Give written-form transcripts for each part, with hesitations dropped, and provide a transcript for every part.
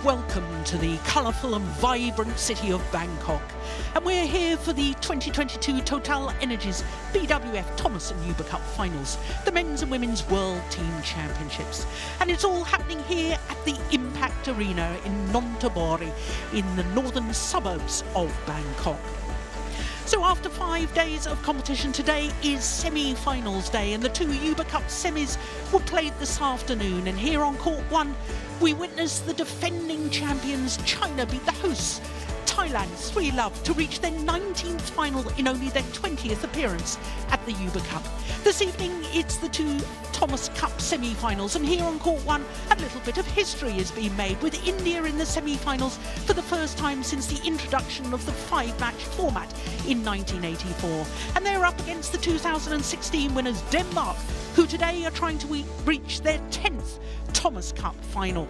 welcome to the colourful and vibrant city of Bangkok. And we're here for the 2022 TotalEnergies BWF Thomas and Uber Cup Finals, the Men's and Women's World Team Championships. And it's all happening here at the Impact Arena in Nonthaburi in the northern suburbs of Bangkok. So after 5 days of competition, today is semi-finals day, and the two Uber Cup semis were played this afternoon. And here on court one, we witnessed the defending champions China beat the hosts Thailand 3-love to reach their 19th final in only their 20th appearance at the Uber Cup. This evening it's the two Thomas Cup semi-finals, and here on court one a little bit of history has been made, with India in the semi-finals for the first time since the introduction of the 5-match format in 1984. And they're up against the 2016 winners Denmark, who today are trying to reach their 10th Thomas Cup final.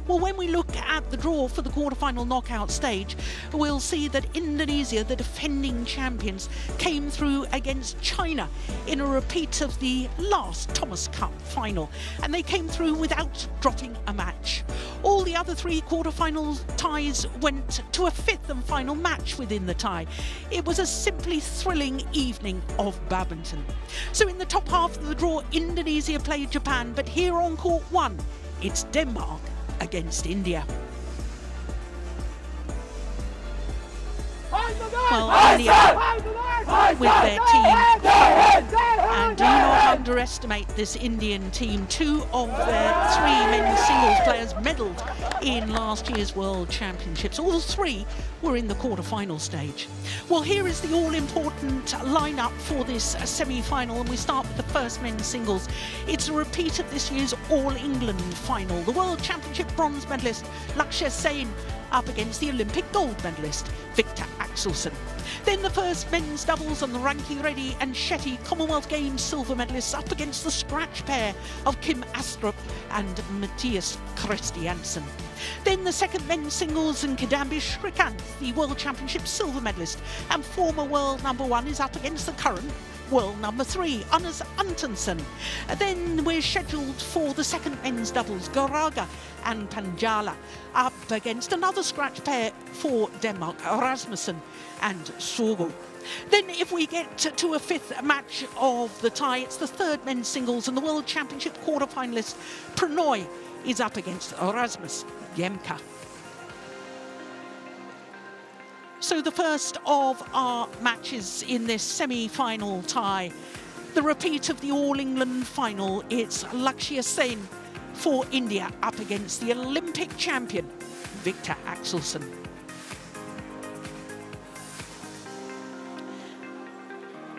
Well, when we look at the draw for the quarterfinal knockout stage, we'll see that Indonesia, the defending champions, came through against China in a repeat of the last Thomas Cup final, and they came through without dropping a match. All the other three quarterfinal ties went to a fifth and final match within the tie. It was a simply thrilling evening of badminton. So in the top half of the draw, Indonesia played Japan, but here on court one, it's Denmark against India. Well, India with their team, and do not underestimate this Indian team. Two of their three men's singles players medalled in last year's World Championships. All three were in the quarter-final stage. Well, here is the all-important lineup for this semi-final, and we start with the first men's singles. It's a repeat of this year's All-England final. The World Championship bronze medalist Lakshya Sen up against the Olympic gold medalist Victor Axelson. Then the first men's doubles on the Ranki Reddy and Shetty Commonwealth Games silver medalists up against the scratch pair of Kim Astrup and Matthias Christiansen. Then the second men's singles, and Kidambi Shrikant, the World Championship silver medalist and former world number one, is up against the current world number 3, Anders Antonsen. Then we're scheduled for the second men's doubles, Goraga and Panjala, up against another scratch pair for Denmark, Rasmussen and Sorgo. Then if we get to a fifth match of the tie, it's the third men's singles, and the World Championship quarter-finalist Pranoy is up against Rasmus Jemka. So the first of our matches in this semi-final tie, the repeat of the All-England final, it's Lakshya Sen for India up against the Olympic champion Victor Axelson.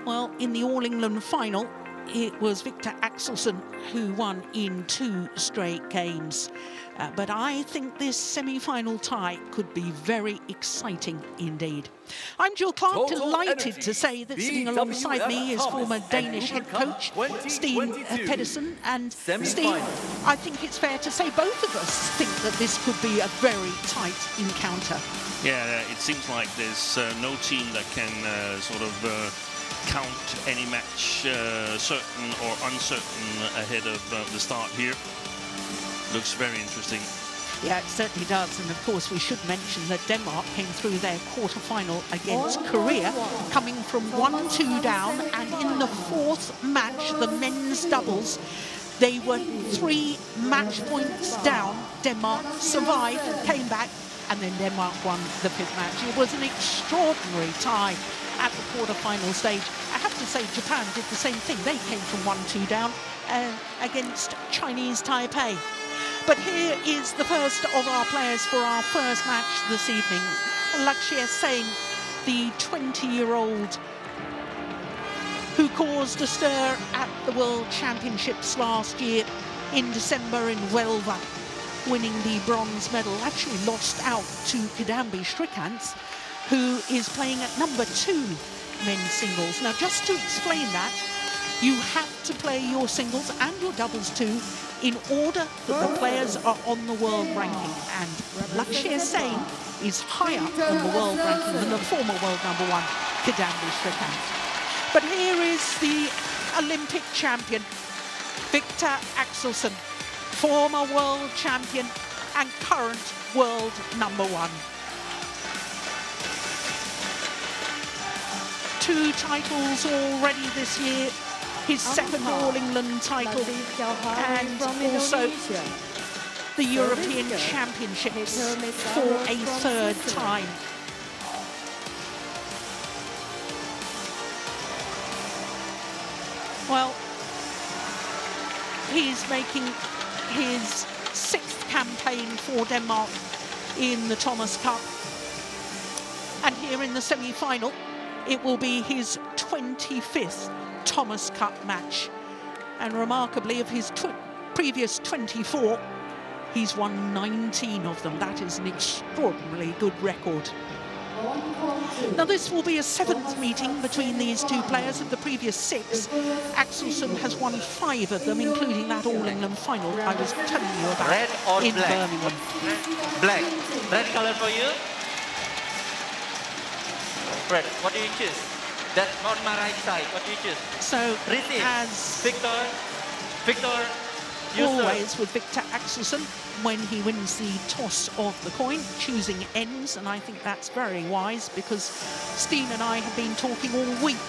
Well, in the All-England final, it was Victor Axelson who won in 2 straight games. But I think this semi-final tie could be very exciting indeed. I'm Jill Clark, delighted to say that sitting alongside me is former Danish head coach Steen Pedersen. And Steen, I think it's fair to say both of us think that this could be a very tight encounter. Yeah, it seems like there's no team that can count any match certain or uncertain ahead of the start here. Looks very interesting. Yeah, it certainly does. And of course we should mention that Denmark came through their quarter-final against Korea, coming from 1-2 down, and in the fourth match, the men's doubles, they were 3 match points down. Denmark survived, came back, and then Denmark won the 5th match. It was an extraordinary tie at the quarter-final stage. I have to say Japan did the same thing. They came from 1-2 down against Chinese Taipei. But here is the first of our players for our first match this evening. Lakshya Sen, the 20-year-old who caused a stir at the World Championships last year in December in Huelva, winning the bronze medal. Actually lost out to Kidambi Shrikant, who is playing at number 2 men's singles. Now, just to explain that, you have to play your singles and your doubles too in order that the players are on the world ranking. And Lakshya Sen is higher on the world ranking than the former world number 1, Kidambi Shrikant. But here is the Olympic champion, Victor Axelson, former world champion, and current world #1. 2 titles already this year, his second All England title, and also the European Championships for a 3rd time. Well, he's making his 6th campaign for Denmark in the Thomas Cup. And here in the semi-final, it will be his 25th Thomas Cup match. And remarkably, of his previous 24, he's won 19 of them. That is an extraordinarily good record. Now, this will be a 7th meeting between these 2 players. Of the previous 6, Axelson has won 5 of them, including that All England final I was telling you about in Birmingham. Black. Red color for you. Red. What do you choose? That's on my right side. What do you choose? So, as Victor, always with Victor Axelson, when he wins the toss of the coin, choosing ends, and I think that's very wise, because Steen and I have been talking all week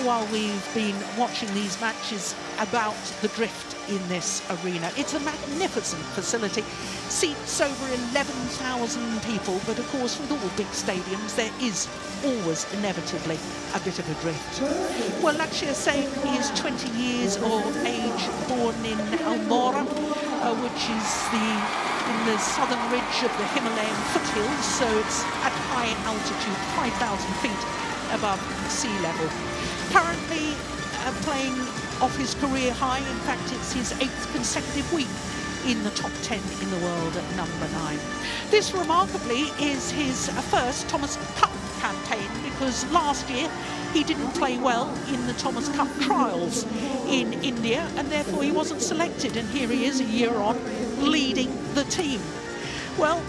while we've been watching these matches about the drift in this arena. It's a magnificent facility, seats over 11,000 people, but of course with all big stadiums there is always inevitably a bit of a drift. Well, Matthias Sen is 20 years of age, born in Almora, which is in the southern ridge of the Himalayan foothills, so it's at high altitude, 5,000 feet above sea level. Currently playing off his career high. In fact, it's his 8th consecutive week in the top 10 in the world at #9. This, remarkably, is his first Thomas Cup campaign, because last year he didn't play well in the Thomas Cup trials in India, and therefore he wasn't selected. And here he is, a year on, leading the team. Well,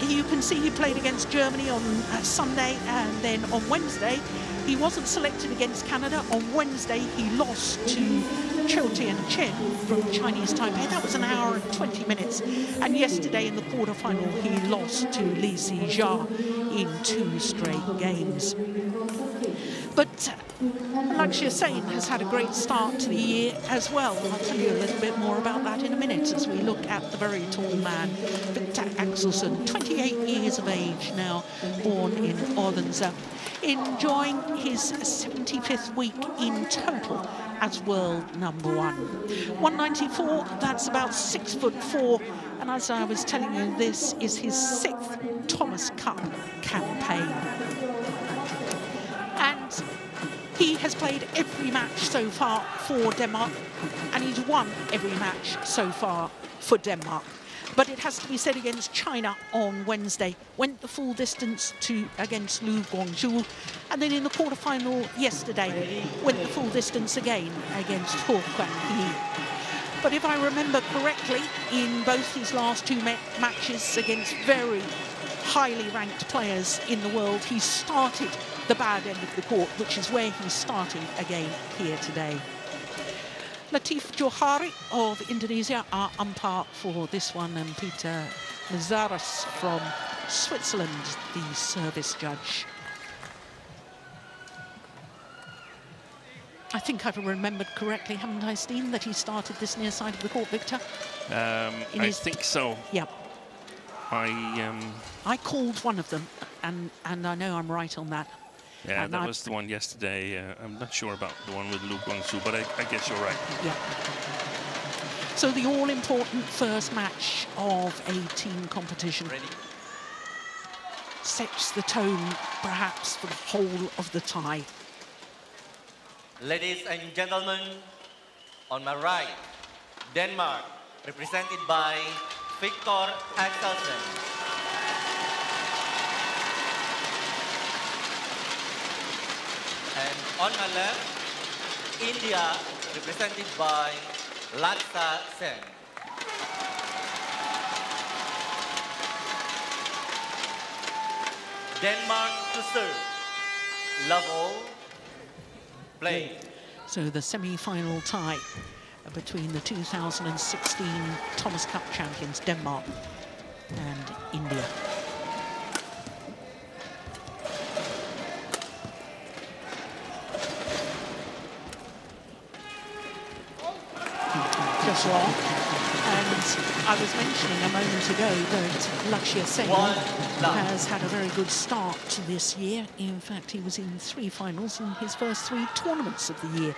you can see he played against Germany on Sunday, and then on Wednesday he wasn't selected against Canada. On Wednesday he lost to TotalEnergies from Chinese Taipei. That was an hour and 20 minutes. And yesterday in the quarterfinal he lost to Li Sijia in 2 straight games. But Matthias Sen has had a great start to the year as well. I'll tell you a little bit more about that in a minute as we look at the very tall man, Victor Axelson, 28 years of age now, born in Odense, enjoying his 75th week in total as world #1. 194, that's about 6'4", and as I was telling you, this is his 6th Thomas Cup campaign. And he has played every match so far for Denmark, and he's won every match so far for Denmark. But it has to be said, against China on Wednesday, went the full distance against Lu Guangzhou, and then in the quarterfinal yesterday, went the full distance again against Ho Kwang-hee. But if I remember correctly, in both his last 2 matches against very highly ranked players in the world, he started the bad end of the court, which is where he's starting again here today. Latif Johari of Indonesia are umpire for this one, and Peter Mazaras from Switzerland, the service judge. I think I've remembered correctly, haven't I, Steen, that he started this near side of the court, Victor? I think so. Yeah. I called one of them, and I know I'm right on that. Yeah, that was the one yesterday. I'm not sure about the one with Lu Guangzhou, but I guess you're right. Yeah. So the all-important first match of a team competition sets the tone, perhaps, for the whole of the tie. Ladies and gentlemen, on my right, Denmark, represented by Victor Axelson. And on my left, India, represented by Laksa Sen. Denmark to serve. Love all. Play. So the semi-final tie between the 2016 Thomas Cup champions, Denmark, and India. Just wrong. And I was mentioning a moment ago that Lakshya Sen has had a very good start to this year. In fact, he was in 3 finals in his first 3 tournaments of the year.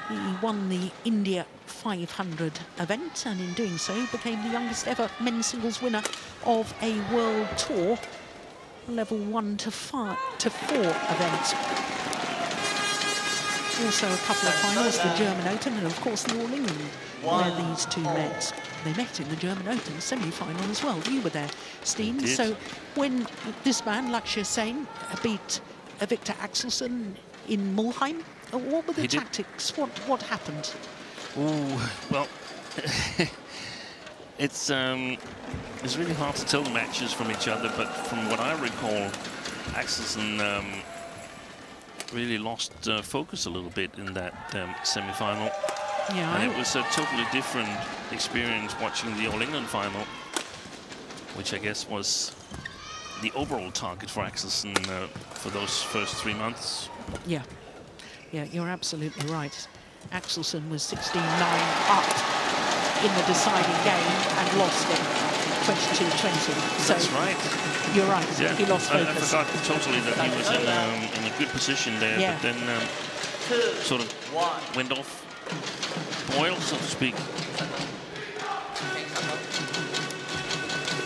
He won the India 500 event, and in doing so became the youngest ever men's singles winner of a World Tour level 1 to 4 event. Also a couple of finals, the German Open and of course the All England, where these two met. They met in the German Open semi-final as well. You were there, Steen. So when this man, Lakshya Sen, beat Victor Axelson in Mulheim, what were the tactics? What happened? Oh, well, it's really hard to tell the matches from each other, but from what I recall, Axelson really lost focus a little bit in that semi-final. Yeah, and it was a totally different experience watching the All England final, which I guess was the overall target for Axelson for those first 3 months. Yeah, yeah, you're absolutely right. Axelson was 16-9 up in the deciding game and lost it 22-20. So that's right. You're right. Yeah. He lost focus. I forgot totally that he was in a good position there, yeah. but then sort of went off boil, so to speak.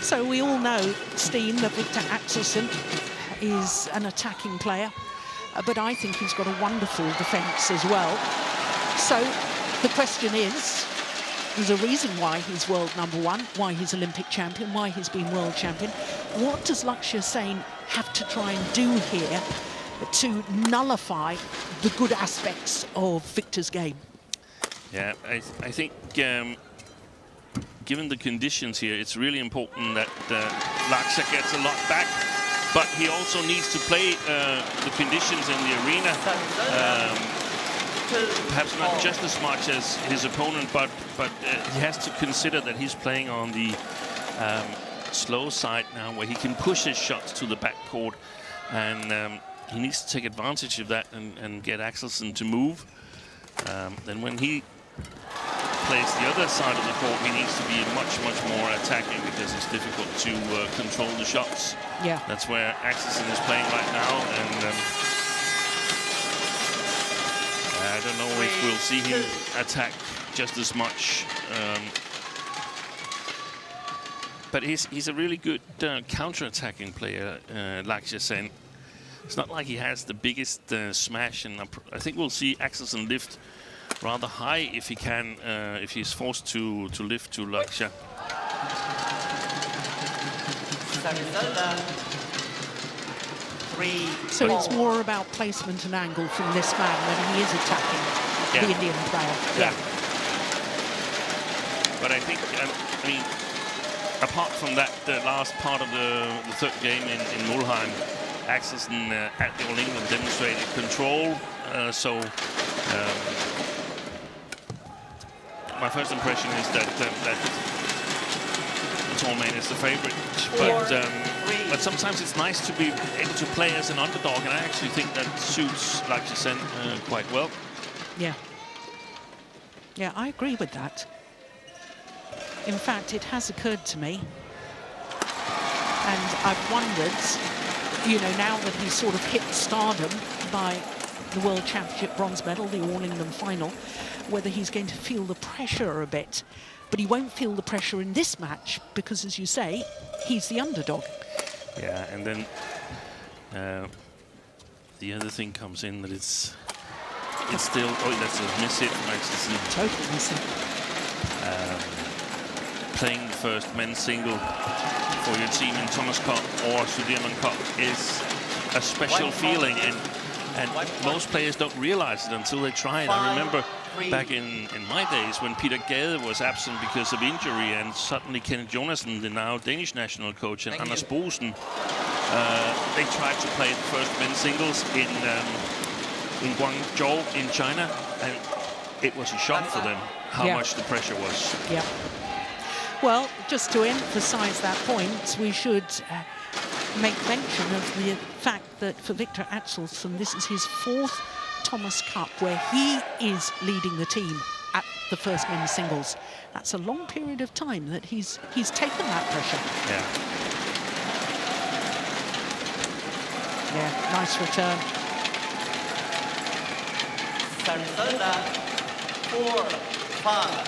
So we all know, Steen, that Victor Axelson is an attacking player, but I think he's got a wonderful defence as well. So the question is, there's a reason why he's world #1, why he's Olympic champion, why he's been world champion. What does Lakshya Sen have to try and do here to nullify the good aspects of Victor's game? Yeah, I think given the conditions here, it's really important that Lakshya gets a lot back, but he also needs to play the conditions in the arena. Perhaps not just as much as his opponent, but he has to consider that he's playing on the slow side now, where he can push his shots to the backcourt, and he needs to take advantage of that and get Axelson to move. Then when he plays the other side of the court, he needs to be much more attacking, because it's difficult to control the shots. Yeah, that's where Axelson is playing right now, and I don't know if we'll see him attack just as much. But he's a really good counter-attacking player, Lakshya Sen. It's not like he has the biggest smash, and I think we'll see Axelson lift rather high if he can, if he's forced to lift to Lakshya. So it's more about placement and angle from this man when he is attacking the Indian player. Yeah. But I think, I mean, apart from that, the last part of the third game in Mulheim, Axelson at the All England demonstrated control. My first impression is that the tall man is the favorite, but sometimes it's nice to be able to play as an underdog, and I actually think that suits Lakshya Sen quite well. Yeah. Yeah, I agree with that. In fact, it has occurred to me, and I've wondered, you know, now that he's sort of hit stardom by the World Championship bronze medal, the All England final, whether he's going to feel the pressure a bit. But he won't feel the pressure in this match because, as you say, he's the underdog. Yeah, and then the other thing comes in that it's still... Oh, that's a miss hit from Axelson. Total miss hit. Playing the first men's single for your team in Thomas Cup or Sudirman Cup is a special feeling, and most players don't realize it until they try it. I remember back in my days when Peter Gade was absent because of injury, and suddenly Kenneth Jonassen, the now Danish national coach, and Anders Bosen, they tried to play the first men's singles in Guangzhou in China, and it was a shock for them how much the pressure was. Yeah. Well, just to emphasise that point, we should make mention of the fact that for Victor Axelson, this is his 4th Thomas Cup where he is leading the team at the first men's singles. That's a long period of time that he's taken that pressure. Yeah. Yeah, nice return. Arizona 4-5.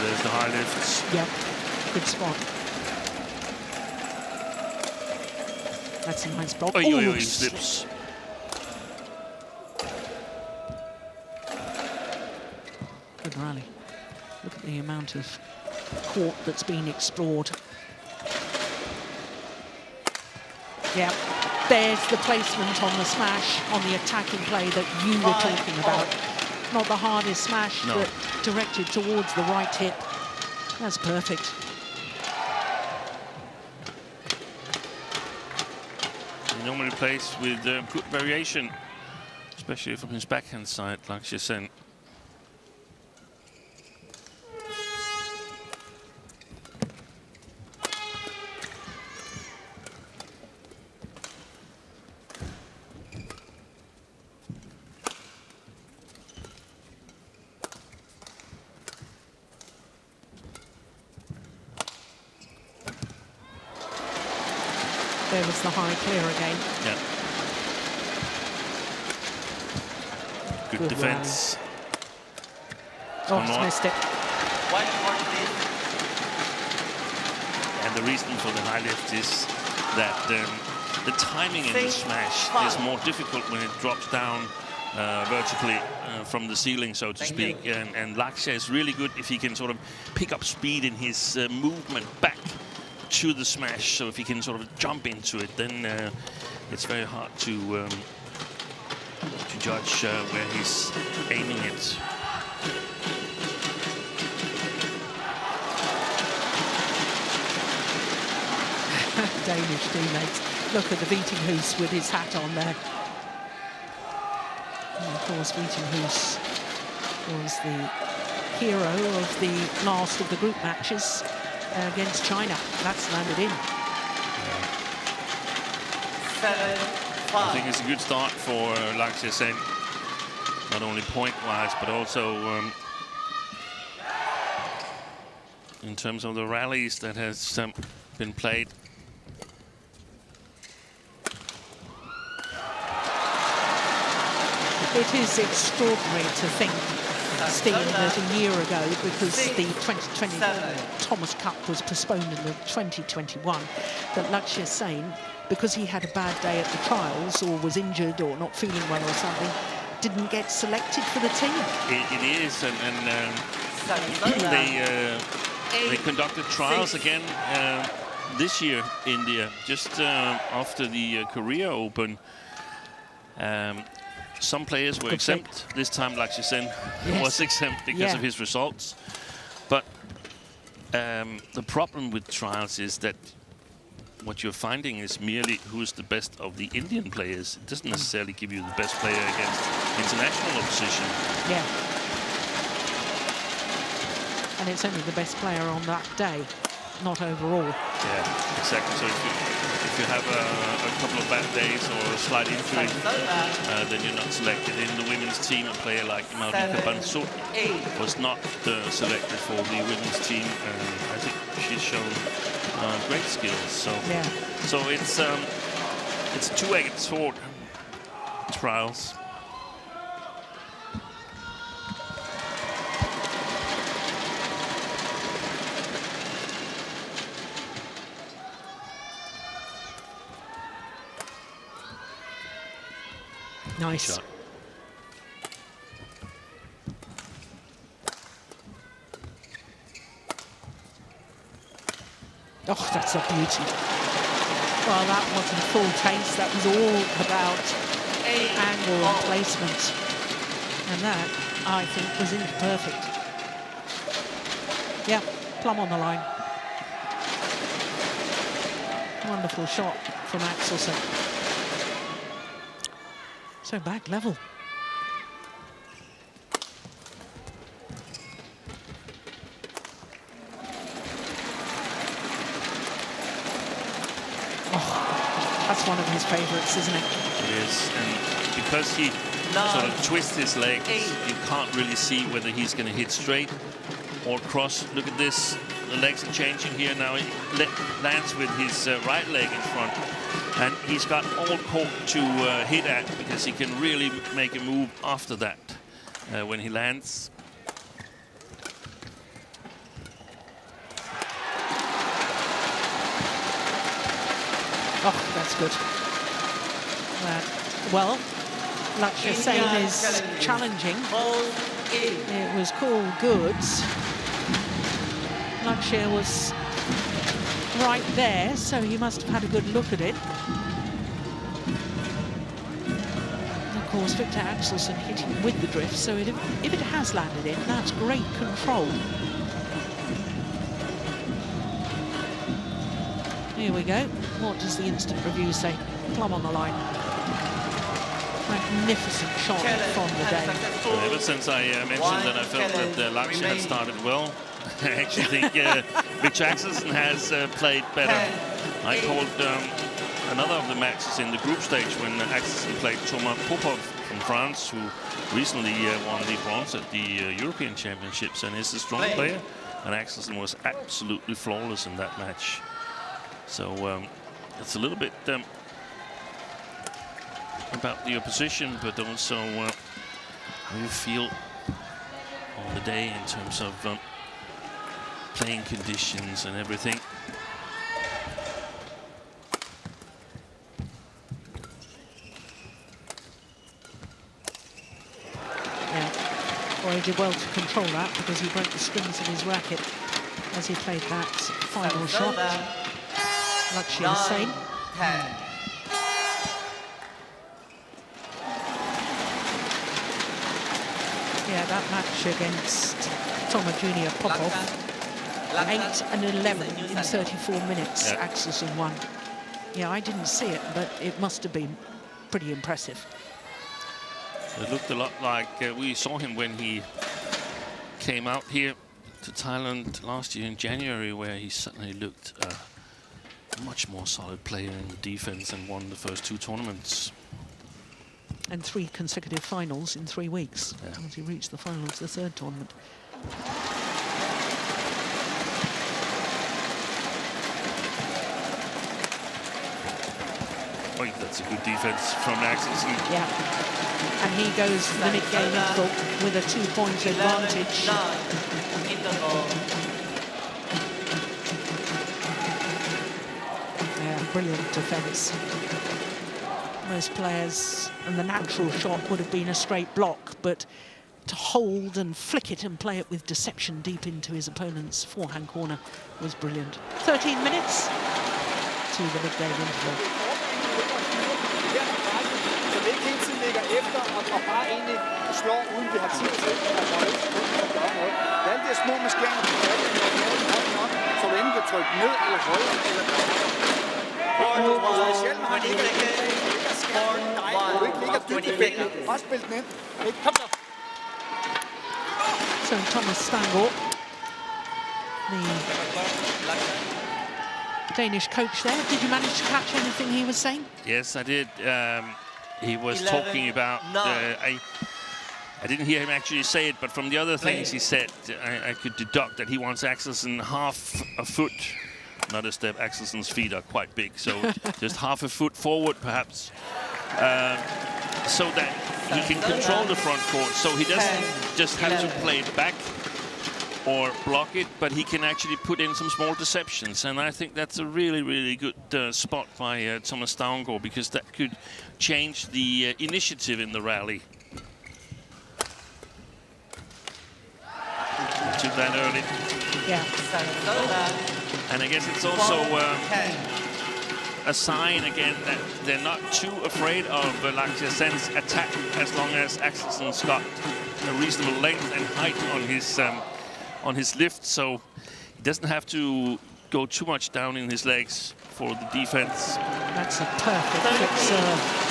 There's the high lifts. Yep, good spot. That's a nice block. Oh, he slip. slips. Good rally. Look at the amount of court that's been explored. Yeah, there's the placement on the smash, on the attacking play that you were talking about. Not the hardest smash, no, but directed towards the right hip. That's perfect. He normally plays with good variation, especially from his backhand side, like Shetty. There was the high clear again. Yeah. Good defense. Oh, he's missed it. And the reason for the high lift is that the timing in the smash is more difficult when it drops down vertically from the ceiling, so to speak. And Lakshya is really good if he can sort of pick up speed in his movement back to the smash. So if he can sort of jump into it, then it's very hard to judge where he's aiming it. Danish teammates. Look at the Vetinghoos with his hat on there. And of course, Vetinghoos was the hero of the last of the group matches against China. That's landed in. I think it's a good start for Lakshya Sen, not only point-wise, but also in terms of the rallies that has been played. It is extraordinary to think, Steve, that a year ago, because the 2020 Thomas Cup was postponed in the 2021, that Lakshya Sen, because he had a bad day at the trials or was injured or not feeling well or something, didn't get selected for the team. It is, and they conducted trials again this year, India, just after the Korea Open. Some players were exempt. This time Lakshya Sen was exempt because of his results. But the problem with trials is that what you're finding is merely who's the best of the Indian players. It doesn't necessarily give you the best player against international opposition. Yeah. And it's only the best player on that day, not overall. Yeah, exactly. So if you have a couple of bad days or a slight injury, then you're not selected. In the women's team, a player like Maudika Bansal was not selected for the women's team. I think she's shown great skills. So, so it's a two-edged sword, trials. Nice. Shot. Oh, that's a beauty. Well, that wasn't full taste. That was all about angle and placement. And that, I think, was inch perfect. Yeah, plumb on the line. Wonderful shot from Axelson. So back level. Oh, that's one of his favorites, isn't it? It is, and because he sort of twists his legs, you can't really see whether he's going to hit straight or cross. Look at this. The legs are changing here now. He lands with his right leg in front. And he's got all court to hit at, because he can really make a move after that when he lands. Oh, that's good. Well, Lakshya Sen is challenging. It was called goods. Lakshya was right there, so he must have had a good look at it. And of course, Victor Axelson hitting with the drift, so if it has landed in, that's great control. Here we go. What does the instant review say? Plumb on the line. Magnificent shot from the day. Well, ever since I mentioned that I felt that Lakshya had started well, I actually think Victor Axelson has played better. I called another of the matches in the group stage when Axelson played Thomas Popov from France, who recently won the bronze at the European Championships and is a strong player. And Axelson was absolutely flawless in that match. So it's a little bit about the opposition, but also how you feel on the day in terms of playing conditions and everything. Yeah, well, he did well to control that, because he broke the strings of his racket as he played that final shot. Lakshya Sen. Yeah, that match against Thomas Junior Popov, 8 and 11 in 34 minutes. Yeah. Axelson won. Yeah, I didn't see it, but it must have been pretty impressive. It looked a lot like we saw him when he came out here to Thailand last year in January, where he suddenly looked a much more solid player in the defense and won the first 2 tournaments. And 3 consecutive finals in 3 weeks. Yeah. Once he reached the final of the 3rd tournament. I think that's a good defense from Axelson. Yeah. And he goes the mid-game interval with a 2-point advantage. Yeah, brilliant defense. Most players, and the natural shot would have been a straight block, but to hold and flick it and play it with deception deep into his opponent's forehand corner was brilliant. 13 minutes to the mid-game interval. So Thomas Stangård, the Danish coach there, did you manage to catch anything he was saying? Yes, I did. He was talking about, I didn't hear him actually say it, but from the other things he said, I could deduct that he wants Axelson half a foot. Notice that Axelson's feet are quite big, so just half a foot forward, perhaps, so that he can control the front court. So he doesn't just have to play it back or block it, but he can actually put in some small deceptions. And I think that's a really, really good spot by Thomas Stangård, because that could change the initiative in the rally. He took that early. Yeah. And I guess it's also a sign again that they're not too afraid of Axelson's attack, as long as Axelson's got a reasonable length and height on his lift, so he doesn't have to go too much down in his legs for the defense. That's a perfect quick serve.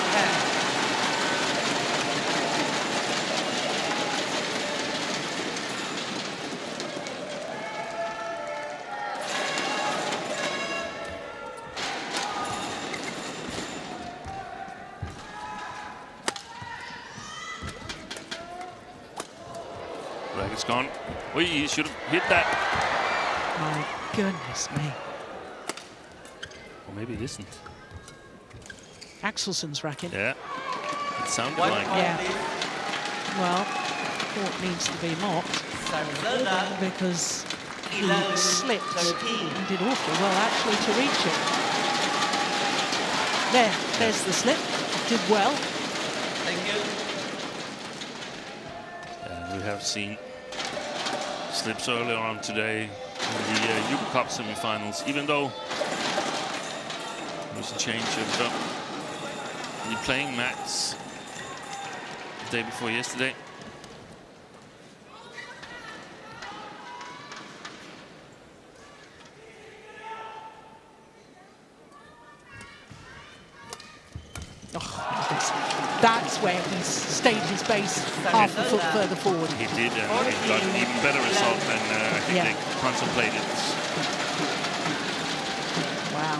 Racket's gone. Oh, he should have hit that. My goodness me. Or maybe it isn't. Axelson's racket. Yeah, it sounded like. Yeah. Well, court needs to be mocked because he slipped and did awfully well actually to reach it. There's the slip. Did well. Thank you. We have seen slips earlier on today in the Uber Cup semifinals, even though there was a change of the playing mats the day before yesterday. That's where he stayed his base half a foot further forward. He did, and he got an even better result than I think they contemplated. Wow.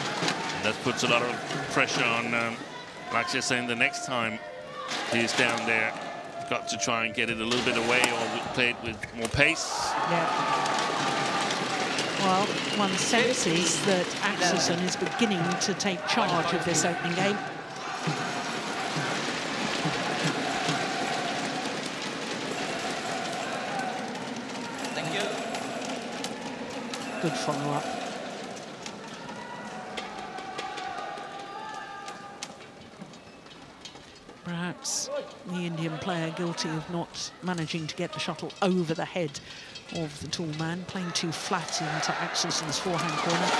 And that puts a lot of pressure on Axelson the next time he's down there. Got to try and get it a little bit away or play it with more pace. Yeah. Well, one senses that Axelson is beginning to take charge of this opening game. Good follow-up. Perhaps the Indian player guilty of not managing to get the shuttle over the head of the tall man, playing too flat into Axelson's forehand corner.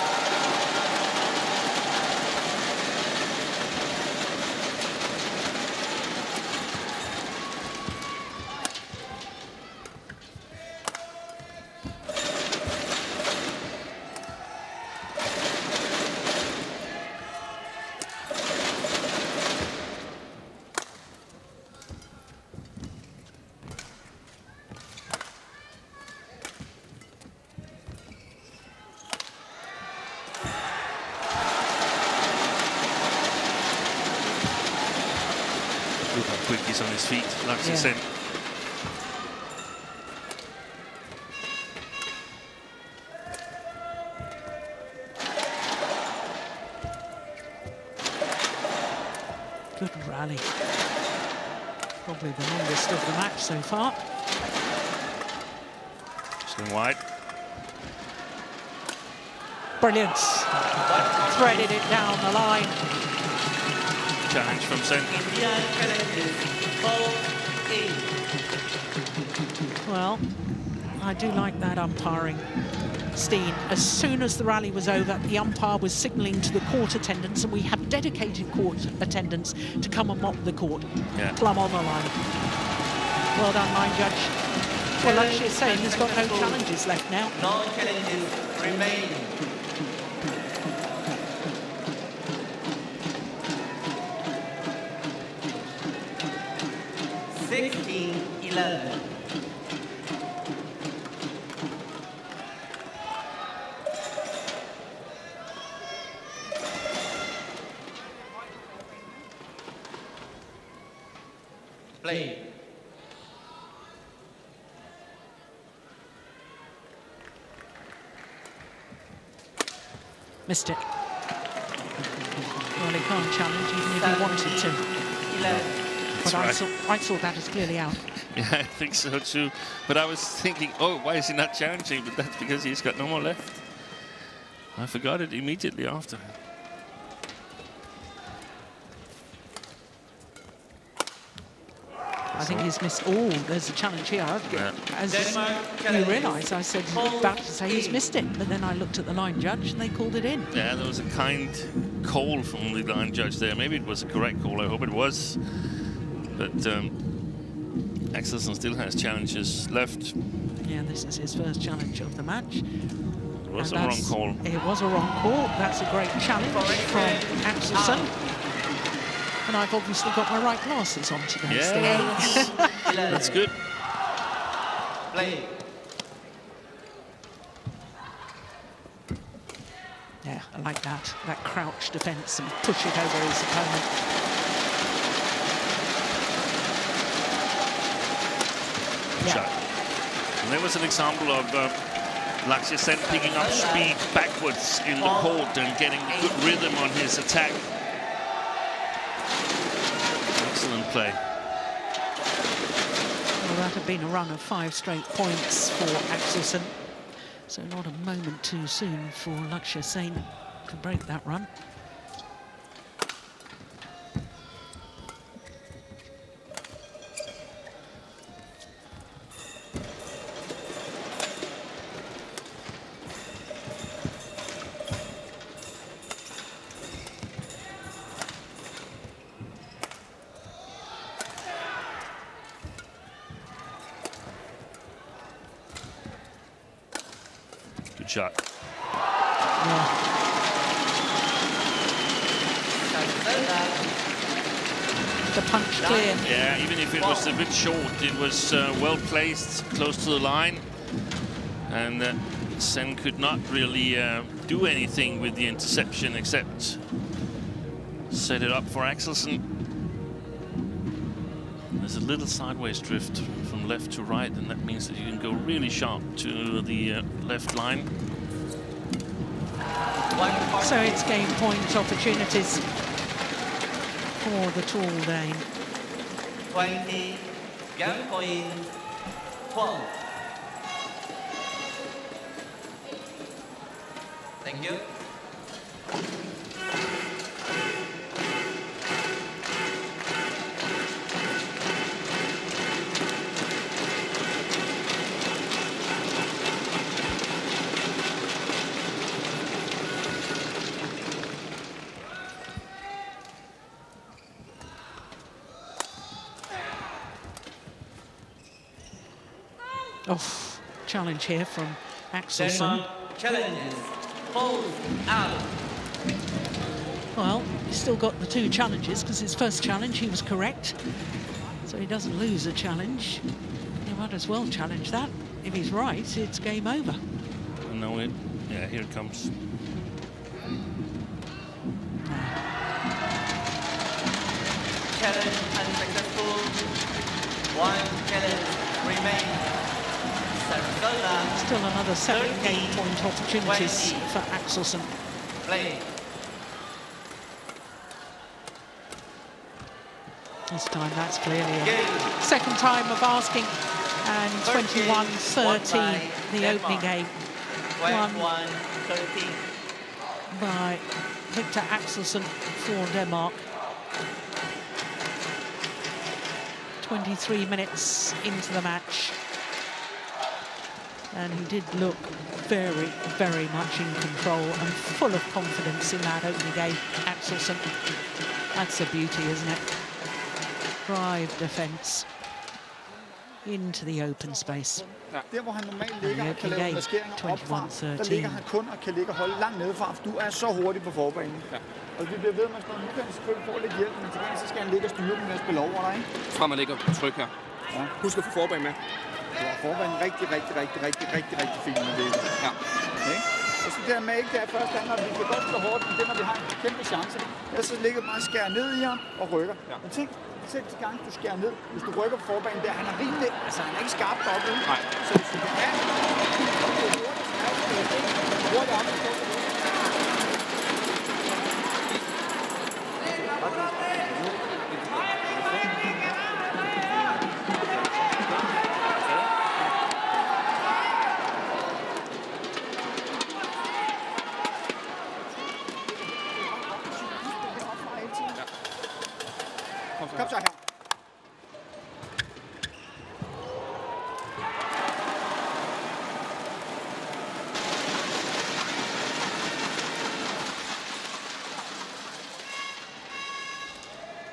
Look how quick he's on his feet, Axelson. Yeah. Good rally. Probably the longest of the match so far. Just going wide. Brilliant. Threaded it down the line. Challenge from Sen. Well, I do like that umpiring, Steen. As soon as the rally was over, the umpire was signalling to the court attendants, and we have dedicated court attendants to come and mop the court. Yeah. Plumb on the line. Well done, line judge. Well, like you're saying, he's got no challenges left now. No challenges remaining. Play. Missed it. Well, he can't challenge even if he wanted to. But I saw that as clearly out. Yeah, I think so too. But I was thinking, oh, why is he not challenging? But that's because he's got no more left. I forgot it immediately after. I think he's missed. Oh, there's a challenge here. As you realise, I said about to say he's missed it, but then I looked at the line judge and they called it in. Yeah, there was a kind call from the line judge there. Maybe it was a correct call. I hope it was. But Axelson still has challenges left. Yeah, this is his first challenge of the match. It was a wrong call. It was a wrong call. That's a great challenge from Axelson. And I've obviously got my right glasses on today. Yes. That's good. Play. Yeah, I like that. That crouch defence and push it over his opponent. Shot. And there was an example of Matthias Christiansen picking up speed backwards in the court and getting good rhythm on his attack. Excellent play. Well, that had been a run of 5 straight points for Axelson. So not a moment too soon for Matthias Christiansen to break that run. Good shot. Yeah. The punch clear. Yeah, even if it was a bit short, it was well placed, close to the line. And Sen could not really do anything with the interception except set it up for Axelson. There's a little sideways drift from left to right, and that means that you can go really sharp to the left line. So it's game point opportunities for the tall Dane. 20, game point, 12. Thank you. Oh, challenge here from Axelson. Denmark challenges. Hold out. Well, he's still got the 2 challenges because his first challenge he was correct. So he doesn't lose a challenge. He might as well challenge that. If he's right, it's game over. No, yeah, here it comes. Challenge unsuccessful. 1 challenge remains. Still another 7 game point opportunities for Axelson. Play. This time that's clearly a second time of asking. And 21-13, the opening game. 21-13. By Victor Axelson for Denmark. 23 minutes into the match. And he did look very, very much in control and full of confidence in that opening game, Axelson. That's a beauty, isn't it? Drive defence into the open space. Der, hvor han normalt ligger og kan lave maskeringer opfra, der ligger han kun og kan ligge og holde langt nedefra, for du er så hurtig på forbanen. Ja. Og vi bliver ved, at man skal selvfølgelig få lidt hjælp, men til gengæld så skal han ligge og styre den med at spille over dig, ikke? Frem og ligger tryk her. Ja. Husk at få forbanen med. Ja, forbanen rigtig fint med det. Ja. Okay. Og så der med ikke der først, når vi kan godt slå hårdt, men det når vi har en kæmpe chance, så ligger bare skærer ned i ham og rykker. Ja. Men tænk, selv de gange du skærer ned, hvis du rykker på forbanen der, han er rimelig, altså han er ikke skarpt deroppe. Nej. Så hvis du kan have hurtigt op på Kom så her.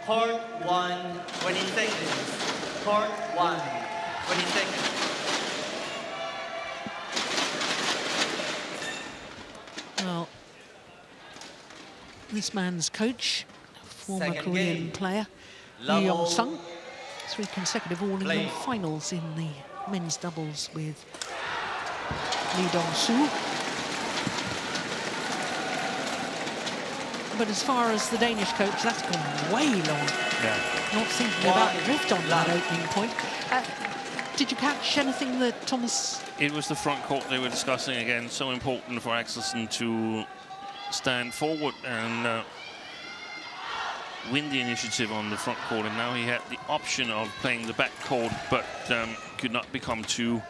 Court 1, 20 seconds. Court 1, 20 seconds. Well, this man's coach, former Second Korean game. player, Level Lee Yong-sung, 3 consecutive play. all-England finals in the men's doubles with Lee Dong-soo. But as far as the Danish coach, that's gone way long. Yeah. Not thinking about the drift on that opening point. Did you catch anything that Thomas... It was the front court they were discussing again. So important for Axelson to stand forward and win the initiative on the front court. And now he had the option of playing the back court, but could not become too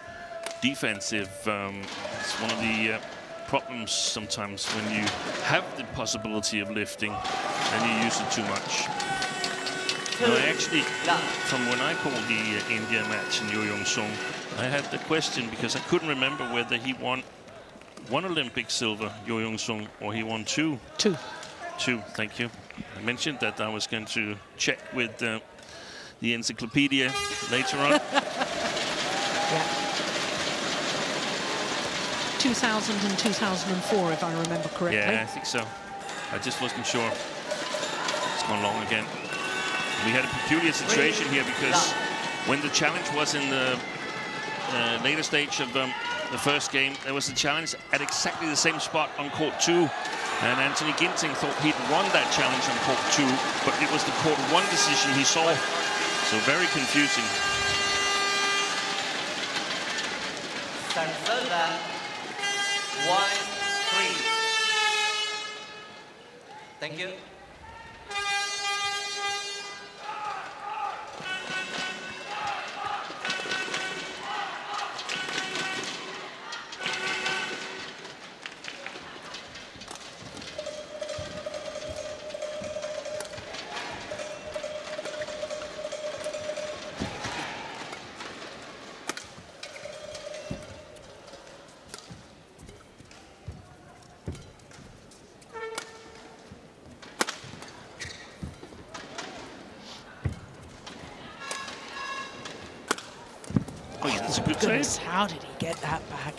defensive. It's one of the problems sometimes when you have the possibility of lifting and you use it too much. No, actually, from when I called the India match in Yo Yong-sung, I had the question because I couldn't remember whether he won 1 Olympic silver, Yo Yong-sung, or he won 2. 2. 2, thank you. I mentioned that I was going to check with the encyclopedia later on. Yeah. 2000 and 2004, if I remember correctly. Yeah, I think so. I just wasn't sure. It's gone long again. We had a peculiar situation here because when the challenge was in the later stage of the first game, there was a challenge at exactly the same spot on court 2. And Anthony Ginting thought he'd won that challenge on court 2, but it was the court 1 decision he saw. So very confusing. Sarsola, 1-3. Thank you. Oh, yeah, that's a good Goodness, save. how did he get that back?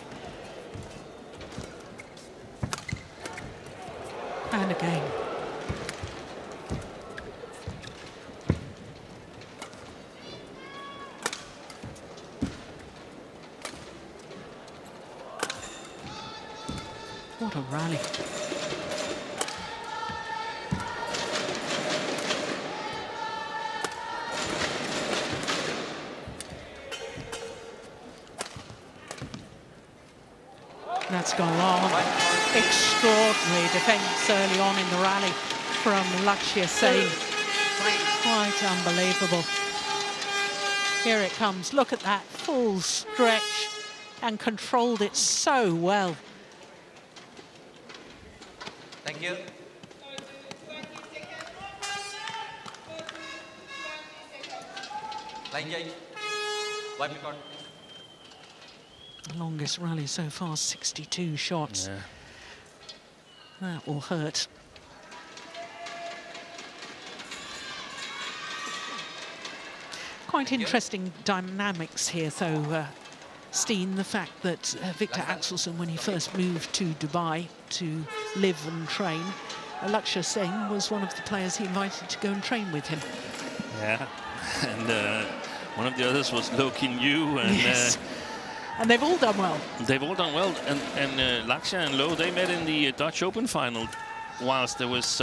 And again. What a rally. That's gone long. Extraordinary defence early on in the rally from Lakshya Sen. Quite unbelievable. Here it comes. Look at that full stretch and controlled it so well. Thank you. Line change. Wipe record. Longest rally so far, 62 shots. Yeah. That will hurt. Quite interesting dynamics here, though, Steen, the fact that Victor Axelson, when he first moved to Dubai to live and train, Lakshya Sen was one of the players he invited to go and train with him. Yeah, and one of the others was Lo Kin Yu, and Yes. And they've all done well. they've all done well. And Lakshya and Lo, they met in the Dutch Open final, whilst there was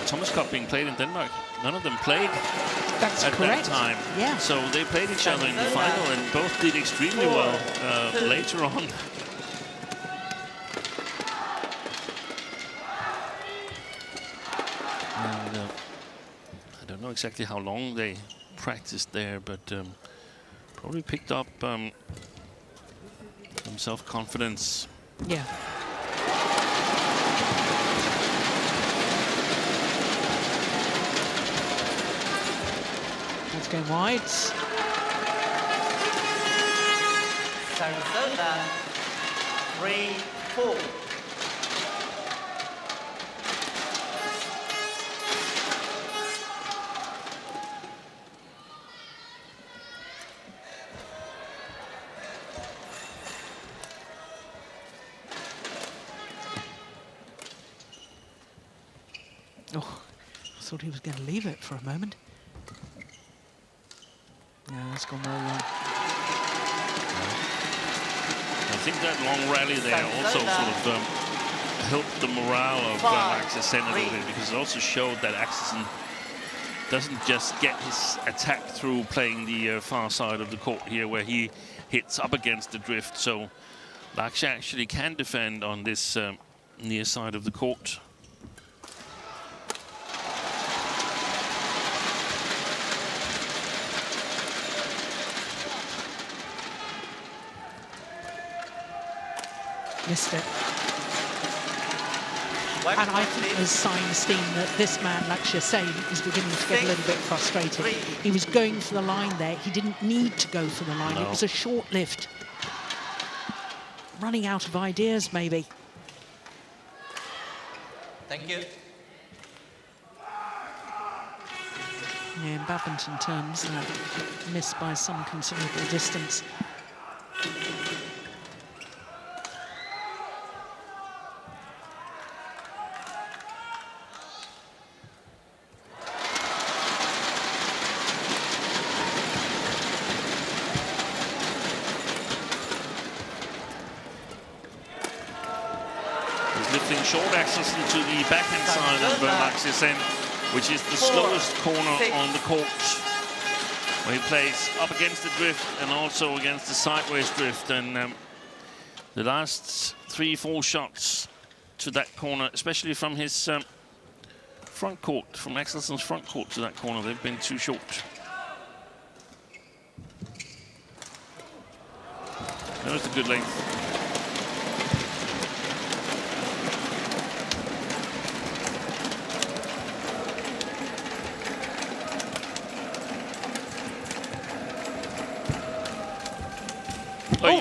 Thomas Cup being played in Denmark. None of them played That's at correct. that time. Yeah. So they played each other in the final, and both did extremely well later on. And I don't know exactly how long they practiced there, but probably picked up some self-confidence. Yeah. Let's go wide. Sarsola, 3-4. Oh, I thought he was going to leave it for a moment. Yeah, that's gone well wrong. I think that long rally there also sort of helped the morale of Axelson a little bit, because it also showed that Axelson doesn't just get his attack through playing the far side of the court here, where he hits up against the drift. So Lakshya actually can defend on this near side of the court. Missed it. And I think there's signs, Steen, that this man, Lakshya Sen, is beginning to get a little bit frustrated. He was going for the line there. He didn't need to go for the line. No. It was a short lift. Running out of ideas, maybe. Thank you. Yeah, in badminton terms, missed by some considerable distance. Lifting short Axelson to the backhand side of Matthias Sen, which is the slowest corner on the court, where he plays up against the drift and also against the sideways drift. And the last 3-4 shots to that corner, especially from his front court, from Axelson's front court to that corner, they've been too short. There's a good length. Oh.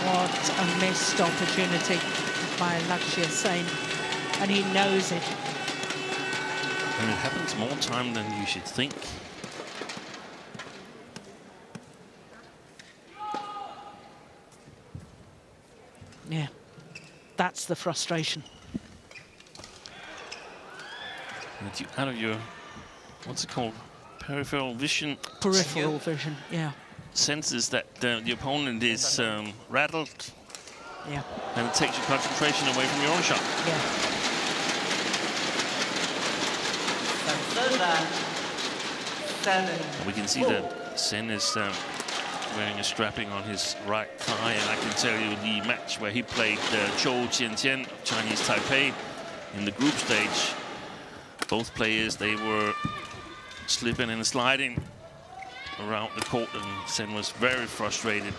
What a missed opportunity by Lakshya Sen, and he knows it. And it happens more time than you should think. Yeah, that's the frustration. Out of your, what's it called? Peripheral vision. Peripheral vision, yeah. Senses that the opponent is rattled. Yeah. And it takes your concentration away from your own shot. Yeah. And we can see that Sen is wearing a strapping on his right thigh, and I can tell you the match where he played Zhou Qianqian of Chinese Taipei in the group stage, both players, they were slipping and sliding around the court, and Sen was very frustrated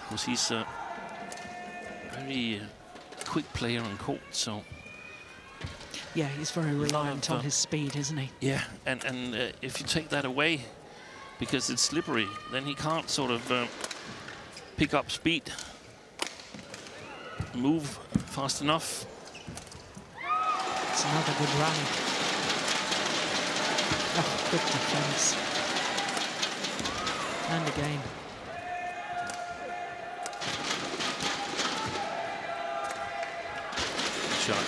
because he's a very quick player on court. So yeah, he's very reliant on his speed, isn't he? Yeah, and if you take that away because it's slippery, then he can't sort of pick up speed, move fast enough. It's another good rally. Oh, good defense. And again. Shot.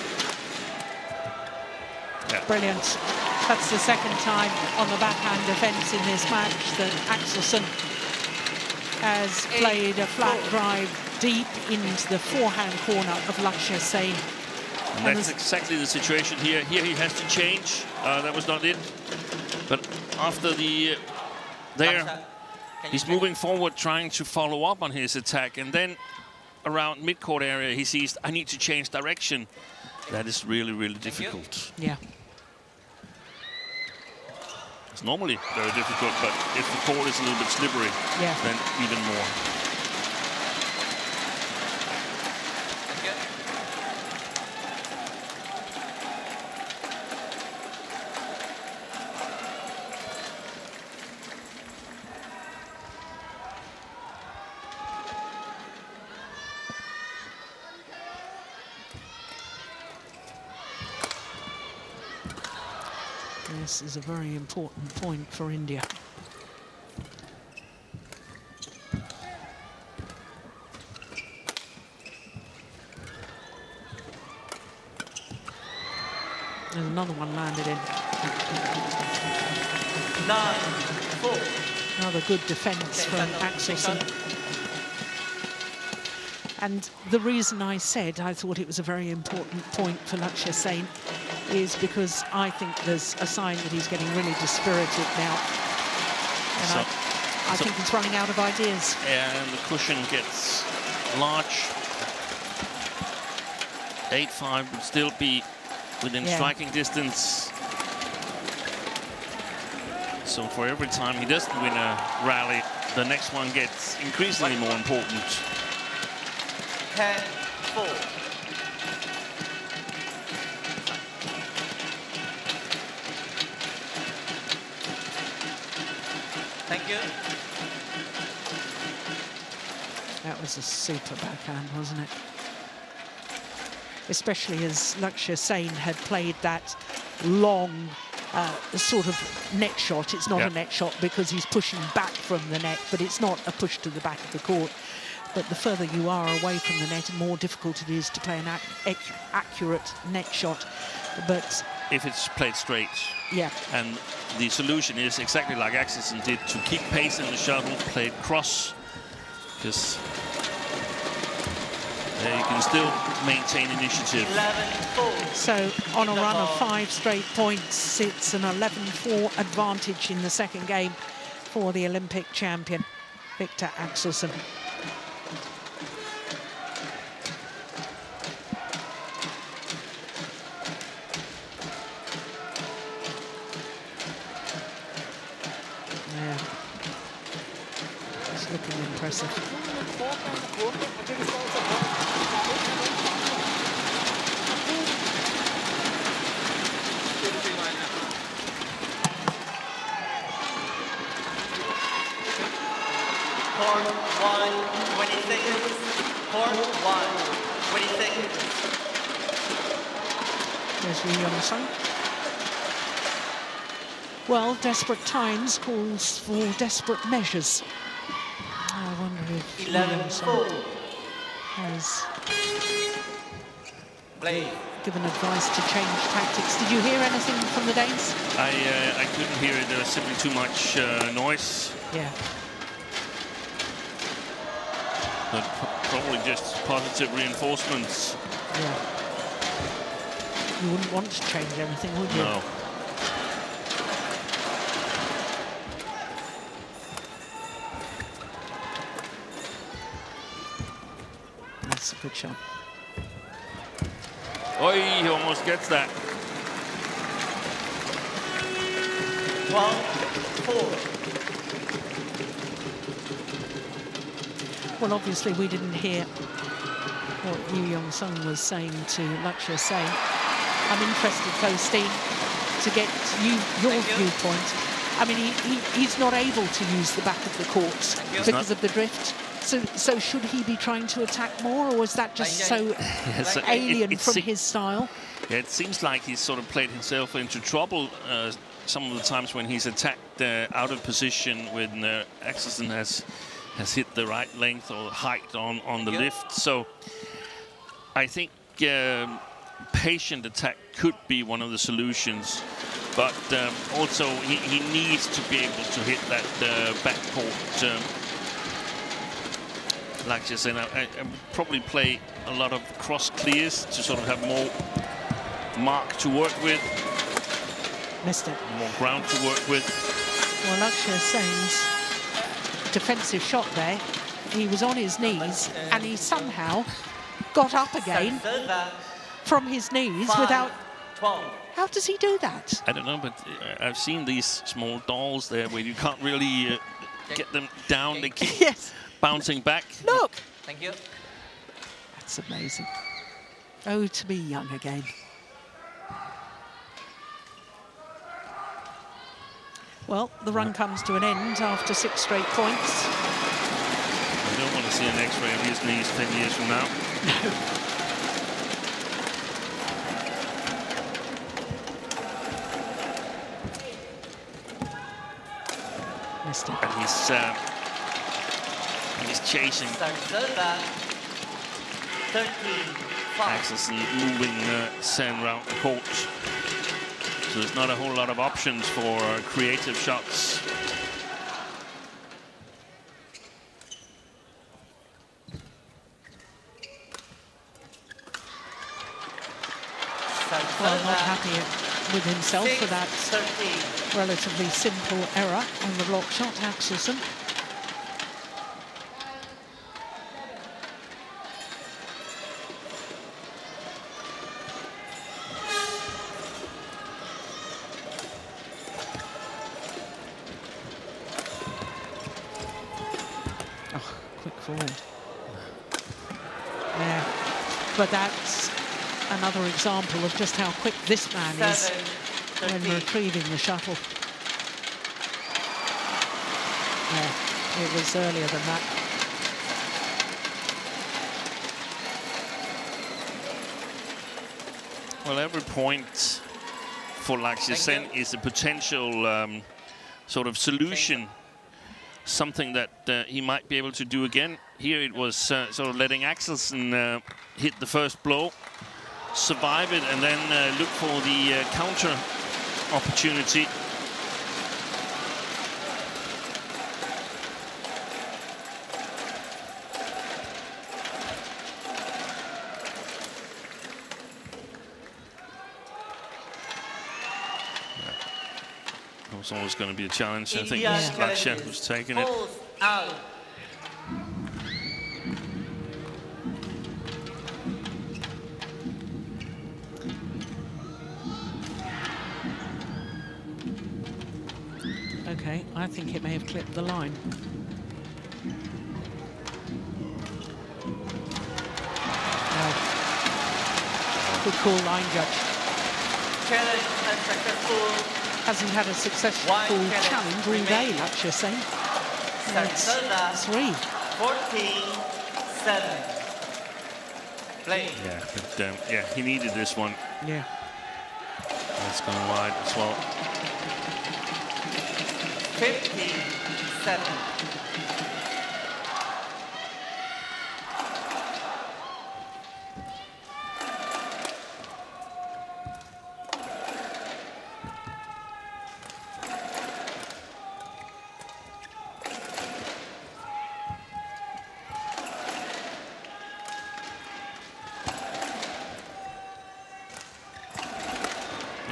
Yeah. Brilliant. That's the second time on the backhand defense in this match that Axelson has played a flat drive deep into the forehand corner of Lakshya Sen. And that's exactly the situation here. Here he has to change. That was not it. But after the he's moving forward, trying to follow up on his attack. And then around mid-court area, he sees, I need to change direction. That is really, really difficult. Yeah. It's normally very difficult, but if the court is a little bit slippery, then even more. This is a very important point for India. There's another one landed in. 9-4. Another good defence from Axelson. And the reason I said I thought it was a very important point for Lakshya Sen is because I think there's a sign that he's getting really dispirited now. And So- I think he's running out of ideas. And the cushion gets large. 8-5 would still be within striking distance. So for every time he doesn't win a rally, the next one gets increasingly more important. 10-4. Thank you. That was a super backhand, wasn't it? Especially as Lakshya Sen had played that long sort of net shot. It's not a net shot because he's pushing back from the net, but it's not a push to the back of the court. But the further you are away from the net, the more difficult it is to play an accurate net shot. But If it's played straight. yeah, And the solution is exactly like Axelson did, to keep pace in the shuttle, play it cross, because you can still maintain initiative. 11-4. so on a run of 5 straight points, it's an 11-4 advantage in the second game for the Olympic champion, Victor Axelson. Yeah, it's looking impressive. Court 1, 20 seconds. Court 1, 20 seconds. There's Yu Young-sung. Well, desperate times calls for desperate measures. I wonder if Yu Young-sung 11-4. has Play. given advice to change tactics. Did you hear anything from the Danes? I couldn't hear it. There was simply too much noise. Yeah. But probably just positive reinforcements. Yeah. You wouldn't want to change anything, would you? No. That's a good shot. Oh, he almost gets that. 12-4. Well, obviously we didn't hear what Yu Young-sung was saying to Lakshya Sen. I'm interested, Faustine, to get your viewpoint. I mean, he's not able to use the back of the court because of the drift. So should he be trying to attack more, or is that just so alien from his style? Yeah, it seems like he's sort of played himself into trouble some of the times when he's attacked out of position when Axelson has hit the right length or height on the lift. So I think patient attack could be one of the solutions, but also he needs to be able to hit that backcourt. Like I said, I probably play a lot of cross clears to sort of have more mark to work with. Missed it. More ground to work with. Well, Lakshya Sen's defensive shot there, he was on his knees and he somehow got up again from his knees without... 12. How does he do that? I don't know, but I've seen these small dolls there where you can't really get them down. They keep Yes. bouncing back. Look! Thank you. That's amazing. Oh, to be young again. Well, the run comes to an end after 6 straight points. I don't want to see an X-ray of his knees 10 years from now. Missed it. And he's chasing. Serve 13-5. Axelson moving Sen around the court. So there's not a whole lot of options for creative shots. Well, not happy with himself for that relatively simple error on the block shot, Axelson. Oh, quick forward. Yeah, but that's another example of just how quick this man is when retrieving the shuttle. Yeah, it was earlier than that. Well, every point for Axelson is a potential sort of solution, something that he might be able to do again. Here it was sort of letting Axelson hit the first blow, survive it, and then look for the counter opportunity. It was always going to be a challenge. I think Laksha was taking it. Out. Okay, I think it may have clipped the line. Good call, line judge. Challenge unsuccessful. Hasn't had a successful challenge all day, Laksha Sen. That's 3. 14-7. Play. Yeah, but yeah, he needed this one. Yeah. That's gone wide as well. 15-7.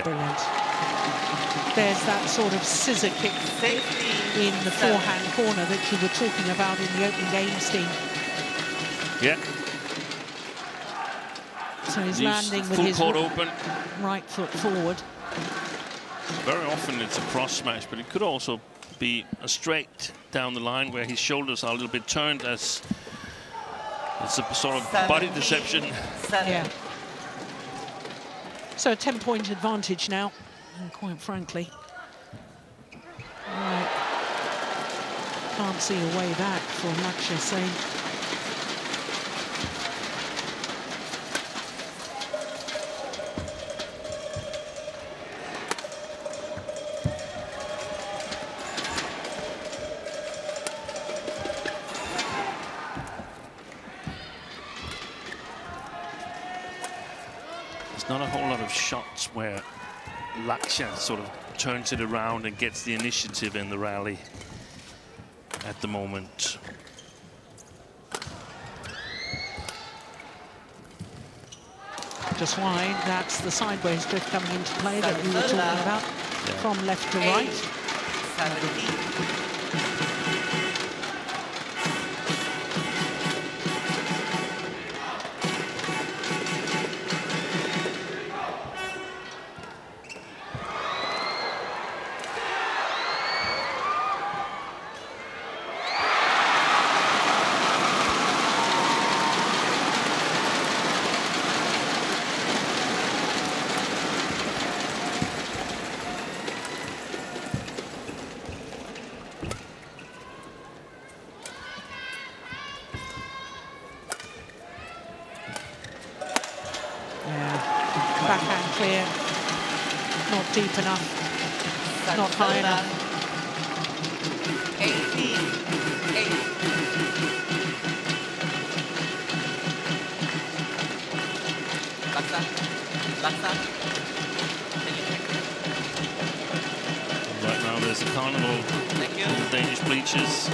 Brilliant. There's that sort of scissor kick in the forehand corner that you were talking about in the opening games, team. Yeah. So he's landing with his open. right foot forward. Very often it's a cross smash, but it could also be a straight down the line where his shoulders are a little bit turned, as it's a sort of body deception. Yeah. So a 10-point advantage now, and quite frankly, right, can't see a way back for Laksha Sen. Not a whole lot of shots where Laksha sort of turns it around and gets the initiative in the rally at the moment. Just wide, that's the sideways drift coming into play that we were talking about, from left to right. 17. Backhand clear, not deep enough, not high enough. 18-8. Laksa. there's a carnival in the Danish bleachers.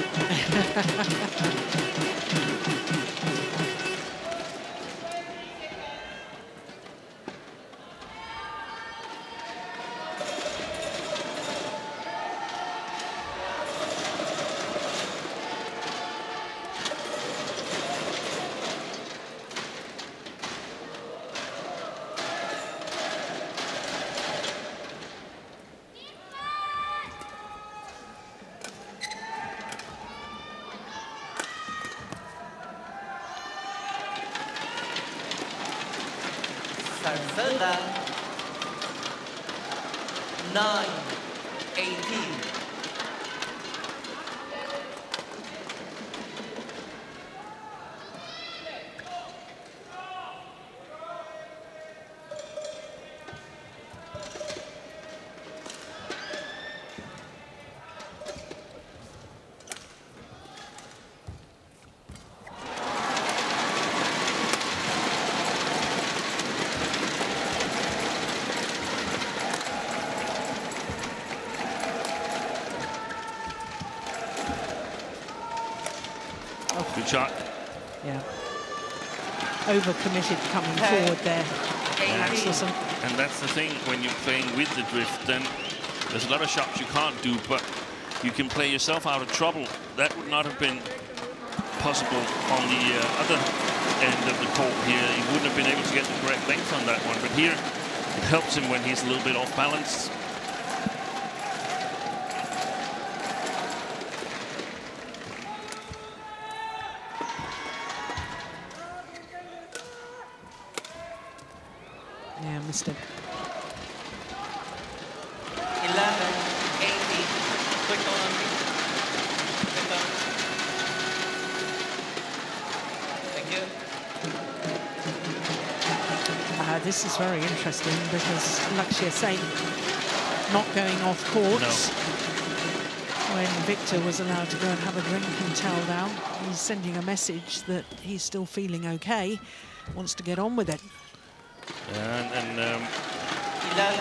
Sarzana 9-18. Good shot. Yeah. Overcommitted coming forward there. Axelson. And that's the thing, when you're playing with the drift, then there's a lot of shots you can't do, but you can play yourself out of trouble. That would not have been possible on the other end of the court here. He wouldn't have been able to get the correct length on that one, but here it helps him when he's a little bit off balance. Yeah, missed it. 11-18. Quick on. Thank you. This is very interesting because Lakshya Sen not going off court. No. When Victor was allowed to go and have a drink and towel down, he's sending a message that he's still feeling okay, wants to get on with it. And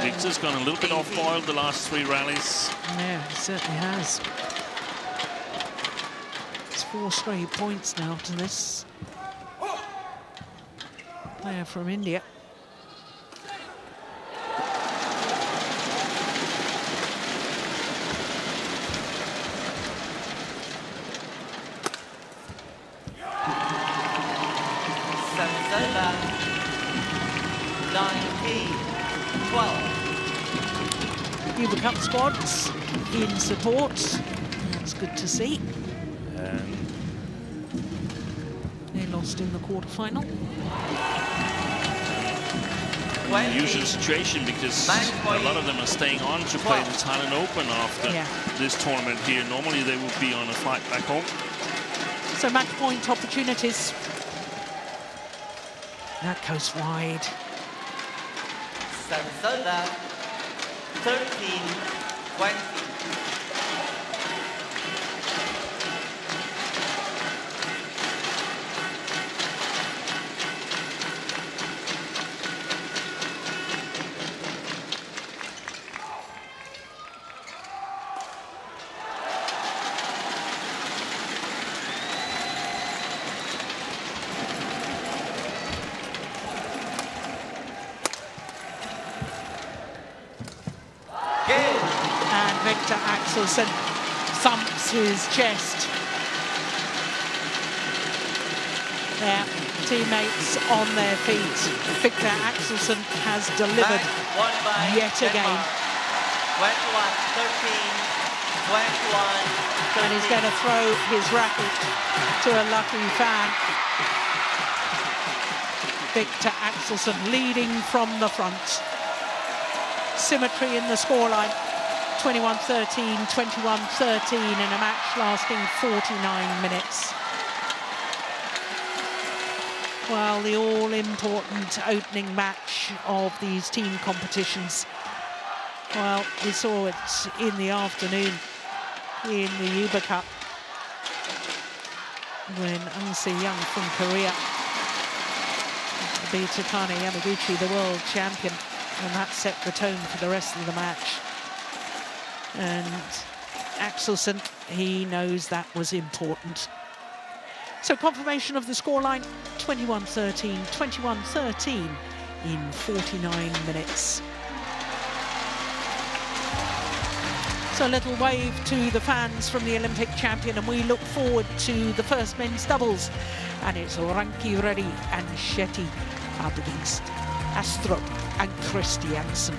Victor's gone a little bit off boil the last 3 rallies. Yeah, he certainly has. It's 4 straight points now to this player from India. Sarzana 19-12. Uber Cup squads in support. That's good to see. And They lost in the quarterfinal. unusual situation because a lot of them are staying on to play the Thailand Open after this tournament here. Normally they would be on a flight back home. So match point opportunities. That goes wide. Sarzana 13-20. Axelson thumps his chest. Their teammates on their feet. Victor Axelson has delivered yet again. 21-13, 21-13. And he's going to throw his racket to a lucky fan. Victor Axelson leading from the front. Symmetry in the scoreline. 21-13, 21-13 in a match lasting 49 minutes. Well, the all-important opening match of these team competitions. Well, we saw it in the afternoon in the Uber Cup when Eun-si Young from Korea beat Takane Yamaguchi, the world champion, and that set the tone for the rest of the match. And Axelson, he knows that was important. So confirmation of the scoreline, 21-13, 21-13 in 49 minutes. So a little wave to the fans from the Olympic champion, and we look forward to the first men's doubles. And it's Ranki Reddy and Shetty up against Astrup and Christiansen.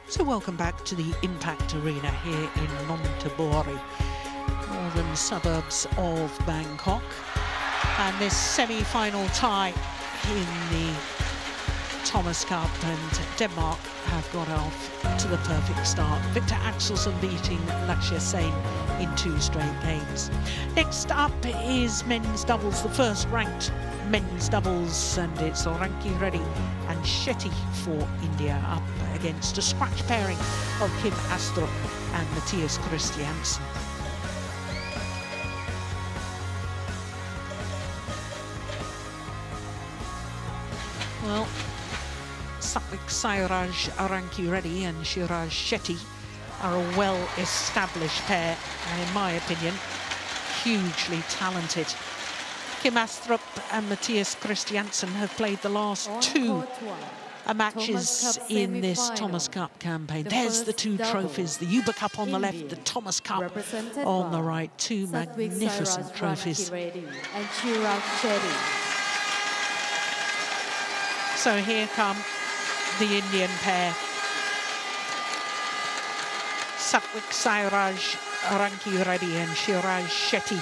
So welcome back to the Impact Arena here in Nonthaburi, northern suburbs of Bangkok. And this semi-final tie in the Thomas Cup, and Denmark have got off to the perfect start. Victor Axelson beating Lakshya Sen in 2 straight games. Next up is men's doubles, the first ranked men's doubles, and it's Ranki Reddy and Shetty for India up against a scratch pairing of Kim Astrup and Matthias Christiansen. Well, Satvik Sairaj Ranki Reddy and Shivaraj Shetty are a well-established pair, and in my opinion, hugely talented. Kim Astrup and Matthias Christiansen have played the last 2 matches in this Thomas Cup campaign. There's the 2 trophies, the Uber Cup on the left, the Thomas Cup on the right. 2 magnificent trophies. And Shivaraj Shetty. So here come the Indian pair. Satvik Sairaj Ranki Reddy and Shivaraj Shetty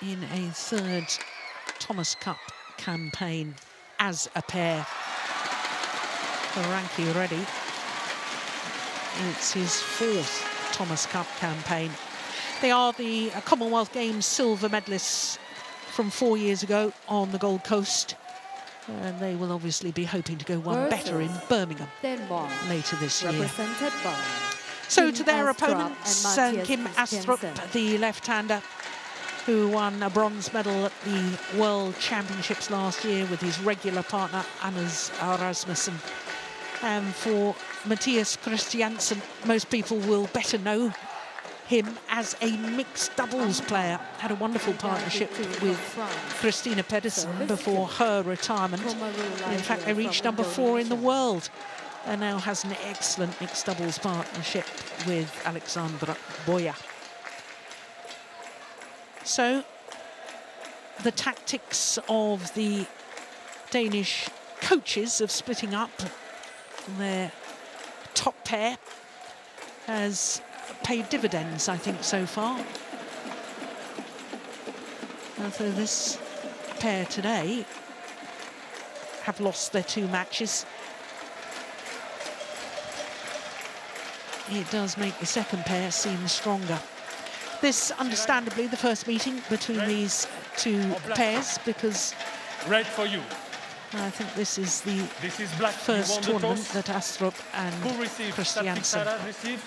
in a 3rd Thomas Cup campaign as a pair. For Ranki Reddy, it's his 4th Thomas Cup campaign. They are the Commonwealth Games silver medalists from 4 years ago on the Gold Coast, and they will obviously be hoping to go one better in Birmingham Denmark, later this year. represented by So Kim to their Astrup opponents, and Kim Matthias Astrup, Christiansen. the left-hander, who won a bronze medal at the World Championships last year with his regular partner Anders Rasmussen. And for Matthias Christiansen, most people will better know him as a mixed doubles player. Had a wonderful partnership with Christina Pedersen before her retirement. In fact, they reached number 4 in the world, and now has an excellent mixed doubles partnership with Alexandra Boya. So the tactics of the Danish coaches of splitting up their top pair has paid dividends, I think, so far. And so this pair today have lost their 2 matches. It does make the second pair seem stronger. This, understandably, the first meeting between these 2 pairs, because red for you. I think this is the black. first tournament that Astrup and Christiansen receive.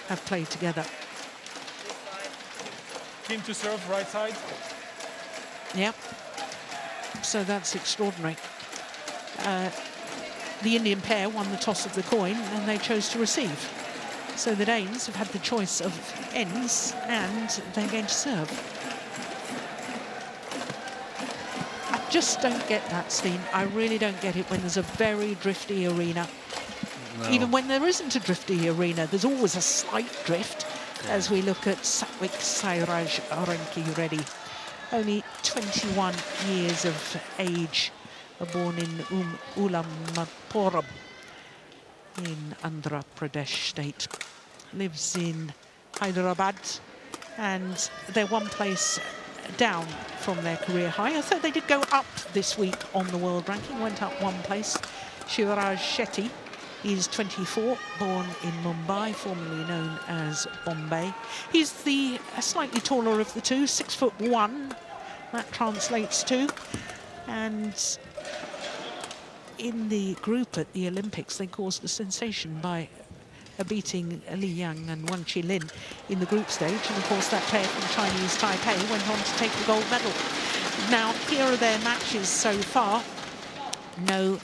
have played together. Team to serve, right side. Yep. So that's extraordinary. The Indian pair won the toss of the coin and they chose to receive. So the Danes have had the choice of ends and they're going to serve. I just don't get that, Steen. I really don't get it when there's a very drifty arena. No. Even when there isn't a drifty arena, there's always a slight drift, as we look at Satvik Sairaj Renki Reddy. Only 21 years of age, born in Ulaanbaatar in Andhra Pradesh state. Lives in Hyderabad, and they're 1 place down from their career high. So they did go up this week on the world ranking, went up 1 place. Shivaraj Shetty is 24, born in Mumbai, formerly known as Bombay. He's the slightly taller of the 2, 6'1", that translates to. And in the group at the Olympics, they caused a sensation by beating Li Yang and Wang Qilin in the group stage. And of course, that pair from Chinese Taipei went on to take the gold medal. Now, here are their matches so far. No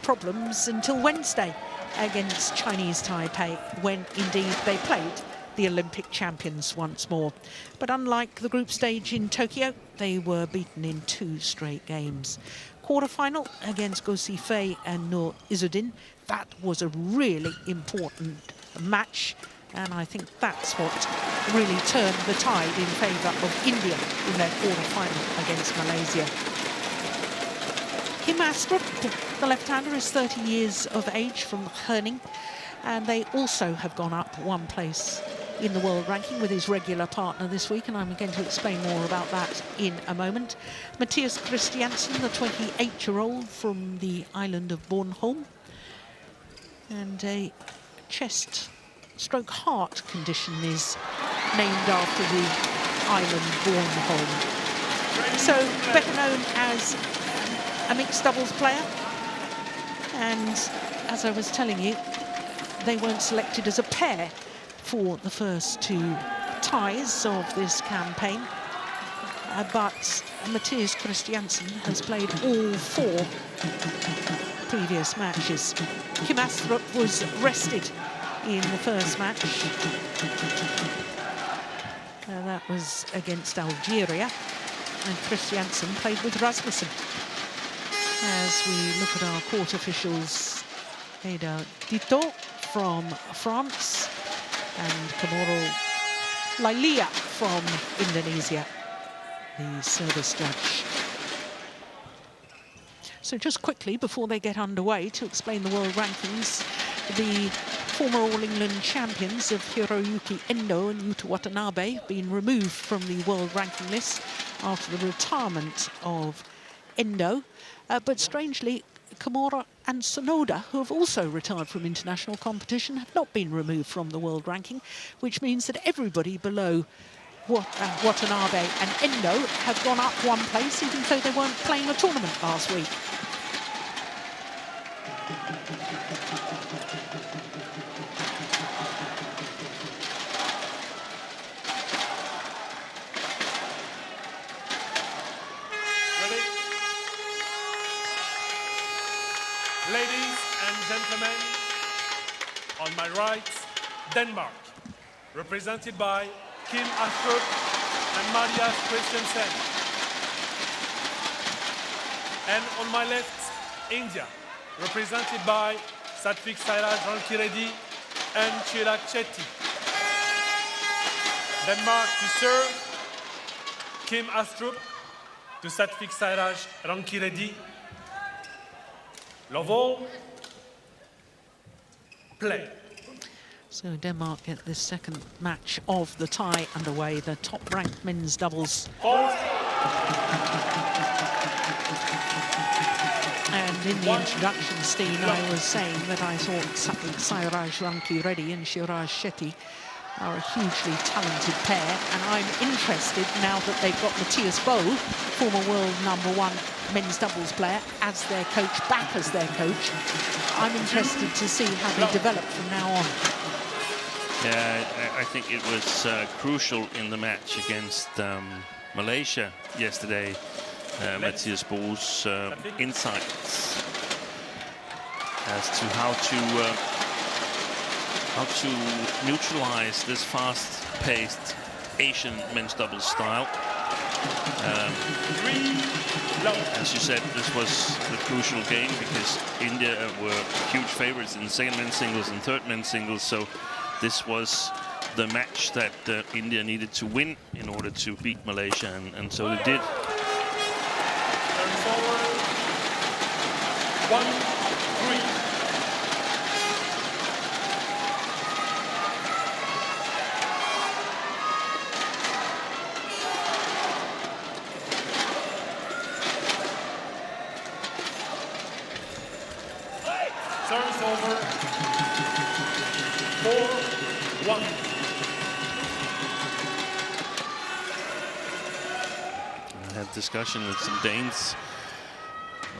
problems until Wednesday against Chinese Taipei, when indeed they played the Olympic champions once more. But unlike the group stage in Tokyo, they were beaten in 2 straight games. Quarter-final against Go Si-fei and Nur Izzuddin. That was a really important match, and I think that's what really turned the tide in favour of India in their quarter-final against Malaysia. Kim Astrup, the left-hander, is 30 years of age from Herning, and they also have gone up 1 place in the world ranking with his regular partner this week, and I'm going to explain more about that in a moment. Matthias Christiansen, the 28-year-old from the island of Bornholm, and a chest/heart condition is named after the island Bornholm. So better known as a mixed doubles player, and as I was telling you, they weren't selected as a pair for the first 2 ties of this campaign, but Matthias Christiansen has played all 4 previous matches. Kim Astrup was rested in the first match. That was against Algeria, and Christiansen played with Rasmussen. As we look at our court officials, Ada Dito from France and Komoro Lailia from Indonesia, the service judge. So just quickly, before they get underway, to explain the world rankings, the former All England champions of Hiroyuki Endo and Yuta Watanabe have been removed from the world ranking list after the retirement of Endo. But strangely, Komura and Sonoda, who have also retired from international competition, have not been removed from the world ranking, which means that everybody below Watanabe and Endo have gone up 1 place, even though they weren't playing a tournament last week. Ready? Ladies and gentlemen, on my right, Denmark. represented by Kim Astrup and Matthias Christiansen. And on my left, India, represented by Satvik Sairaj Rankireddy and Shivaraj Shetty. Denmark to serve, Kim Astrup to Satvik Sairaj Rankireddy. Love all, play. So Denmark get this second match of the tie underway, the top-ranked men's doubles. And in the introduction, Steen, I was saying that I thought Satvik Sairaj Rankireddy and Shivaraj Shetty are a hugely talented pair, and I'm interested now that they've got Matthias Bo, former world #1 men's doubles player, as their coach, back as their coach. I'm interested to see how they develop from now on. Yeah, I think it was crucial in the match against Malaysia yesterday. Matthias Bo's insights as to how to neutralize this fast-paced Asian men's doubles style. As you said, this was the crucial game because India were huge favorites in the second men's singles and third men's singles, so this was the match that India needed to win in order to beat Malaysia, and so they did. 1-3. Service over. 4-1. I had discussion with some Danes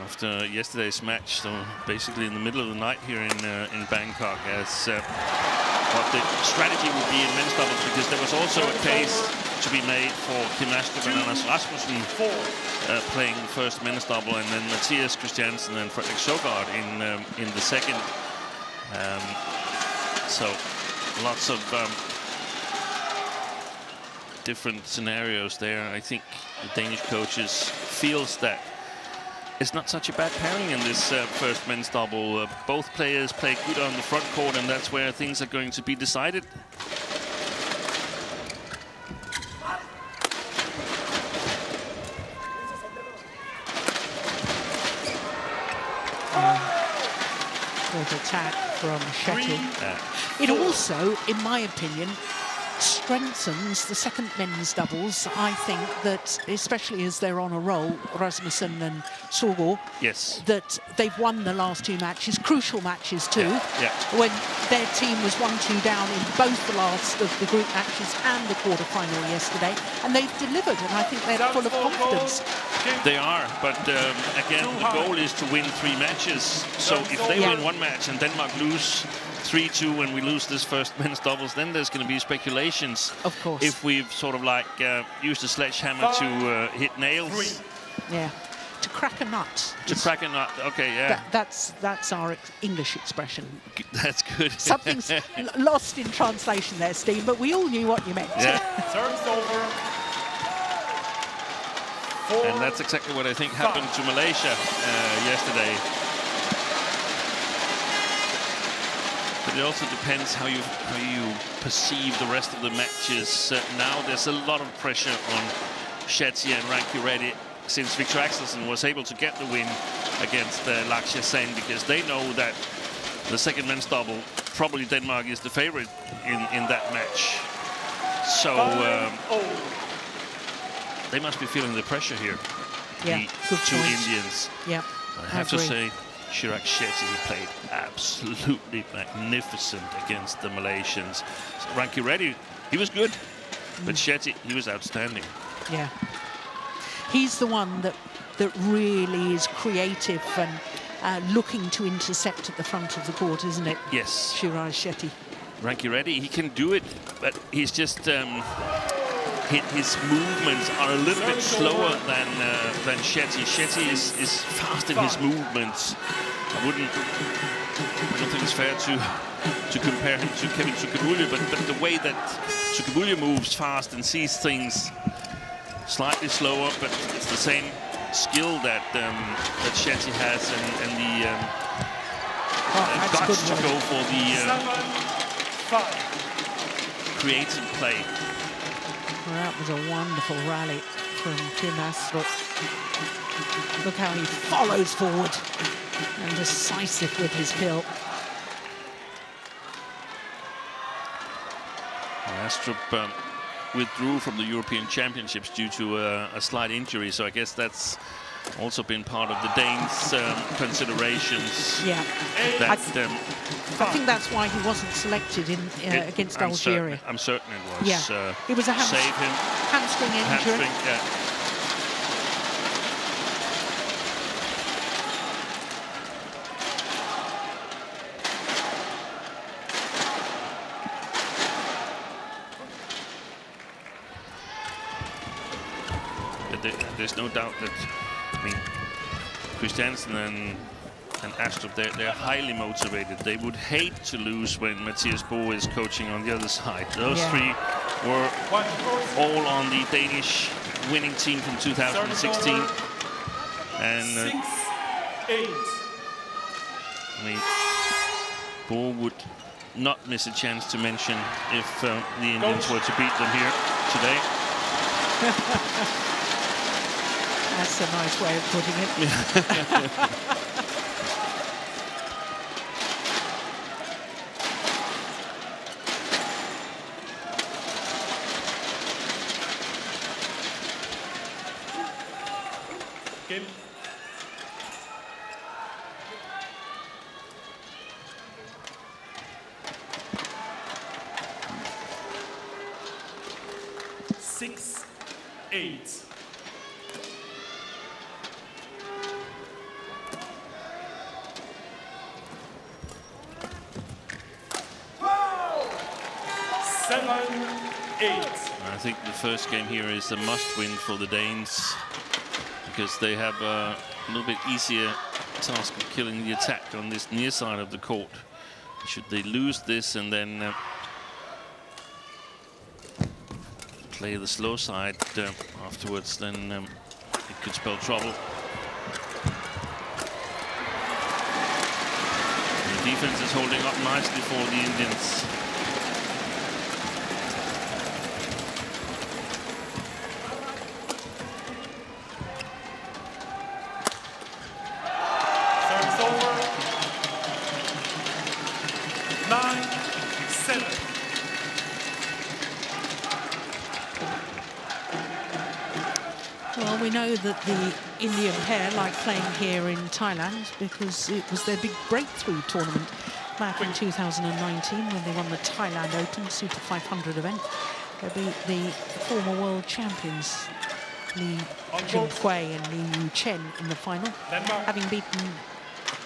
after yesterday's match, so basically in the middle of the night here in Bangkok, as what the strategy would be in men's doubles, because there was also a case to be made for Kim Astrup and Anders Rasmussen playing first men's double, and then Matthias Christiansen and Fredrik Søgaard in the second. So lots of different scenarios there. I think the Danish coaches feels that it's not such a bad pairing in this first men's double. Both players play good on the front court, and that's where things are going to be decided. Good attack from Shetty. It also, in my opinion, strengthens the second men's doubles. I think that, especially as they're on a roll, Rasmussen and Søgaard, yes, that they've won the last two matches, crucial matches too, yeah. when their team was 1-2 down in both the last of the group matches and the quarter-final yesterday, and they've delivered, and I think they're full of confidence. They are, but again, the goal is to win 3 matches. So if they win one match and Denmark lose 3-2 when we lose this first men's doubles, then there's going to be speculations. Of course. If we've sort of like used a sledgehammer to hit nails. Yeah, to crack a nut. To crack a nut, okay, yeah. That's our English expression. That's good. Something's lost in translation there, Steve, but we all knew what you meant. Yeah. Service over. And that's exactly what I think happened to Malaysia yesterday. But it also depends how you perceive the rest of the matches. Now there's a lot of pressure on Shetty and Rankireddy since Victor Axelson was able to get the win against Lakshya Sen, because they know that the second men's double, probably Denmark is the favorite in that match. So they must be feeling the pressure here. Yeah, the two Indians. Yeah, I have to say, Shivaraj Shetty played absolutely magnificent against the Malaysians. Rankireddy, he was good, but Shetty, he was outstanding. Yeah, he's the one that really is creative and looking to intercept at the front of the court, isn't it? Yes. Shivaraj Shetty. Rankireddy, he can do it, but he's just his movements are a little bit slower than Shetty. Shetty is fast in his movements, I don't think it's fair to compare him to Kevin Sudirman, but the way that Sudirman moves fast and sees things slightly slower, but it's the same skill that that Shetty has, and the guts to go for the creative play. Well, that was a wonderful rally from Kim Astrup. Look how he follows forward and decisive with his pill. Astrup withdrew from the European Championships due to a slight injury, so I guess that's also been part of the Danes' considerations. Yeah, that, I think that's why he wasn't selected in against Algeria. I'm certain it was. Yeah, it was a hamstring injury. Yeah. There's no doubt that, I mean, Christiansen and Astrup, they're highly motivated. They would hate to lose when Matthias Bo is coaching on the other side. Those three were all on the Danish winning team from 2016. And I mean, Bo would not miss a chance to mention if the Indians were to beat them here today. That's a nice way of putting it. Kim. Six, 8. I think the first game here is a must-win for the Danes, because they have a little bit easier task of killing the attack on this near side of the court. Should they lose this and then play the slow side afterwards, then it could spell trouble. The defense is holding up nicely for the Indians. We know that the Indian pair like playing here in Thailand because it was their big breakthrough tournament back in 2019 when they won the Thailand Open Super 500 event. They beat the former world champions Lee Junhui and Lee Yu Chen in the final, having beaten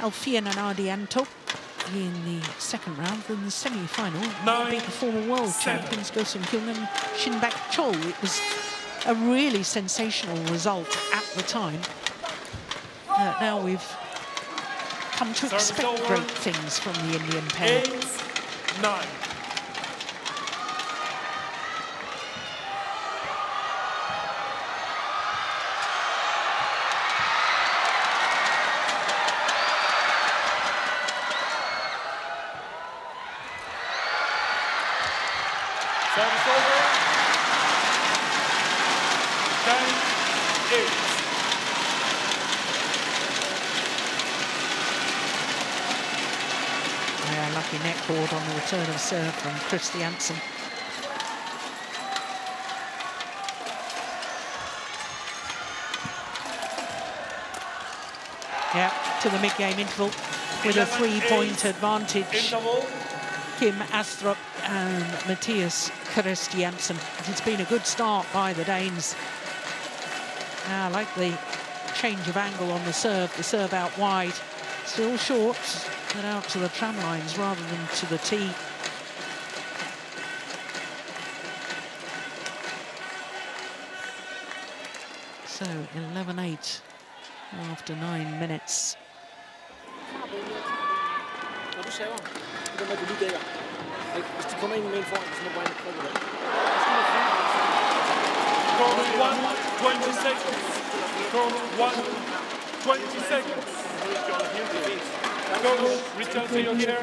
Alfian and Ardianto in the second round. In the semi-final, they beat the former world champions Go Sun Kyung and Shin Bak Chol. It was a really sensational result at the time. Now we've come to expect great things from the Indian pair. 8-9. Service over. 10-8. Yeah, lucky net cord on the return of serve from Christiansen. Yeah, to the mid-game interval with a 3-point advantage. Kim Astrup and Matthias Christiansen. It's been a good start by the Danes. Now, I like the change of angle on the serve out wide. Still short, but out to the tram lines rather than to the tee. So 11-8 after 9 minutes. Når du server, det er med, at du lige dækker. Hvis de kommer ind med en foran, så må du bare ind og trykke det. Total 1, 20 seconds. Total 1, 20 seconds. Go, return to your chair.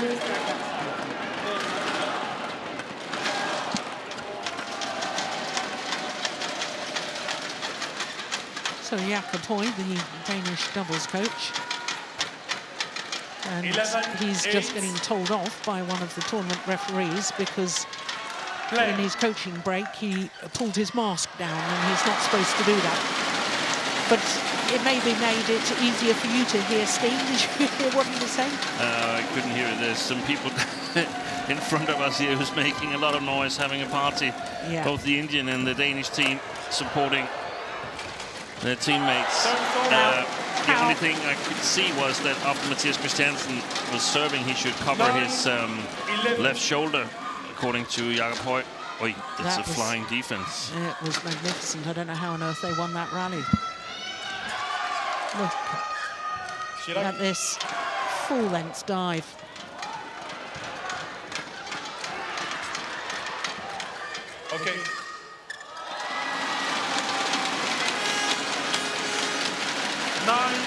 So Jakob Høj, the Danish doubles coach, and he's just getting told off by one of the tournament referees because in his coaching break he pulled his mask down, and he's not supposed to do that. But it maybe made it easier for you to hear, Steen. Did you hear what he was saying? I couldn't hear it. There's some people in front of us here who's making a lot of noise, having a party. Yeah. Both the Indian and the Danish team supporting their teammates. The only thing I could see was that after Matthias Christiansen was serving, he should cover his left shoulder, according to Jakob Høj. Oi, that's a flying defense. It was magnificent. I don't know how on earth they won that rally. Look at this full-length dive. Okay. Nine,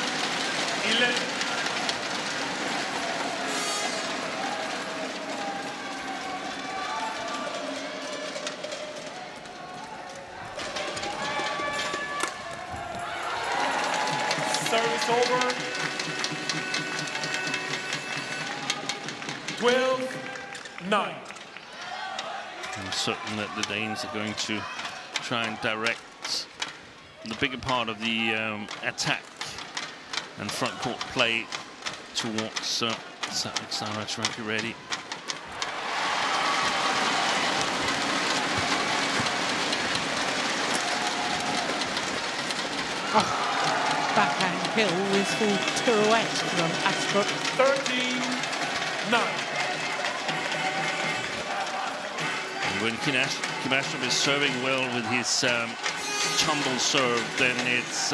11. Service over. 12-9. I'm certain that the Danes are going to try and direct the bigger part of the attack and front court play towards Shivaraj Shetty. Backhand kill with full pirouette from Astrup. 13-9. When Kim Astrup is serving well with his tumble serve, then it's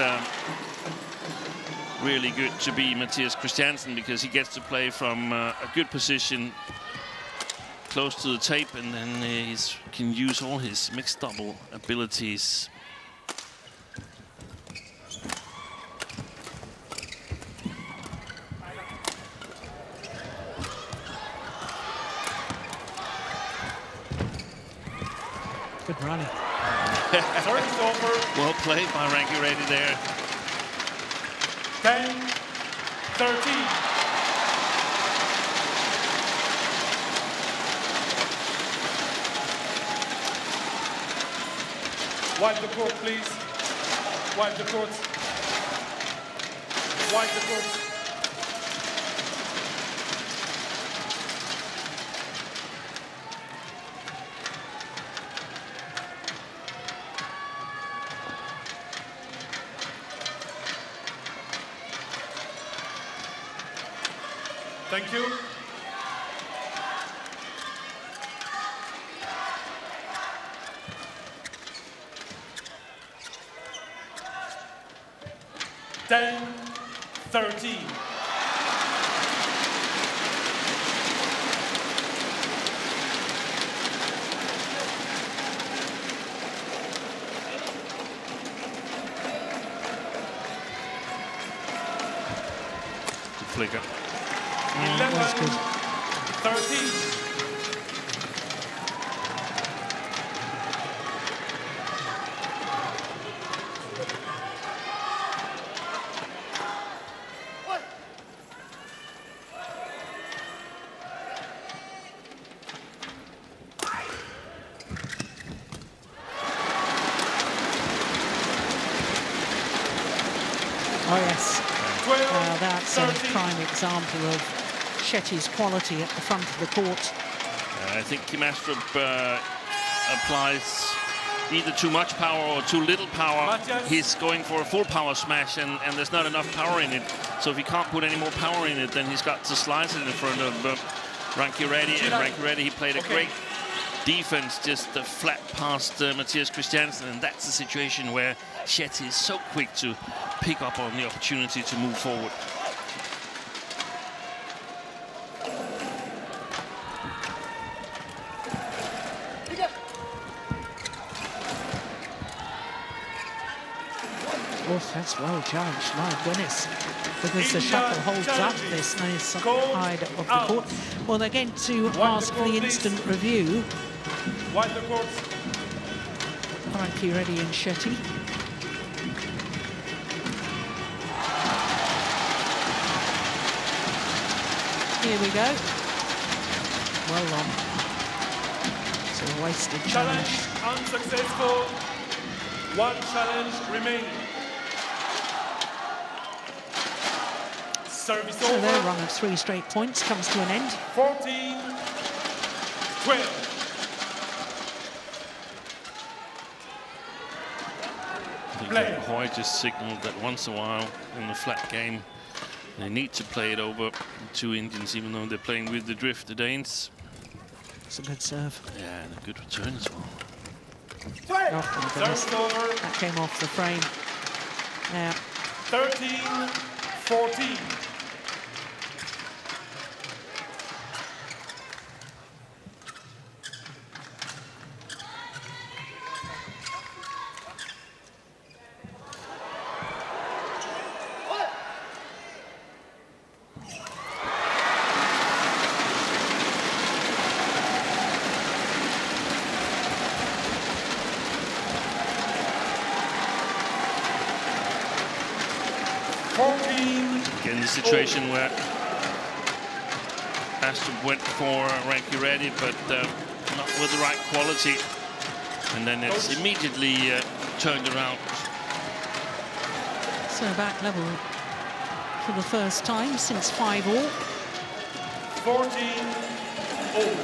really good to be Matthias Christiansen, because he gets to play from a good position close to the tape, and then he can use all his mixed double abilities. Good running. Service over. Well played by Ranky Reddy there. 10-13. Wipe the court, please. Wipe the court. Wipe the court. Thank you. Ten, 13. Good flicker. 11, 13. Oh yes, that's a prime example of Shetty's quality at the front of the court. I think Kim Astrup applies either too much power or too little power. Matthias. He's going for a full power smash, and there's not enough power in it. So if he can't put any more power in it, then he's got to slice it in front of Ranky Reddy. And Ranky Reddy, he played a great defense, just flat past Matthias Christiansen, and that's the situation where Shetty is so quick to pick up on the opportunity to move forward. Oh, that's well judged, my goodness. Because the shuttle holds up this nice side of the court. Well, they're going to ask for the instant review. Wide the court. Ranki-Reddy and Shetty. Here we go. Well done. It's a wasted challenge. Unsuccessful. One challenge remaining. Service So over. their run of 3 straight points comes to an end. 14-12. I think Hoy just signaled that once in a while in the flat game they need to play it over the 2 Indians, even though they're playing with the drift, the Danes. It's a good serve. Yeah, and a good return as well. Oh, my goodness. Service over. That came off the frame. Yeah. 13-14. Again, the situation where Aston went for Ranki-Reddy, but not with the right quality. And then it's immediately turned around. So back level for the first time since 5-all. 14-all.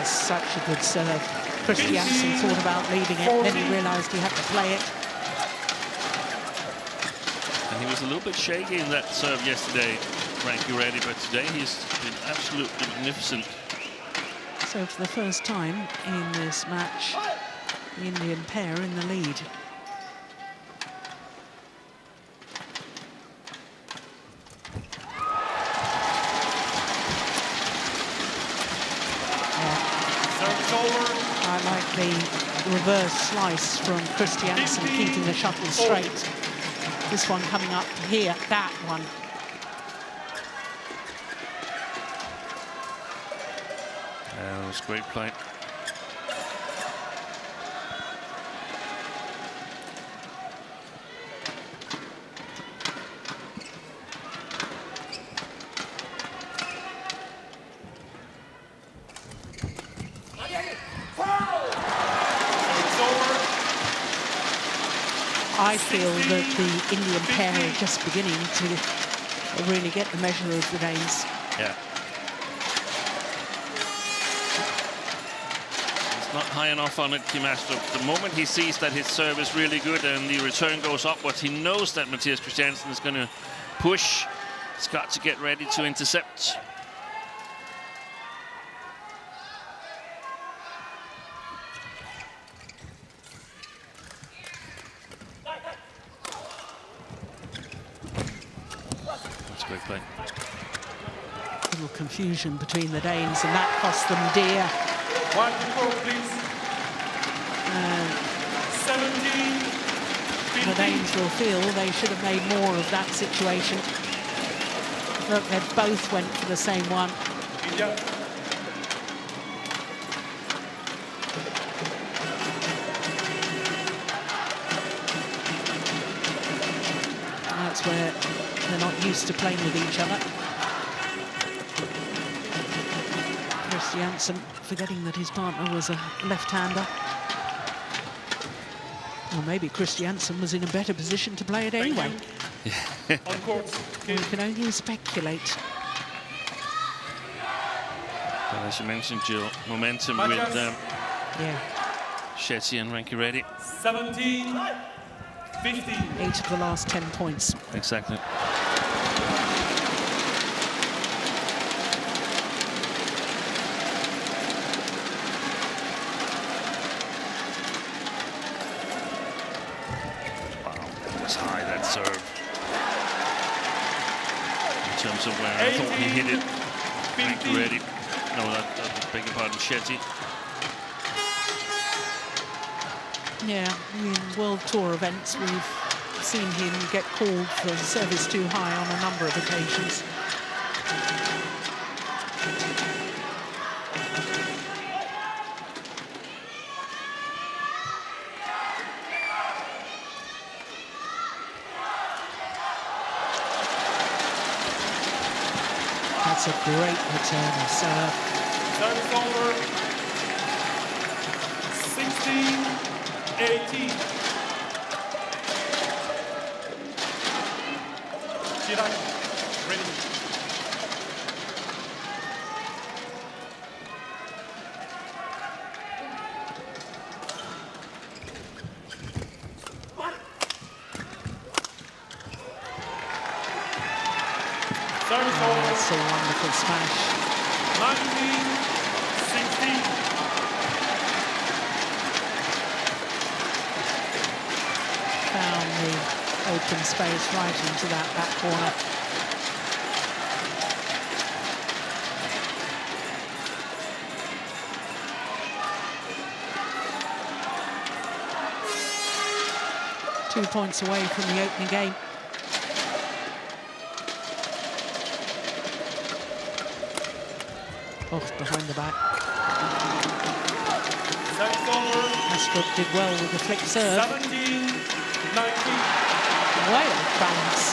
Such a good serve. Christiansen thought about leaving it, then he realised he had to play it. And he was a little bit shaky in that serve yesterday, Ranki-Reddy, but today he's been absolutely magnificent. So for the first time in this match, the Indian pair in the lead. I like the reverse slice from Christiansen, keeping the shuttle straight. This one coming up here, that one. That was great play. I feel that the Indian pair are just beginning to really get the measure of the Danes. Yeah. It's not high enough on it, Kim Astrup. The moment he sees that his serve is really good and the return goes upwards, he knows that Matthias Christiansen is going to push. He's got to get ready to intercept. Great play. Little confusion between the Danes, and that cost them dear. Wide the court, please. 17-15. The Danes will feel they should have made more of that situation. Look, they both went for the same one. India. That's where they're not used to playing with each other. Christiansen forgetting that his partner was a left-hander. Or maybe Christiansen was in a better position to play it anyway. On court. We can only speculate. Well, as you mentioned, Jill, momentum Matthias. with Yeah, Shetty and Ranki-Reddy. 17-15. 8 of the last 10 points. Exactly. terms of where I thought he hit it. Ready. No, that beg your pardon, Shetty. Yeah, in World Tour events, we've seen him get called for service too high on a number of occasions. That's a great return of serve. Service over. 16-18. Shivaraj, ready. Service over. That's a wonderful smash. 19-16. Found the open space right into that back corner. Two points away from the opening game. Off behind the back. Astrup did well with the flick serve. 17-19. Way off balance.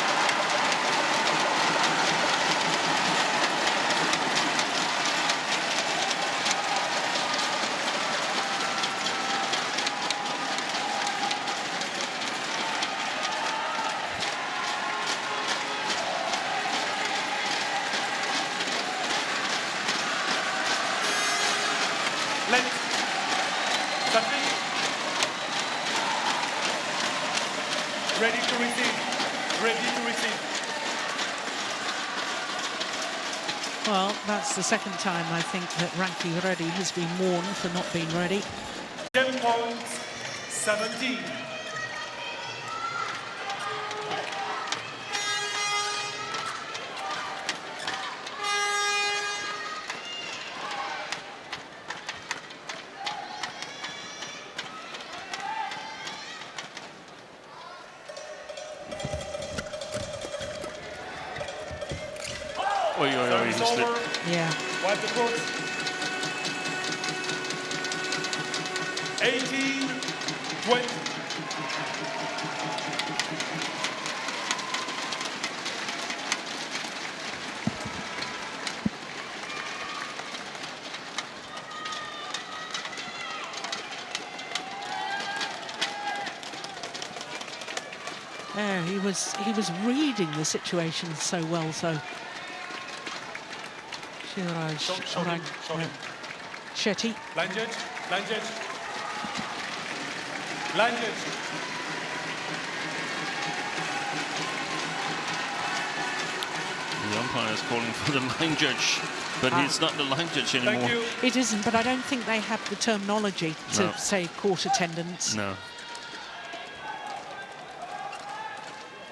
Ready to receive. Ready to receive. Well, that's the second time I think that Ranky Reddy has been warned for not being ready. 10 points, 17. He slipped. Yeah. Wipe the court. 18-20. Yeah, he was reading the situation so well, so Shivaraj Shetty. Line judge, line judge. Line judge. The umpire is calling for the line judge, but he's not the line judge anymore. Thank you. It isn't, but I don't think they have the terminology to say court attendance. No.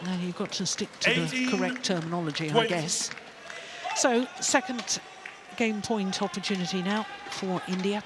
And you've got to stick to the correct terminology, I guess. So, second game point opportunity now for India.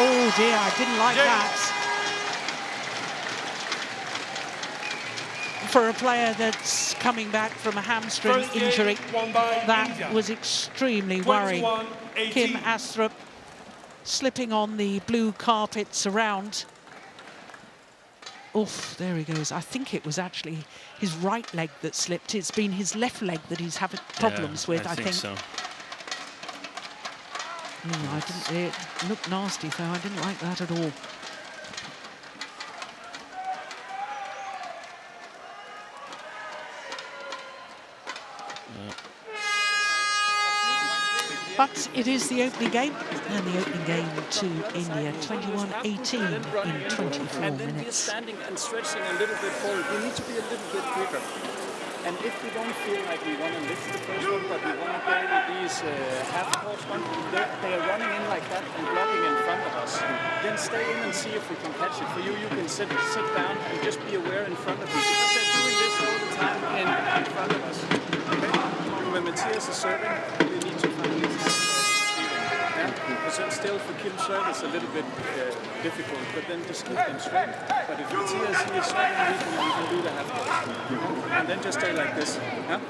Oh dear, I didn't like that. For a player that's coming back from a hamstring injury, that was extremely worrying. Kim Astrup slipping on the blue carpets around. Oof, there he goes. I think it was actually his right leg that slipped. It's been his left leg that he's having problems with, I think. So. It looked nasty, though. I didn't like that at all. But it is the opening game, and the opening game to India, 21-18 in 24 And then we're minutes. standing and stretching a little bit forward. We need to be a little bit quicker. And if we don't feel like we want to lift the first one, but we want to go with these half-court ones, they are running in like that and blocking in front of us. Then stay in and see if we can catch it. For you, you can sit down and just be aware in front of you. Because they're doing this all the time in front of us. Okay? When Matthias is serving, we need to find these because then still for Kim's service a little bit difficult, but then just keep them straight. But if Matthias is serving, we can do the half-court. And then just stay like this. Yeah? And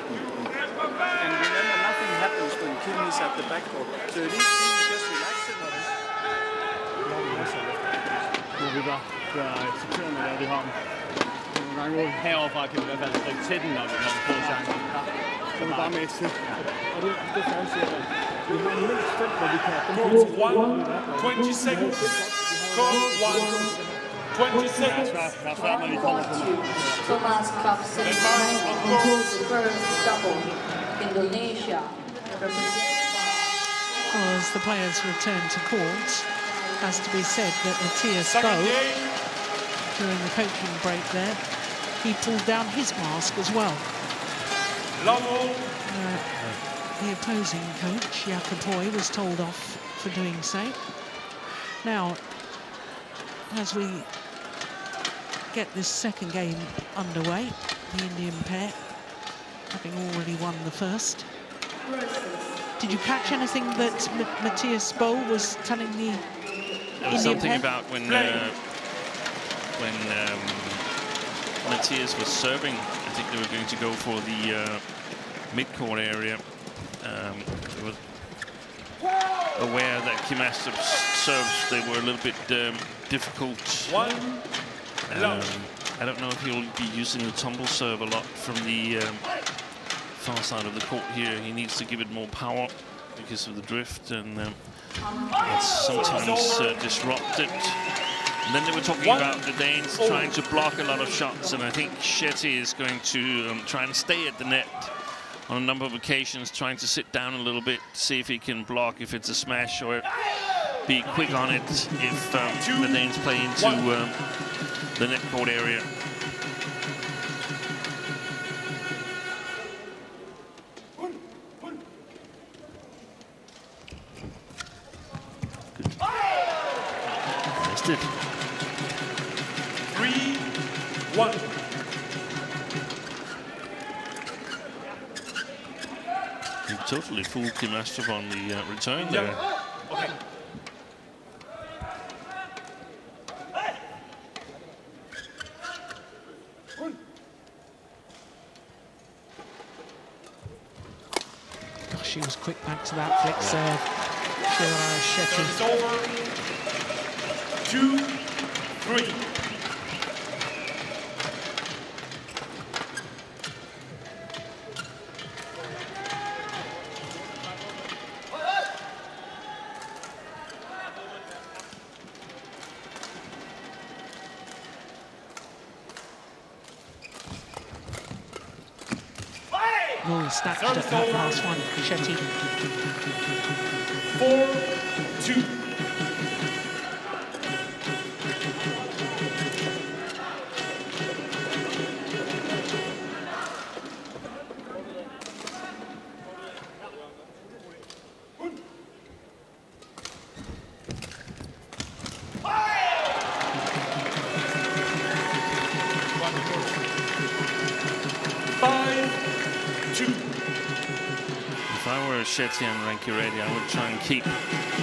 remember, nothing happens when Kim is at the backcourt. So at least just relax it. Må vi bare gøre sektionerne lavet i hånden. Nogle gange heroverfra kan vi i hvert fald strikke til den, når vi får chancen. Så er vi bare med til. Og det er også sikkert. Vi har en mindst 5, hvor vi kan... Court 1, 20 seconds. Court 1, 20 seconds. Det er svært, når vi kommer på mig. Thomas Cup semifinals includes the first double. Indonesia. As the players return to court, has to be said that Matthias Bow, during the coaching break there, he pulled down his mask as well. The opposing coach, Jakapoi, was told off for doing so. Now, as we get this second game underway, the Indian pair having already won the first. Did you catch anything that Matthias Bow was telling the There was Indian something pair? about when Matthias was serving, I think they were going to go for the mid-court area. They were aware that Kim Astrup's serves, they were a little bit difficult. I don't know if he'll be using the tumble serve a lot from the far side of the court here. He needs to give it more power because of the drift, and it's sometimes disrupted. And then they were talking about the Danes trying to block a lot of shots, and I think Shetty is going to try and stay at the net on a number of occasions, trying to sit down a little bit, see if he can block if it's a smash, or be quick on it if the Danes play into the net court area. Good. Missed it. 3-1. You totally fooled Kim Astrup on the return there. Okay. Gosh, she was quick back to that flick serve. Shivaraj Shetty. It's over. 2-3. Oh, he snatched at that last one, Shetty. 4-2. Shetty and Rankireddy, I would try and keep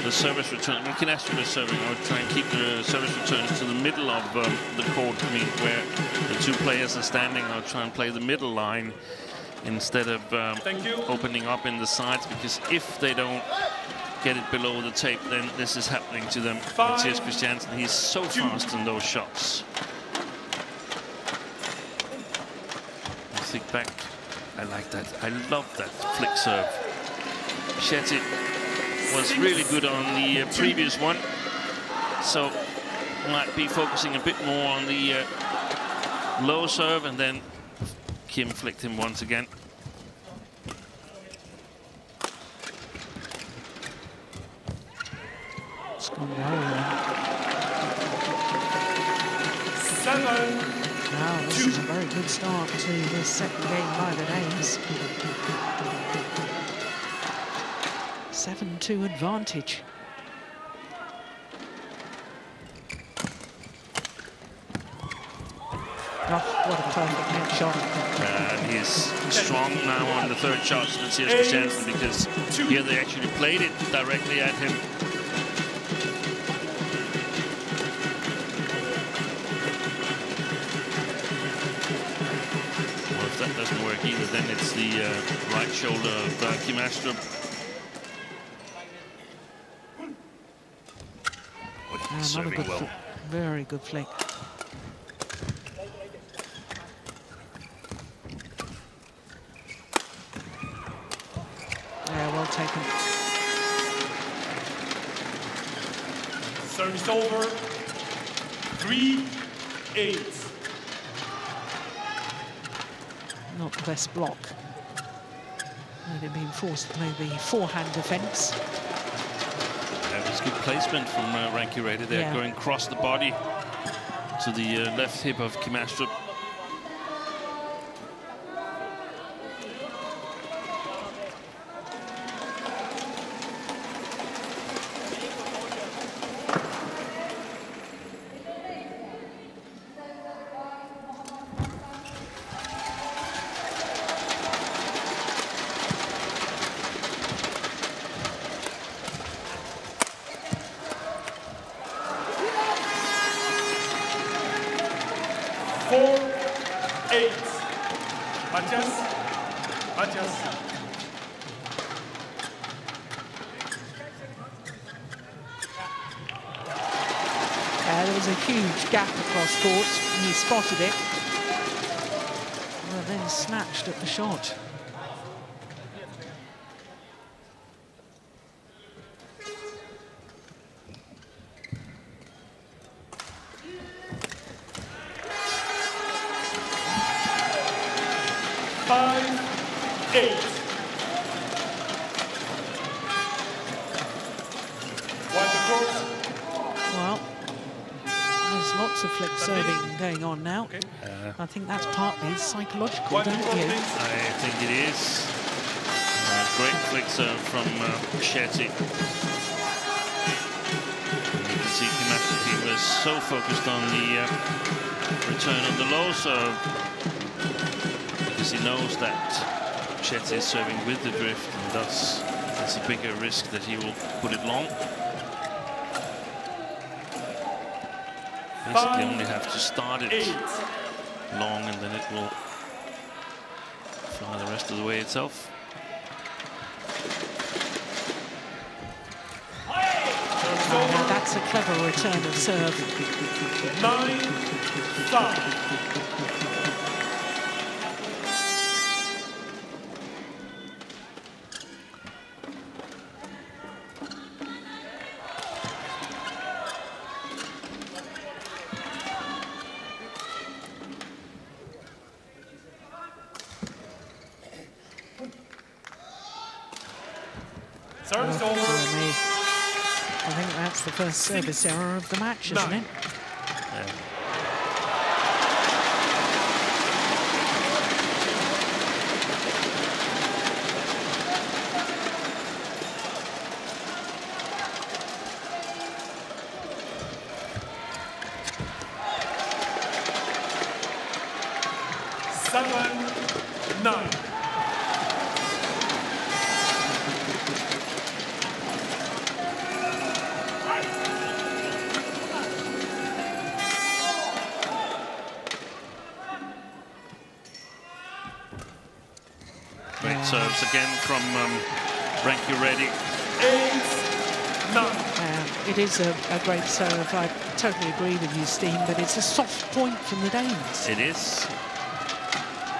the service return. When Kim Astrup is serving, I would try and keep the service returns to the middle of the court. I mean, where the two players are standing, I would try and play the middle line instead of opening up in the sides, because if they don't get it below the tape, then this is happening to them. Matthias Christiansen, he's so fast in those shots. I think back, I like that. I love that flick serve. Shetty was really good on the previous one, so might be focusing a bit more on the low serve, and then Kim flicked him once again. It's gone well then. 7-2. Wow, this is a very good start to this second game by the Danes. 7-2 advantage. Oh, what a perfect net shot. And he's strong now on the third shot, Matthias Christiansen, because here they actually played it directly at him. Well, if that doesn't work either, then it's the right shoulder of Kim Astrup. Oh, he's Another serving good well. Very good flick. Yeah, well taken. Service over. 3-8. Not the best block. They've been forced to play the forehand defence. That was good placement from Ranky Reddy there, going across the body to the left hip of Kim Astrup. Matthias. There was a huge gap across court. He spotted it, but then snatched at the shot. Well, there's lots of flick serving going on now. I think that's partly psychological, don't you? I think it is. Great flick serve from Shetty. You can see Kim Astrup, he was so focused on the return of the low serve, because he knows that Shetty is serving with the drift, and thus there's a bigger risk that he will put it long. Basically only have to start it long, and then it will fly the rest of the way itself. Now that's a clever return of serve. 9-5. Service over. I think that's the first service error of the match, isn't it? Yeah. Great serves again from Ranky Reddy. 8-9. It is a great serve. I totally agree with you, Steen, but it's a soft point from the Danes. It is.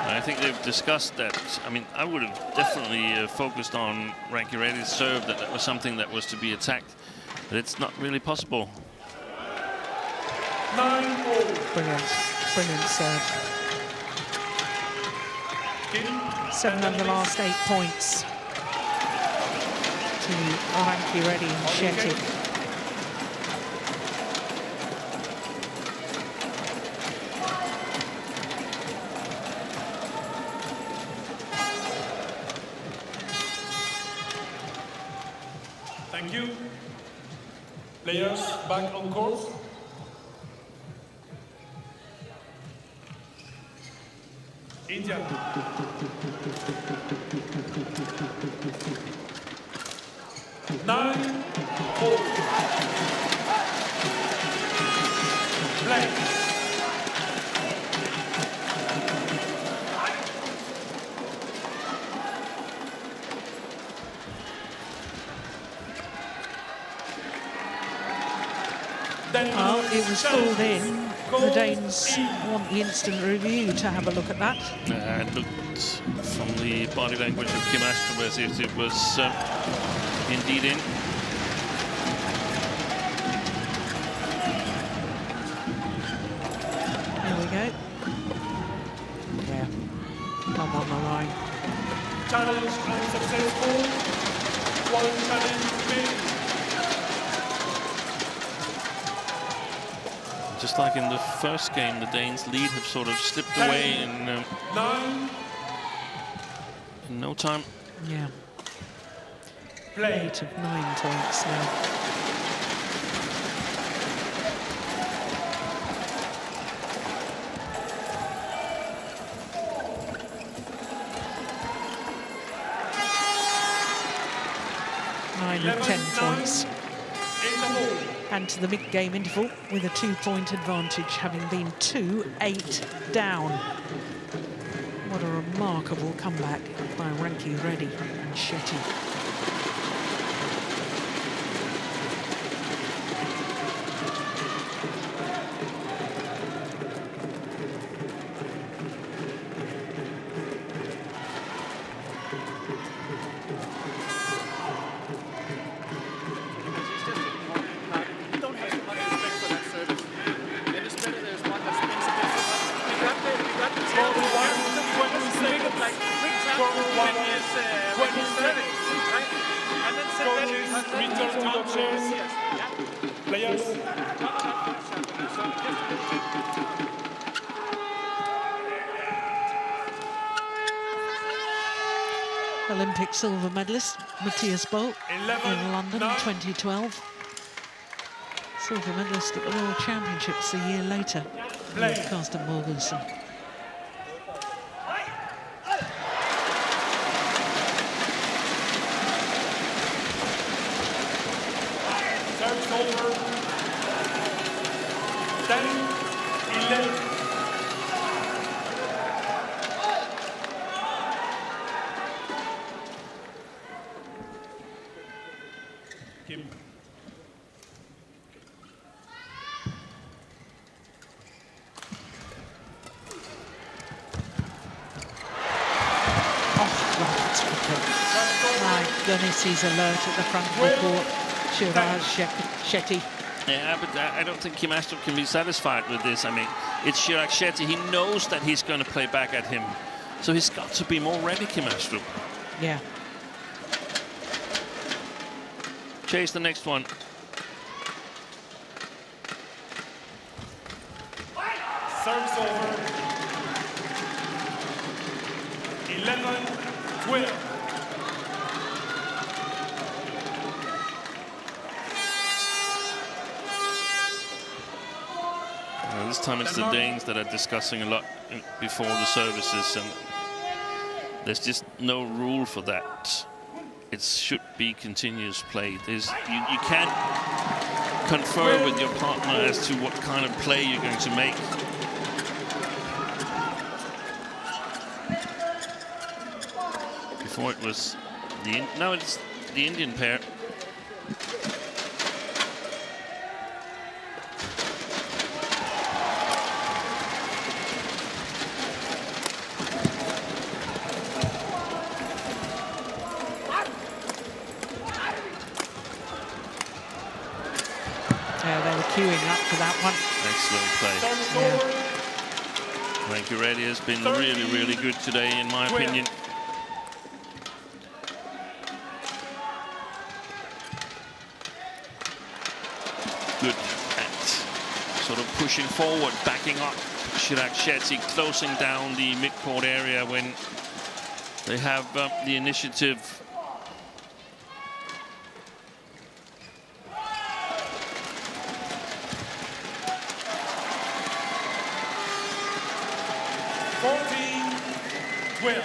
I think they've discussed that. I mean, I would have definitely focused on Ranky Reddy's serve, that was something that was to be attacked, but it's not really possible. 9-4. Brilliant serve. 7 of the last 8 points to Ranky Reddy and Shetty. Players back on court. India. Nine, 4. Play. Well, it was called in. The Danes want the instant review to have a look at that. It looked from the body language of Kim Astrup as if it was indeed in. There we go. Yeah, I'm on the line. Challenge unsuccessful. One challenge made. Just like in the first game, the Danes' lead have sort of slipped away in no time. Yeah. Play. 8 of 9 points now. Nine of 10 points. And to the mid-game interval with a 2-point advantage, having been 2-8 down. What a remarkable comeback by Ranki Reddy and Shetty. Olympic silver medalist Matthias Bolt in London 2012. Silver medalist at the World Championships a year later with Carsten Morgensen. Service over. 10-11. Kim. My goodness, he's alert at the front of the court. Shivaraj Shetty. Yeah, but I don't think Kim Astrup can be satisfied with this. I mean, it's Shivaraj Shetty. He knows that he's going to play back at him. So he's got to be more ready, Kim Astrup. Yeah. Chase the next one. Service over. 11-12. This time it's the Danes that are discussing a lot before the services, and there's just no rule for that. It should be continuous play. You can't confer with your partner as to what kind of play you're going to make. Before it was now it's the Indian pair. Queuing up for that one. Excellent play. Yeah. Ranki Reddy has been really, really good today, in my opinion. Good at sort of pushing forward, backing up. Shivaraj Shetty closing down the mid-court area when they have the initiative. 14-12.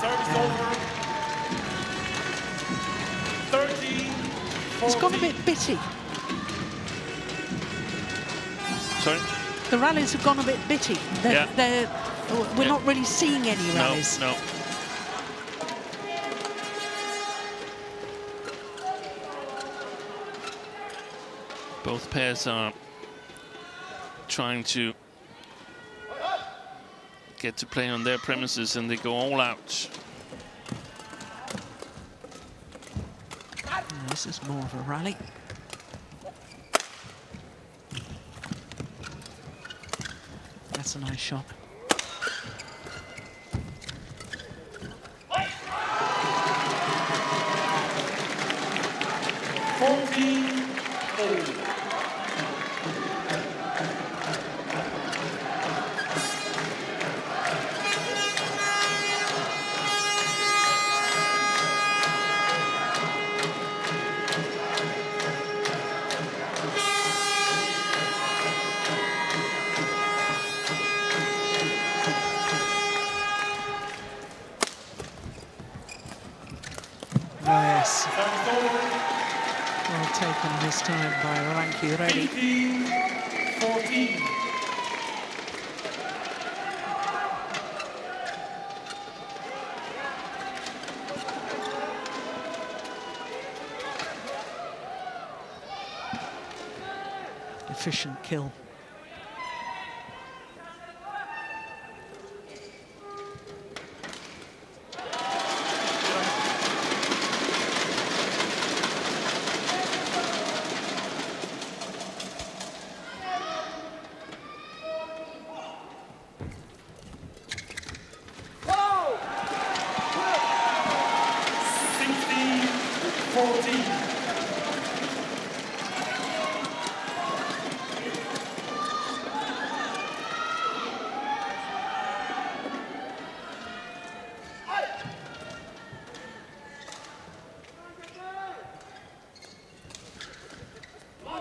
Service over. 13. It's gone a bit bitty. Sorry? The rallies have gone a bit bitty. We're not really seeing any rallies. No. Both pairs are trying to get to play on their premises, and they go all out. This is more of a rally. That's a nice shot. Yes. Well taken this time by Ranky Reddy. 14. Efficient kill.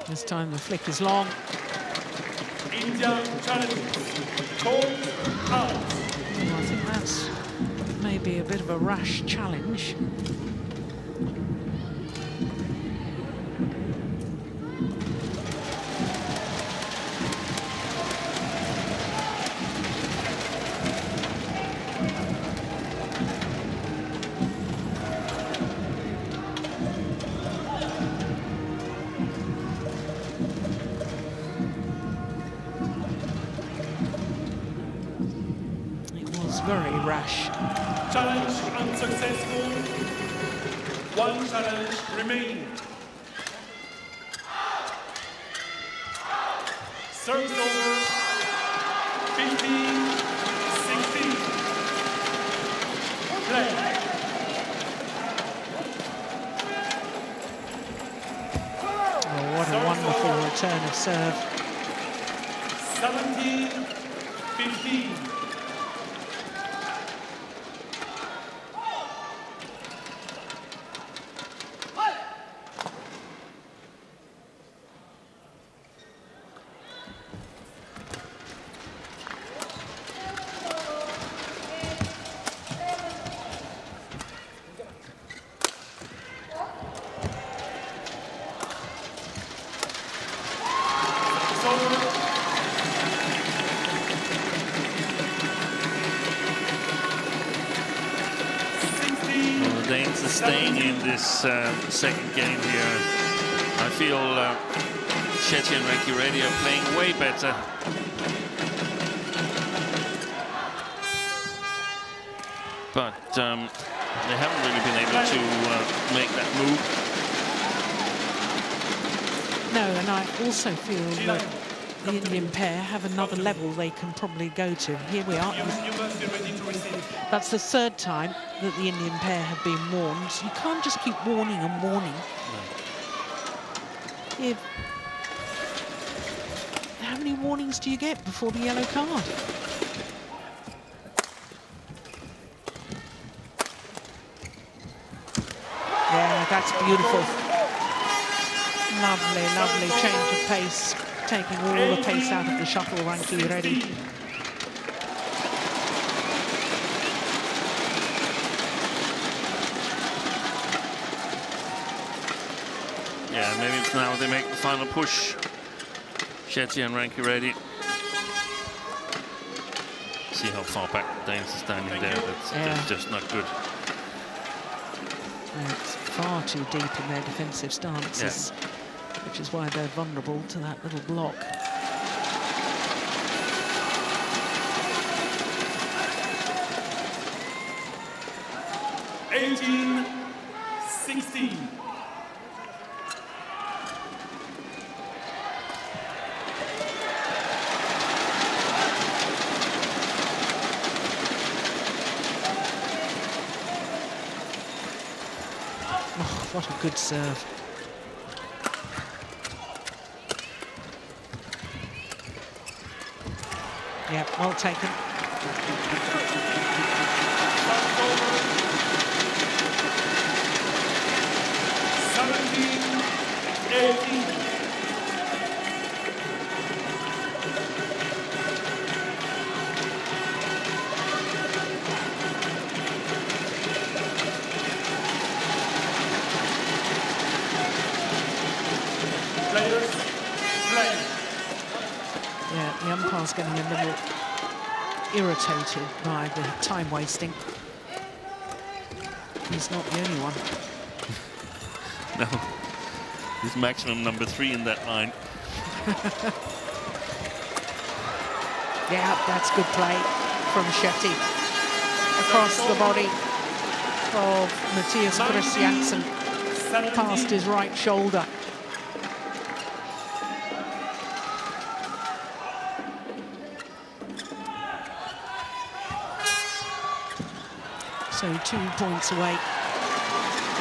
This time the flick is long. India challenges. Cold out. Well, I think that's maybe a bit of a rash challenge. Very rash. Challenge unsuccessful. One challenge remaining. Service over. 15-16. Play. Oh, what a wonderful return of serve. 17-15. Staying in this second game here. I feel Shetty and Ranky Reddy are playing way better. But they haven't really been able to make that move. No, and I also feel that the Indian pair have another level they can probably go to. Here we are. That's the third time that the Indian pair have been warned. You can't just keep warning and warning. How many warnings do you get before the yellow card? Yeah, that's beautiful. Lovely, lovely change of pace, taking all the pace out of the shuttle. Ranki Reddy. Yeah, maybe it's now they make the final push. Shetty and Ranki Reddy. See how far back the Danes are standing there. That's just not good. It's far too deep in their defensive stances, which is why they're vulnerable to that little block. $18, 16. What a good serve. Yeah, well taken. 17-18. Yeah, the umpire's getting a little irritated by the time wasting. He's not the only one. No, he's maximum number 3 in that line. Yeah, that's good play from Shetty. Across the body of Matthias Christiansen, past his right shoulder. So 2 points away,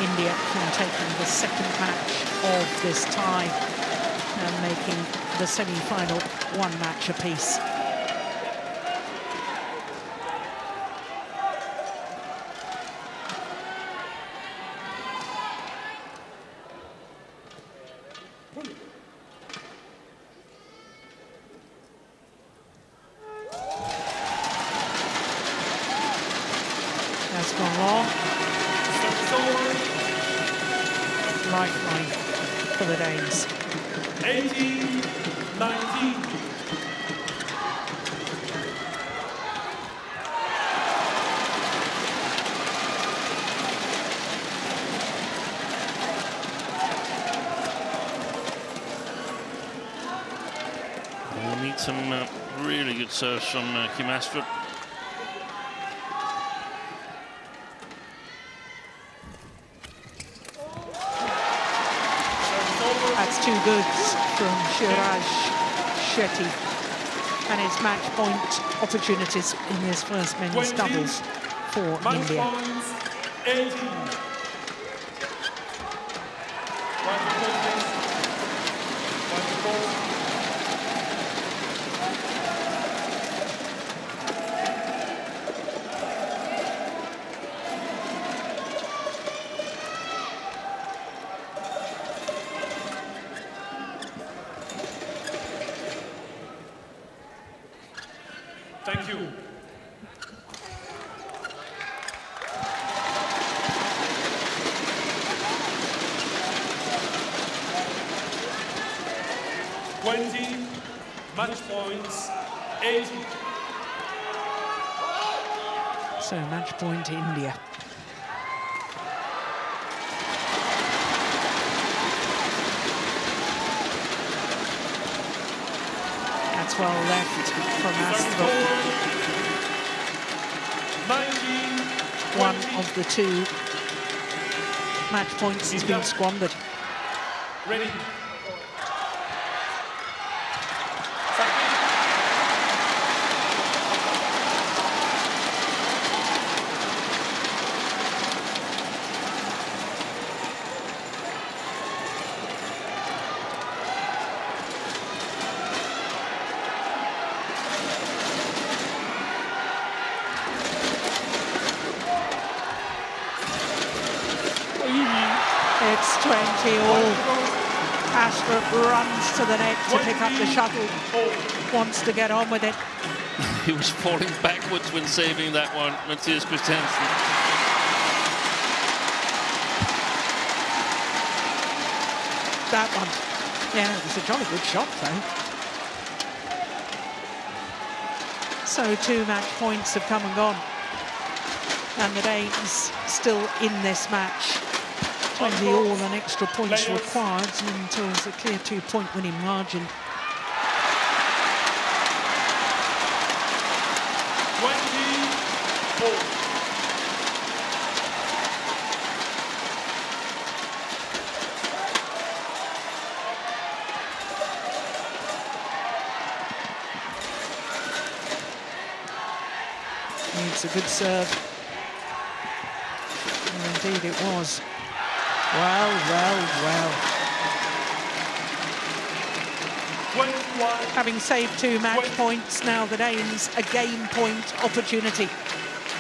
India from taking the second match of this tie and making the semi-final 1 match apiece. That's gone wrong. Lifeline for the Danes. 18-19. We'll need some really good serves from Kim Astrup. That's 2 goods from Shivaraj Shetty, and it's match point opportunities in this first men's doubles for India. Points, 18. Thank you. Match points, 80. So match point India. That's well left from Astrup. 1 of the 2 match points has been squandered. Ready. It's 20 all. Astrup runs to the net to pick up the shuttle. Wants to get on with it. He was falling backwards when saving that one, Matthias Christiansen. That one. Yeah, it was a jolly good shot, though. So 2 match points have come and gone. And the Danes still in this match. 20 all and extra points required until there's a clear 2-point winning margin. 20 all. Needs a good serve. And indeed it was. Well, well, well. 21. Having saved 2 match points, now the Danes a game point opportunity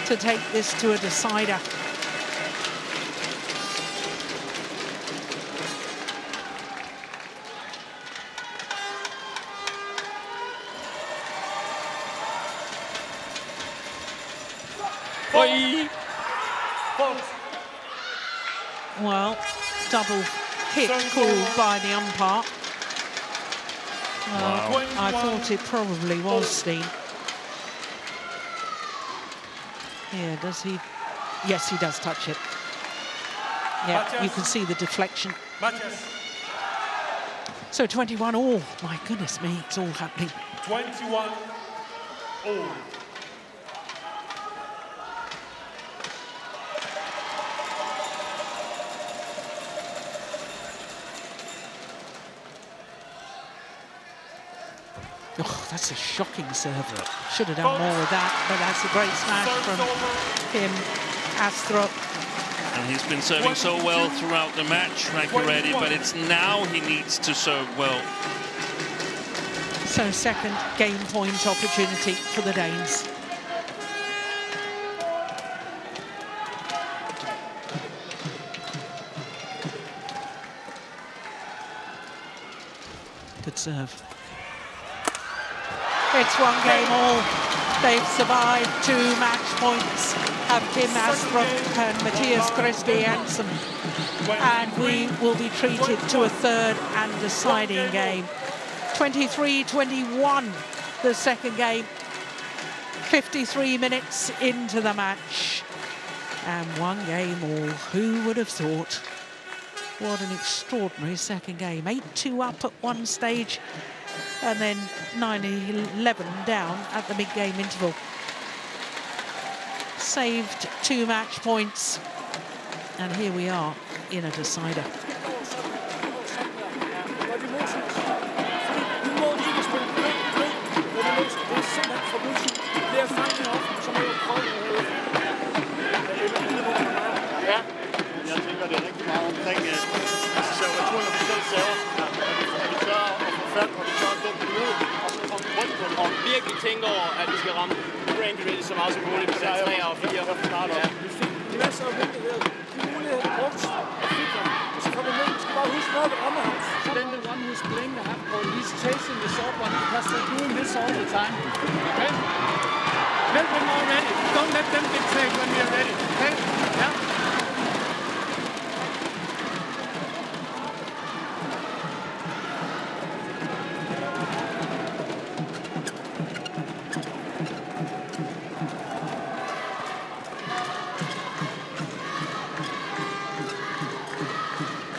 to take this to a decider. Well, double hit called by the umpire. Wow. I thought it probably was, Steen. Yeah, does he? Yes, he does touch it. Yeah, you can see the deflection. So 21 all. My goodness me, it's all happening. 21 all. Oh, that's a shocking serve. Should have done more with that, but that's a great smash from him, Astrup. And he's been serving so well throughout the match, Rankireddy, but it's now he needs to serve well. So second game point opportunity for the Danes. Good serve. It's 1 game all. They've survived 2 match points. Have Kim Astrup and Matthias Christiansen. And we will be treated to a 3rd and deciding game. 23-21, the second game. 53 minutes into the match. And 1 game all. Who would have thought? What an extraordinary second game. 8-2 up at one stage. And then 9-11 down at the mid-game interval. Saved 2 match points. And here we are in a decider. Og virkelig tænker over, at vi skal ramme Rankireddy så meget som muligt med 3 og 4. Ja. Vi fik masser af muligheder. De muligheder er brugt. Så kommer vi ned. Vi skal bare huske, hvor vi rammer ham. Then the one who's playing the half ball, he's chasing the short one because they're doing this all the time. Okay? Let them already. Don't let them dictate when we are ready. Okay? Yeah?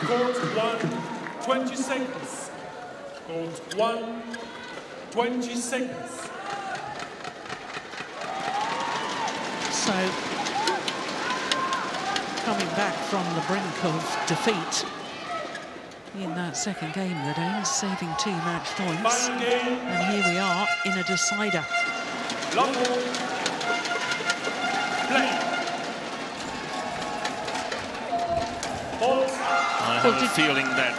Court 1, 20 seconds. Court 1, 20 seconds. So, coming back from the brink of defeat in that second game, the Danes saving 2 match points. And here we are in a decider. Long ball. Play. I have a feeling that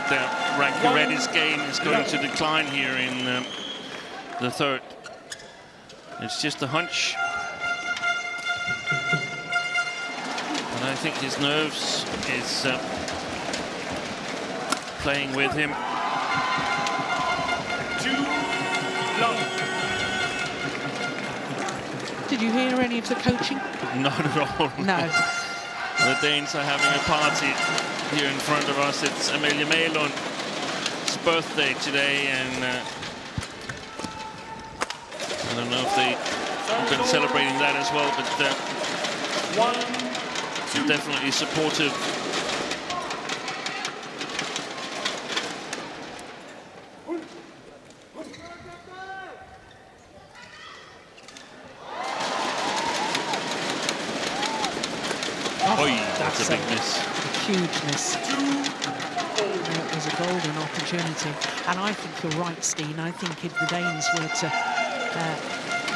Rankireddy's game is going to decline here in the 3rd. It's just a hunch. But I think his nerves is playing with him. Did you hear any of the coaching? Not at all. No. The Danes are having a party here in front of us. It's Amelia Malund's birthday today, and I don't know if they've been celebrating that as well, but they're definitely supportive. That's a big miss. A huge miss. It was a golden opportunity. And I think you're right, Steen. I think if the Danes were to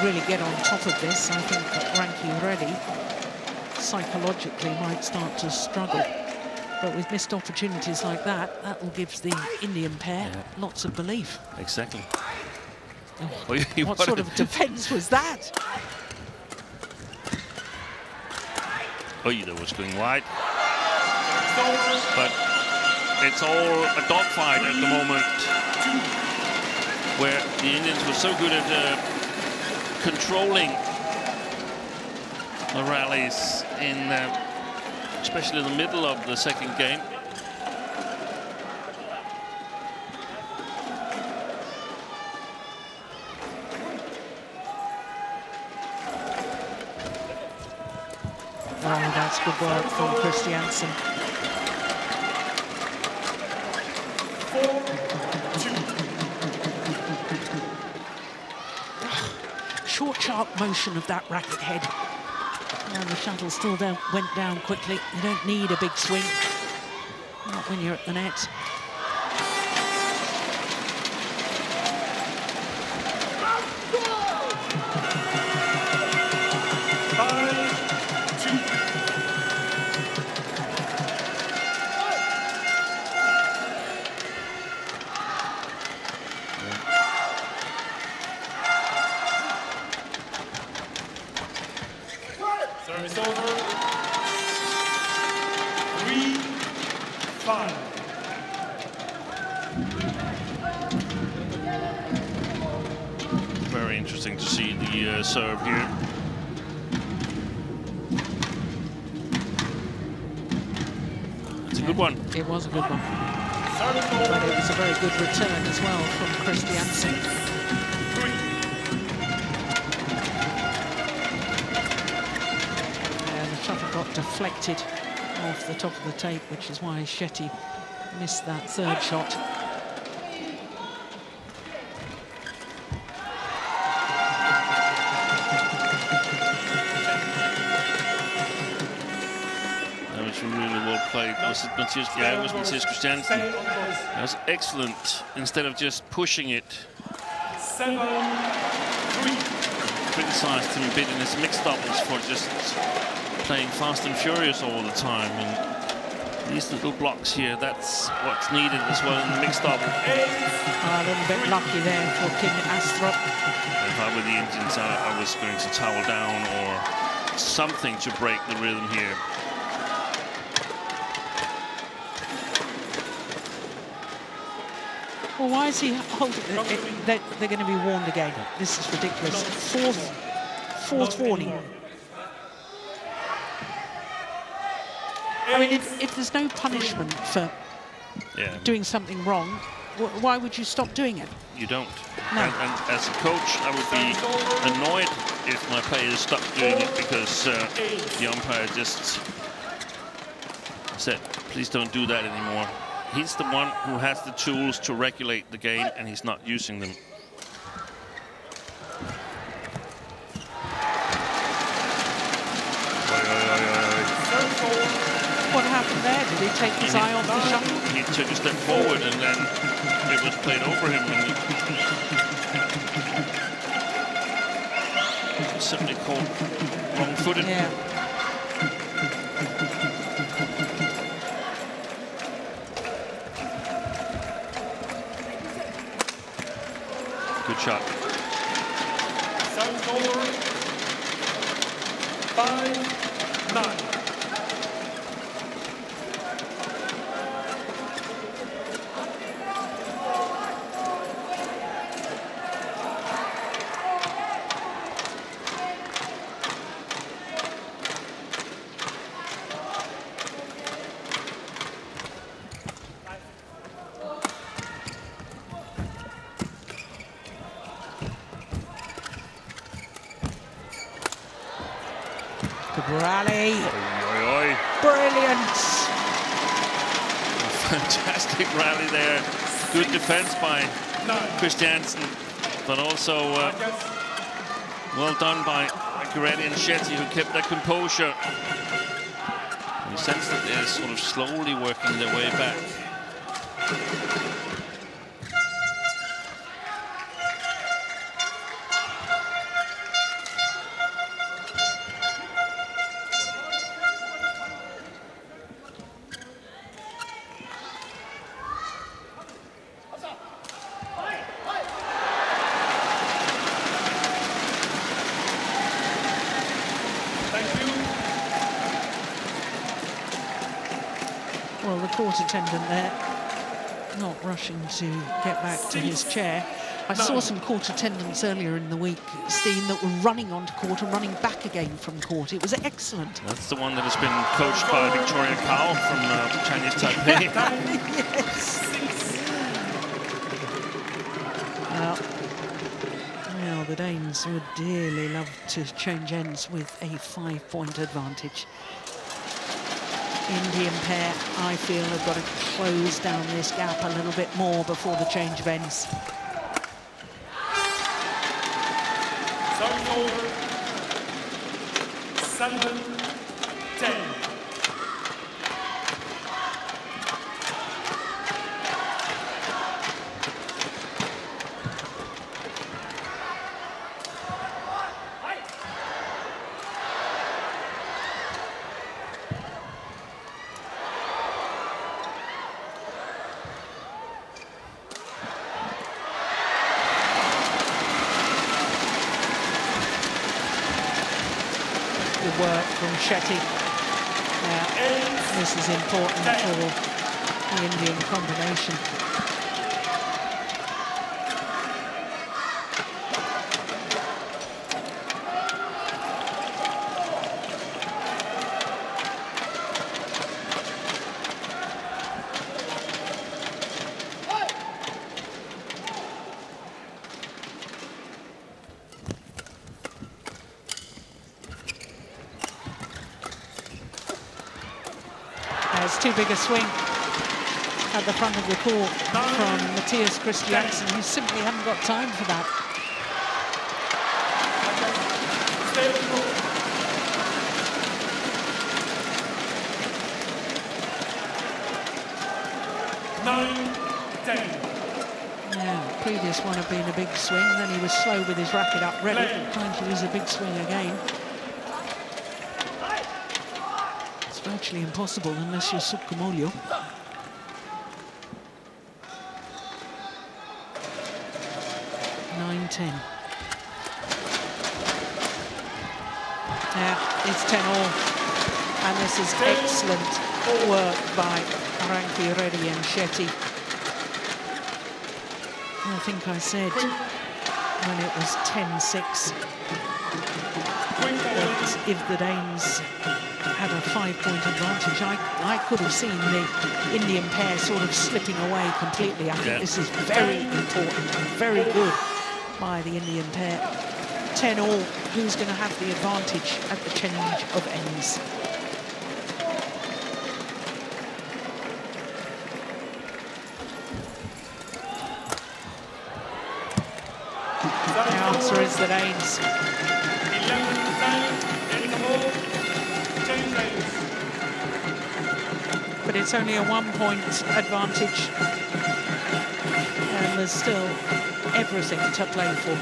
really get on top of this, I think that Ranky Reddy psychologically might start to struggle. But with missed opportunities like that, that will give the Indian pair lots of belief. Exactly. Oh, what sort of defence was that? Oh, that was going wide. But it's all a dogfight at the moment, where the Indians were so good at controlling the rallies in especially the middle of the second game. Oh, that's good work from Christiansen. Short, sharp motion of that racket head. And the shuttle still went down quickly. You don't need a big swing. Not when you're at the net. Service over. 3-5. Very interesting to see the serve here. It's a good one. It was a good one. But it was a very good return as well from Christiansen. Got deflected off the top of the tape, which is why Shetty missed that third shot. That was really well played. Was it Matthias? Yeah, it was Matthias Christiansen. That was excellent. Instead of just pushing it. 7-3. Criticised him a bit in his mixed doubles for just playing fast and furious all the time, and these little blocks here, that's what's needed as well in the mixed double. A little bit lucky there for Kim Astrup. If I were the Indians, I was going to towel down or something to break the rhythm here. Well, why is he holding it? They're going to be warned again. This is ridiculous. Fourth warning. I mean, if there's no punishment for doing something wrong, why would you stop doing it? You don't. No. And as a coach, I would be annoyed if my players stopped doing it because the umpire just said, please don't do that anymore. He's the one who has the tools to regulate the game, and he's not using them. What happened there? Did he take his eye off the shuttle? He took a step forward, and then it was played over him. And he was simply called wrong-footed. Yeah. Good shot. Service over. 5-9. rally. Oi, oi, oi. Brilliant. A fantastic rally there. Good defense by Christiansen, but also well done by Shivaraj and Shetty, who kept their composure. You sense that they're sort of slowly working their way back. Well, the court attendant there, not rushing to get back to his chair. I saw some court attendants earlier in the week, Steen, that were running onto court and running back again from court. It was excellent. That's the one that has been coached by Victoria Kao from Chinese Taipei. Yes. Well, the Danes would dearly love to change ends with a 5-point advantage. Indian pair, I feel, have got to close down this gap a little bit more before the change of ends. Service over. 7-10. Work from Shetty. This is important for the Indian combination. Too big a swing at the front of the court from Matthias Christiansen, who simply haven't got time for that. Yeah, the previous one had been a big swing, then he was slow with his racket up ready, trying to use a big swing again. Virtually impossible unless you're Subcomolio. Yeah, it's 10-all. And this is excellent work by Shivaraj and Shetty. I think I said when it was 10-6 that if the Danes had a 5-point advantage, I could have seen the Indian pair sort of slipping away completely. I think this is very important and very good by the Indian pair. 10-all, who's going to have the advantage at the change of ends? The answer is the Danes. But it's only a 1-point advantage, and there's still everything to play for.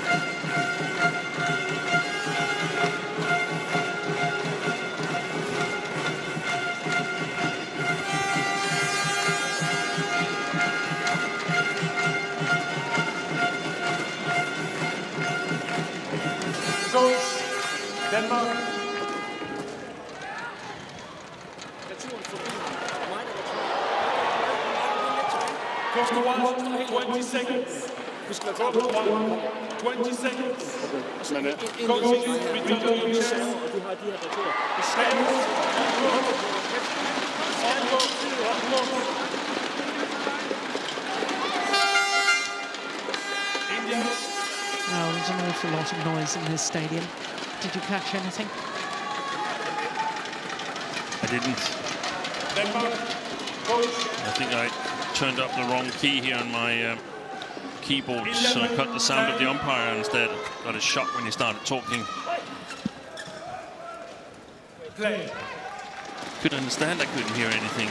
Goes Denmark. Goes to 20 seconds. Goes to 20 seconds. Coaches between the Oh, there's an awful lot of noise in this stadium. Did you catch anything? didn't. I think I turned up the wrong key here on my keyboard, so I cut the sound of the umpire and instead. Got a shock when he started talking. Play. Couldn't understand, I couldn't hear anything.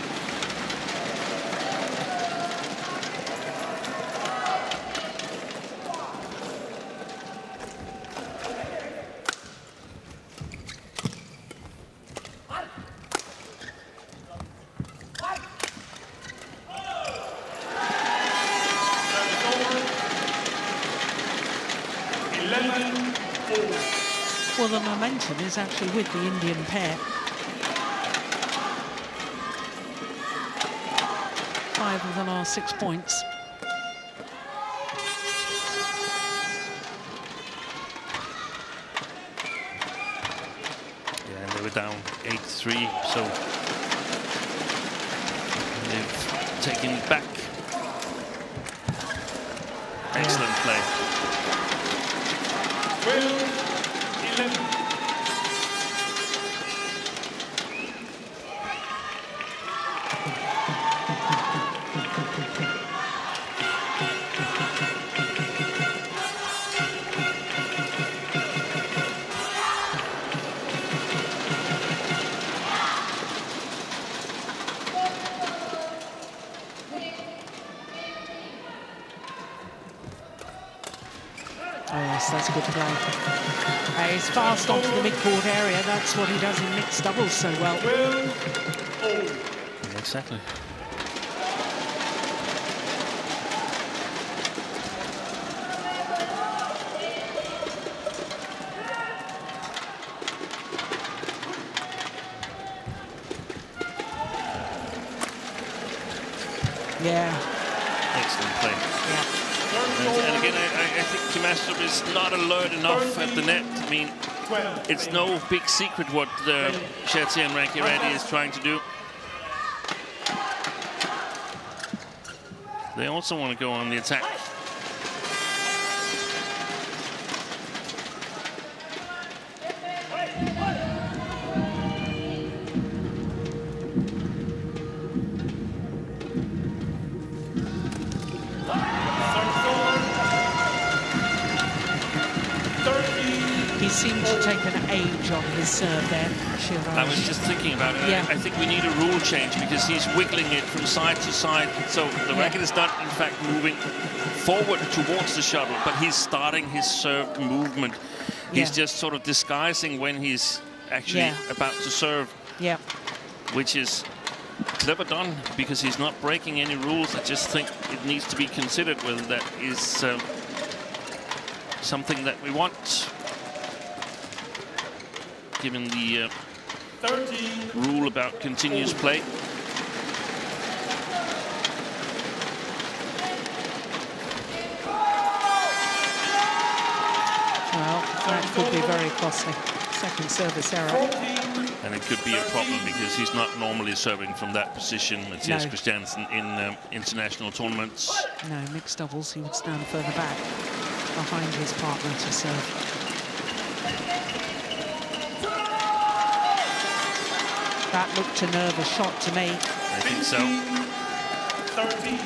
Well, the momentum is actually with the Indian pair. 5 of the last 6 points. Yeah, and they were down 8-3, so they've taken it back. Excellent play. 12-11. Oh yes, that's good play. He's fast onto the mid-court area. That's what he does in mixed doubles so well. Yeah, exactly. Yeah. Excellent play. Yeah. And again, I think Kim Astrup is not alert enough at the net. I mean, it's no big secret what Shetty and Rankireddy is trying to do. They also want to go on the attack. He seemed to take an age on his serve there, Shivaraj. I was just thinking about it. Yeah. I think we need a rule change because he's wiggling it from side to side. So the racket is not, in fact, moving forward towards the shuttle, but he's starting his serve movement. He's just sort of disguising when he's actually about to serve. Yeah. Which is clever done because he's not breaking any rules. I just think it needs to be considered whether that is something that we want, given the rule about continuous play. Well, that could be very costly. Second service error. And it could be a problem because he's not normally serving from that position, Matthias Christiansen, in international tournaments. No, mixed doubles, he would stand further back behind his partner to serve. That looked a nervous shot to me. I think so. 13.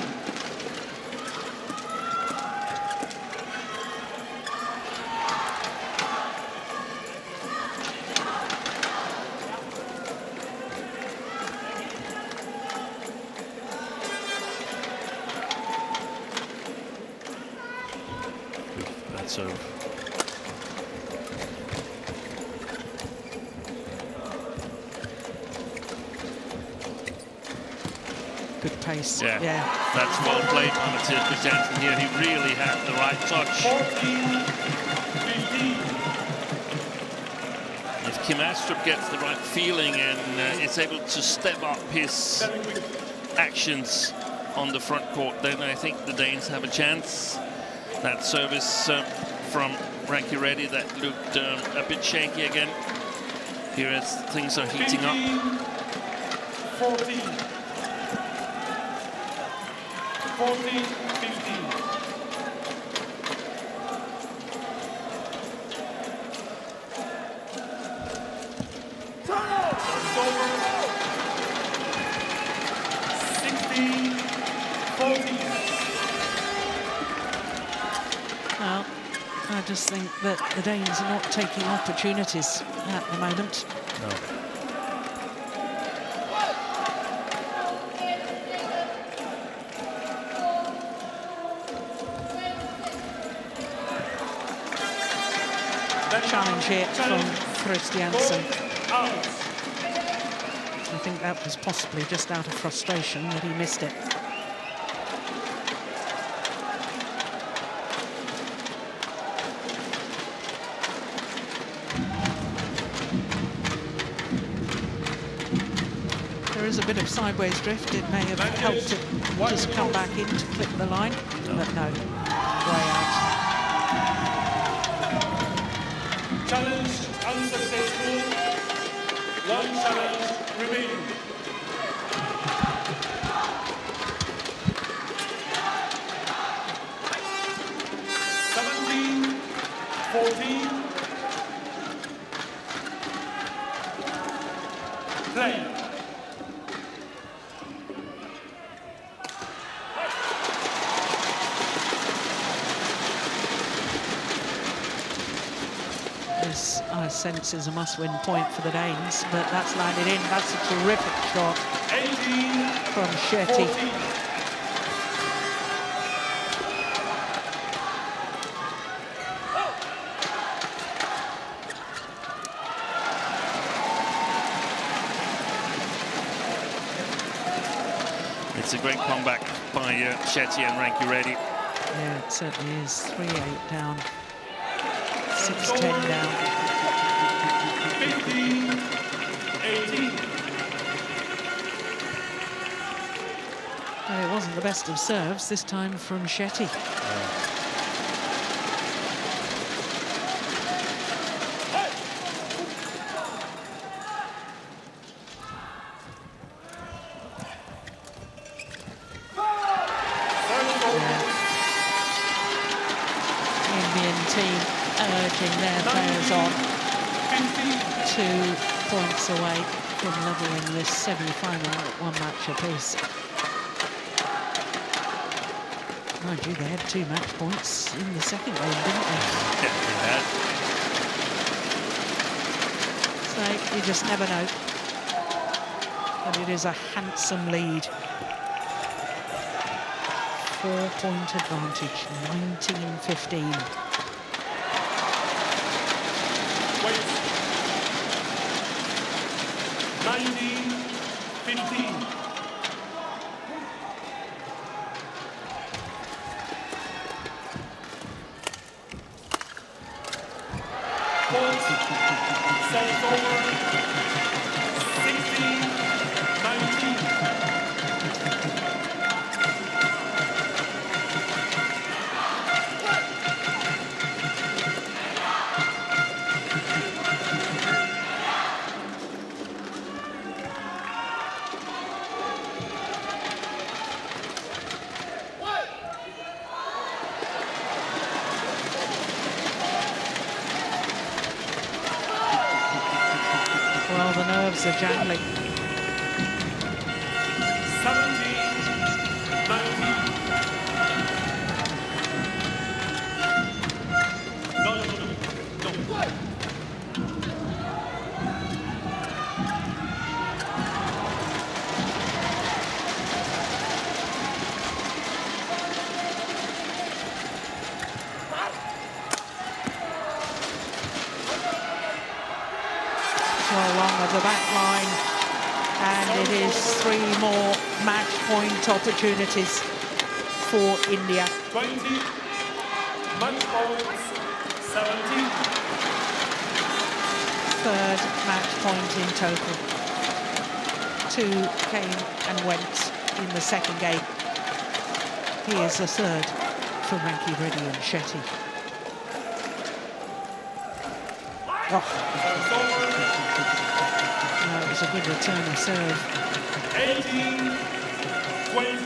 That's so. Good pace. Yeah, that's well played by Matthias Christiansen here. He really had the right touch. 14, 15. If Kim Astrup gets the right feeling and is able to step up his actions on the front court, then I think the Danes have a chance. That service from Rankireddy that looked a bit shaky again. Here as things are heating up. 14. 14, 15. Serve's over. Well, I just think that the Danes are not taking opportunities at the moment. No. Challenge here from Christiansen. I think that was possibly just out of frustration that he missed it. There is a bit of sideways drift. It may have helped it just come back in to clip the line, but no, way out. Challenge unsuccessful. One challenge remaining. Play. This, I sense, is a must-win point for the Danes, but that's landed in. That's a terrific shot from Shetty. 14. It's a great comeback by Shetty and Ranky Reddy. Yeah, it certainly is. 3-8 down. 6-10 down. 15-18. It wasn't the best of serves this time from Shetty. Their players on 2 points away from levelling this semi-final at 1 match apiece. Mind you, they had 2 match points in the second game, didn't they? Yeah, they had. So you just never know. But it is a handsome lead. 4-point advantage, 19-15. 19-15. Points. Set over. 16-19. Well, the nerves are jangling. 17-19. No. Well, along of the back line, and it is 3 more match point opportunities for India. 20, match points, 17. 3rd match point in total. 2 came and went in the second game. Here's the 3rd for Ranky Reddy and Shetty. Oh. That was a good return of serve. 18-20,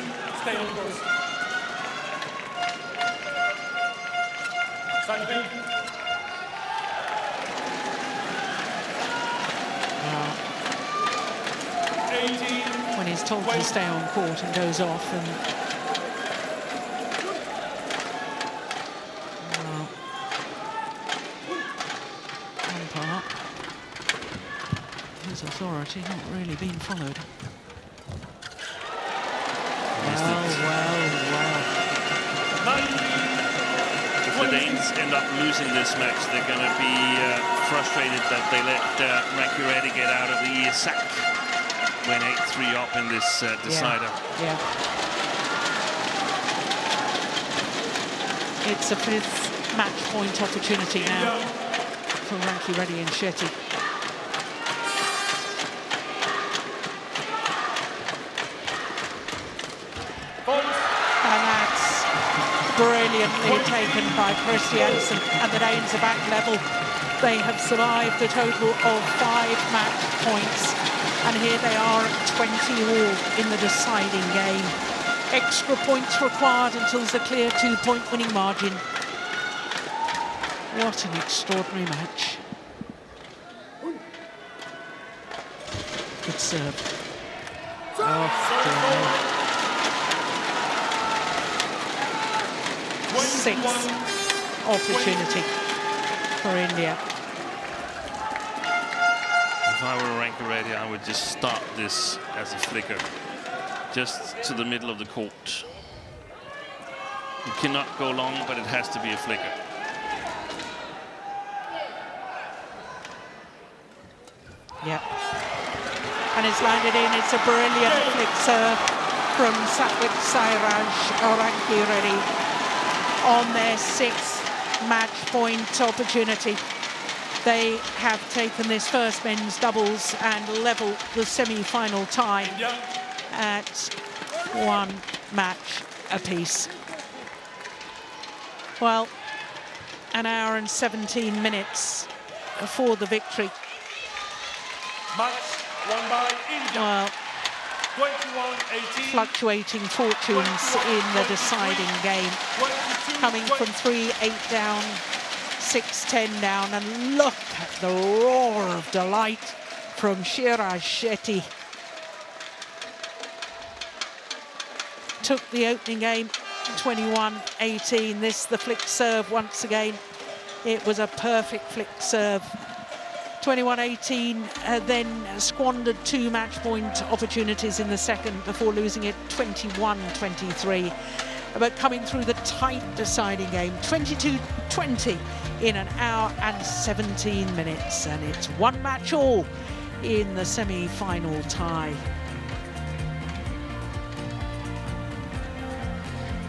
stay on course. When he's told to stay on court and goes off, and authority not really being followed. If the Danes end up losing this match, they're going to be frustrated that they let Rankireddy get out of the sack when 8-3 up in this decider. Yeah. It's a 5th match point opportunity now for Rankireddy and Shetty. And that's brilliantly taken by Christiansen, and the Danes are back level. They have survived a total of 5 match points, and here they are at 20 all in the deciding game. Extra points required until there's a clear 2-point winning margin. What an extraordinary match. Good serve. Oh, 6th opportunity for India. If I were Rankireddy, I would just start this as a flicker, just to the middle of the court. You cannot go long, but it has to be a flicker. Yeah. And it's landed in. It's a brilliant flick serve from Shivaraj Rankireddy on their 6th match point opportunity. They have taken this first men's doubles and leveled the semi-final tie at 1 match apiece. Well, an hour and 17 minutes for the victory. Match won by India. Well, 21-18. fluctuating fortunes in the deciding game. Coming from 3-8 down, 6-10 down, and look at the roar of delight from Shivaraj Shetty. Took the opening game 21-18. This, the flick serve once again. It was a perfect flick serve. 21-18, then squandered 2 match point opportunities in the second before losing it 21-23. But coming through the tight deciding game, 22-20 in an hour and 17 minutes. And it's 1 match all in the semi-final tie.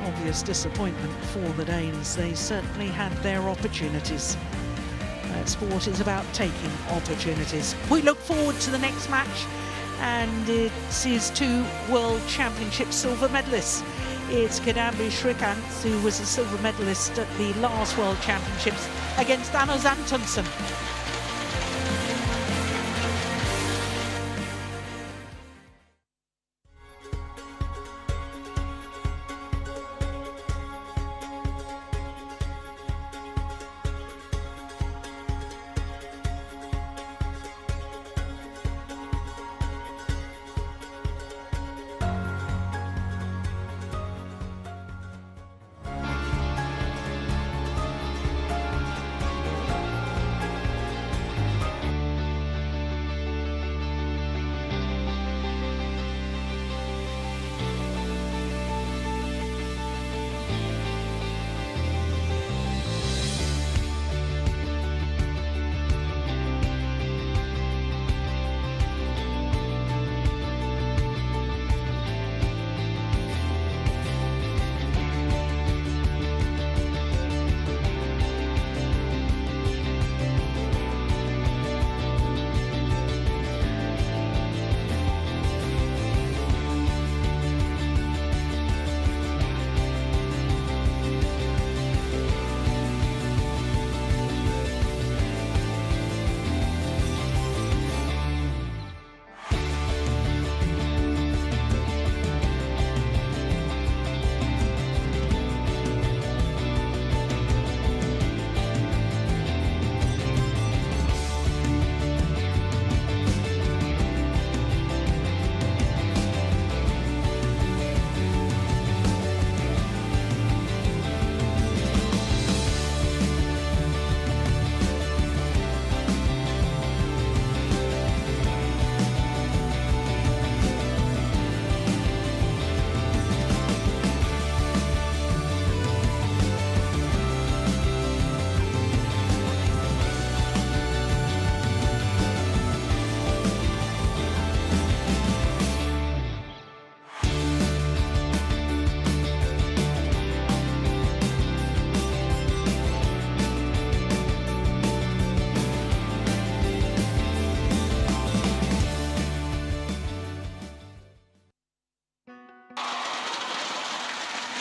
Obvious disappointment for the Danes. They certainly had their opportunities. Sport is about taking opportunities. We look forward to the next match, and it is 2 World Championship silver medalists. It's Kidambi Shrikant, who was a silver medalist at the last World Championships, against Anders Antonsen.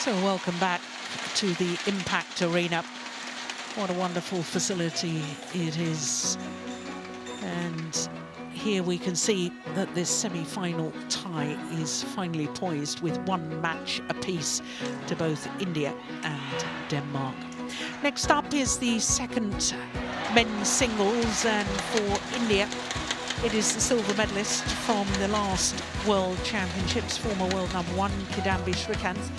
So welcome back to the Impact Arena. What a wonderful facility it is. And here we can see that this semi-final tie is finally poised with one match apiece to both India and Denmark. Next up is the second men's singles, and for India, it is the silver medalist from the last World Championships, former world #1 Kidambi Shrikant,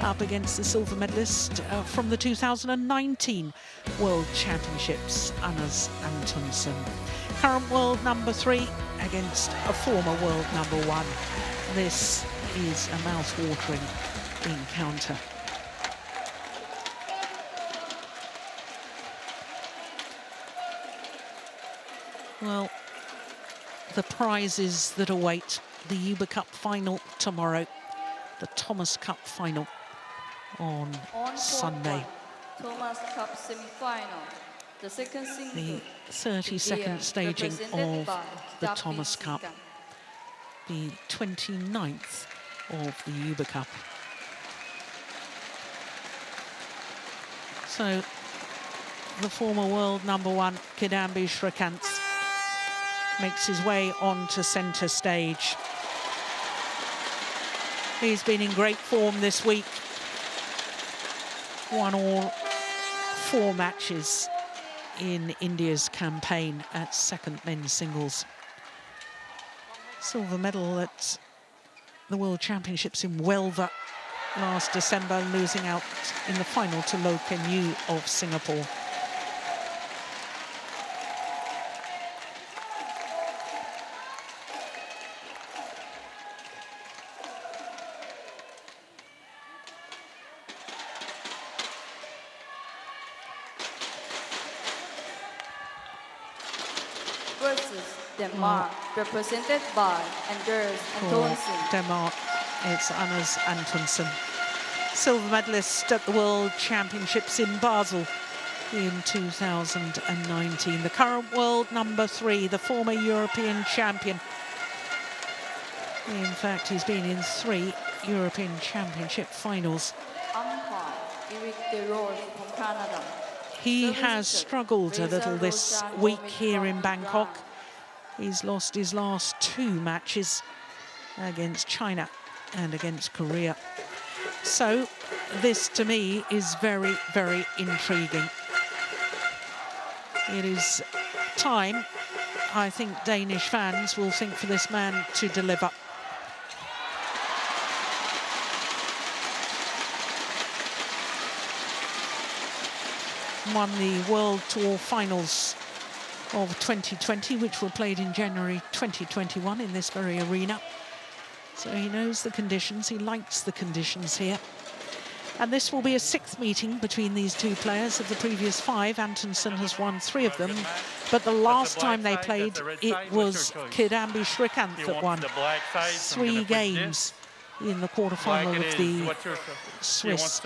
up against the silver medalist from the 2019 World Championships, Anders Antonsen. Current world #3 against a former world #1. This is a mouth-watering encounter. Well, the prizes that await the Uber Cup final tomorrow, the Thomas Cup final on Sunday. Thomas Cup semi-final, the second single. The 32nd staging of the Thomas Cup, the 29th of the Uber Cup. So the former world #1 Kidambi Shrikant makes his way onto centre stage. He's been in great form this week. Won all 4 matches in India's campaign at second men's singles. Silver medal at the World Championships in Welver last December, losing out in the final to Lo Ken Yu of Singapore. Versus Denmark, represented by Anders Antonsen. Denmark, it's Anders Antonsen, silver medalist at the World Championships in Basel in 2019. The current world #3, the former European champion. In fact, he's been in 3 European Championship finals. He has struggled a little this week here in Bangkok. He's lost his last 2 matches against China and against Korea. So this, to me, is very, very intriguing. It is time, I think Danish fans will think, for this man to deliver. Won the World Tour finals of 2020, which were played in January 2021 in this very arena. So he knows the conditions, he likes the conditions here. And this will be a 6th meeting between these 2 players. Of the previous 5, Antonsen has won 3 of them. But the last time they played, it was Kidambi Shrikant that won 3 games in the quarterfinal of the Swiss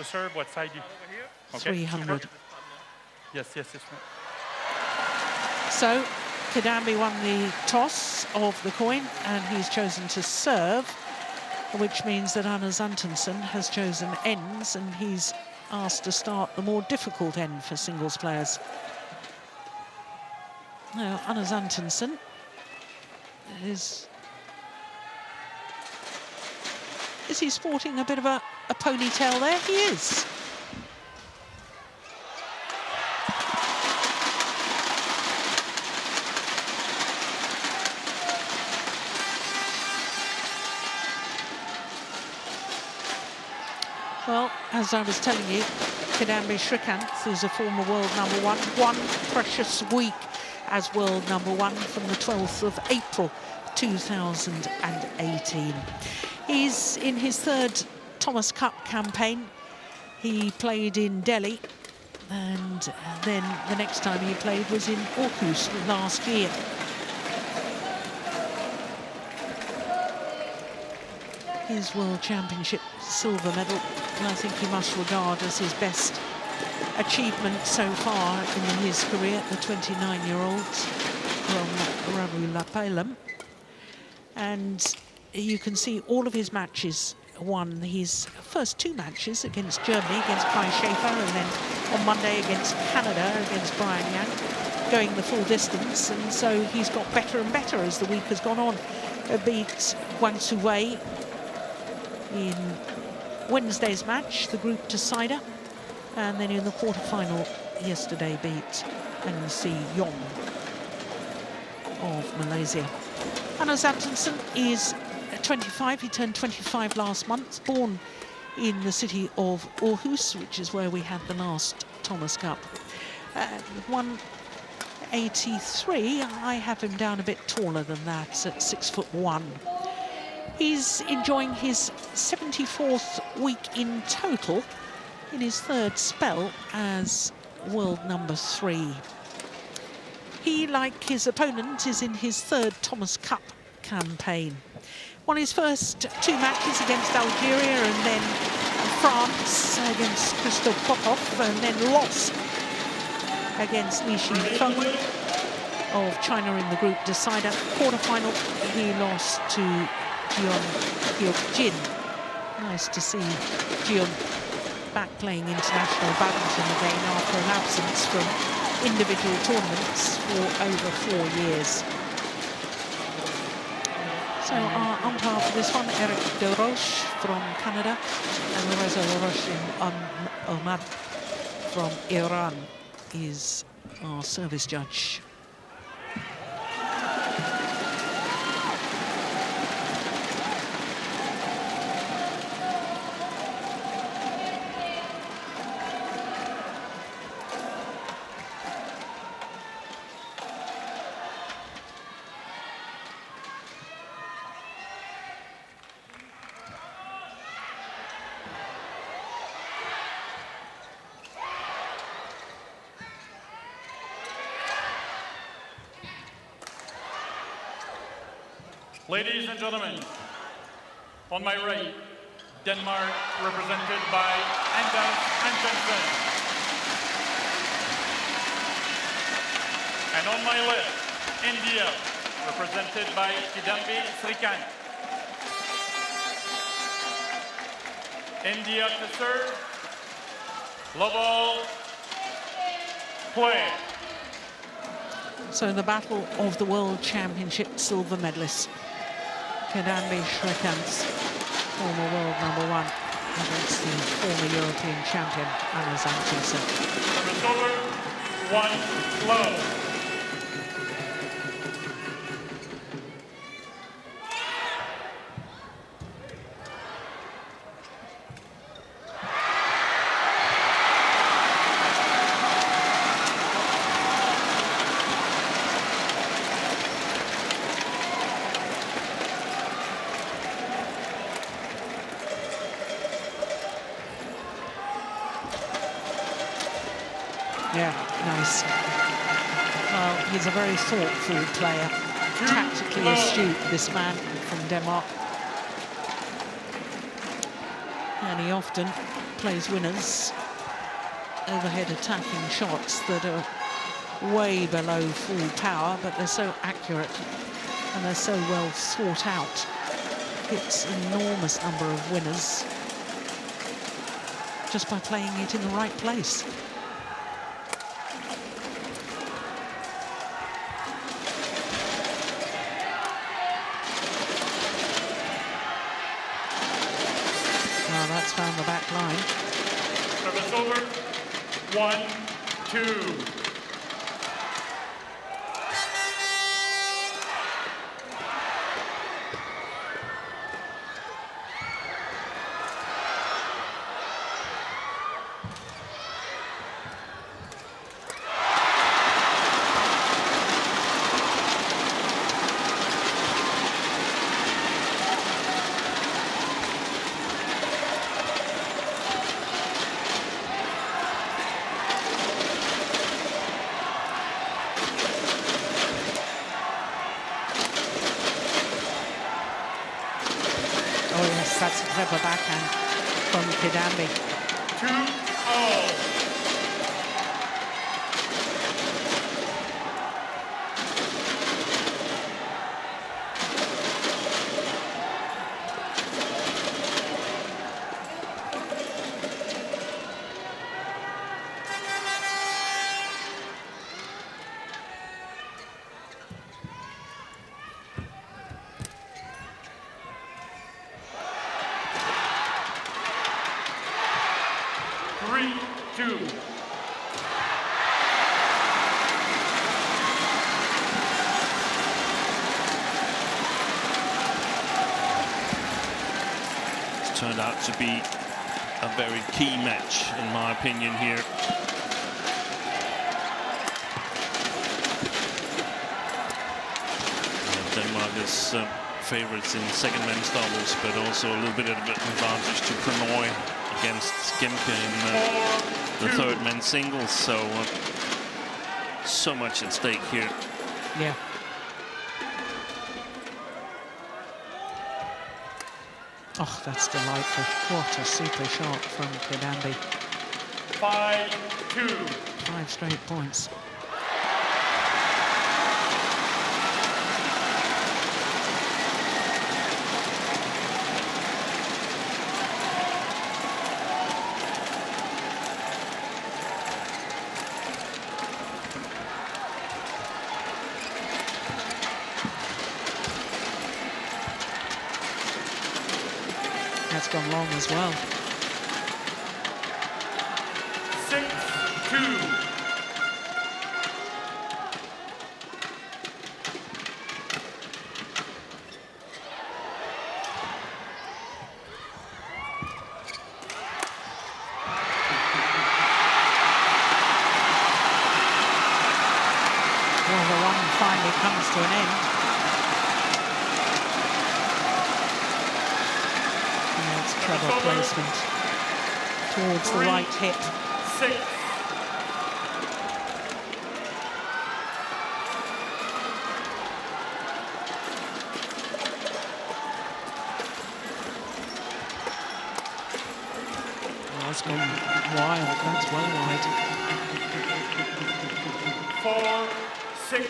300. Yes. So Kidambi won the toss of the coin, and he's chosen to serve, which means that Anders Antonsen has chosen ends, and he's asked to start the more difficult end for singles players. Now, Anders Antonsen is he sporting a bit of a ponytail there? He is. Well, as I was telling you, Kidambi Shrikant is a former world #1. One precious week as world #1 from the 12th of April 2018. He's in his 3rd Thomas Cup campaign. He played in Delhi, and then the next time he played was in Aarhus last year. His World Championship silver medal, and I think he must regard as his best achievement so far in his career, the 29-year-old from Ravulapalam. And you can see all of his matches won his first 2 matches against Germany, against Kai Schaefer, and then on Monday against Canada, against Brian Yang, going the full distance. And so he's got better and better as the week has gone on. Beat Wang Su-wei in Wednesday's match, the group decider, and then in the quarterfinal yesterday beat NC Yong of Malaysia. Hannes Axelson is 25. He turned 25 last month, born in the city of Aarhus, which is where we had the last Thomas Cup. 183. I have him down a bit taller than that, at 6'1". He's enjoying his 74th week in total in his 3rd spell as world number 3. He, like his opponent, is in his 3rd Thomas Cup campaign. Won his first 2 matches against Algeria and then France against Christophe Popov, and then lost against Li Xifeng of China in the group decider. Quarterfinal, he lost to Jian Hyuk-jin. Nice to see Jian back playing international badminton again after an absence from individual tournaments for over 4 years. So our umpire for this one, Eric De Roche from Canada, and Reza Roshin Ahmad from Iran is our service judge. Ladies and gentlemen, on my right, Denmark represented by Anders Antonsen. And on my left, India, represented by Kidambi Srikant. India to serve, love all, play. So the battle of the World Championship silver medalists. Kidambi Srikant, former world number 1, against the former European champion, Hannes Axelson. Service over, 1 low. Yeah, nice. Well, he's a very thoughtful player, tactically astute, this man from Denmark. And he often plays winners, overhead attacking shots that are way below full power, but they're so accurate and they're so well thought out. Hits an enormous number of winners just by playing it in the right place. That's found the back line. Service over, 1, 2. That's a clever backhand from Kidambi. 2-0. 3-2. It's turned out to be a very key match, in my opinion, here. Denmark is favorites in second men's doubles, but also a little bit of an advantage to Pranoy against Gemke in the third men's singles. So much at stake here. Yeah. Oh, that's delightful. What a super shot from Kidambi. 5-2. 5 straight points. That's gone long as well. 6-2. Well, the run finally comes to an end. Clever placement towards the right hip. 6. Oh, that's gone wild. That's well wide. 4-6.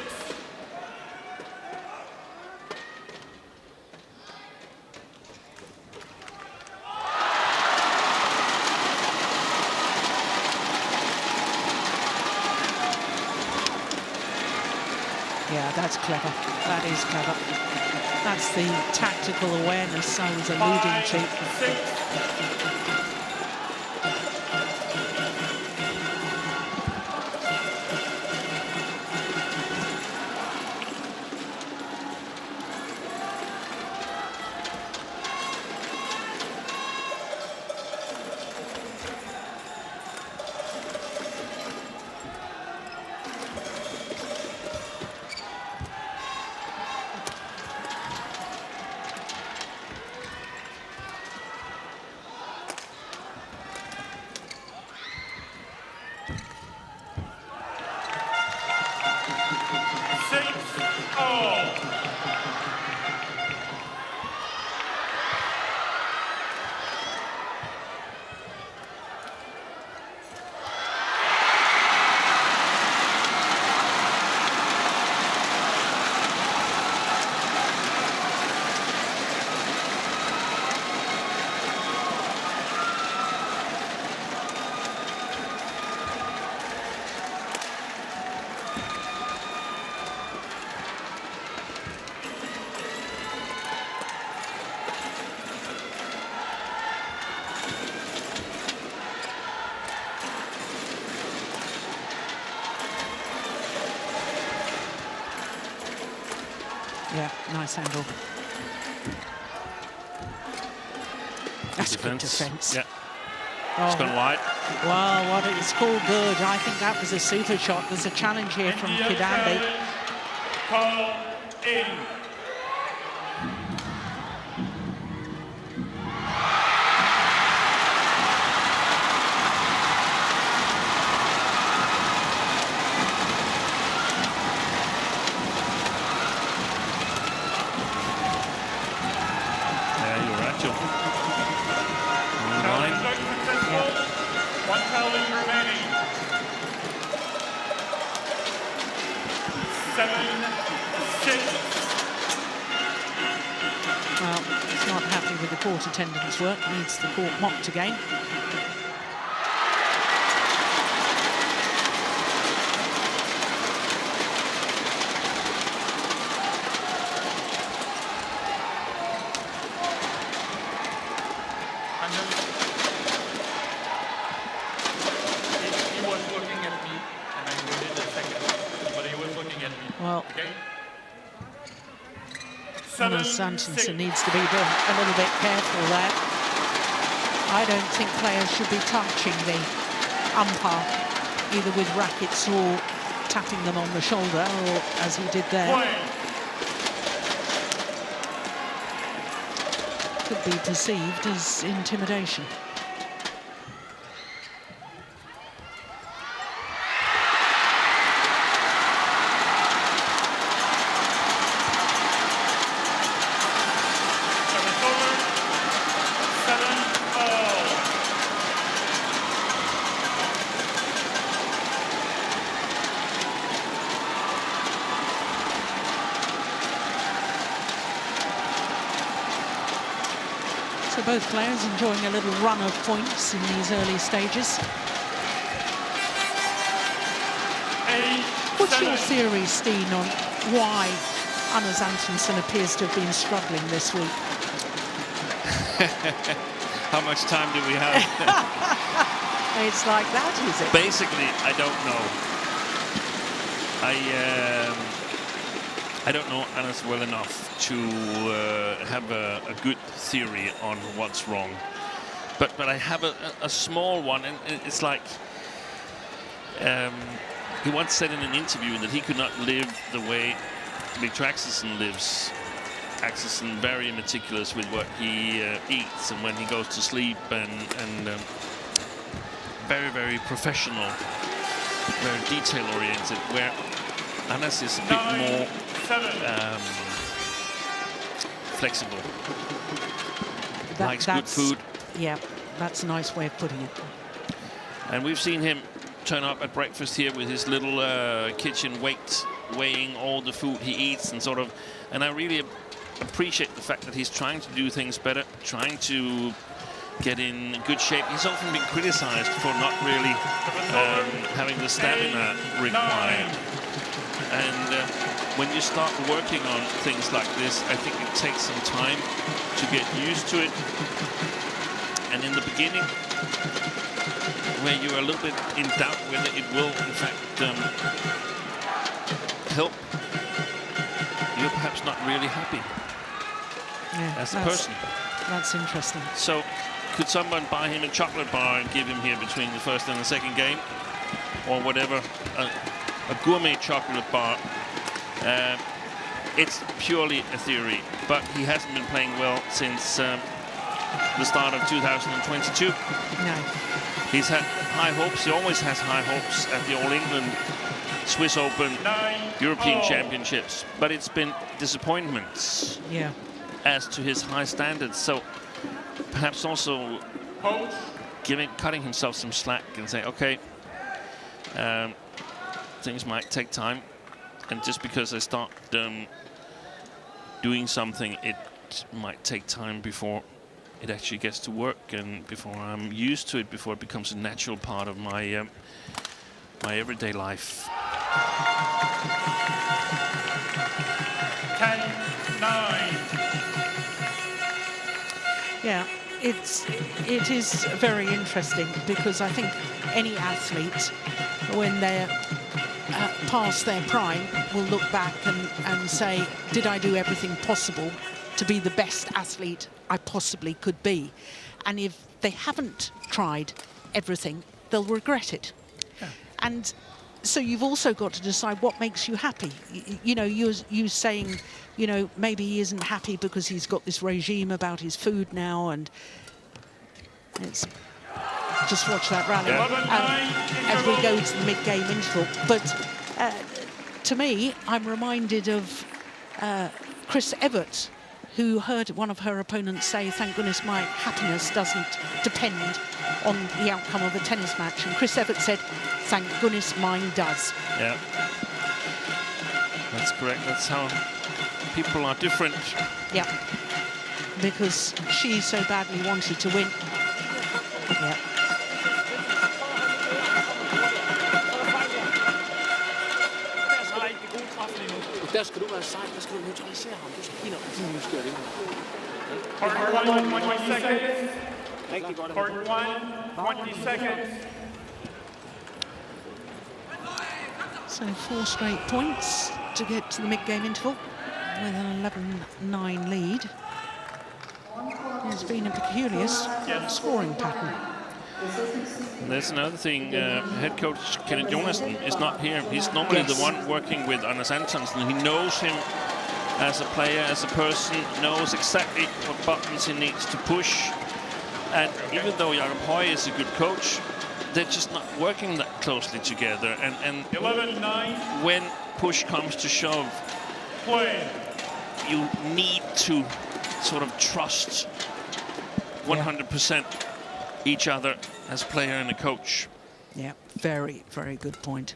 Yeah, that's clever. That is clever. That's the tactical awareness I was alluding to. 5-6. Yeah, nice angle. That's good defence. Yeah. It's gone wide. Well, it's called good. I think that was a super shot. There's a challenge here from Kidambi. Call in. Well, he's not happy with the court attendance work, needs the court mocked again. Well, Matthias Christiansen needs to be a little bit careful there. I don't think players should be touching the umpire, either with rackets or tapping them on the shoulder, or as he did there. Could be perceived as intimidation. Both players enjoying a little run of points in these early stages. What's your theory, Steen, on why Matthias Christiansen appears to have been struggling this week? How much time do we have? It's like that, is it? Basically, I don't know. I don't know Anders well enough to have a good theory on what's wrong. But I have a small one, and it's like he once said in an interview that he could not live the way Victor Axelson lives. Axelson very meticulous with what he eats and when he goes to sleep, and very, very professional, very detail-oriented, where Anders is a bit more flexible. Likes good food. Yeah, that's a nice way of putting it. And we've seen him turn up at breakfast here with his little kitchen weight, weighing all the food he eats and sort of. And I really appreciate the fact that he's trying to do things better, trying to get in good shape. He's often been criticized for not really having the stamina required. And when you start working on things like this, I think it takes some time to get used to it. And in the beginning, where you're a little bit in doubt whether it will, in fact, help, you're perhaps not really happy as a person. That's interesting. So, could someone buy him a chocolate bar and give him here between the first and the second game? Or whatever, a gourmet chocolate bar. It's purely a theory, but he hasn't been playing well since the start of 2022. No. He's had high hopes. He always has high hopes at the All England, Swiss Open, European Championships, but it's been disappointments as to his high standards. So perhaps also cutting himself some slack and saying, okay, things might take time, and just because I start doing something, it might take time before it actually gets to work, and before I'm used to it, before it becomes a natural part of my my everyday life. 10-9. Yeah, it is very interesting, because I think any athlete, when they're past their prime, will look back and say, did I do everything possible to be the best athlete I possibly could be? And if they haven't tried everything, they'll regret it. Yeah. And so you've also got to decide what makes you happy. You know, you saying, you know, maybe he isn't happy because he's got this regime about his food now, and it's just watch that rally as we go to the mid-game interval. But to me, I'm reminded of Chris Evert, who heard one of her opponents say, thank goodness my happiness doesn't depend on the outcome of a tennis match. And Chris Evert said, thank goodness mine does. Yeah, that's correct. That's how people are different. Yeah, because she so badly wanted to win. Yeah. Der skal du være sej, der skal du neutralisere ham. Du skal ind og nu sker det. Part 1, 20 seconds. Rigtig godt. Part 1, 20 seconds. So 4 straight points to get to the mid-game interval with an 11-9 lead. It's been a peculiar scoring pattern. And there's another thing, head coach Kenneth Jonassen is not here. He's normally the one working with Anders Antonsen. He knows him as a player, as a person, knows exactly what buttons he needs to push. And even though Jakob Høj is a good coach, they're just not working that closely together. And 11-9. when push comes to shove, you need to sort of trust 100% each other as player and a coach. Yeah, very, very good point.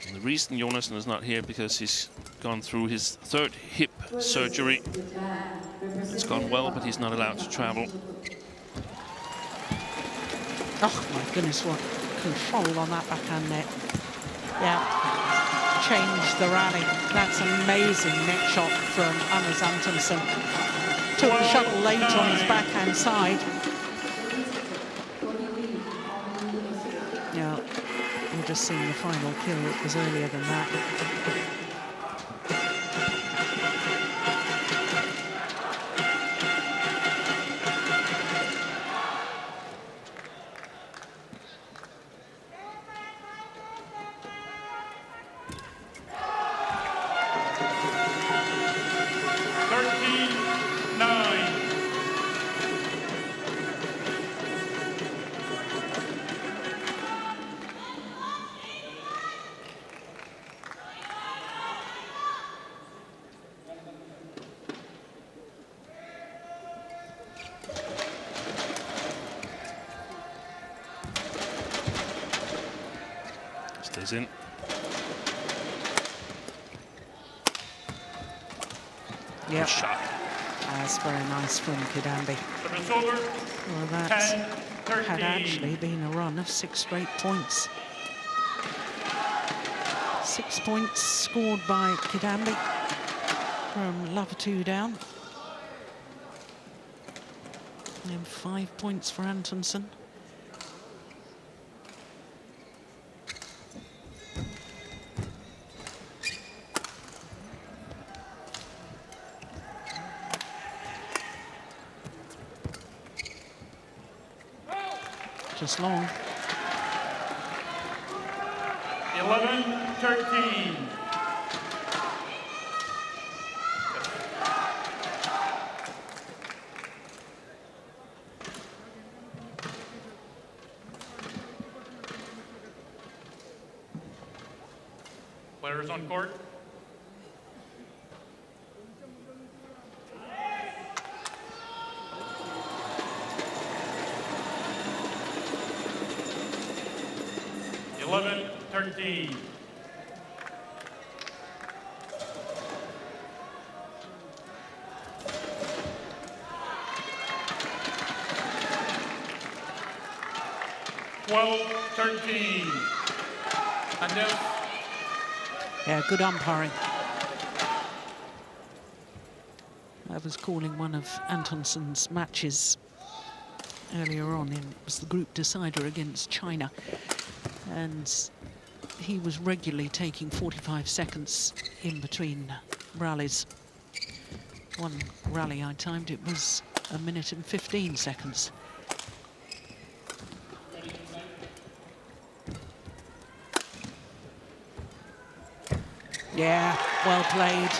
And the reason Jonassen is not here because he's gone through his 3rd hip surgery. It's gone well, but he's not allowed to travel. Oh my goodness, what control on that backhand net. Yeah, changed the rally. That's amazing net shot from Anders Antonsen. Took the shuttle late on his backhand side. Yeah, we've just seen the final kill. It was earlier than that. Stays in. Yeah, shot. That's very nice from Kidambi. Well, that had actually been a run of 6 straight points. 6 points scored by Kidambi from love 2 down. And 5 points for Antonsen. Just long. 11-13. Players on court. Thirteen. And yeah, good umpiring. I was calling one of Antonsen's matches earlier on. It was the group decider against China. And he was regularly taking 45 seconds in between rallies. One rally I timed, it was 1 minute and 15 seconds. Yeah, well played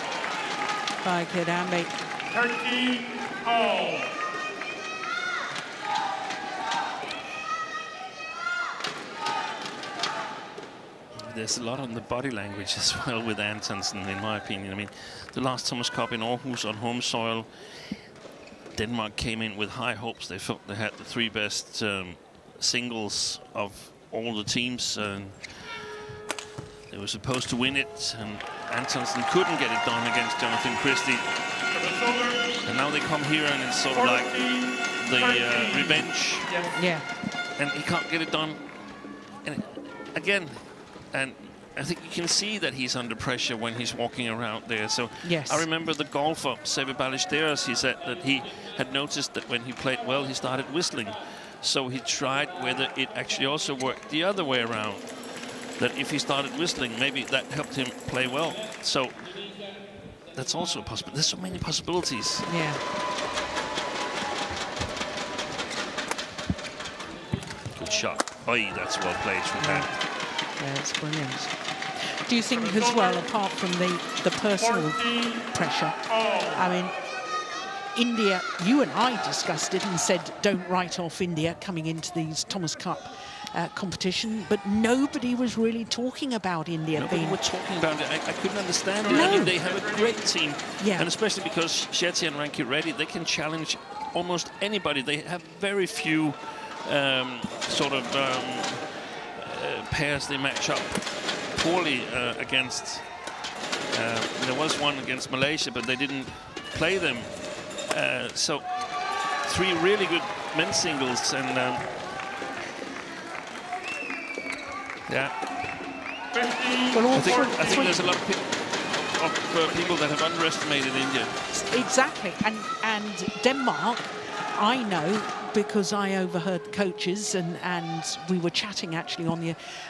by Kidambi. 13-all. There's a lot on the body language as well with Antonsen, in my opinion. I mean, the last Thomas Cup in Aarhus on home soil, Denmark came in with high hopes. They felt they had the 3 best singles of all the teams. And they were supposed to win it, and Antonsen couldn't get it done against Jonathan Christie. And now they come here, and it's sort of like the revenge. Yeah. And he can't get it done. And again, and I think you can see that he's under pressure when he's walking around there. So yes. I remember the golfer, Seve Ballesteros, he said that he had noticed that when he played well, he started whistling. So he tried whether it actually also worked the other way around. that if he started whistling, maybe that helped him play well. So that's also a possibility. There's so many possibilities. Yeah. Good shot. Oi, that's well played from that. Yeah, it's brilliant. Do you think as well, apart from the personal pressure, I mean, India, you and I discussed it and said don't write off India coming into these Thomas Cup competition, but nobody was really talking about India. Nobody were talking about it. I couldn't understand it. No. I mean, they have a great team, Yeah. and especially because Shetty and Ranki Reddy, they can challenge almost anybody. They have very few pairs they match up poorly against. There was one against Malaysia, but they didn't play them. So 3 really good men's singles, and yeah. Well, I think there's a lot of people that have underestimated India. Exactly, and Denmark, I know because I overheard the coaches, and we were chatting actually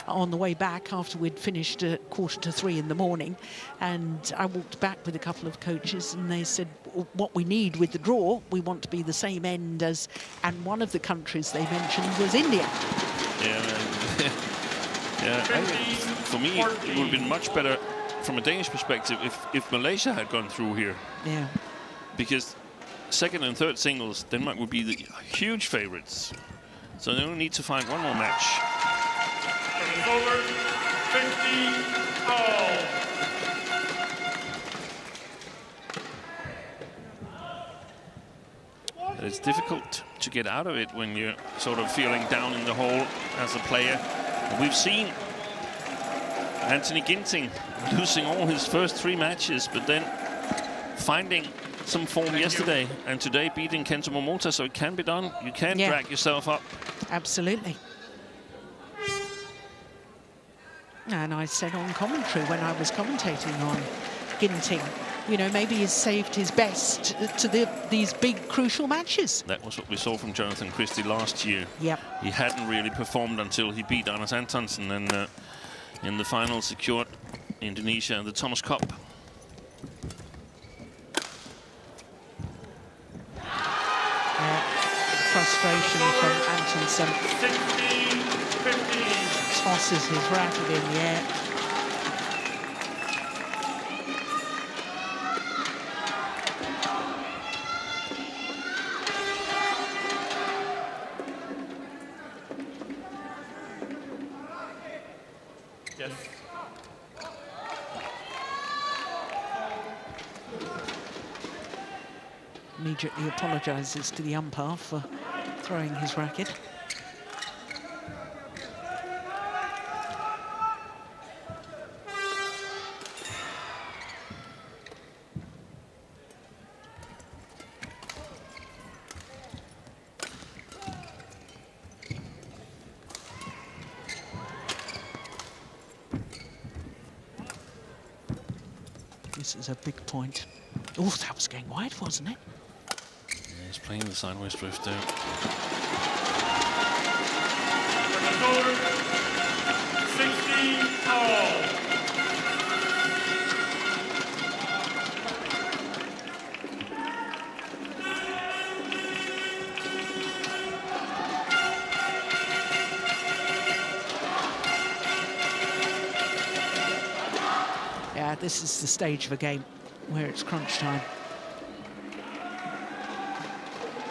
on the way back after we'd finished at 2:45 in the morning, and I walked back with a couple of coaches, and they said what we need with the draw, we want to be the same end as, and one of the countries they mentioned was India. Yeah, for me, it would have been much better from a Danish perspective if Malaysia had gone through here. Yeah. Because second and third singles, Denmark would be the huge favorites. So they only need to find one more match. It's over. 50-all. It's difficult to get out of it when you're sort of feeling down in the hole as a player. We've seen Anthony Ginting losing all his first 3 matches, but then finding some form yesterday, and today beating Kento Momota, so it can be done. You can drag yourself up. Absolutely. And I said on commentary when I was commentating on Ginting, you know, maybe he's saved his best to these big crucial matches. That was what we saw from Jonathan Christie last year. Yep. He hadn't really performed until he beat Anders Antonsen, and in the final secured Indonesia the Thomas Cup. Frustration from Antonsen. 16-15. Tosses his racket in the air. Yes. Immediately apologises to the umpire for throwing his racket. This is a big point. Oh, that was going wide, wasn't it? Yeah, he's playing the sideways drift there. Score 16-all. Yeah, this is the stage of a game where it's crunch time.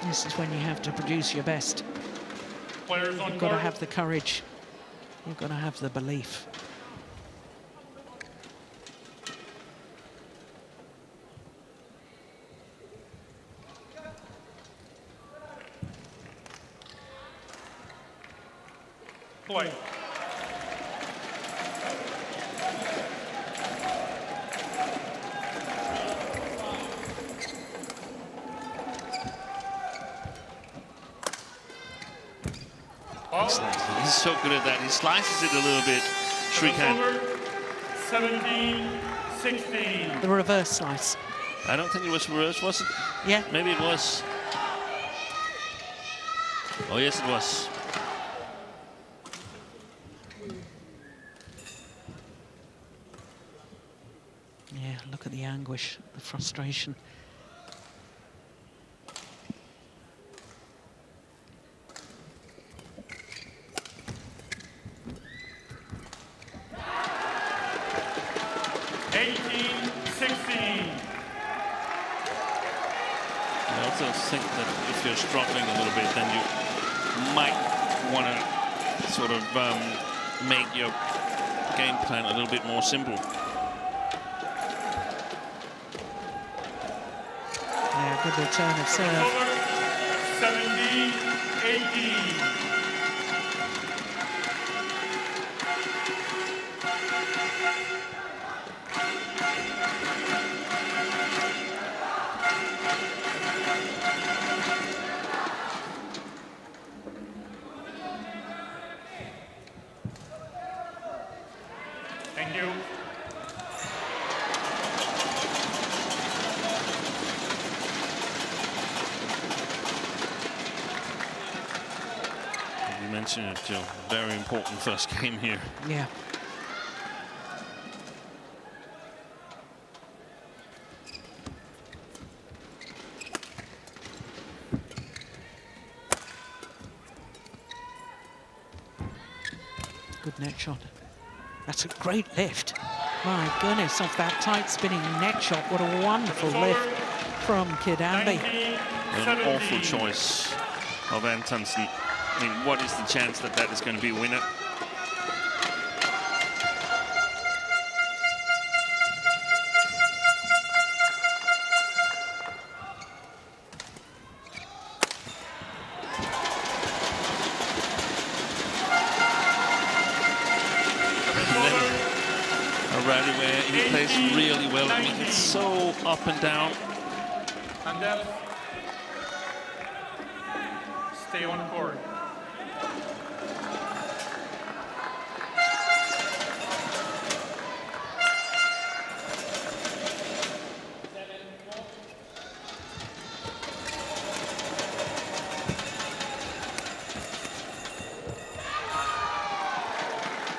This is when you have to produce your best. Players on You've got to court. have the courage. You've got to have the belief. Play. Excellent. He's so good at that. He slices it a little bit. Shrikant. 17-16. The reverse slice. I don't think it was reverse, was it? Yeah. Maybe it was. Oh, yes, it was. look at the anguish, the frustration. I also think that if you're struggling a little bit, then you might want to sort of make your game plan a little bit more simple. Yeah, good return of serve. 70-18. Thank you. You mentioned it, Joe. Very important first game here. Yeah. Good net shot. That's a great lift. My goodness, off that tight spinning net shot. What a wonderful lift from Kidambi. An awful choice of Antonsen. I mean, what is the chance that that is going to be a winner? Rally where he plays really well. I mean, it's so up and down. And then stay on court.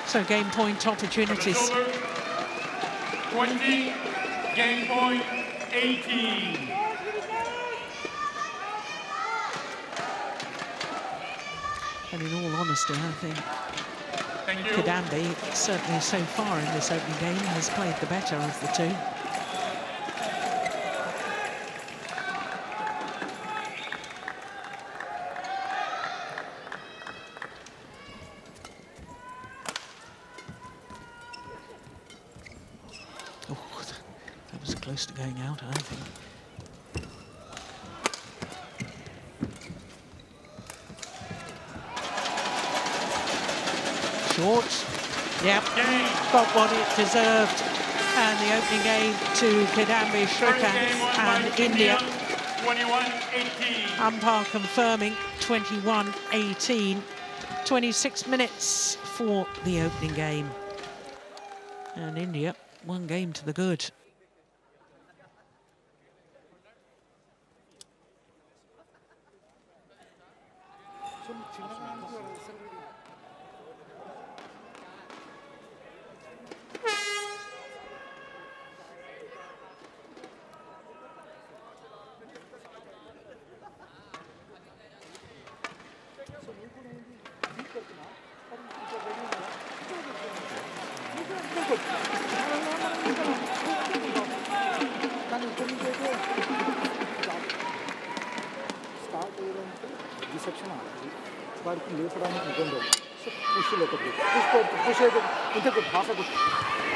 So game point opportunities. 20, game point 18. And in all honesty, I think Thank you. Kidambi, certainly so far in this opening game, has played the better of the two. Oh, that was close to going out, I think. Short, yep, got what it deserved. And the opening game to Kidambi Shrikant and India. 21-18. Umpire confirming 21-18. 26 minutes for the opening game. And India, one game to the good.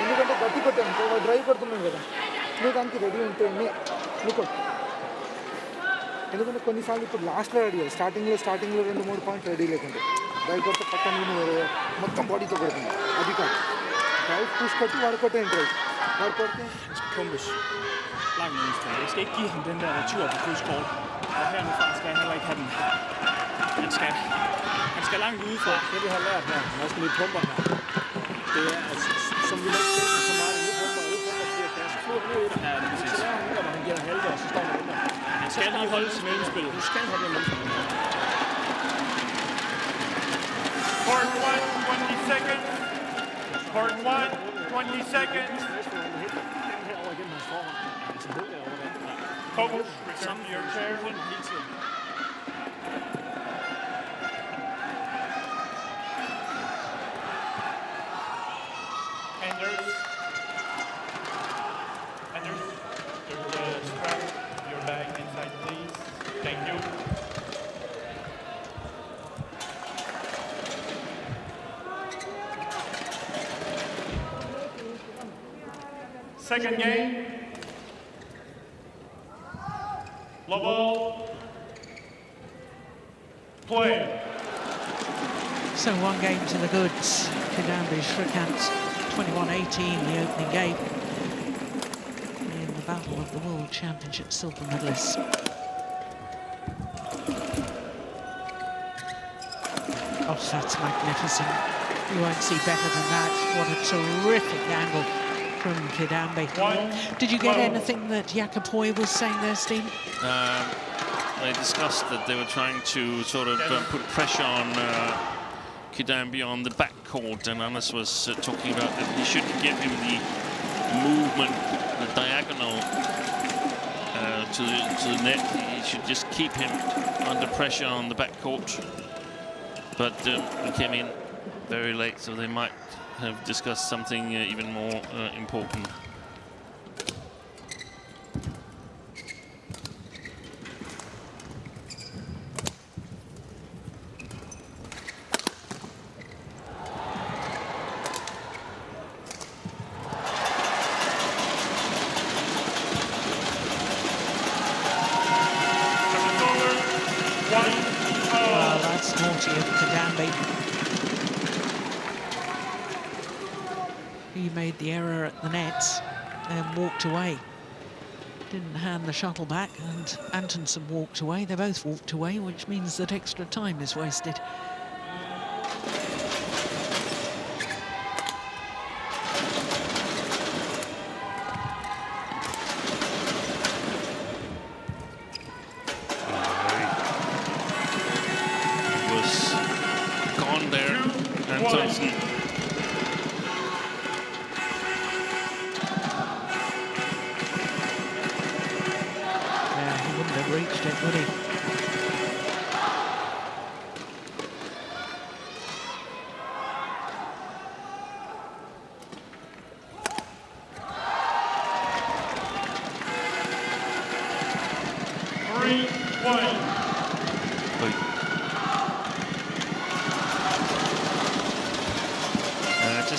ఎందుకంటే గట్టి కొట్టాను drive కొడుతున్నాను కదా నువ్వు దానికి ready ఉంటే నువ్వు కొట్టు ఎందుకంటే కొన్నిసార్లు ఇప్పుడు లాస్ట్లో రెడీ స్టార్టింగ్లో 2-3 పాయింట్లు రెడీ లేకుంటే డ్రైవ్ కొడితే పక్కన నువ్వు మొత్తం బాడీతో కొడుతుంది అది కాదు డ్రైవ్ పుష్ కొట్టి వాడు కొట్టే డ్రైవ్ వాడు కొడితే Pumpes langt modstand. Jeg skal ikke give ham den der retur på krydskort. Og herfra skal han heller ikke have den. Han skal langt udefra. Det vi har lært her, når skal vi pumper her. Det er, altså, som vi ikke ser så meget, nu pumper flere kasser. Flyver ned i det. Ja, det er præcis. Så lærer han hvor han giver halve, og så står han under. Han skal lige holde til mellemspillet. Du skal have det mellemspillet. Court 1, 20 seconds. Court 1, 20 seconds. hans forhånd. Altså hed derovre der. Coach, return to your chair. Hele tiden. Anders, there's a strap, your bag inside, please. Thank you. Second game. Level. Play. So 1 game to the goods. Kidambi Shrikant 21-18, the opening game in the battle of the World Championship silver medalists. Oh, that's magnificent. You won't see better than that. What a terrific angle from Kidambi. Did you get anything that Jakob Hoy was saying there, Steve? They discussed that they were trying to sort of put pressure on Kidambi on the backcourt, and Anders was talking about that he shouldn't give him the movement, the diagonal to the net. He should just keep him under pressure on the backcourt. But he came in very late, so they might have discussed something even more important. Well, that's naughty of Kidambi. He made the error at the nets and walked away. Didn't hand the shuttle back, and Antonsen walked away. They both walked away, which means that extra time is wasted.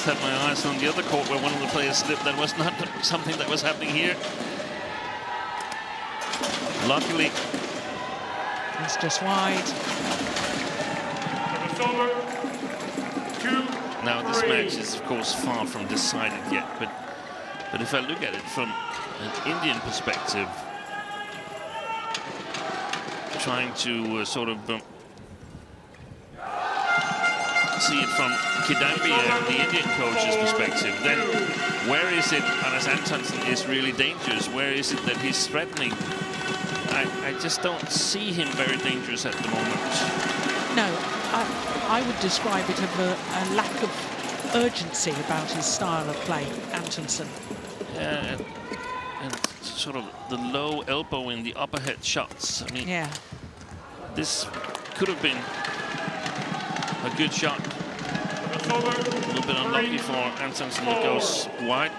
Had my eyes on the other court where one of the players slipped. That was not something that was happening here. Luckily, it's just wide. Now this match is of course far from decided yet, but if I look at it from an Indian perspective, trying to sort of see it from Kidambi and the Indian coach's perspective, then where is it Anders Antonsen is really dangerous? Where is it that he's threatening? I just don't see him very dangerous at the moment. No, I would describe it as a lack of urgency about his style of play, Antonsen. Yeah, and sort of the low elbow in the upper head shots. I mean, yeah, this could have been a good shot. A little bit unlucky for Antonsen. It goes wide.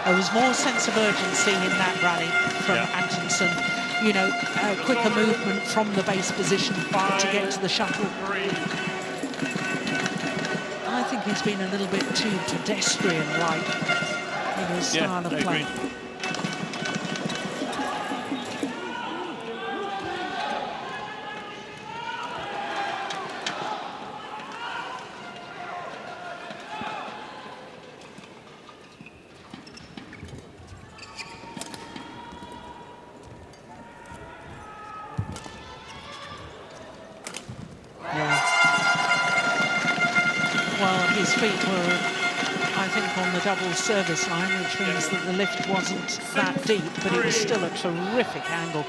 There was more sense of urgency in that rally from Antonsen. You know, quicker movement from the base position to get to the shuttle. I think he's been a little bit too pedestrian-like in his style of play. Well, his feet were, I think, on the double service line, which means that the lift wasn't that deep, but it was still a terrific angle.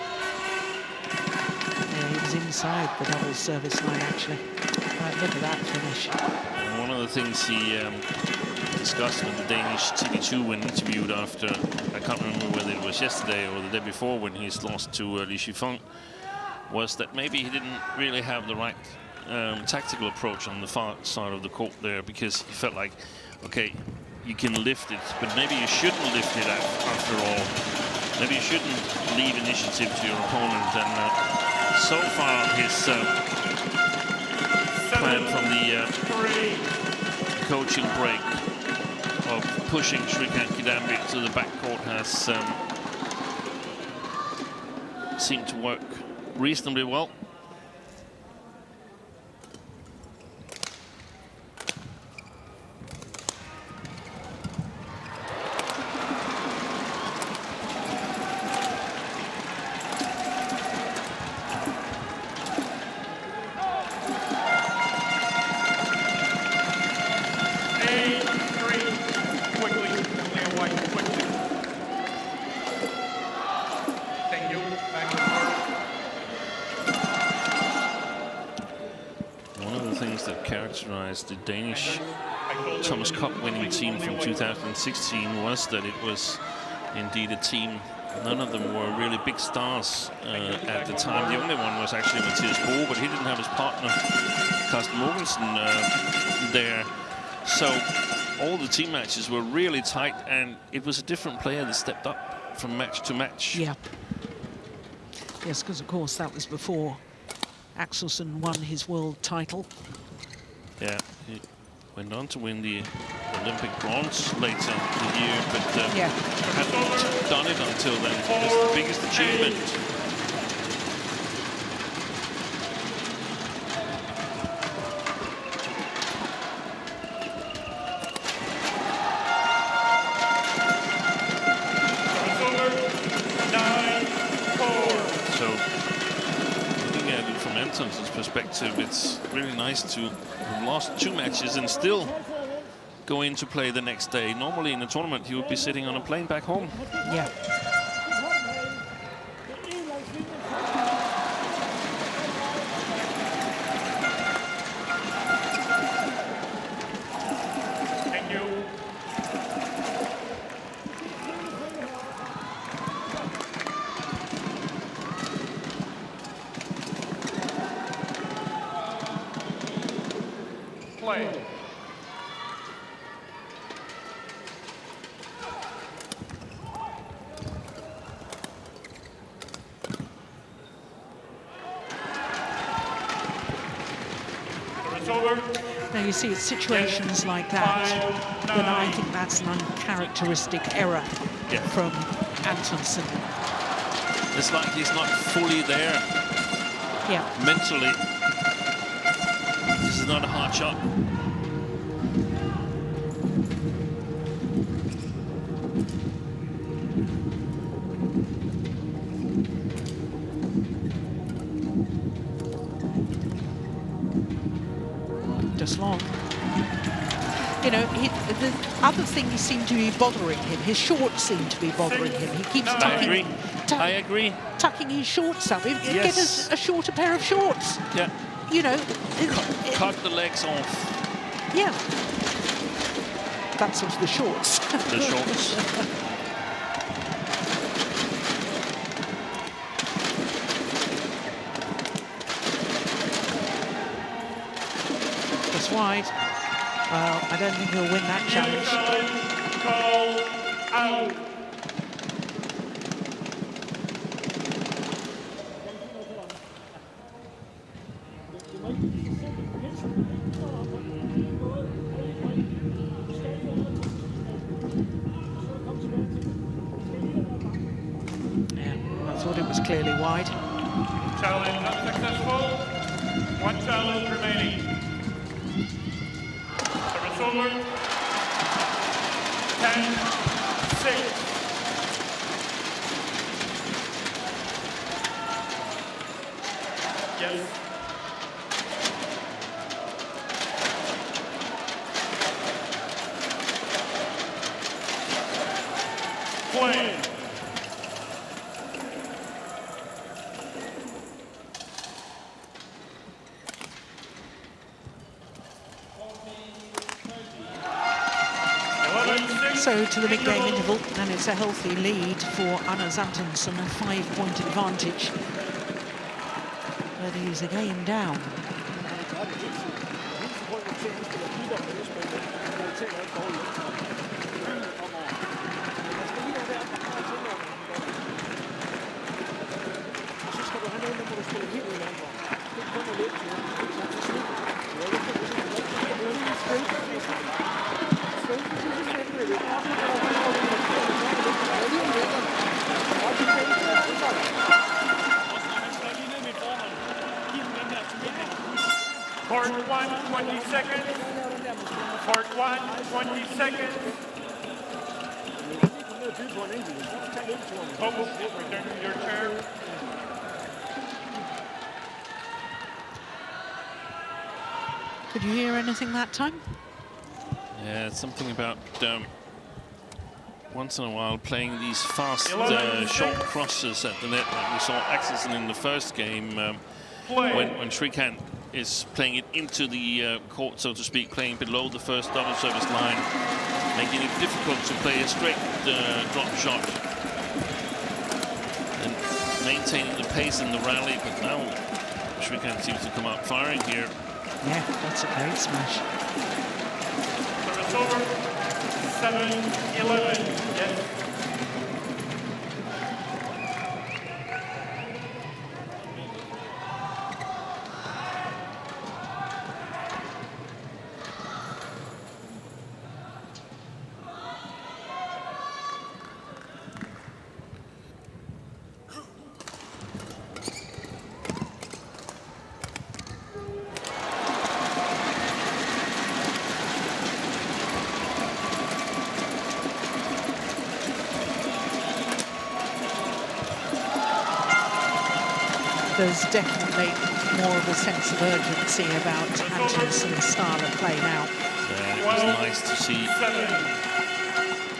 Yeah, he was inside the double service line, actually. Right, look at that finish. And one of the things he discussed with the Danish TV2 when interviewed after, I can't remember whether it was yesterday or the day before when he's lost to Li Shifeng, was that maybe he didn't really have the right tactical approach on the far side of the court there, because he felt like, okay, you can lift it, but maybe you shouldn't lift it after all. Maybe you shouldn't leave initiative to your opponent. And so far, his plan from the coaching break of pushing Shrikant Kidambi to the backcourt has seemed to work reasonably well. The Danish Thomas Cup winning team from 2016 was that it was indeed a team. None of them were really big stars at the time. The only one was actually Matthias Bo, but he didn't have his partner Carsten Mogensen there. So all the team matches were really tight, and it was a different player that stepped up from match to match. Yeah. Yes, because of course that was before Axelson won his world title. Yeah, he went on to win the Olympic bronze later in the year, but hadn't done it until then. It's the biggest achievement. So, looking at it from Antonson's perspective, it's really nice to have lost 2 matches and still go in to play the next day. Normally in a tournament, he would be sitting on a plane back home. Yeah. Thank you. Play. Now you see, it's situations like that that I think that's an uncharacteristic error from Antonsen. It's like he's not fully there mentally. This is not a hard shot. Just long. You know, the other thing seemed to be bothering him. His shorts seem to be bothering him. He keeps tucking. I agree. Tucking his shorts up. Get us a shorter pair of shorts. Yeah. You know. Cut the legs off. Yeah. That's sort of the shorts. The shorts. Just wide. Well, I don't think he'll win that challenge. Call out. I thought it was clearly wide. Challenge unsuccessful. 1 challenge remaining. Service over. 10-6. Yes. Play. So to the mid-game interval, and it's a healthy lead for Anders Antonsen, a 5-point advantage. But he's again down. Part 1, 20 seconds. Part 1, 20 seconds. Coach, return to your chair. Could you hear anything that time? Yeah, it's something about once in a while playing these fast short crosses at the net, like we saw Axelson in the first game, when Shrikant is playing it into the court, so to speak, playing below the first double service line, making it difficult to play a straight drop shot and maintaining the pace in the rally. But now Shrikant seems to come out firing here. Yeah, that's a great smash. Service over. 7-11. Yes. There's definitely more of a sense of urgency about Antonson's style of play now. Yeah, it was nice to see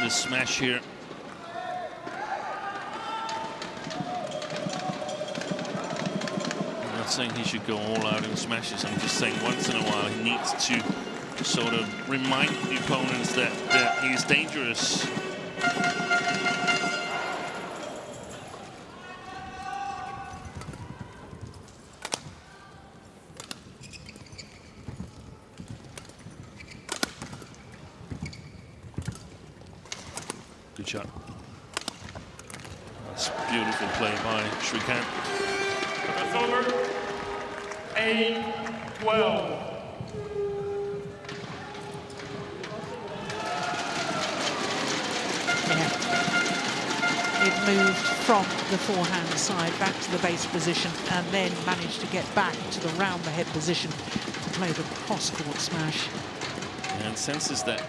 the smash here. I'm not saying he should go all out in smashes. I'm just saying once in a while he needs to sort of remind the opponents that he is dangerous. Good shot. That's beautiful play by Shrikant. It's over. 8-12. It moved from the forehand side back to the base position and then managed to get back to the round the head position to play the cross-court smash. And senses that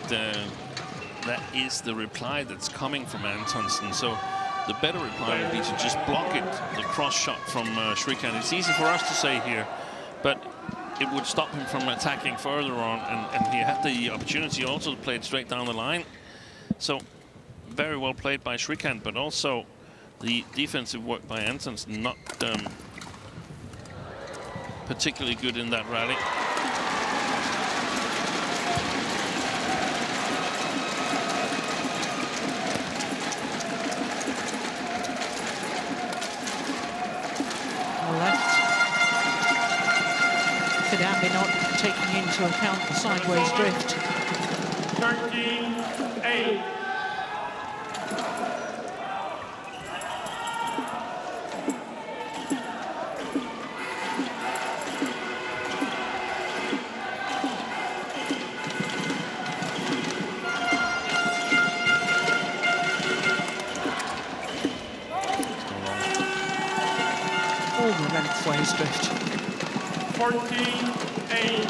that is the reply that's coming from Antonsen. So the better reply would be to just block it, the cross shot from Shrikant. It's easy for us to say here, but it would stop him from attacking further on, and he had the opportunity also to play it straight down the line. So very well played by Shrikant, but also the defensive work by Antonsen not particularly good in that rally. Left. Kadambi not taking into account the sideways drift. 13-8. All the lengthways drift. 14-8.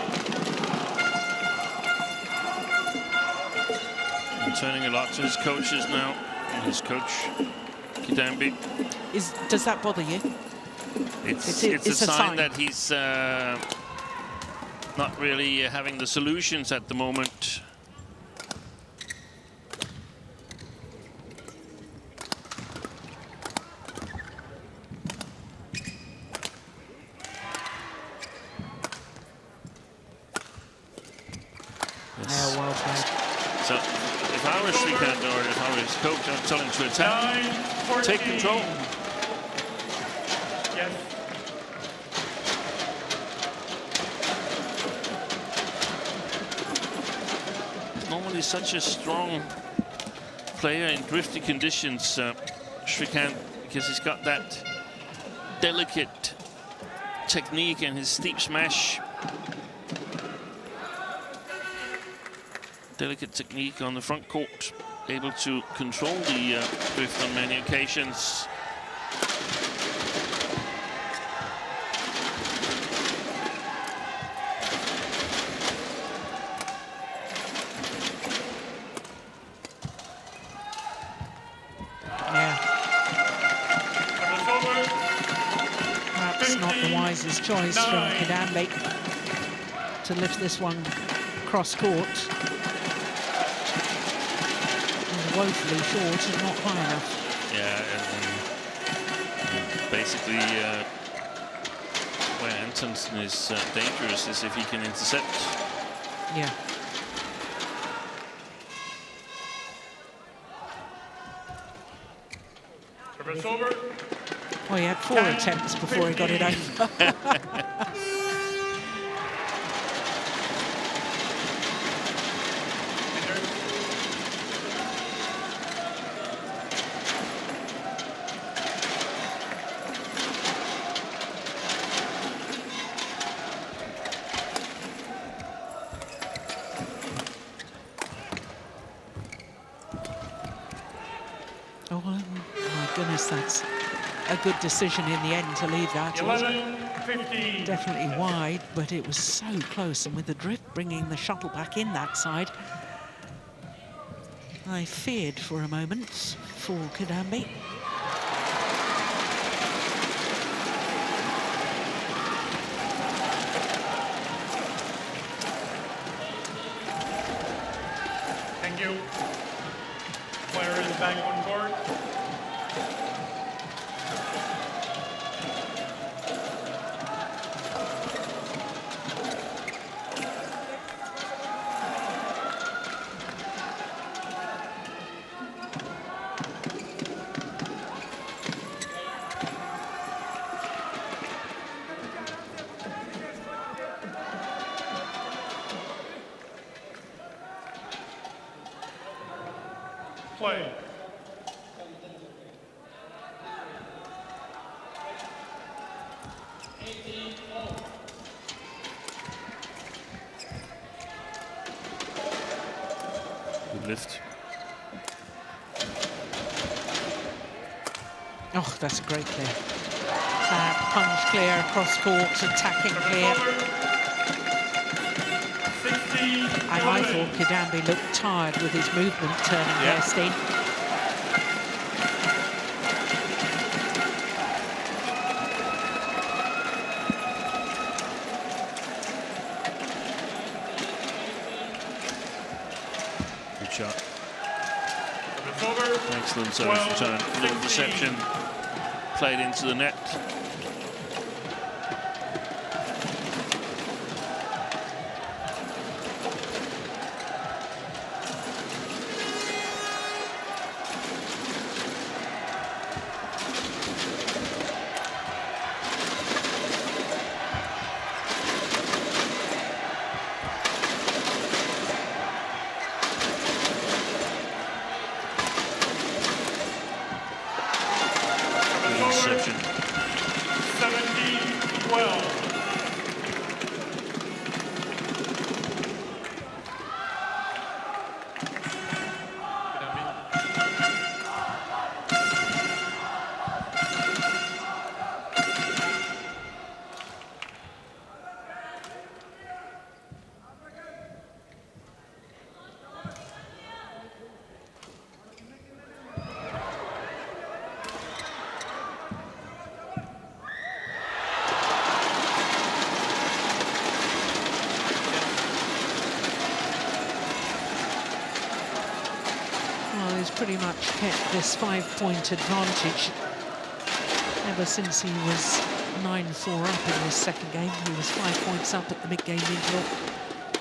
Turning a lot to his coaches now. His coach, Kadambi. Does that bother you? It's a sign that he's not really having the solutions at the moment. Yes. Yeah, well played. So if I was Shrikant or if I was coach, I'd tell him to attack, take control. Yes. Normally such a strong player in drifty conditions, Shrikant, because he's got that delicate technique and his steep smash. Delicate technique on the front court, able to control the drift on many occasions. Perhaps not the wisest choice from Kidambi to lift this one cross court. Woefully short and not high enough. Yeah, and basically where Antonsen is dangerous is if he can intercept. Yeah. Service over. Oh, he had 4 attempts before he got it over. Oh, my goodness, that's a good decision in the end to leave that. 11-15. Definitely wide, but it was so close, and with the drift bringing the shuttle back in that side, I feared for a moment for Kidambi. Thank you. Player is back on court. Play. Good lift. Oh, that's a great clear. Punch clear, across court, attacking clear. And I thought Kidambi looked tired with his movement turning Gerstein. Good shot. Excellent service return. Little deception played into the net. Interception. 17-12. Pretty much kept this 5-point advantage ever since he was 9-4 up in this second game. He was 5 points up at the mid-game interval.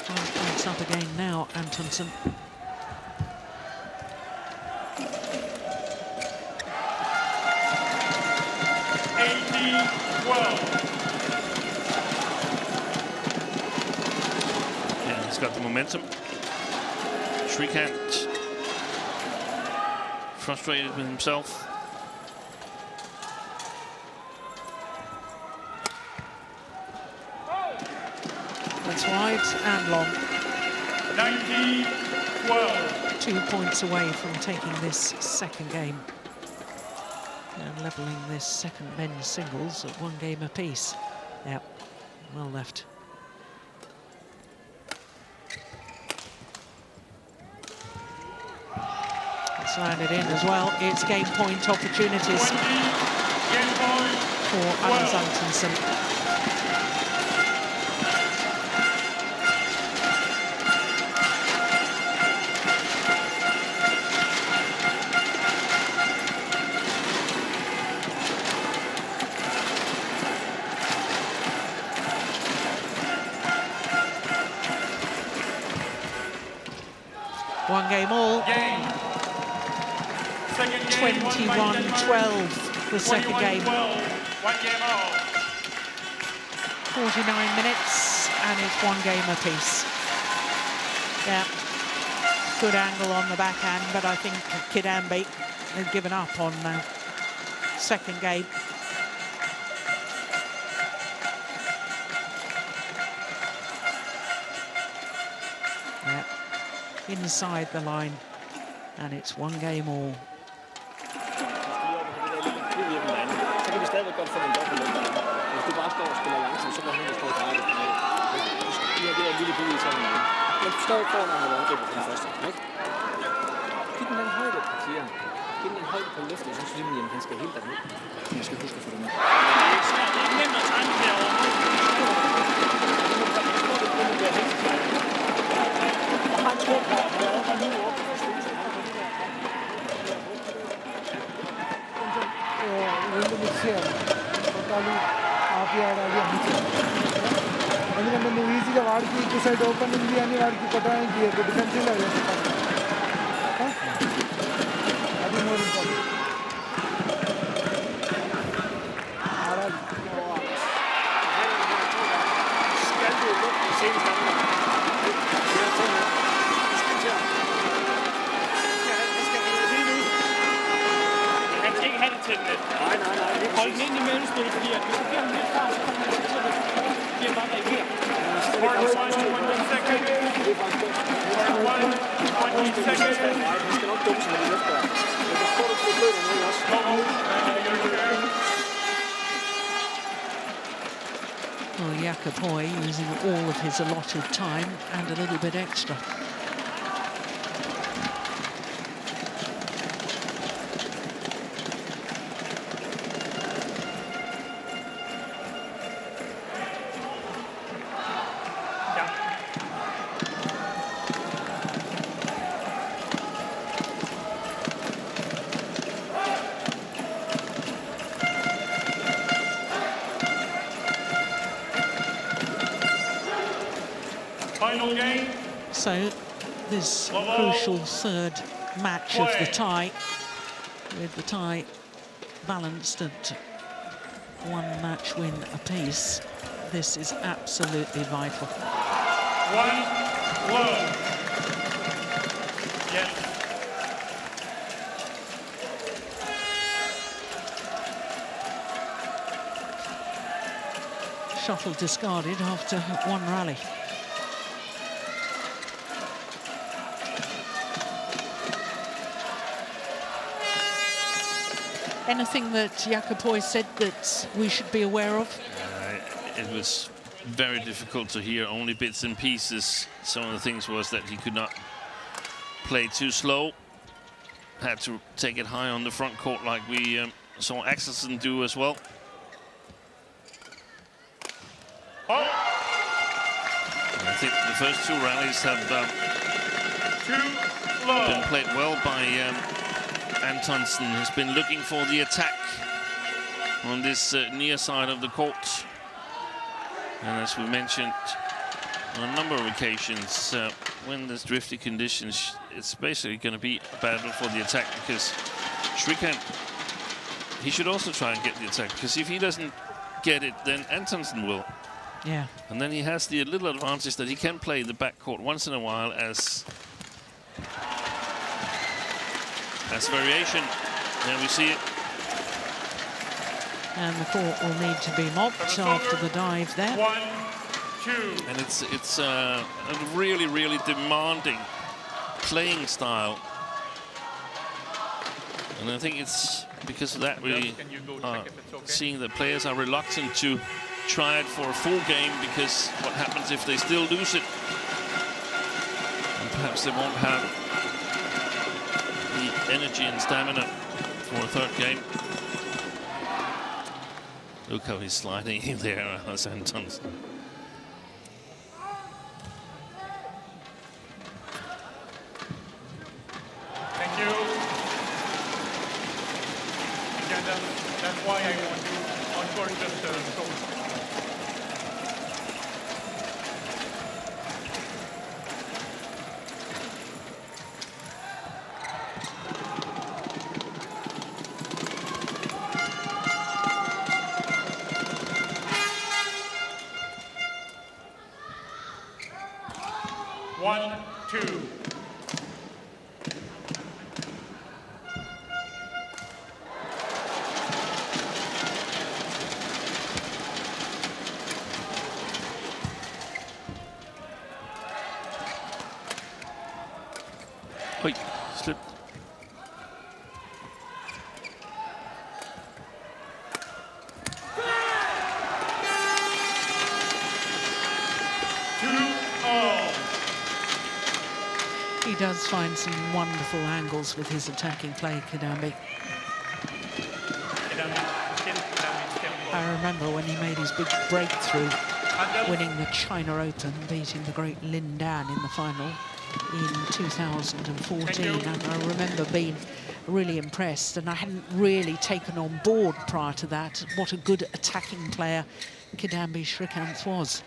5 points up again now, Antonsen. Yeah, he's got the momentum. Shrikant frustrated with himself. That's wide and long. 19-12. 2 points away from taking this second game and levelling this second men's singles at 1 game apiece. Yep, well left. It's landed in as well. It's game point opportunities for Anders Antonsen. One game all. 21-12, the second game. 1 game all. 49 minutes, and it's 1 game apiece. Yeah, good angle on the backhand, but I think Kidambi has given up on the second game. Yeah, inside the line, and it's 1 game all. Så kan vi stadigvæk godt få den dobbelt. Hvis du bare står og spiller langsomt, så går han og står og drejer. Det er en lille bud i sådan noget. Men du står ikke foran ham, eller angriber den første. Giv den den højde på clearen. Giv den den højde på løftet, så synes jeg, at han skal helt derned. Man skal huske at få det med. Det er ikke nemt at trænge derovre. Og han tror på, at han er nu oppe på stedet. ఎందుకంటే నువ్వు ఈజీగా వాడికి ఇటు side open ఉంది అని వాడికి కొట్టడానికి డిఫెన్సివ్లో అది more important. Hold den ind i mellemspillet, fordi at hvis du giver ham lidt fart, så kommer han til at bliver bare reagere. Han skal nok dumme sig med de løfter. Men det står du på blød dernede også. Well, Jakob Høj using all of his allotted time and a little bit extra. So this crucial third match of the tie, with the tie balanced at 1 match win apiece, this is absolutely vital. 1 love. Yes. Shuttle discarded after 1 rally. Anything that Jakob Høj said that we should be aware of? It was very difficult to hear, only bits and pieces. Some of the things was that he could not play too slow. Had to take it high on the front court like we saw Axelson do as well. And I think the first 2 rallies have been played well by Antonsen. Has been looking for the attack on this near side of the court. And as we mentioned, on a number of occasions, when there's drifty conditions, it's basically going to be a battle for the attack, because Shrikant, he should also try and get the attack, because if he doesn't get it, then Antonsen will. Yeah. And then he has the little advantage that he can play the backcourt once in a while as variation. And we see it. And the court will need to be mopped after the dive there. 1, 2. And it's a really, really demanding playing style. And I think it's because of that we are seeing that players are reluctant to try it for a full game, because what happens if they still lose it? And perhaps they won't have the energy and stamina for a third game. Look how he's sliding in there as Antonsen. Thank you. Again, that's why I want to encore just so. Wait, slipped. He does find some wonderful angles with his attacking play, Kidambi. I remember when he made his big breakthrough, winning the China Open, beating the great Lin Dan in the final in 2014, and I remember being really impressed, and I hadn't really taken on board prior to that what a good attacking player Kidambi Shrikant was.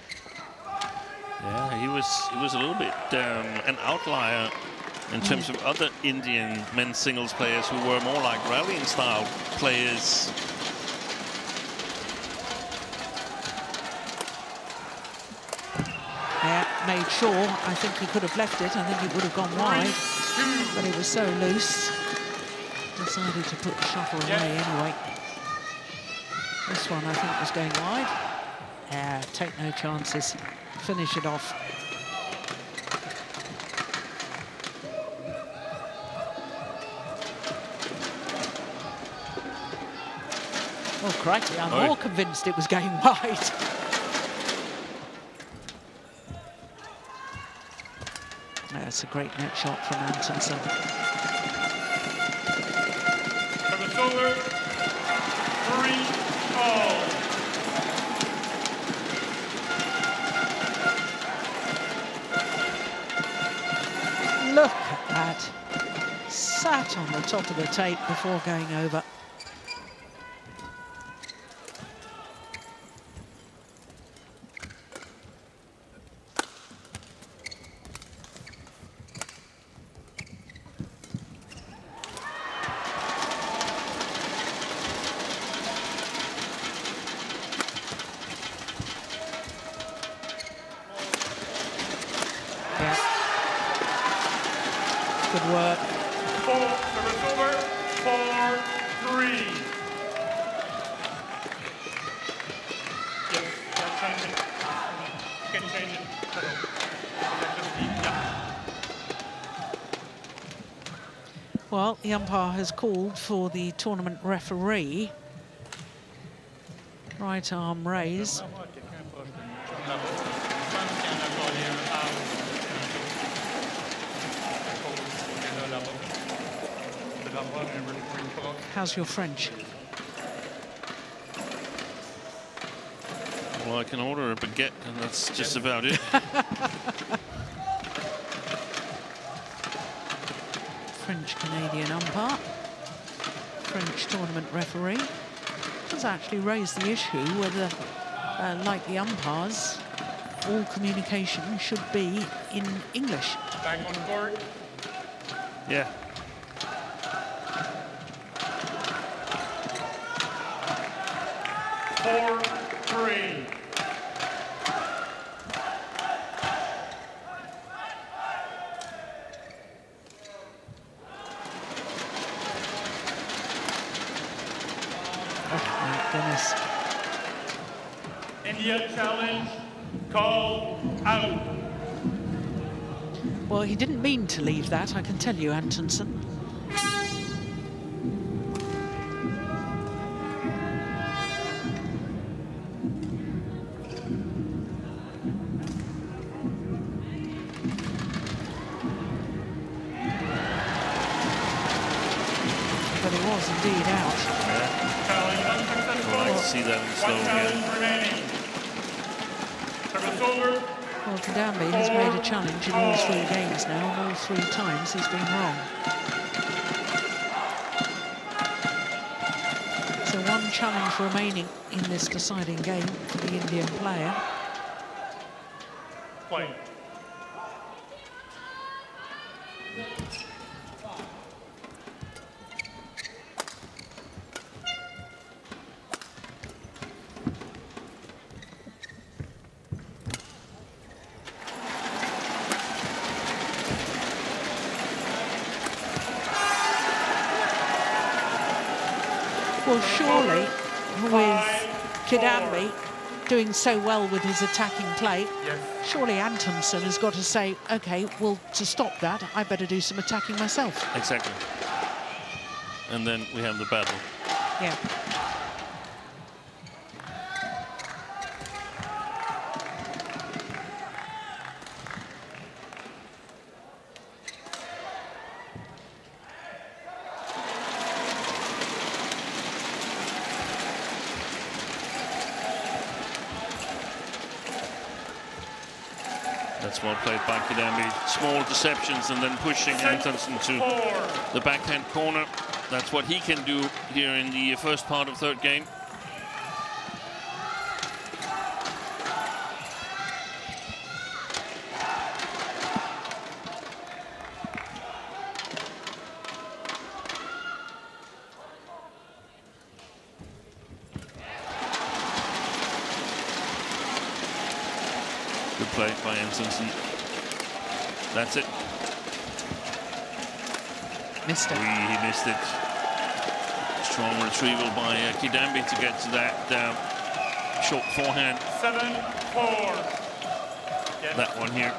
Yeah, he was a little bit an outlier in terms of other Indian men's singles players who were more like rallying style players. Yeah, made sure. I think he could have left it. I think it would have gone wide, but it was so loose. Decided to put the shuttle away anyway. This one I think was going wide. Yeah, take no chances. Finish it off. Oh, crikey, I'm more convinced it was going wide. That's a great net shot from Antonsen. Service over. 3-all. Look at that. Sat on the top of the tape before going over. Good work. Service over. 4-3. Yes, that's changing. You can change it. Well, the umpire has called for the tournament referee. Right arm raise. How's your French? Well, I can order a baguette, and that's just about it. French-Canadian umpire, French tournament referee, has actually raised the issue whether, like the umpires, all communication should be in English. Back on the court. Yeah. Four, three. Oh, my goodness. India challenge, call out. Well, he didn't mean to leave that, I can tell you, Antonsen. But he was indeed out. Challenge unsuccessful. I'd like to see that in slow One challenge again. remaining. Service over. Well, Kidambi has made a challenge in all 3 games now, and all 3 times he's been wrong. So 1 challenge remaining in this deciding game for the Indian player. Play. Well, surely, with Kidambi doing so well with his attacking play, surely Antonsen has got to say, OK, well, to stop that, I better do some attacking myself. Exactly. And then we have the battle. Yeah. That's well played by Kidambi. Small deceptions and then pushing Antonsen to the backhand corner. That's what he can do here in the first part of 3rd game. Good play by Antonsen. That's it. Missed it. He missed it. Strong retrieval by Kidambi to get to that short forehand. 7-4. That one here.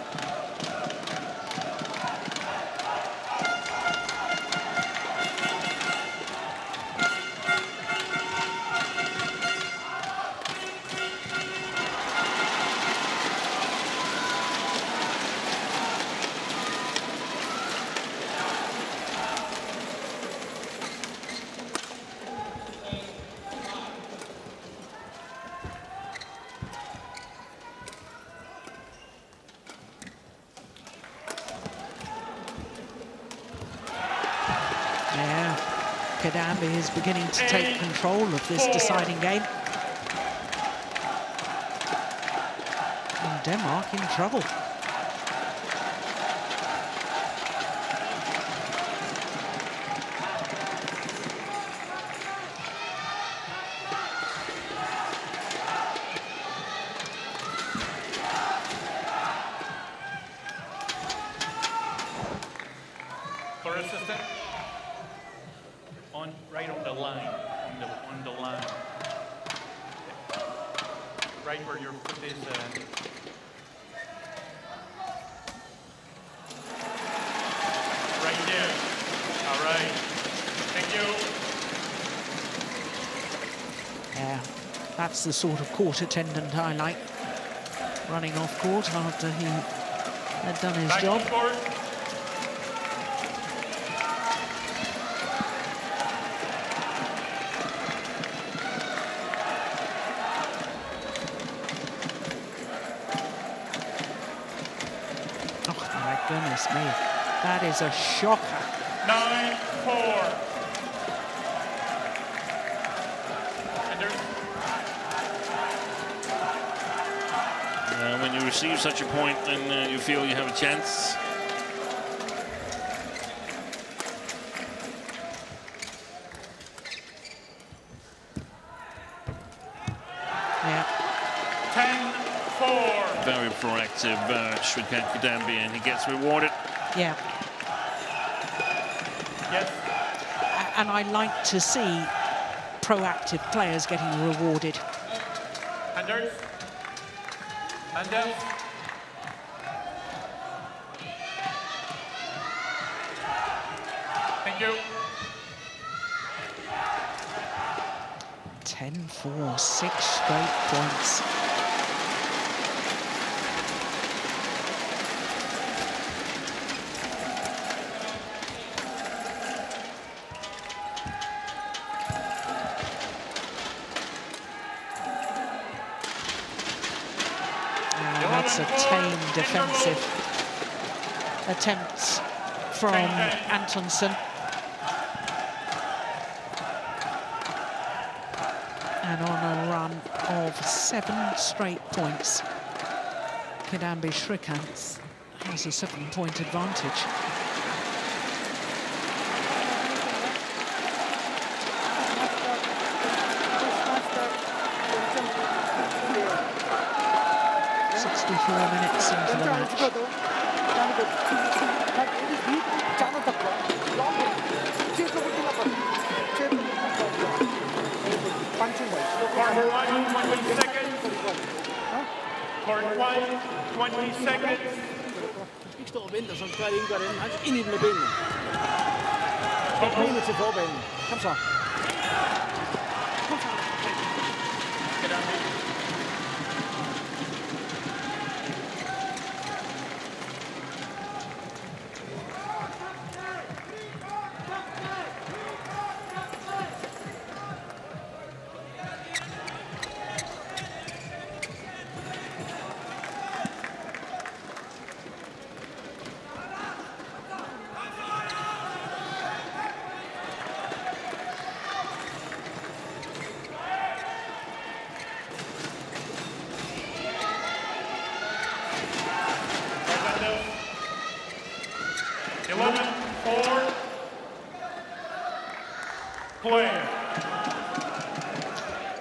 Kidambi is beginning to take control of this deciding game. And Denmark in trouble. For assistant. Right on the line, on the line. Right where your foot is. Right there. All right. Thank you. Yeah, that's the sort of court attendant I like. Running off court after he had done his job. Goodness me, that is a shocker. 9-4. When you receive such a point, then you feel you have a chance. Yeah. 10-4. Very proactive, Shrikant Kidambi, and he gets rewarded. Yeah. Yes. And I like to see proactive players getting rewarded. Anders. Anders. Thank you. 10-4, 6 straight points. That's a tame defensive attempt from Antonsson. And on a run of 7 straight points, Kidambi Shrikant has a 7-point advantage. Minutes into the match. Corner 1, 20 seconds. Corner 1, 20 seconds. Ikke stå og vente, og så gør det ikke den. Han ind i den med benene. Benene til forbanen. Kom så.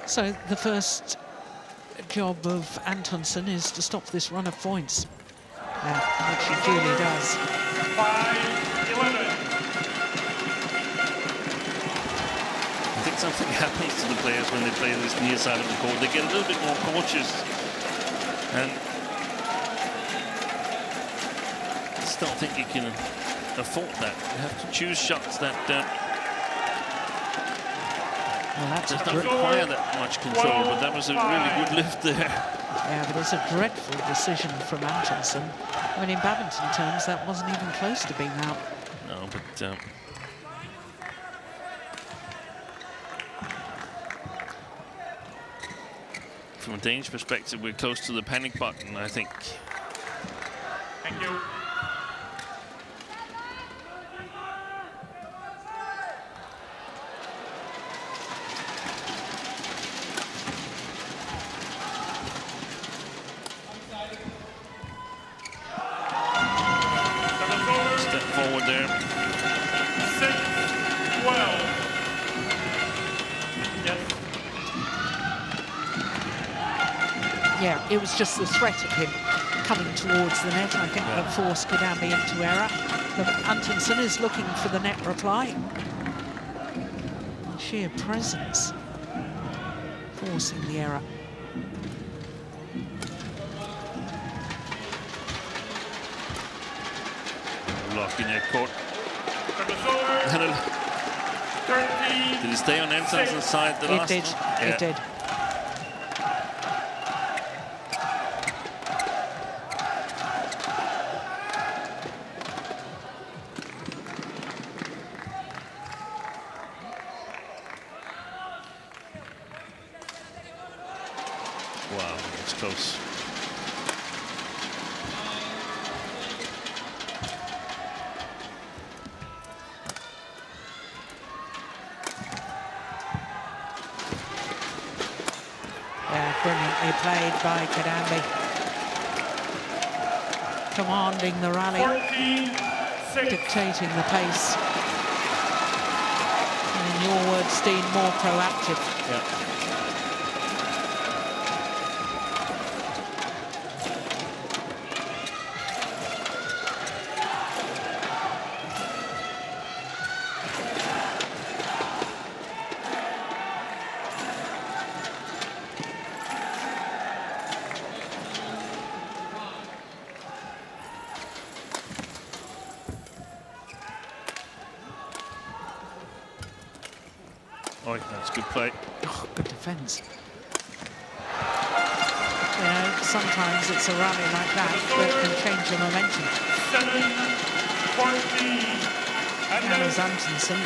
So the first job of Antonsson is to stop this run of points, which he duly does. 5-11. I think something happens to the players when they play this near side of the court. They get a little bit more cautious, and I just don't think you can afford that. You have to choose shots that does not require that much control, but that was a really good lift there. Yeah, but it's a dreadful decision from Antonsson. I mean, in badminton terms, that wasn't even close to being out. No, but from a Danish perspective, we're close to the panic button, I think. Thank you. Yeah, it was just the threat of him coming towards the net, I think, that forced Kidambi into error. But Antonsson is looking for the net reply. Sheer presence forcing the error. Lock in that court. Did it stay on Antonsson's side the last time? It did. Wow, that's close. Yeah, brilliantly played by Kidambi. commanding the rally, 14-6. dictating the pace. And in your words, Steen, more proactive. Yeah. Oh, that's good play. Oh, good defence. You know, sometimes it's a rally like that that can change the momentum. 7-14. And Anders Antonsen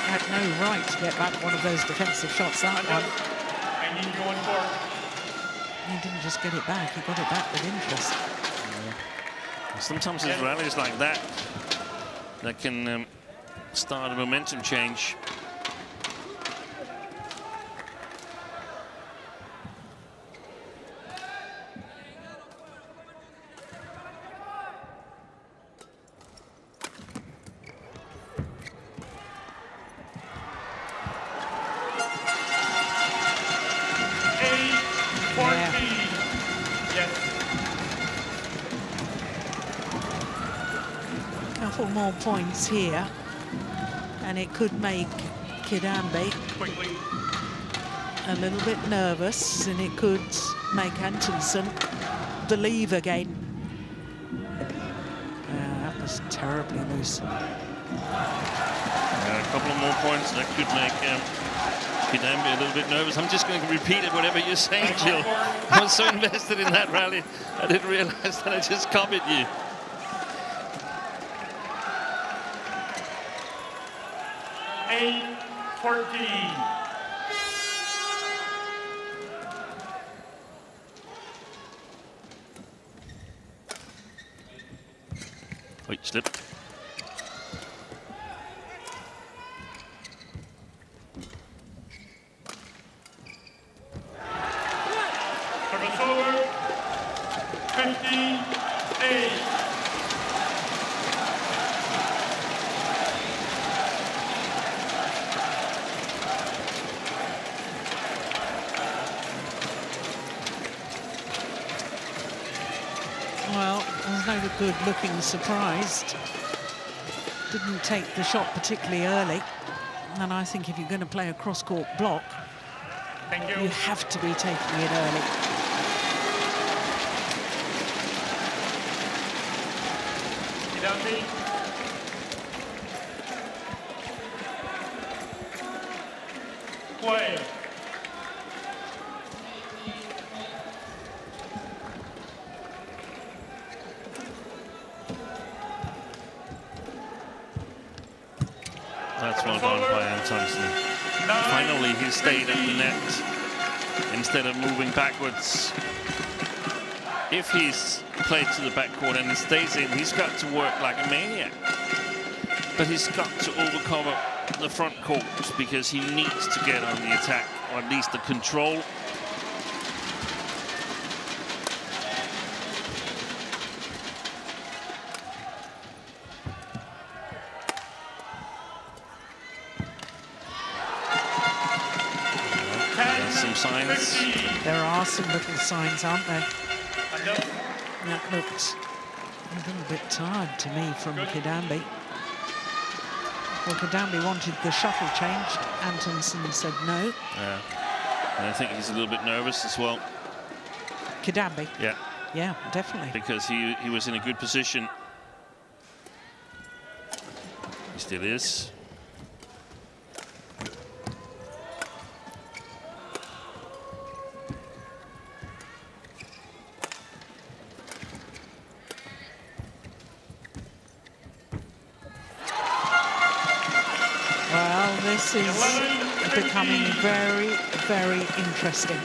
had no right to get back one of those defensive shots, that one. I need you on board. He didn't just get it back, he got it back with interest. Yeah. Sometimes there's rallies like that that can start a momentum change. Couple more points here, and it could make Kidambi a little bit nervous, and it could make Antonsen believe again. That was terribly loose. A couple of more points that could make Kidambi a little bit nervous. I'm just going to repeat it, whatever you're saying, Jill. I was so invested in that rally, I didn't realize that I just copied you. 8-14. Wait, slip. Service over. 15-8. Well, there's no good looking surprised. Didn't take the shot particularly early. And I think if you're going to play a cross-court block, you have to be taking it early. Play. That's well done by Antonsen. Finally, he stayed at the net instead of moving backwards. If he's played to the backcourt and he stays in, he's got to work like a maniac. But he's got to overcover the front court because he needs to get on the attack, or at least the control. Signs. There are some little signs, aren't there? That looked a little bit tired to me from Kidambi. Well, Kidambi wanted the shuttle changed. Antonsen said no. Yeah. And I think he's a little bit nervous as well. Kidambi? Yeah. Yeah, definitely. Because he was in a good position. He still is. Well, this is becoming very, very interesting.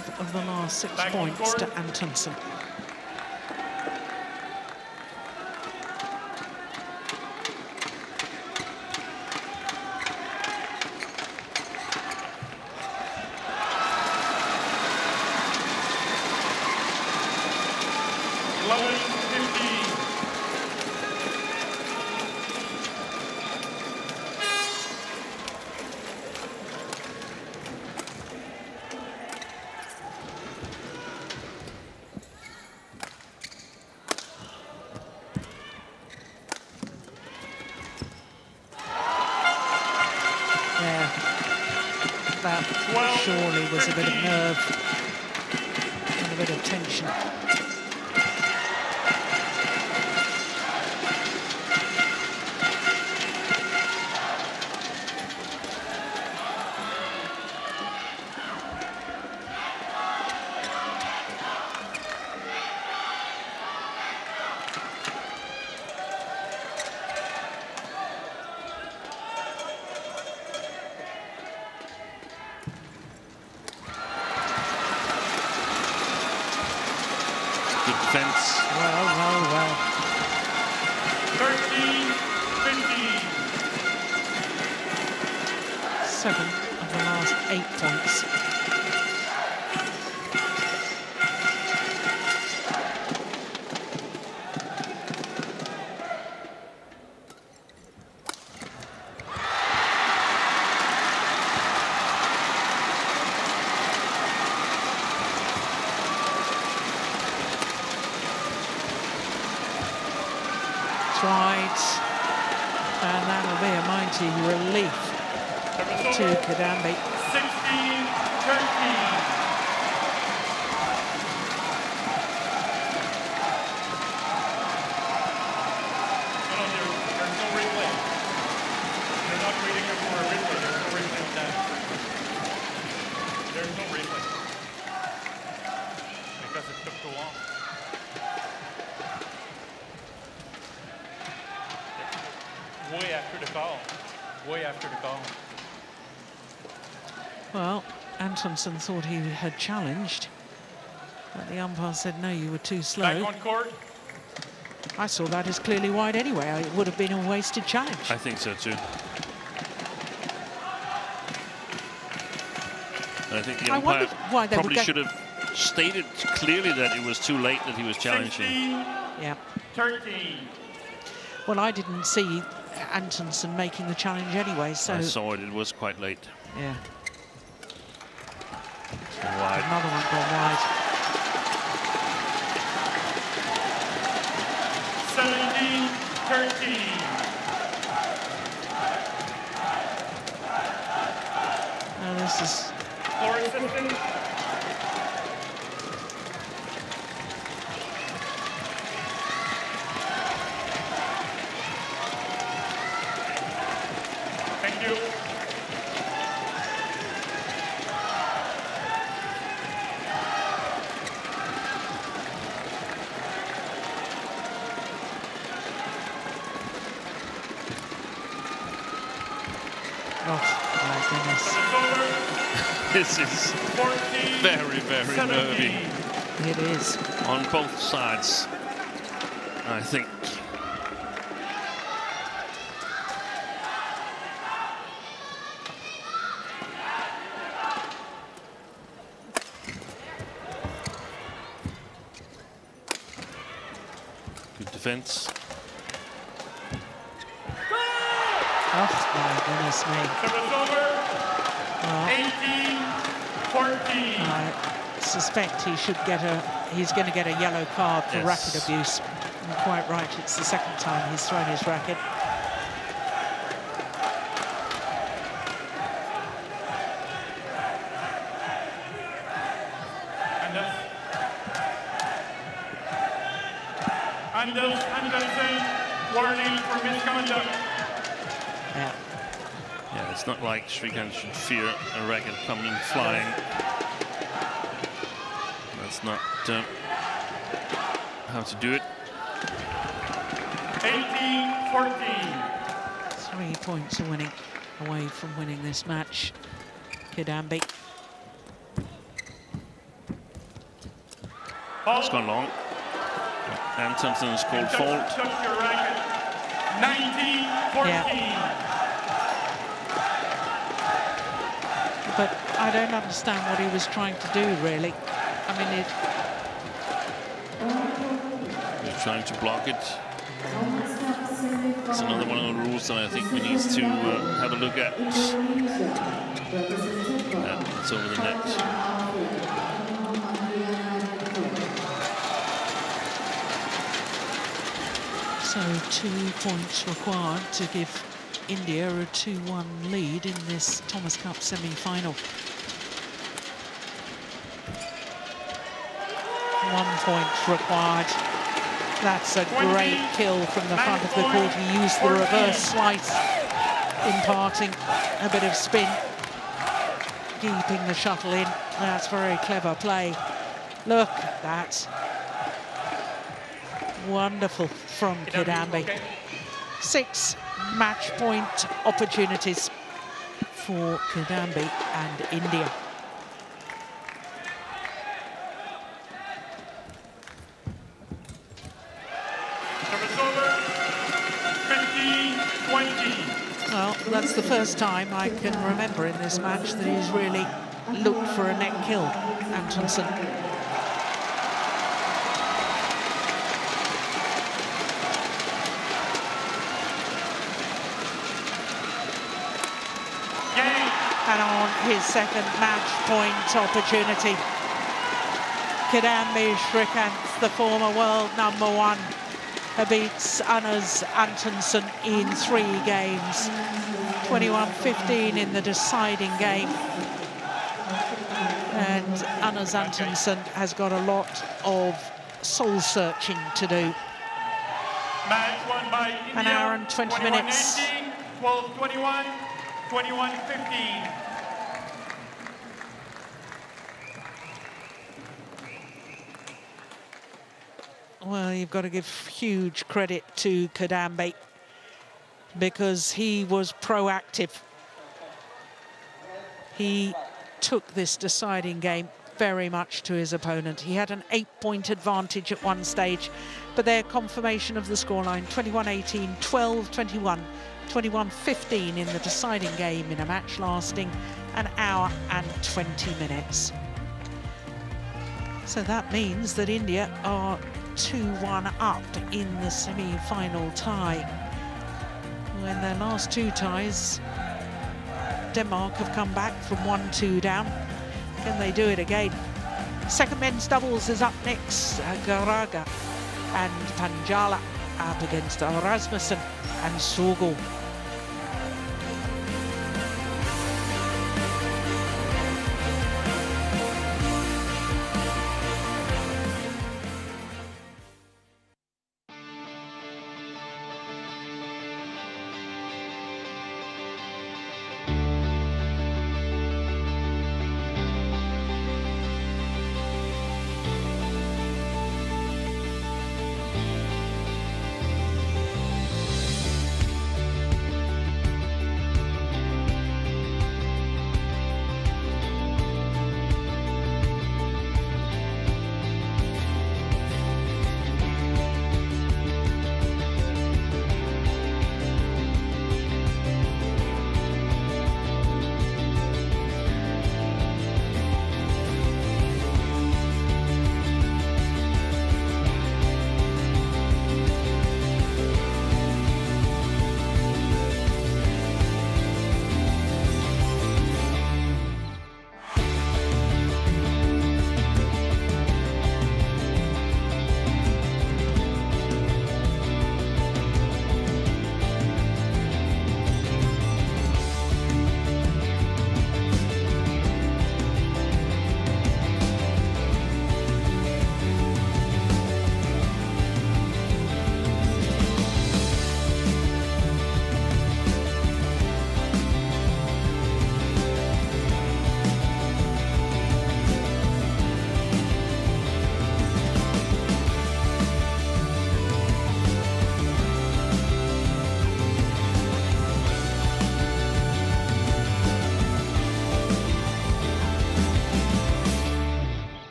5 of the last 6 points to Antonsen. That surely was a bit of nerve and a bit of tension. Defense. Well. 13-15. 7 of the last 8 points. Right, and that'll be a mighty relief to Kadambi. 16-13. There's no replay. They're not waiting for a replay. There's no replay with that. There's no replay. Because it took too long. Way after the call. Way after the call. Well, Antonsen thought he had challenged, but the umpire said, no, you were too slow. Back on court. I saw that as clearly wide anyway. It would have been a wasted challenge. I think so too. And I think the umpire probably should have stated clearly that it was too late that he was challenging. 16-13. Well, I didn't see Antonsen making the challenge anyway, so... I saw it, it was quite late. Yeah. Wide. Another one gone wide. 17-13. Now this is... Floor assistant. Thank you. Oh, my goodness. This is very, very nervy. It is. On both sides, I think. Good defense. Oh, my goodness me. Service over. 18-14. I suspect he's going to get a yellow card for racket abuse. You're quite right, it's the second time he's thrown his racket. Anderson, warning for misconduct. Yeah, it's not like Srikanth should fear a racket coming flying. That's not how to do it. 18-14. 3 points away from winning this match. Kadambi. It's gone long. Antonsen has called fault. Touch your racket. 19-14. But I don't understand what he was trying to do, really. I mean, He's trying to block it. It's another one of the rules that I think we need to have a look at. It's over the net. So 2 points required to give India a 2-1 lead in this Thomas Cup semi-final. 1 point required. That's a great kill from the front of the court. He used the reverse slice, imparting a bit of spin, keeping the shuttle in. That's very clever play. Look at that. Wonderful from Kidambi. 6 match point opportunities for Kidambi and India. Well, that's the first time I can remember in this match that he's really looked for a net kill, Antonsen. And on his second match point opportunity, Kidambi Shrikant, the former world #1, beats Anders Antonsen in 3 games. 21-15 in the deciding game. And Anders Antonsen has got a lot of soul-searching to do. Match won by India. An hour and 20 minutes. 12-21, 21-15. Well, you've got to give huge credit to Kidambi because he was proactive. He took this deciding game very much to his opponent. He had an 8-point advantage at one stage, but their confirmation of the scoreline, 21-18, 12-21, 21-15 in the deciding game in a match lasting an hour and 20 minutes. So that means that India are 2-1 up in the semi-final tie. When their last 2 ties, Denmark have come back from 1-2 down. Can they do it again? Second men's doubles is up next. Garaga and Panjala up against Rasmussen and Sogol.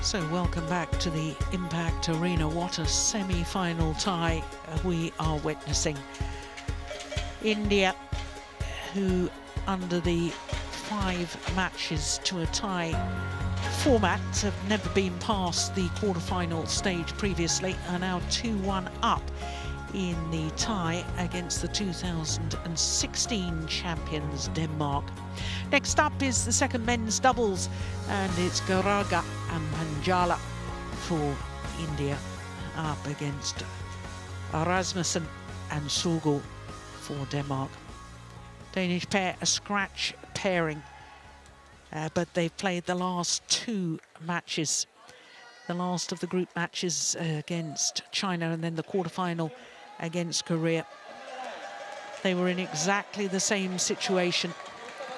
So welcome back to the Impact Arena. What a semi-final tie we are witnessing. India, who under the 5 matches to a tie format have never been past the quarter-final stage previously, are now 2-1 up in the tie against the 2016 champions Denmark. Next up is the second men's doubles, and it's Garaga and Panjala for India up against Rasmussen and Sogo for Denmark. Danish pair a scratch pairing, but they've played the last 2 matches. The last of the group matches against China and then the quarterfinal against Korea. They were in exactly the same situation.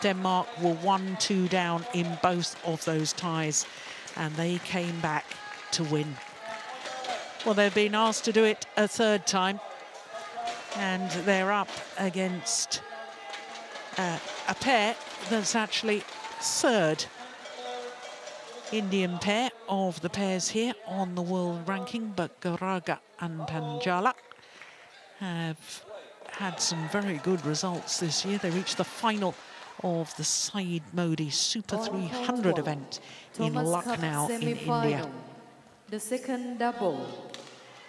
Denmark were 1-2 down in both of those ties, and they came back to win. Well, they've been asked to do it a 3rd time, and they're up against a pair that's actually 3rd Indian pair of the pairs here on the world ranking, but Garaga and Panjala have had some very good results this year. They reached the final of the Saeed Modi Super 300 event in Lucknow in India. The second double,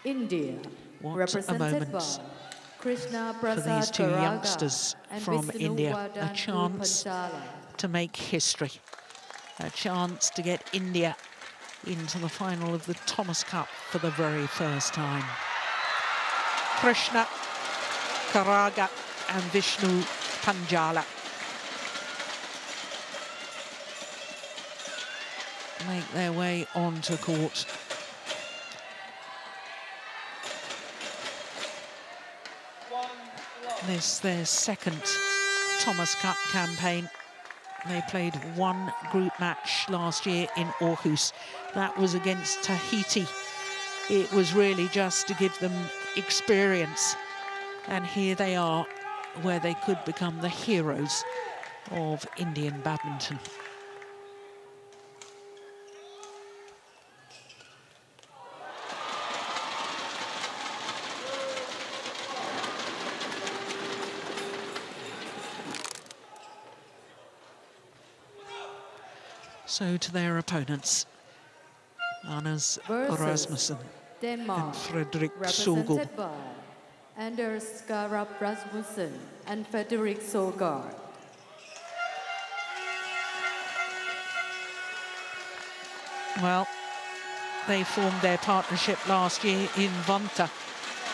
India, what a moment Krishna for these 2 Garaga youngsters from Vishnu India. A Vardhan chance Panjala. to make history, a chance to get India into the final of the Thomas Cup for the very first time. Krishna Garaga and Vishnu Panjala make their way onto court. This their 2nd Thomas Cup campaign. They played 1 group match last year in Aarhus. That was against Tahiti. It was really just to give them experience. And here they are, where they could become the heroes of Indian badminton. So to their opponents, Anders Rasmussen Denmark, and Fredrik represented Sogaard. by Anders Rasmussen and Fredrik Sogaard. Well, they formed their partnership last year in Vantaa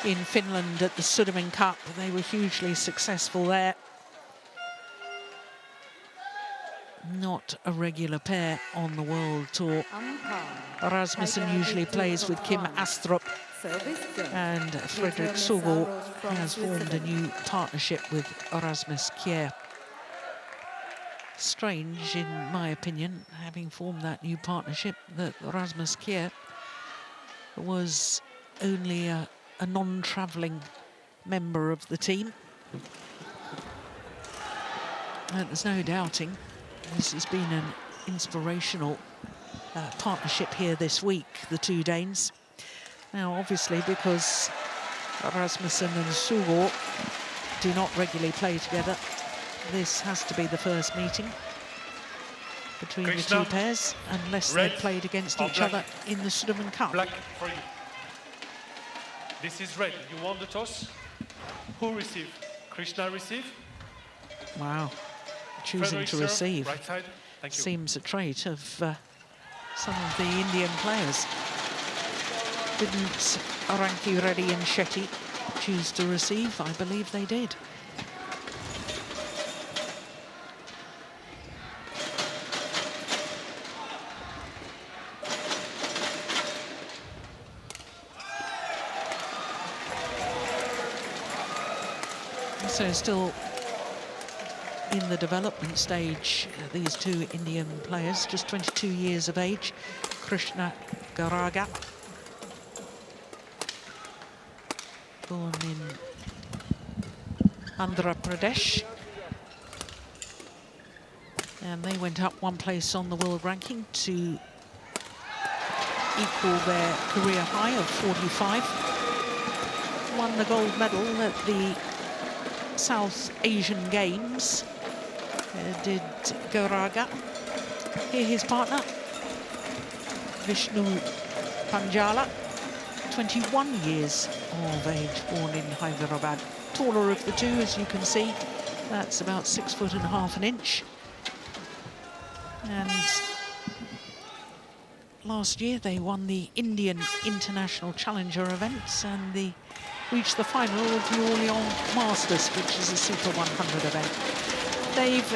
in Finland at the Sudirman Cup. They were hugely successful there. Not a regular pair on the World Tour. Rasmussen usually plays with Kim Astrup, and Fredrik Sogaard has formed a new partnership with Rasmus Kjær. Strange, in my opinion, having formed that new partnership, that Rasmus Kjær was only a non-travelling member of the team. And there's no doubting this has been an inspirational partnership here this week, the 2 Danes. Now, obviously, because Rasmussen and Sogaard do not regularly play together, this has to be the first meeting between the 2 pairs, unless they've played against each other in the Sudirman Cup. Black for you. This is red. You won the toss. Who received? Krishna received. Wow. Choosing to receive right side. Thank you. Seems a trait of some of the Indian players. Didn't Ranki Reddy and Shetty choose to receive? I believe they did. So still in the development stage, these 2 Indian players, just 22 years of age. Krishna Garaga, born in Andhra Pradesh, and they went up 1 place on the world ranking to equal their career high of 45. Won the gold medal at the South Asian Games. Did Garaga. Here his partner, Vishnu Panjala, 21 years of age, born in Hyderabad. Taller of the two, as you can see. That's about 6'1.5" an inch. And last year they won the Indian International Challenger events and they reached the final of the Orleans Masters, which is a Super 100 event. They've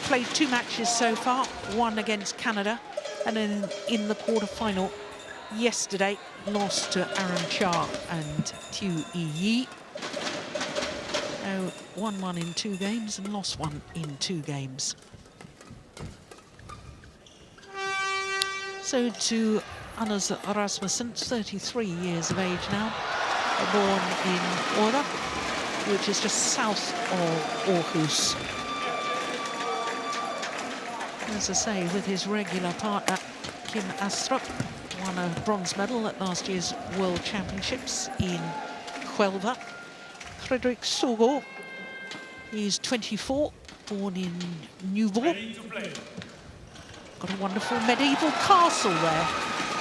played 2 matches so far, one against Canada, and then in the quarter-final yesterday, lost to Aaron Cha and Tiu Yi. Won 1 in 2 games and lost 1 in 2 games. So to Anders Rasmussen, 33 years of age now, born in Aarhus, which is just south of Aarhus. As I say, with his regular partner, Kim Astrup, won a bronze medal at last year's World Championships in Huelva. Fredrik Sogo, he's 24, born in Nyborg. Got a wonderful medieval castle there,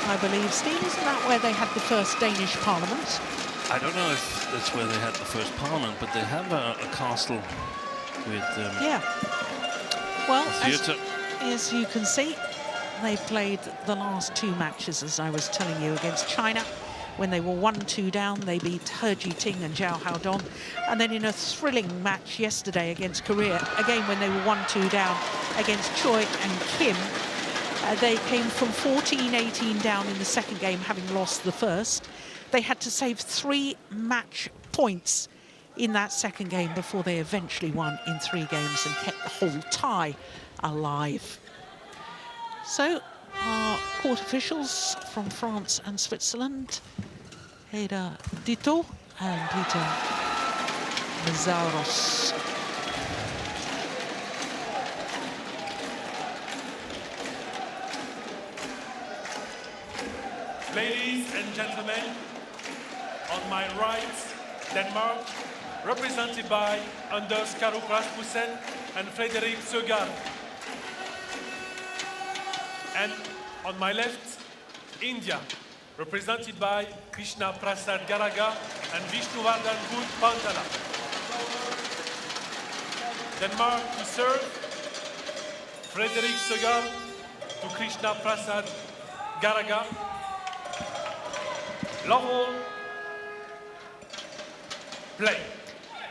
I believe. Steve, isn't that where they had the first Danish parliament? I don't know if that's where they had the first parliament, but they have a castle with yeah. Well, a theatre. As you can see, they played the last 2 matches, as I was telling you, against China. When they were 1-2 down, they beat He Ji-ting and Zhao Haodong. And then in a thrilling match yesterday against Korea, again when they were 1-2 down against Choi and Kim, they came from 14-18 down in the second game, having lost the first. They had to save 3 match points in that second game before they eventually won in 3 games and kept the whole tie alive. So our court officials from France and Switzerland, Heda Dito and Peter Mazzaros. Ladies and gentlemen, on my right, Denmark, represented by Anders Karup Rasmussen and Fredrik Søgaard. And on my left, India, represented by Krishna Prasad Garaga and Vishnuvardhan Bhut Pantala. Denmark to serve, Fredrik Søgaard to Krishna Prasad Garaga. Level, play.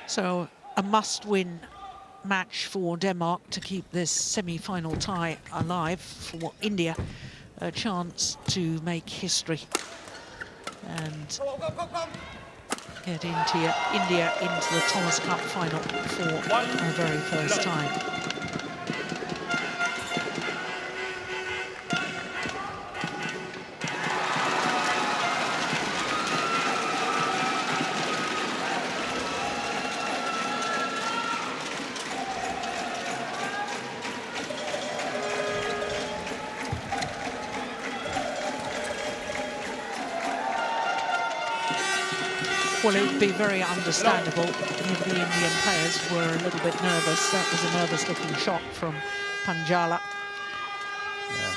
So a must-win match for Denmark to keep this semi-final tie alive, for India a chance to make history and get India into the Thomas Cup final for the very first time. Well, it would be very understandable if the Indian players were a little bit nervous. That was a nervous-looking shot from Panjala. Yeah.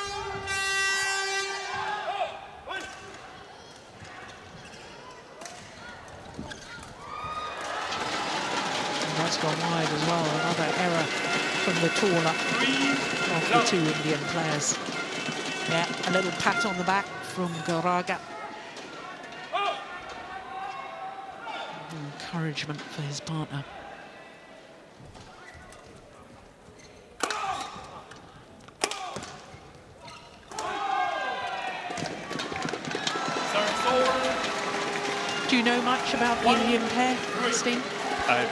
And that's gone wide as well. Another error from the taller of the 2 Indian players. Yeah, a little pat on the back from Garaga. Encouragement for his partner. Do you know much about the Indian pair, Steve? I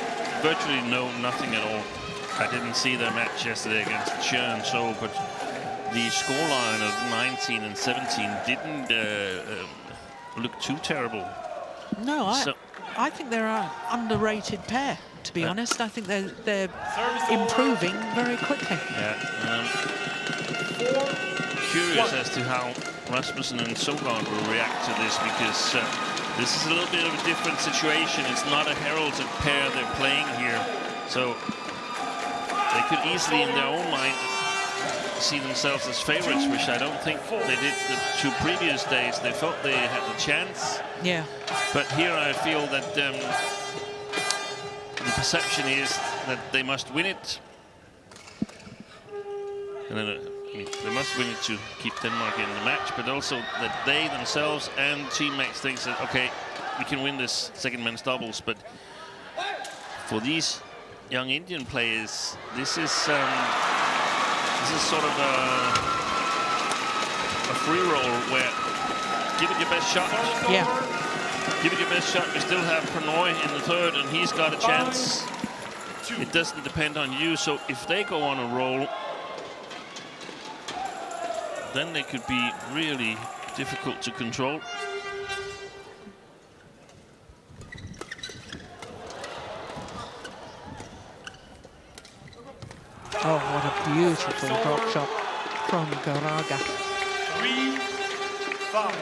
virtually know nothing at all. I didn't see their match yesterday against Chern, so but the scoreline of 19 and 17 didn't look too terrible. No, I think they're an underrated pair, to be honest. I think they're improving very quickly. Yeah. curious as to how Rasmussen and Sogard will react to this, because this is a little bit of a different situation. It's not a heralded pair they're playing here, so they could easily, in their own mind, see themselves as favorites, which I don't think they did the 2 previous days. They felt they had the chance. Yeah. But here I feel that the perception is that they must win it. And then, I mean, they must win it to keep Denmark in the match, but also that they themselves and teammates think that, okay, we can win this second men's doubles. But for these young Indian players, this is sort of a free roll where give it your best shot. Yeah. Give it your best shot. We still have Pranoy in the third, and he's got a chance. It doesn't depend on you. So if they go on a roll, then they could be really difficult to control. Oh, what a beautiful drop shot from Garaga. 3-5.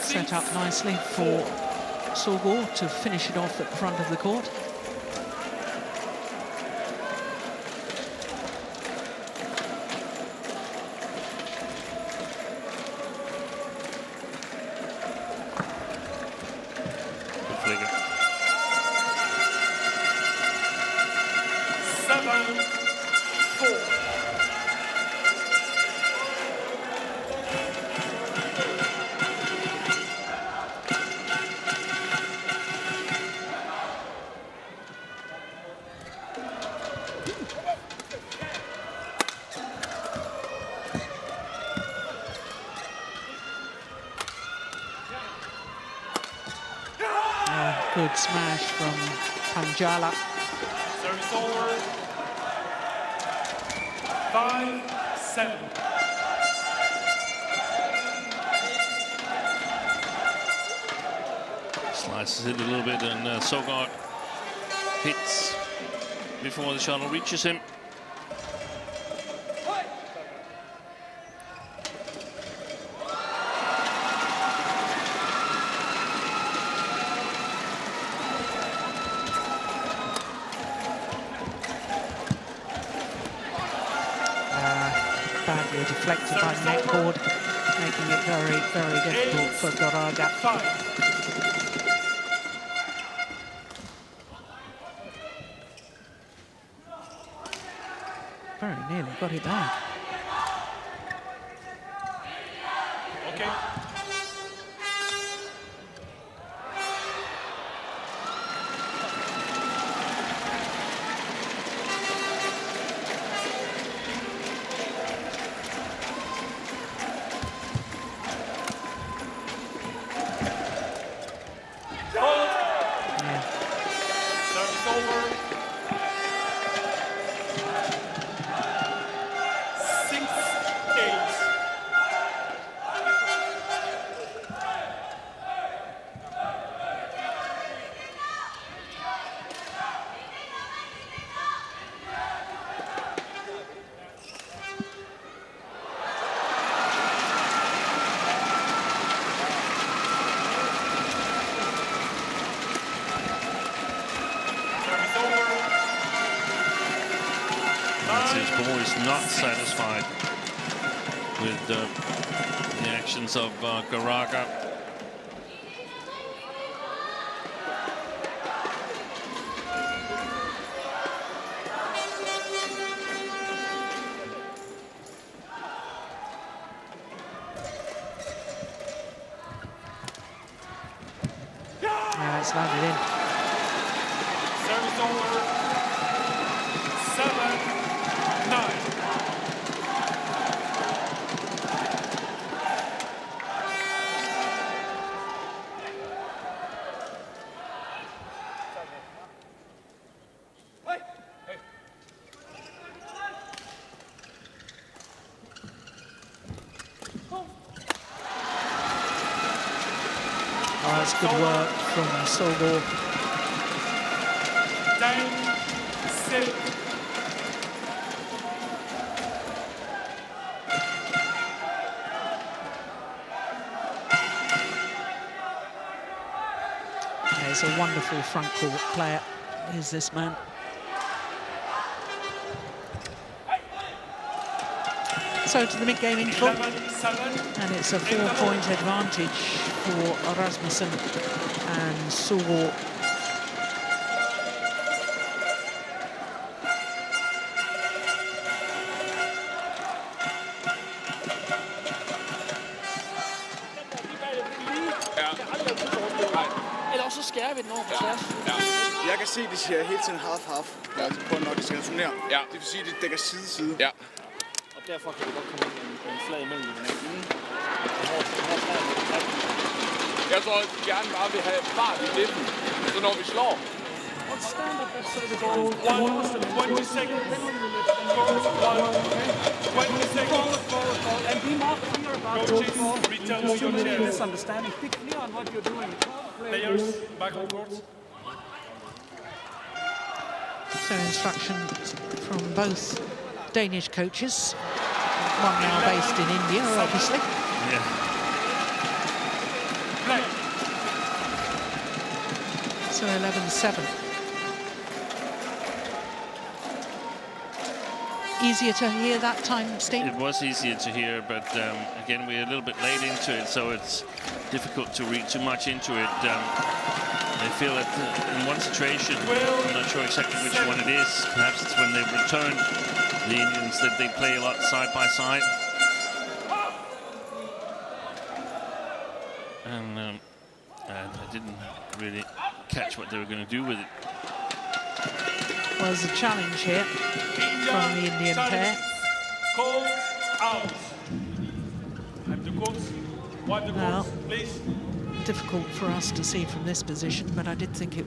Set up nicely for Sogard to finish it off at the front of the court. Good smash from Panjala. Service over. 5-7. Slices it a little bit, and Sogard hits before the shuttle reaches him. Badly deflected by netboard, making it very, very difficult for Garaga. Very nearly got it back. Okay. Not satisfied with the actions of Garaga. That's landed in. Service over. 7-9. Oh, that's good work from Sogor. 10-6. He's a wonderful front court player, is this man. So to the mid-game interval, and it's a 4-point advantage for Rasmussen and Sogor. Jeg kan se, at de siger hele tiden half-half, når de skal returnere. Ja. Det vil sige, at de dækker side-side. Ja. Og derfor kan det godt komme en slag imellem dem. Jeg tror, at de gerne bare vil have fart i dækken, så når vi slår. And be more clear about your misunderstanding. Be clear on what you're doing. Players back on court. So instructions from both Danish coaches, one now based in India, obviously. Yeah. Play. So 11-7. Easier to hear that time, Steve? It was easier to hear, but again, we're a little bit late into it, so it's difficult to read too much into it. I feel that in one situation, I'm not sure exactly which one it is, perhaps it's when they return the Indians, that they play a lot side by side. And I didn't really catch what they were going to do with it. Well, there's a challenge here from the Indian pair. Called out. I'm the coach. Wipe the Well, court, please. difficult for us to see from this position, but I did think it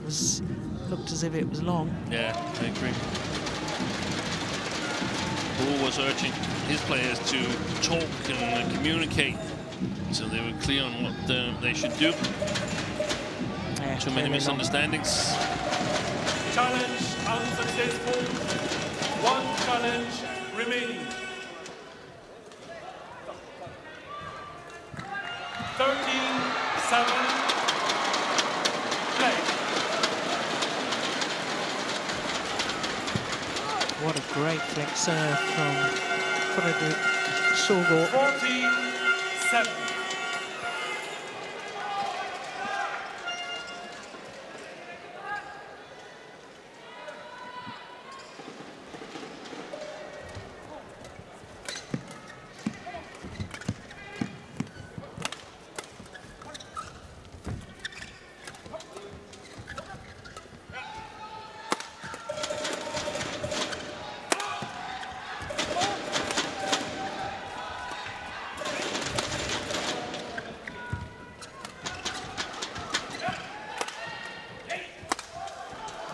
looked as if it was long. Yeah, I agree. Bull was urging his players to talk and communicate, so they were clear on what they should do. Yeah, Too many misunderstandings. Challenge unsuccessful. One challenge remaining. 13-7. Play. What a great flick serve from Fredrik Sogor. 14-7.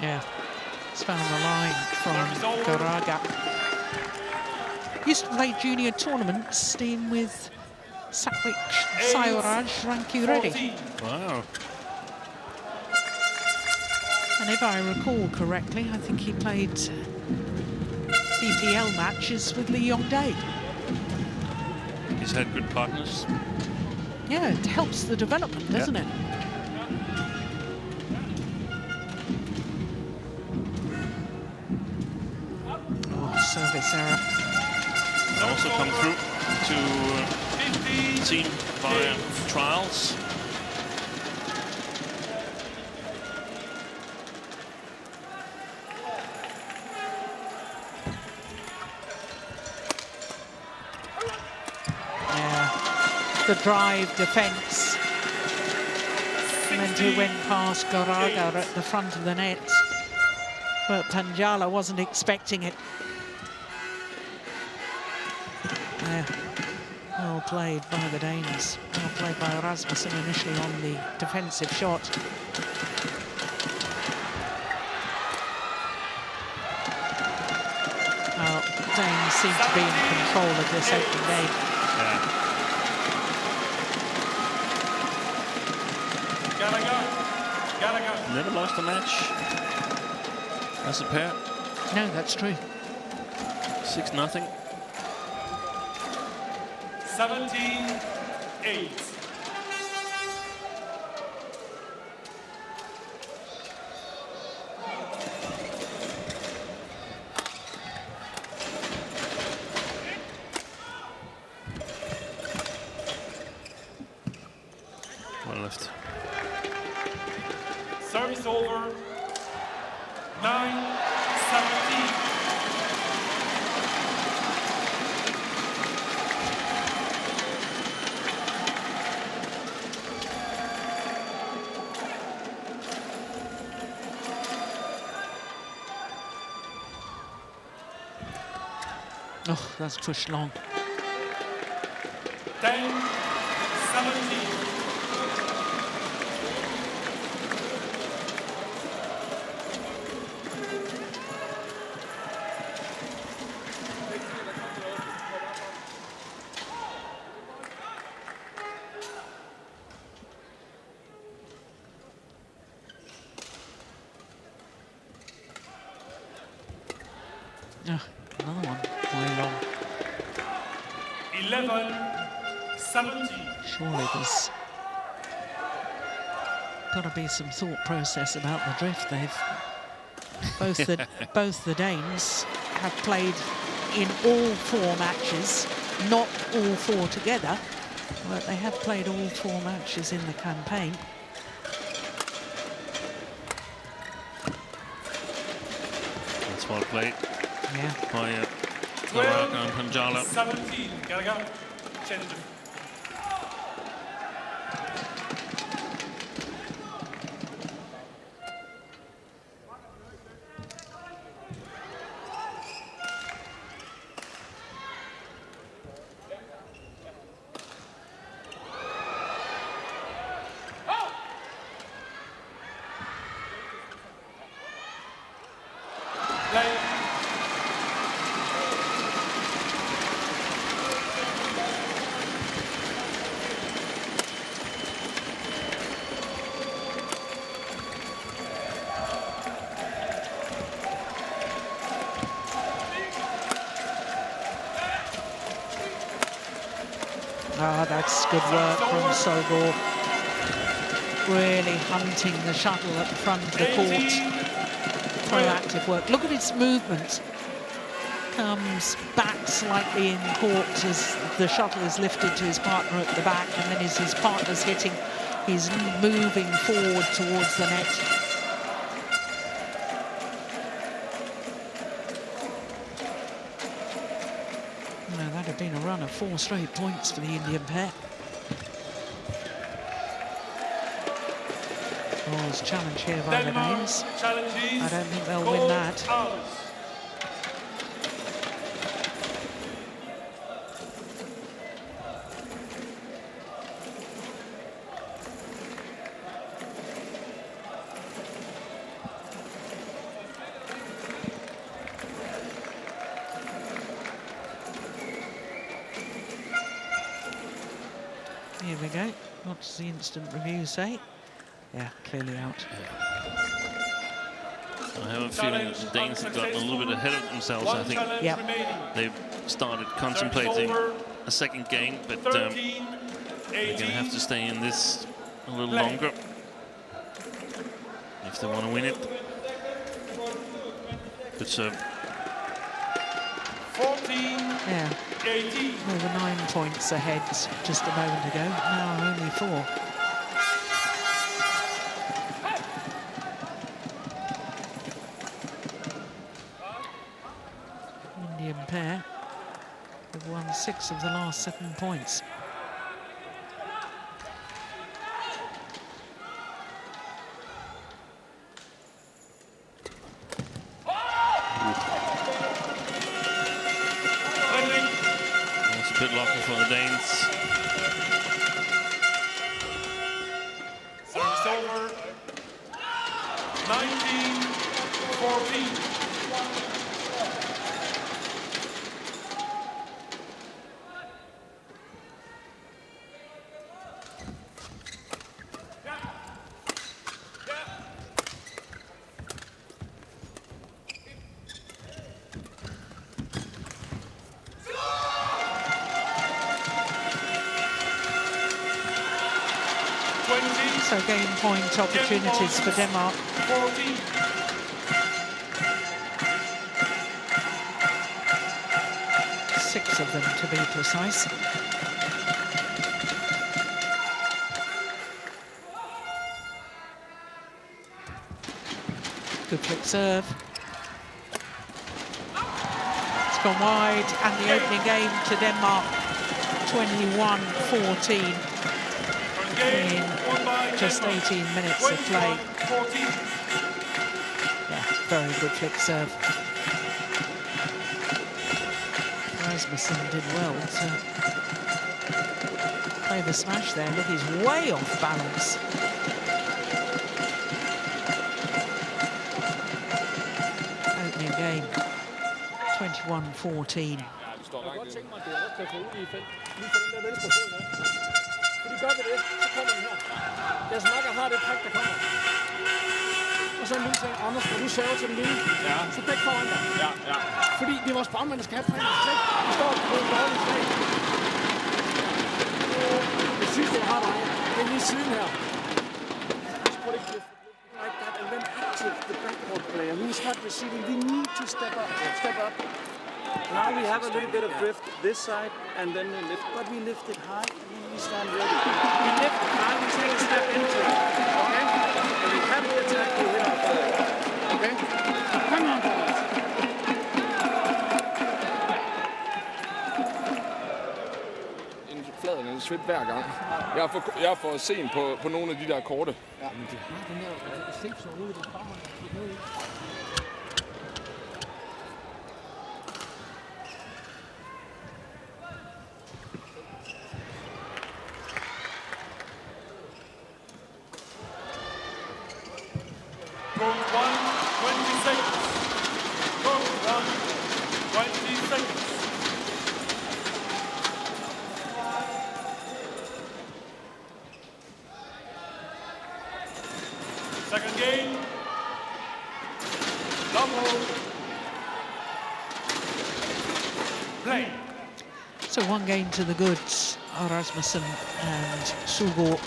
Yeah, it's found the line from Garaga. Used to play junior tournaments, Steve, with Shivaraj Shetty. Wow. And if I recall correctly, I think he played BPL matches with Lee Yong-dae. He's had good partners. Yeah, it helps the development, doesn't it? Oh, service error. And also come through to team via trials. The drive defense meant it went past Goraga at the front of the net. But Panjala wasn't expecting it. Yeah. Well played by the Danes. Well played by Rasmussen initially on the defensive shot. Well, Danes seem to be in control of this opening game. Yeah. Never lost a match as a pair. No, that's true. 6-0. 17-8. One left. Service over. 9-17. Oh, that's pushed long. 10-17. Another one, way long. 11-17. Surely there's got to be some thought process about the drift. Both the Danes have played in all 4 matches, not all 4 together, but they have played all 4 matches in the campaign. That's well played. Yeah. By Goraga and Panjala. 17. Gotta go. Change it. Ah, that's good work from Sogor. Really hunting the shuttle at the front of the court. Proactive work. Look at its movement. Comes back slightly in court as the shuttle is lifted to his partner at the back, and then as his partner's hitting, he's moving forward towards the net. That had been a run of 4 straight points for the Indian pair. Ball's challenge here by the Danes. I don't think they'll win that. Here we go. What does the instant review say? Yeah, clearly out. I have a feeling the Danes have gotten a little bit ahead of themselves. I think they've started contemplating a second game, but they're going to have to stay in this a little longer if they want to win it. Good serve. 14, 18. They were 9 points ahead just a moment ago. Now only 4. Indian pair have won 6 of the last 7 points. lucky for the Danes. Service over. 19-14. So game point opportunities for Denmark. 14. Six of them to be precise. Good flick serve. It's gone wide, and the opening game to Denmark, 21-14 in just 18 minutes of play. Yeah, very good flick serve. Rasmussen did well to play the smash there. Look, he's way off balance. Opening game, 21-14. Gør vi det, så kommer den her. Jeg snakker har det træk, der kommer. Og så en lille ting, Anders, når du server til den lille, så dæk foran dig. Ja. Fordi det er vores bagmænd, der skal have træk. Vi står på en dårlig slag. Det sidste, jeg har dig, det er lige siden her. Like that, and then active the backboard player. We start receiving, we need to step up. Now we have a little bit of drift this side, and then we lift, but we lift it high. Stand ready. We lift it high, we take a step into it. Okay? And we have the attack, we hit our flag. Okay? Come on, boys. Fladen er svidt hver gang. Jeg er for sen på nogle af de der korte. Ja. Men de har den der safezone ude, der kommer. Second game. Double. Play. So one game to the goods, Rasmussen and Sugo.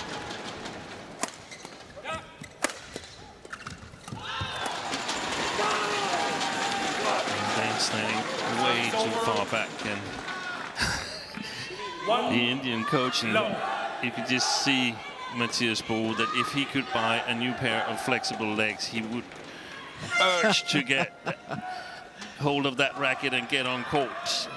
Standing way too far back, and the Indian coach, and you could just see Matthias Bo that if he could buy a new pair of flexible legs, he would urge to get hold of that racket and get on court.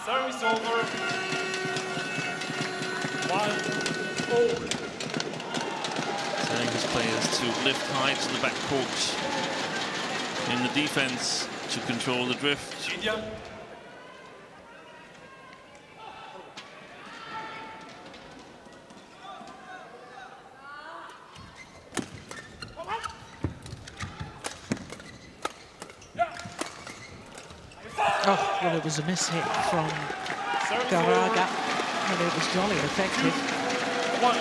Service over. 1-0. Telling his players to lift high to the back court in the defense to control the drift. India. Oh, well, it was a miss hit from Garaga, but it was jolly effective. 1.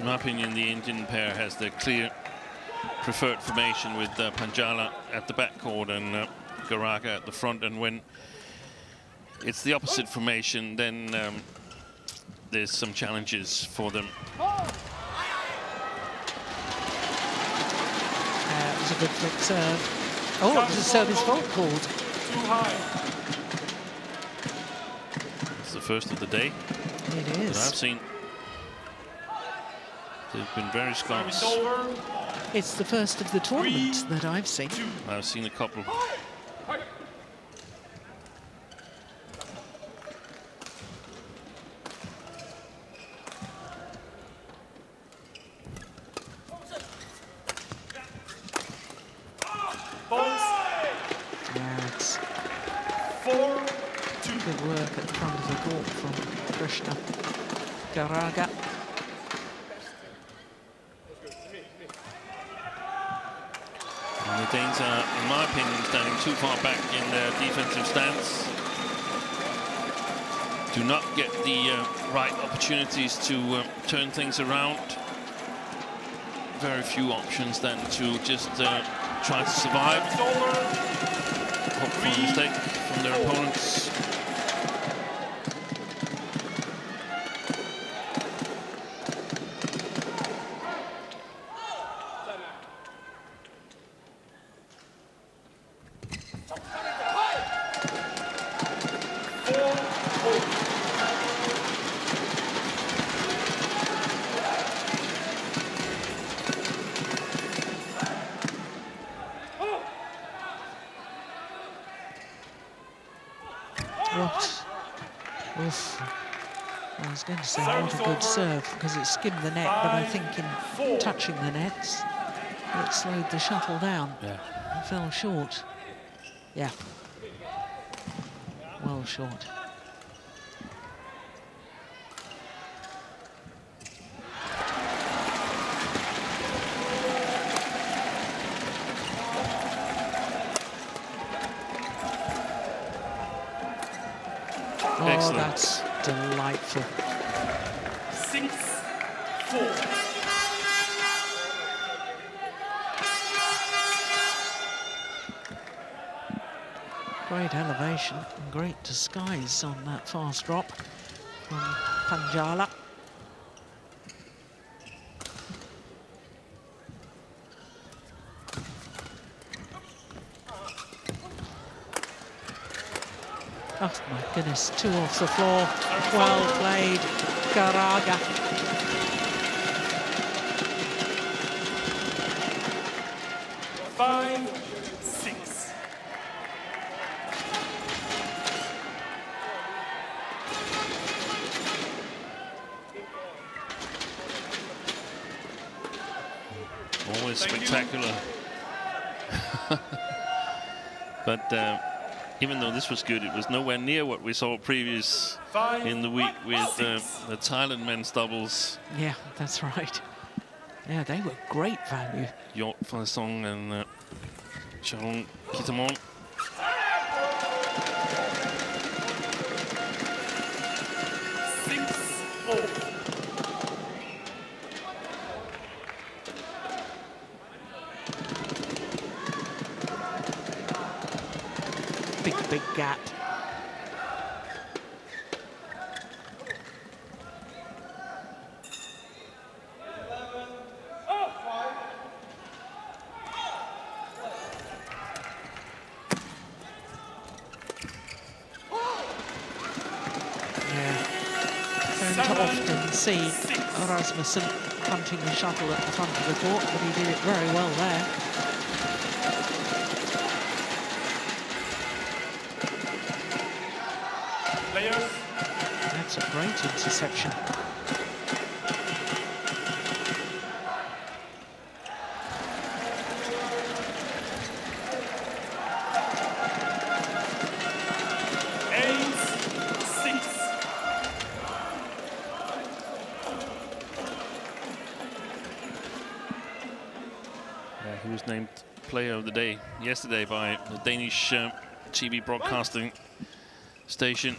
In my opinion, the Indian pair has the clear preferred formation with Panjala at the backcourt and Garaga at the front. And when it's the opposite formation, then there's some challenges for them. was a good flick serve. Oh, it was a service fault called. Too high. It's the first of the day. It is. That I've seen. They've been very scarce. It's the first of the tournament that I've seen. I've seen a couple. That's 4-2. good work at the front of the court from Krishna Garaga. And the Danes are, in my opinion, standing too far back in their defensive stance. Do not get the right opportunities to turn things around. Very few options then to just try to survive. Hope for a mistake from their opponents. I was going to say not a good serve because it skimmed the net, but I think in touching the nets, it slowed the shuttle down. Yeah. It fell short. Yeah. Well short. Oh, excellent. That's delightful. 6-4. Great elevation and great disguise on that fast drop from Panjala. Oh my goodness, 2 off the floor. Well played, Garaga. Always spectacular. But even though this was good, it was nowhere near what we saw previous in the week with the Thailand men's doubles. Yeah, that's right. Yeah, they were great value. Hjort Fasong and Sharon Kitamon. Big gap. Don't often see Rasmussen punching the shuttle at the front of the court, but he did it very well there. That's a great interception. He was named Player of the Day yesterday by the Danish TV broadcasting station.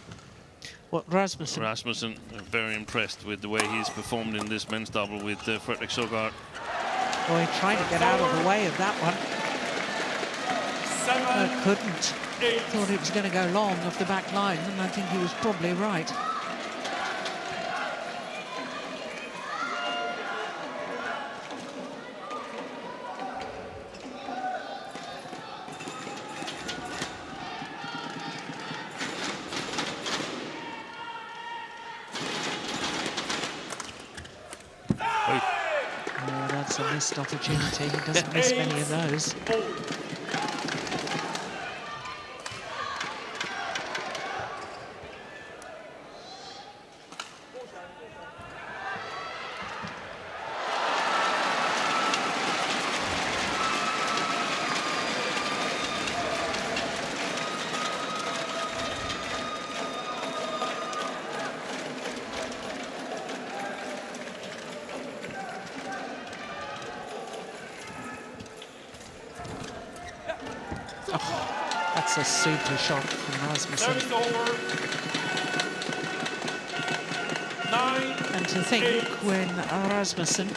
What, Rasmussen? Rasmussen, very impressed with the way he's performed in this men's double with Fredrik Søgaard. Well, he tried to get out of the way of that one. Couldn't. Thought it was going to go long off the back line, and I think he was probably right. That's a missed opportunity. He doesn't miss many of those. That's a super shot from Rasmussen. And to think when Rasmussen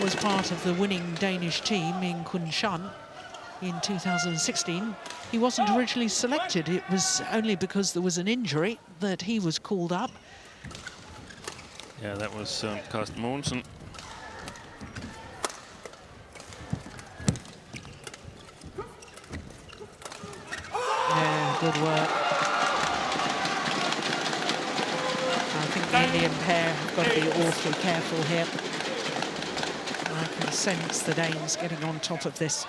was part of the winning Danish team in Kunshan in 2016, he wasn't originally selected. It was only because there was an injury that he was called up. Yeah, that was Carsten Mogensen. Yeah, good work. I think the Indian pair have got to be awfully careful here. I can sense the Danes getting on top of this.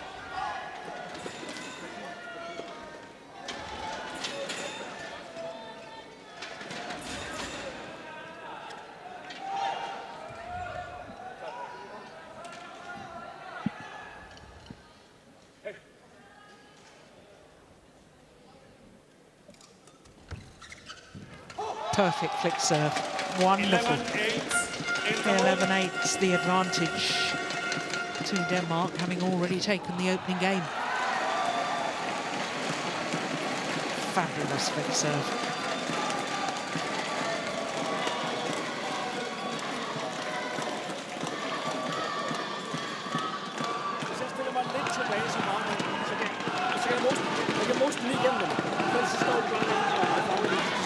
Perfect flick serve. Wonderful. 11-8's the advantage to Denmark, having already taken the opening game. Fabulous flick serve.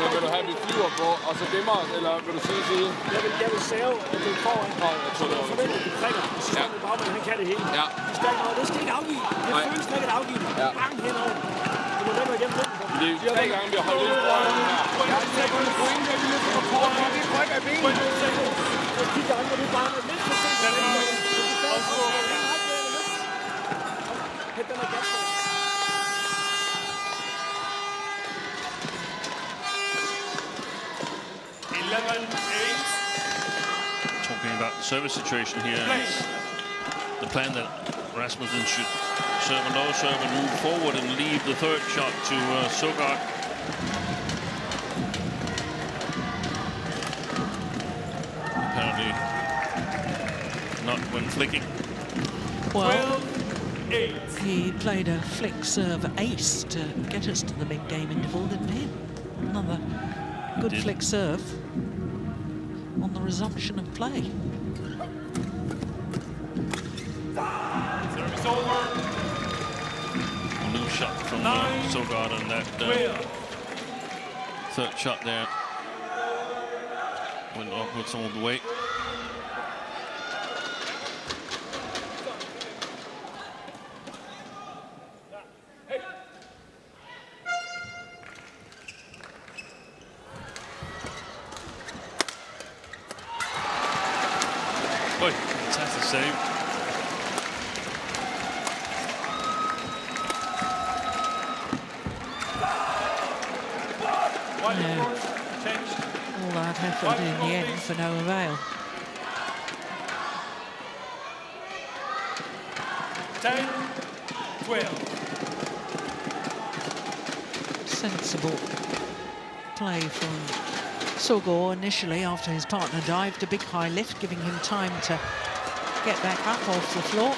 Så vil du have, vi flyver på, og så gemmer os, eller vil du sige side? Jeg vil save og gå foran. Jeg tror, det var forventer, at de prikker. Og så står vi bare, han kan det hele. Ja. Det skal ikke afgive. Det føles ikke at afgive. Ja. Bang henover. Du må nemt igennem den. Det er 3 gange, vi har holdt lidt foran her. Jeg har 6 point, jeg vil løbe på kort, og vi prikker i benet. Så kigger andre, du bare er lidt for sent. Hæt den af gas. Talking about the service situation here, the plan that Rasmussen should serve a low serve and move forward and leave the third shot to Søgaard. Apparently not when flicking. Well, he played a flick serve ace to get us to the mid-game interval, didn't he? Another good flick serve on the resumption of play. Service over. A new shot from Søgaard, and that third shot there went upwards all the way. Boy, fantastic save. Yeah. All that effort in the end for no avail. 10-12. Sensible play from Søgaard initially after his partner dived, a big high lift, giving him time to get back up off the floor.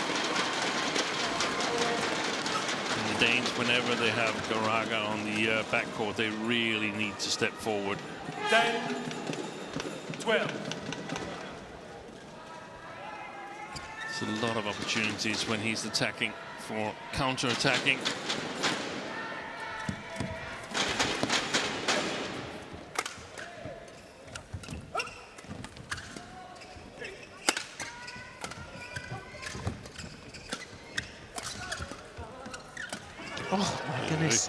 And the Danes, whenever they have Garaga on the backcourt, they really need to step forward. 10-12. There's a lot of opportunities when he's attacking for counter-attacking. Oh, my goodness.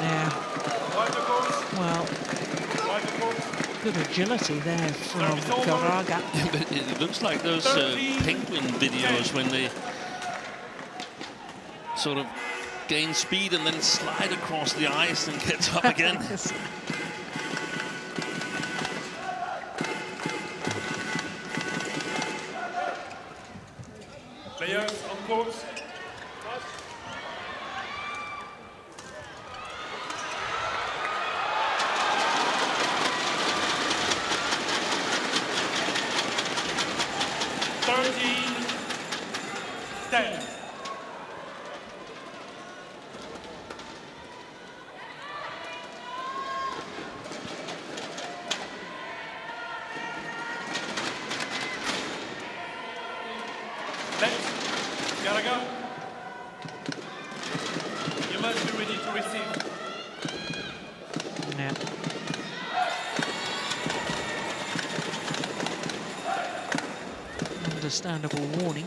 Yeah. Well, Good agility there from Garaga. But it looks like those penguin videos when they sort of gain speed and then slide across the ice and get up again. Players on course. Understandable warning.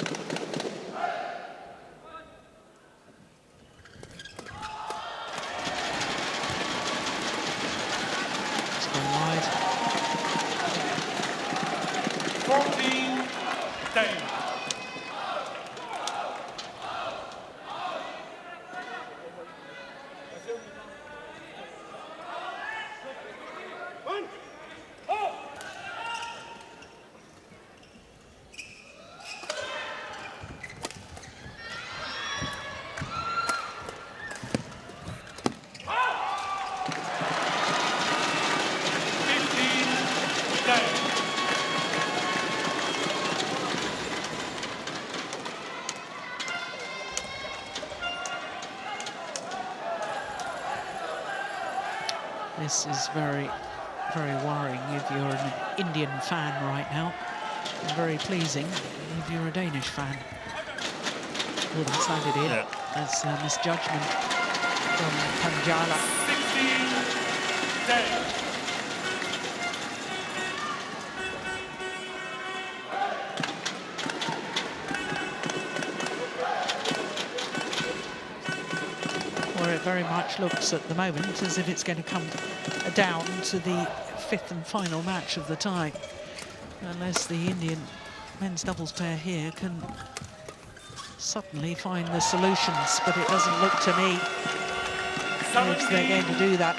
It's gone wide. 14-10. This is very, very worrying if you're an Indian fan right now. And very pleasing if you're a Danish fan. Oh, that's landed in. Yeah. That's a misjudgment from Kanjala. 16-10. It very much looks at the moment as if it's going to come down to the 5th and final match of the tie, unless the Indian men's doubles pair here can suddenly find the solutions, but it doesn't look to me if they're going to do that.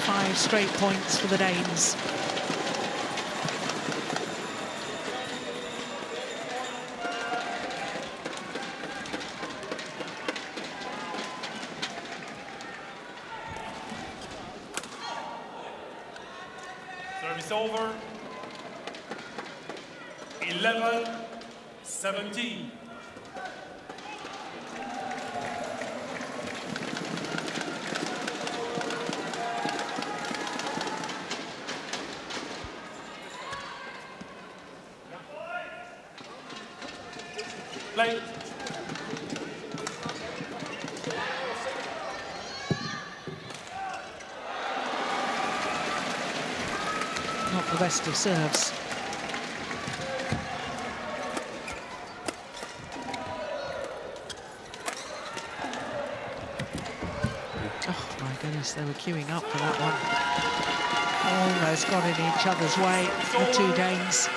5 straight points for the Danes. Service over. 11-17. Play. Not the best of serves. Oh my goodness, they were queuing up for that one. Almost got in each other's way, the two Danes.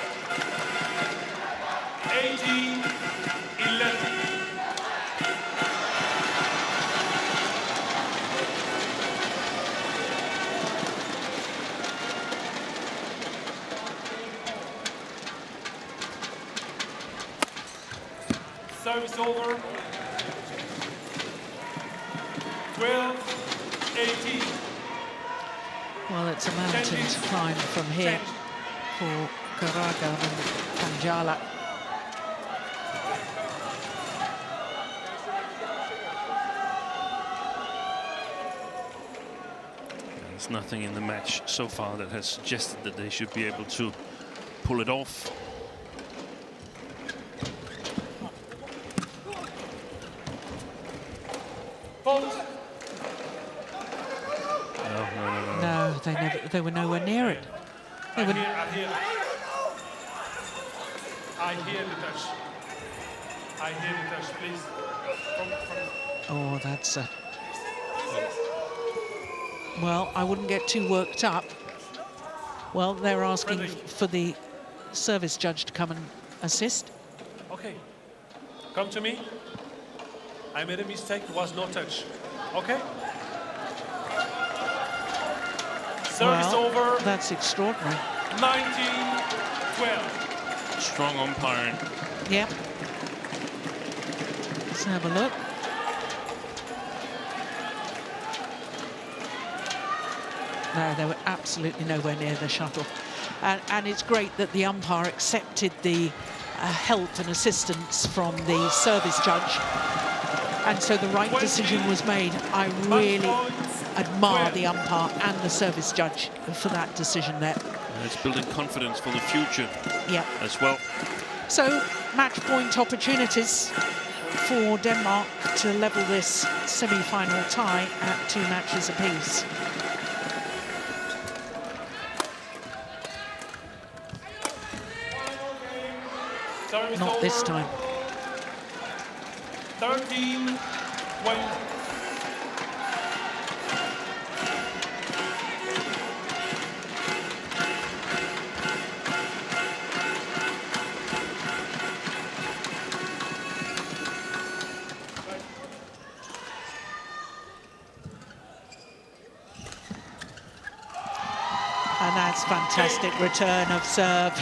18-11. Service over. 12-18. Well, it's a mountain to climb from here for Karaga and Kanjala. There's nothing in the match so far that has suggested that they should be able to pull it off. No, they were nowhere near it. I hear the touch. I hear the touch, please. Oh, that's a Well, I wouldn't get too worked up. Well, they're asking for the service judge to come and assist. Okay, come to me. I made a mistake, it was no touch. Okay? Service over. That's extraordinary. 19-12. Strong umpiring. Yep. Let's have a look. No, they were absolutely nowhere near the shuttle. And it's great that the umpire accepted the help and assistance from the service judge. And so the right decision was made. I really admire the umpire and the service judge for that decision there. And it's building confidence for the future as well. So match point opportunities for Denmark to level this semi-final tie at 2 matches apiece. Not this time. 13-20. And that's fantastic return of serve.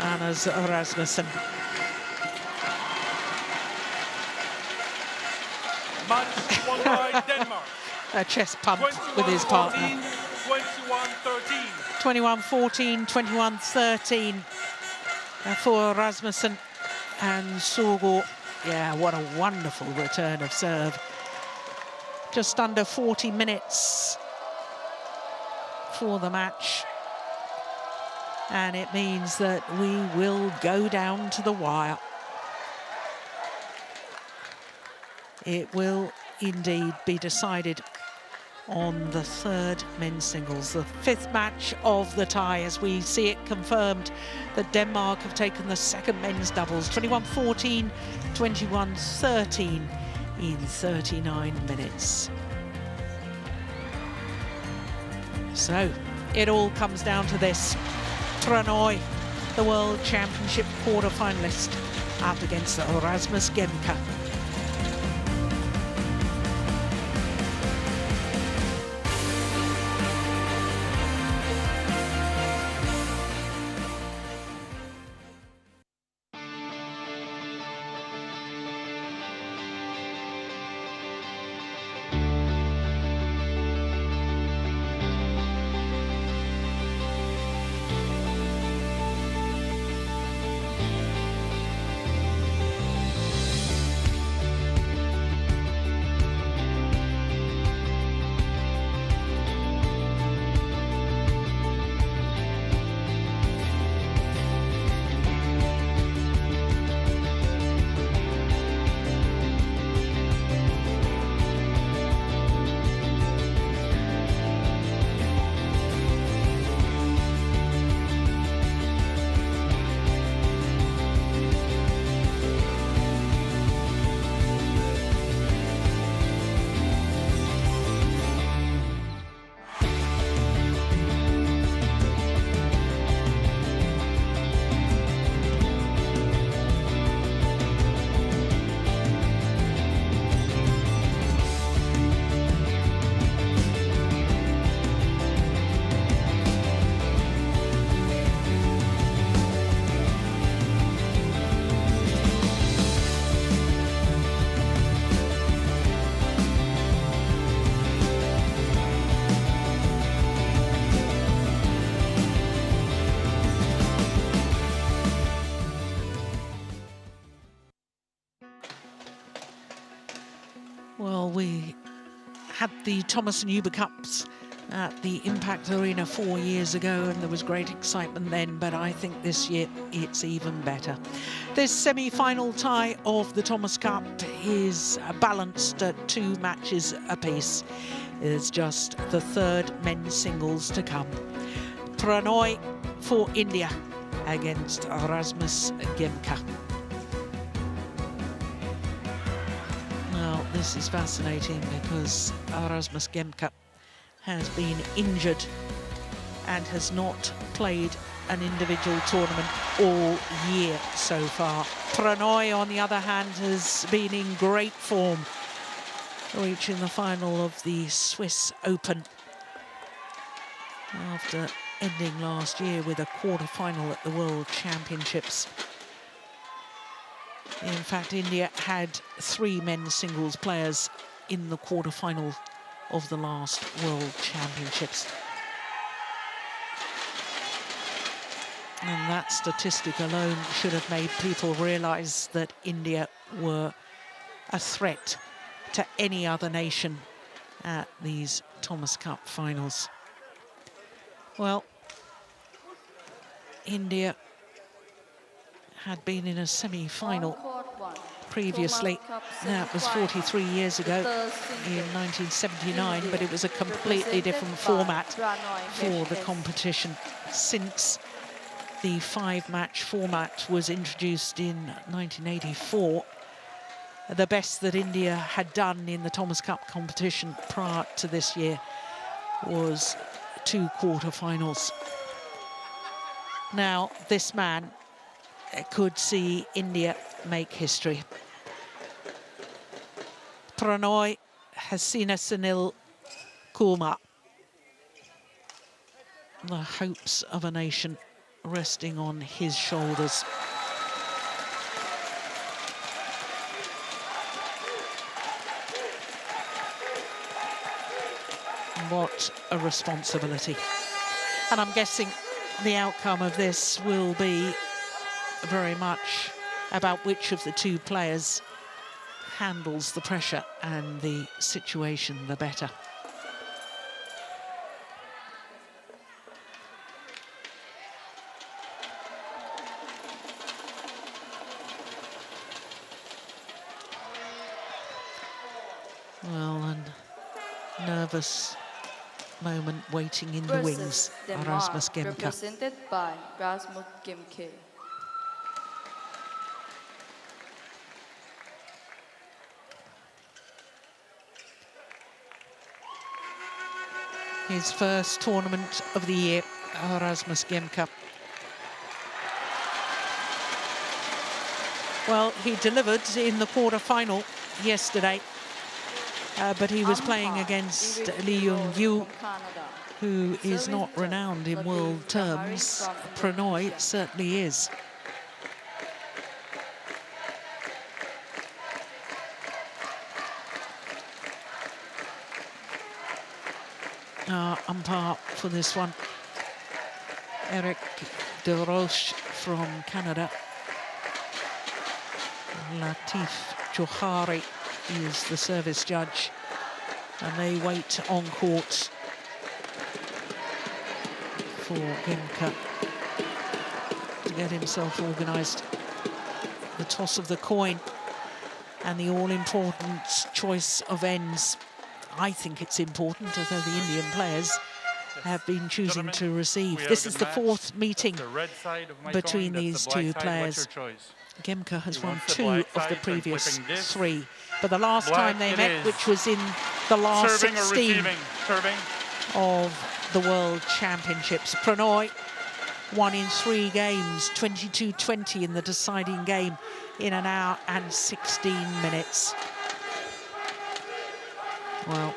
Anders Rasmussen. Match won by Denmark. A chest pump with his partner. 21-13. 21-14, 21-13 for Rasmussen and Sorgo. Yeah, what a wonderful return of serve. Just under 40 minutes for the match. And it means that we will go down to the wire. It will indeed be decided on the 3rd men's singles, the 5th match of the tie, as we see it confirmed that Denmark have taken the 2nd men's doubles, 21-14, 21-13 in 39 minutes. So it all comes down to this. Pranoy, the World Championship quarter-finalist, up against Rasmus Gemka. Well, we had the Thomas and Uber Cups at the Impact Arena 4 years ago, and there was great excitement then, but I think this year it's even better. This semi-final tie of the Thomas Cup is balanced at 2 matches apiece. There's just the 3rd men's singles to come. Pranoy for India against Rasmus Gemka. Well, this is fascinating because Rasmus Gemke has been injured and has not played an individual tournament all year so far. Pranoy, on the other hand, has been in great form, reaching the final of the Swiss Open after ending last year with a quarter-final at the World Championships. In fact, India had 3 men's singles players in the quarter-final of the last World Championships. And that statistic alone should have made people realise that India were a threat to any other nation at these Thomas Cup finals. Well, India had been in a semi-final previously. That was 43 years ago in 1979, but it was a completely different format for the competition since the 5-match format was introduced in 1984. The best that India had done in the Thomas Cup competition prior to this year was 2 quarter-finals. Now, this man could see India make history. Pranoy Hasina Sunil Kumar. The hopes of a nation resting on his shoulders. What a responsibility. And I'm guessing the outcome of this will be very much about which of the 2 players handles the pressure and the situation the better. Well, a nervous moment waiting in the wings. Rasmus Gemke. Represented by Rasmus Gemke. His first tournament of the year, Rasmus Gemke. Well, he delivered in the quarter-final yesterday, but he was playing against Lee Jung-Yu, who is not renowned in world terms. Pranoy certainly is. Umpire for this one, Eric De Roche from Canada. Latif Johari is the service judge, and they wait on court for Gemke to get himself organised. The toss of the coin and the all-important choice of ends. I think it's important, although the Indian players have been choosing to receive. This is the 4th meeting between these 2 players. Gemke has won 2 of the previous 3. But the last time they met, which was in the last 16 of the World Championships, Pranoy won in 3 games, 22-20 in the deciding game in 1 hour and 16 minutes. Well,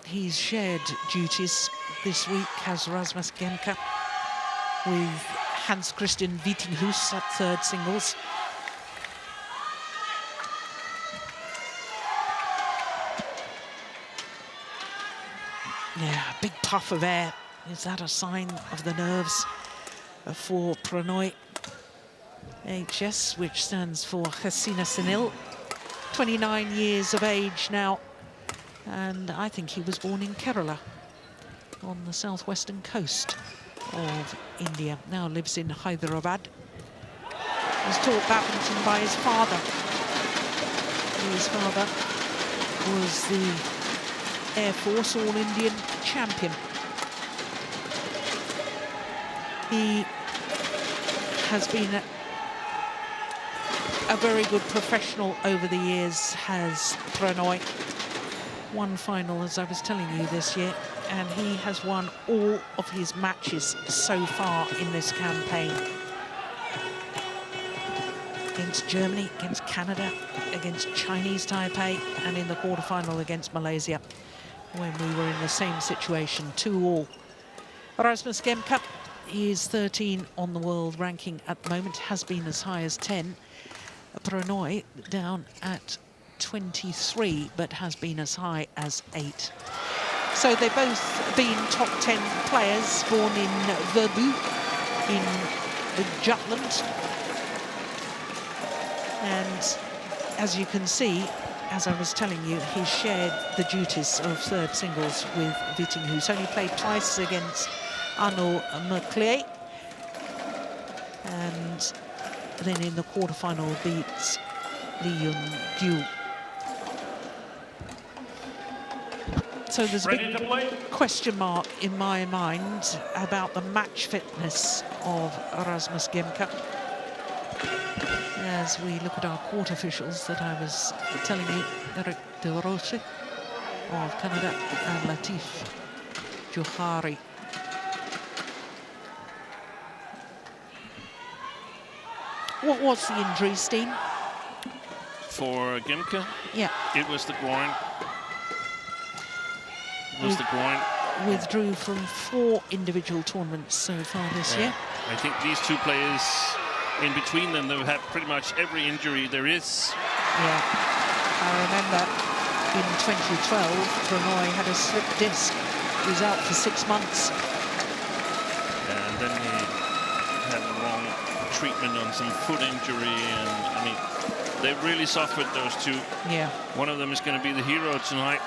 he's shared duties this week, has Rasmus Gemke, with Hans Christian Wittinghus at 3rd singles. Yeah, big puff of air. Is that a sign of the nerves for Pranoy? HS, which stands for Hasina Sunil, 29 years of age now, and I think he was born in Kerala on the southwestern coast of India. Now lives in Hyderabad. Was taught badminton by his father. His father was the Air Force All-Indian champion. He has been a very good professional over the years, has Pranoy. One final, as I was telling you, this year, and he has won all of his matches so far in this campaign. Against Germany, against Canada, against Chinese Taipei, and in the quarterfinal against Malaysia, when we were in the same situation, 2-all. Rasmus Gemke is 13 on the world ranking at the moment, has been as high as 10. Pranoy down at 23, but has been as high as 8. So they've both been top 10 players, born in Verbu in Jutland. And as you can see, as I was telling you, he shared the duties of third singles with Witting, who's only played twice against Arnaud Merclier. And then in the quarterfinal beats Lee Yun-gyu. So there's a big question mark in my mind about the match fitness of Rasmus Gemke. As we look at our court officials that I was telling you, Eric De Rossi of Canada and Latif Johari. What was the injury, Steen? For Gemke? Yeah. It was the groin. It was the groin. Withdrew from 4 individual tournaments so far this year. I think these two players, in between them, they've had pretty much every injury there is. Yeah. I remember in 2012, Pranoy had a slipped disc. He was out for 6 months. And then he had the wrong treatment on some foot injury, and I mean, they really suffered, those two. Yeah. One of them is going to be the hero tonight.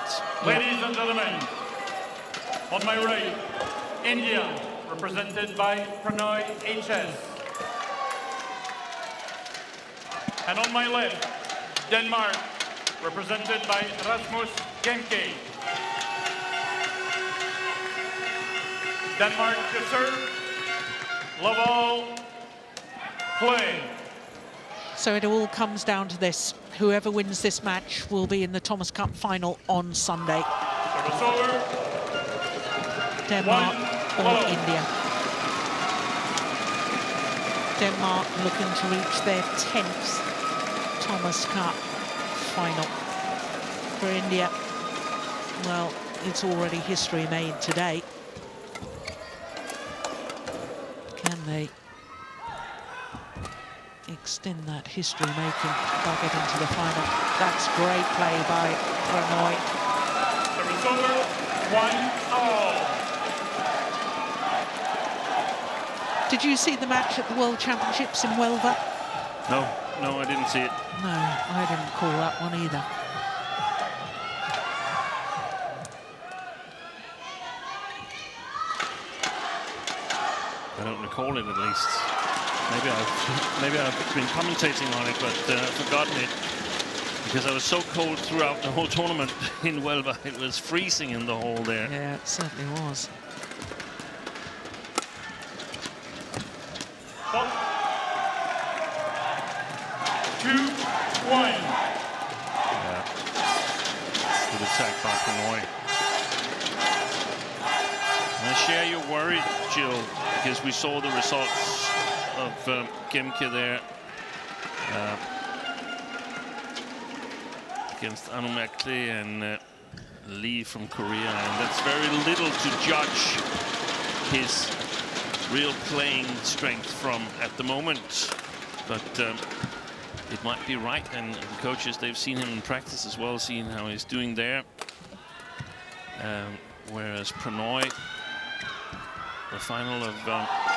Ladies and gentlemen, on my right, India, represented by Pranoy HS. And on my left, Denmark, represented by Rasmus Gemke. Denmark to serve, love all, play. So it all comes down to this. Whoever wins this match will be in the Thomas Cup final on Sunday. Service over. Denmark or India. Denmark looking to reach their 10th Thomas Cup final. For India, well, it's already history made today. Can they extend that history making by getting to the final? That's great play by Pranoy. Service over, 1-all. Did you see the match at the World Championships in Huelva? No, I didn't see it. No, I didn't call that one either. I don't recall it, at least. Maybe I've been commentating on it, but forgotten it, because I was so cold throughout the whole tournament in Huelva. It was freezing in the hall there. Yeah, it certainly was. Up. 2-1. Yeah. Good attack by Pranoy. I share your worry, Jill, because we saw the results of Gemke there against Anu Merclier and Lee from Korea, and that's very little to judge his real playing strength from at the moment, but it might be right, and the coaches, they've seen him in practice as well, seeing how he's doing there, whereas Pranoy, the final of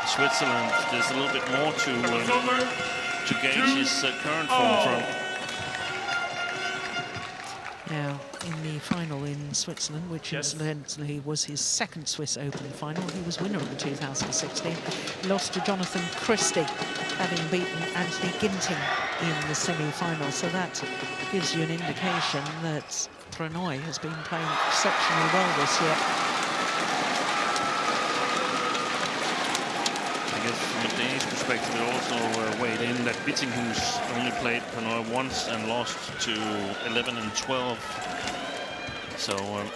Switzerland, there's a little bit more to gauge his current form from. Now, in the final in Switzerland, which incidentally was his second Swiss Open final, he was winner in 2016, lost to Jonathan Christie, having beaten Anthony Ginting in the semi-final. So that gives you an indication that Pranoy has been playing exceptionally well this year. I from a Danish perspective, it also weighed in that Vittinghus only played Pranoy once and lost to 11 and 12. So it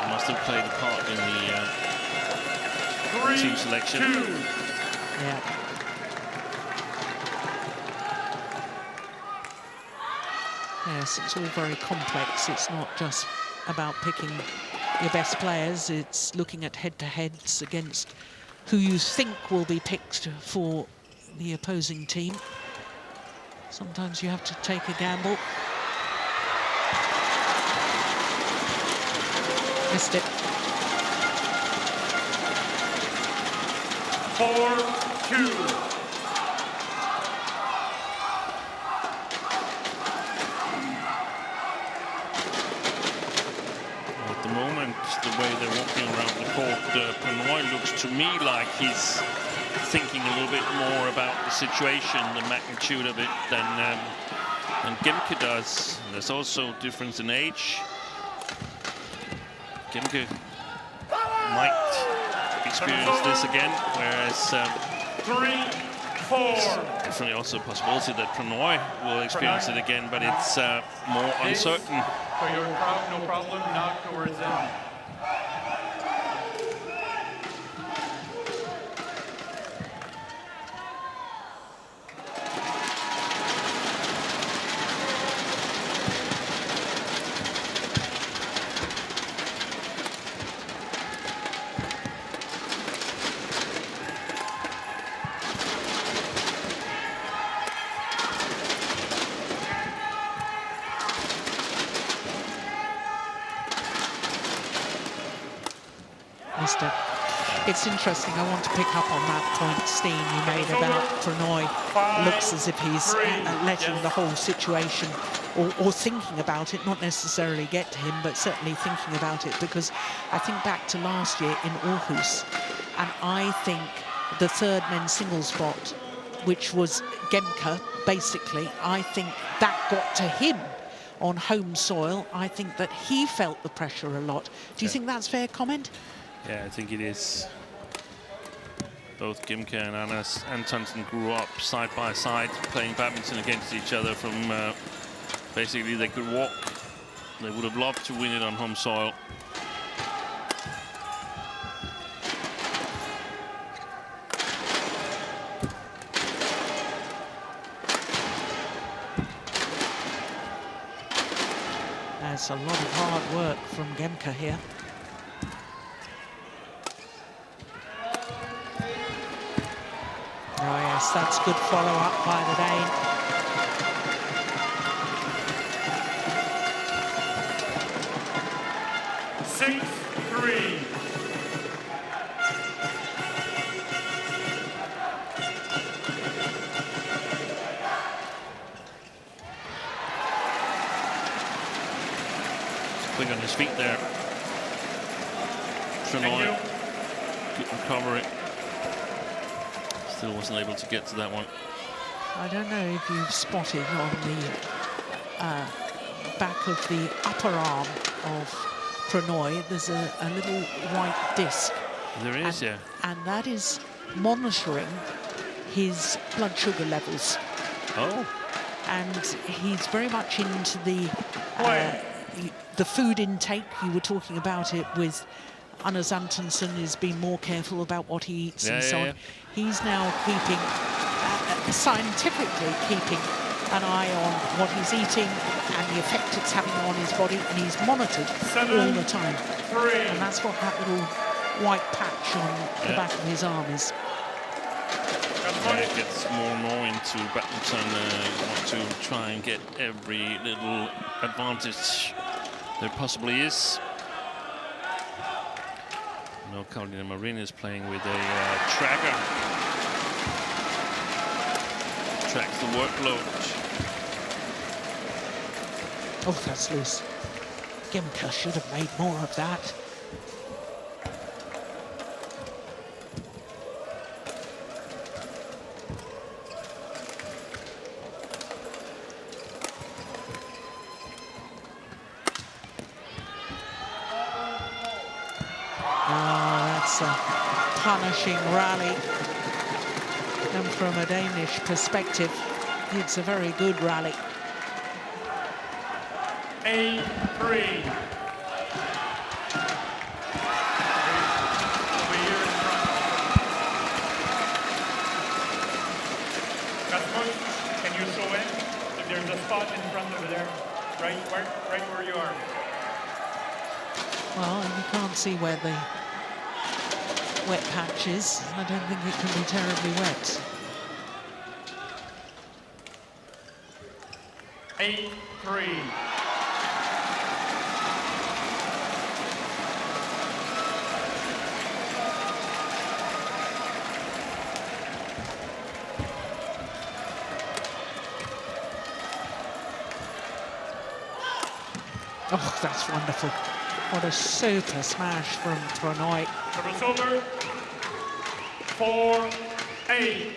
must have played a part in the team selection. Yeah. Yes, it's all very complex. It's not just about picking your best players. It's looking at head-to-heads against who you think will be picked for the opposing team. Sometimes you have to take a gamble. Missed it. 4-2. The way they're walking around the court, Pranoy looks to me like he's thinking a little bit more about the situation, the magnitude of it, than Gemke does. And there's also difference in age. Gemke might experience this again, whereas 3-4. Definitely also a possibility that Pranoy will experience it again, but it's more uncertain. For your crowd, no problem. Now towards in. It's interesting. I want to pick up on that point, Steen, you made about Pranoy. Looks as if he's letting the whole situation or thinking about it, not necessarily get to him, but certainly thinking about it, because I think back to last year in Aarhus, and I think the third men's singles spot, which was Gemke, basically, I think that got to him on home soil. I think that he felt the pressure a lot. Do you think that's a fair comment? Yeah, I think it is. Both Gemke and Anders Antonsen grew up side by side, playing badminton against each other from basically they could walk. They would have loved to win it on home soil. That's a lot of hard work from Gemke here. Oh yes, that's good follow-up by the Dane. Quick on his feet there. Pranoy, good recovery. Still wasn't able to get to that one. I don't know if you've spotted on the back of the upper arm of Pranoy, there's a little white disc. There is, yeah. And that is monitoring his blood sugar levels. Oh. And he's very much into the food intake. You were talking about it with Anders Antonsen, is being more careful about what he eats and so on. He's now keeping, scientifically keeping an eye on what he's eating and the effect it's having on his body, and he's monitored all the time. And that's what that little white patch on the back of his arm is. It gets more and more into badminton, want to try and get every little advantage there possibly is. No, Carolina Marin is playing with a tracker. Tracks the workload. Oh, that's loose. Gemke should have made more of that. Punishing rally. And from a Danish perspective, it's a very good rally. 8-3. Can you show in? If there's a spot in front over there, right where you are. Well, and you can't see where the wet patch is. I don't think it can be terribly wet. 8-3. Oh, that's wonderful. What a super smash from Prannoy. Service over. 4-8.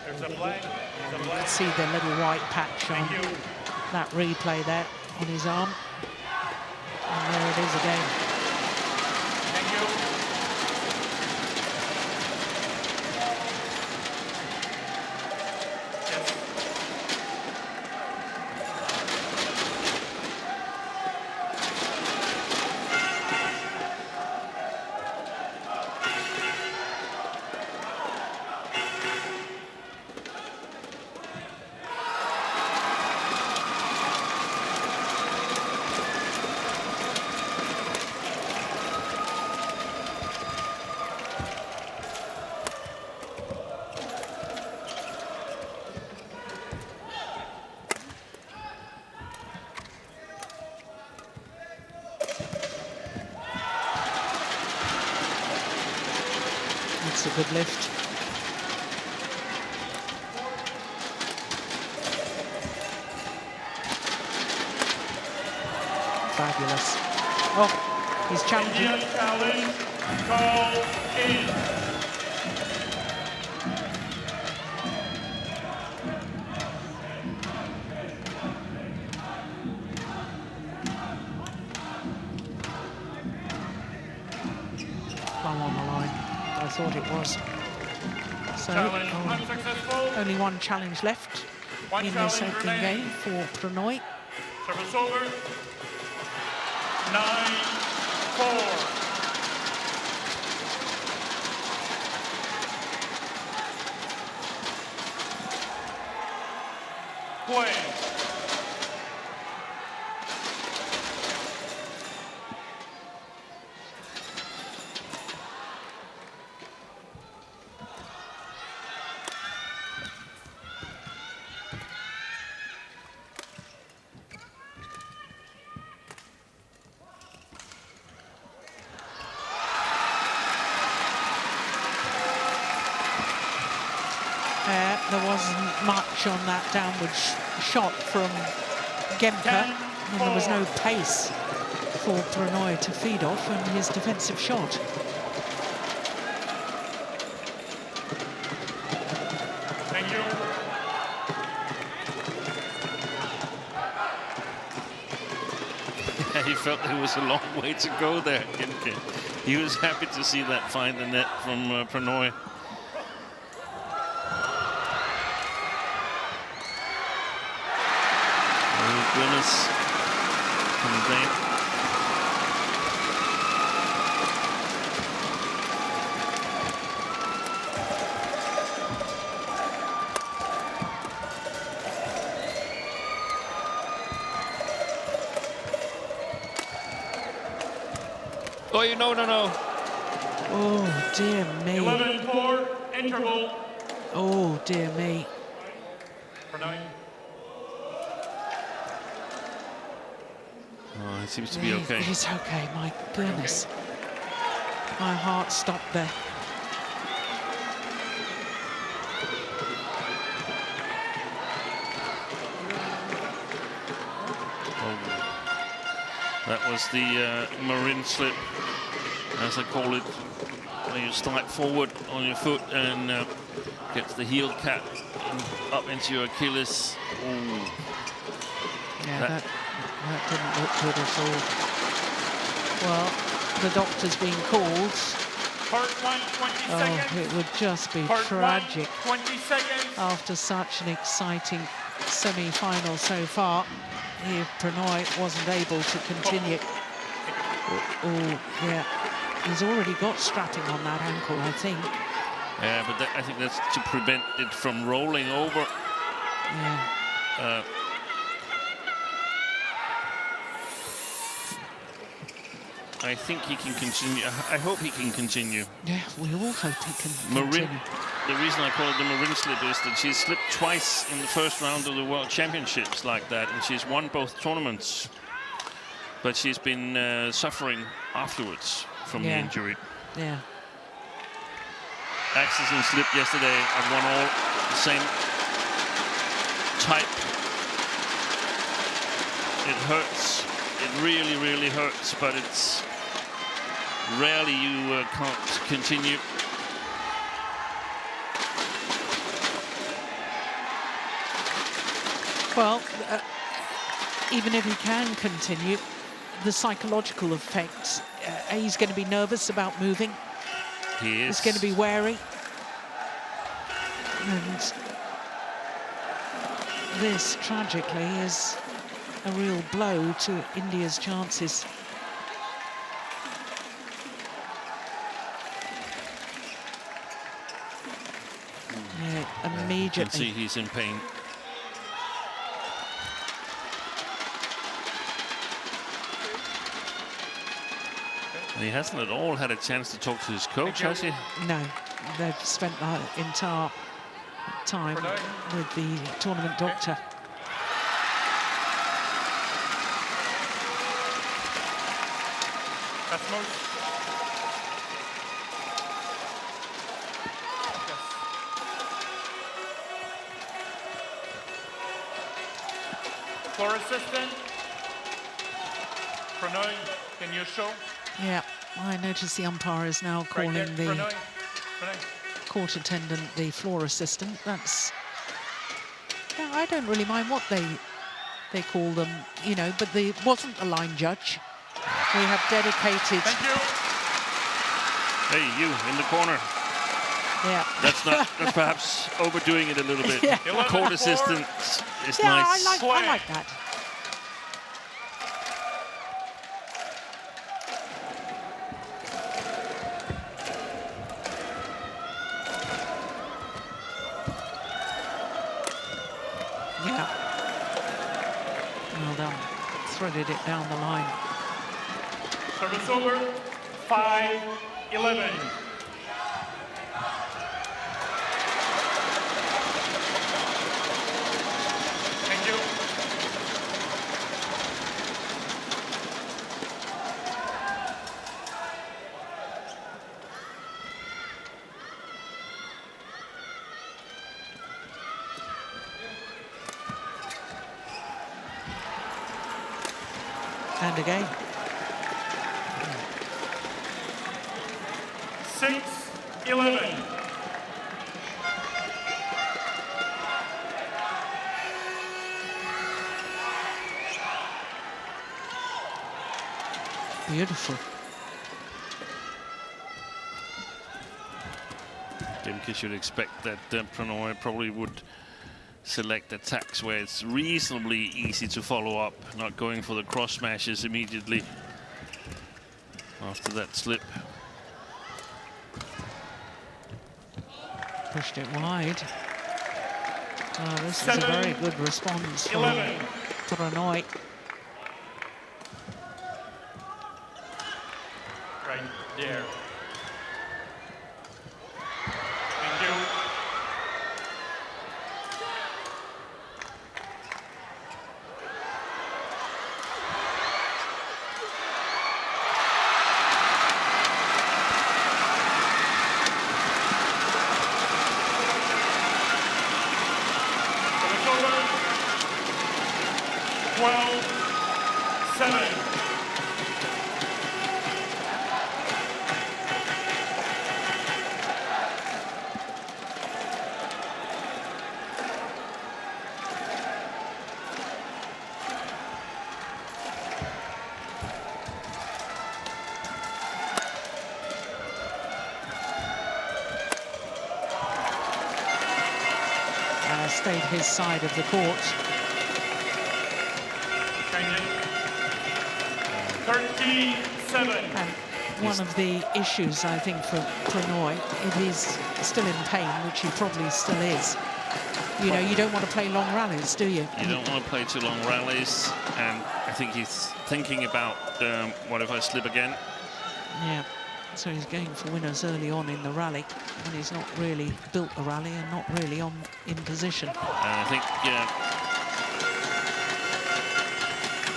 There's a flag. You can see the little white patch on that replay there on his arm. And there it is again. Thank you. It's a good lift. Fabulous. Oh, he's challenging. Indian challenge, call in. Plum on the line. I thought it was. So, only one challenge left in this opening game for Prannoy. Service over. 9-4. Play. There wasn't much on that downward shot from Gemka, and there was no pace for Prannoy to feed off, and his defensive shot. Thank you. He felt there was a long way to go there, Gemka. He was happy to see that find the net from Prannoy. Goodness. Oh, you no. Oh, dear me. 11-4, interval. Oh, dear me. Oh, it seems to be okay. He's okay, my goodness. My heart stopped there. That was the marine slip, as I call it, where you slide forward on your foot and get the heel cap up into your Achilles. Ooh. Yeah, that didn't look good at all. Well, the doctor's being called. Part 1, 20 seconds. Oh, it would just be Part tragic 1, 20 seconds. after such an exciting semi-final so far if Prannoy wasn't able to continue. Oh, yeah. He's already got strapping on that ankle, I think. Yeah, but I think that's to prevent it from rolling over. Yeah. I think he can continue. I hope he can continue. Yeah, we all hope he can continue. The reason I call it the Marin slip is that she's slipped twice in the first round of the World Championships like that, and she's won both tournaments. But she's been suffering afterwards from the injury. Yeah. Axelson slipped yesterday and won all the same type. It hurts. It really, really hurts, but it's rarely you can't continue. Well, even if he can continue, the psychological effects, he's going to be nervous about moving. He is. He's going to be wary. And this, tragically, is a real blow to India's chances. Yeah, immediately. You can see he's in pain. And he hasn't at all had a chance to talk to his coach, has he? No, they've spent the entire time with the tournament doctor. That's most. Floor assistant. Prannoy, can you show? Yeah, I notice the umpire is now calling the Prannoy. court attendant the floor assistant. That's... Yeah, I don't really mind what they call them, you know, but they wasn't a line judge. We have dedicated... Thank you. Hey, you, in the corner. Yeah. That's perhaps overdoing it a little bit. Yeah. Court assistant is yeah, nice. I like that. Yeah. Well done. Threaded it down the line. Service over. 5-11. Thank you. And again. 6-11. Beautiful. Demke should expect that Prannoy probably would select attacks where it's reasonably easy to follow up, not going for the cross smashes immediately after that slip. Pushed it wide. Oh, this is a very good response for Prannoy. Right there. Thank you. Service over. 12-7. stayed his side of the court. 13-7. And one of the issues, I think, for Pranoy, if he's still in pain, which he probably still is, you know, you don't want to play long rallies, do you? You don't want to play too long rallies, and I think he's thinking about what if I slip again? Yeah, so he's going for winners early on in the rally, and he's not really built the rally and not really in position. And I think, yeah,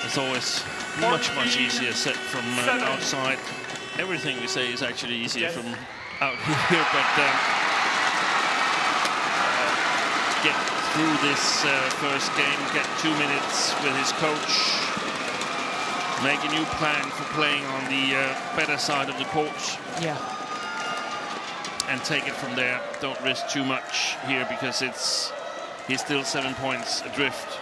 it's always much easier set from outside. Everything we say is actually easier from out here, but get through this first game, get 2 minutes with his coach, make a new plan for playing on the better side of the court. Yeah. And take it from there. Don't risk too much here because he's still 7 points adrift.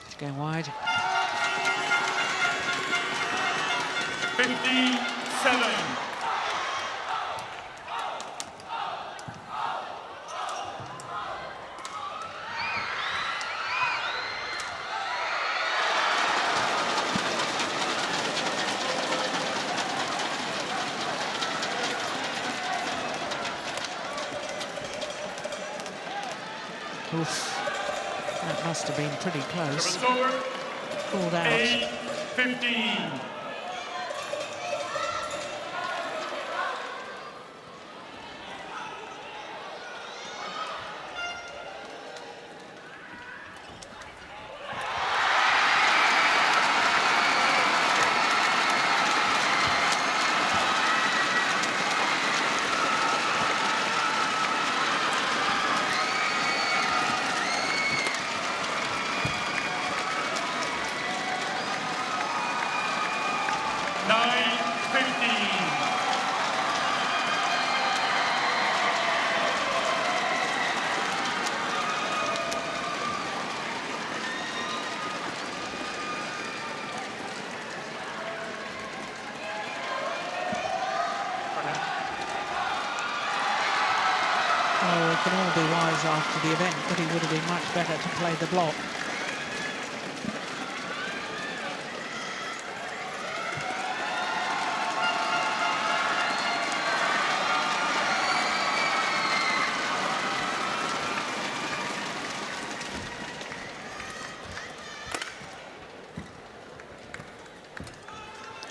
It's going wide. 57. Oof. That must have been pretty close. Pulled out. 8-15. Oh, we can all be wise after the event, but he would have been much better to play the block.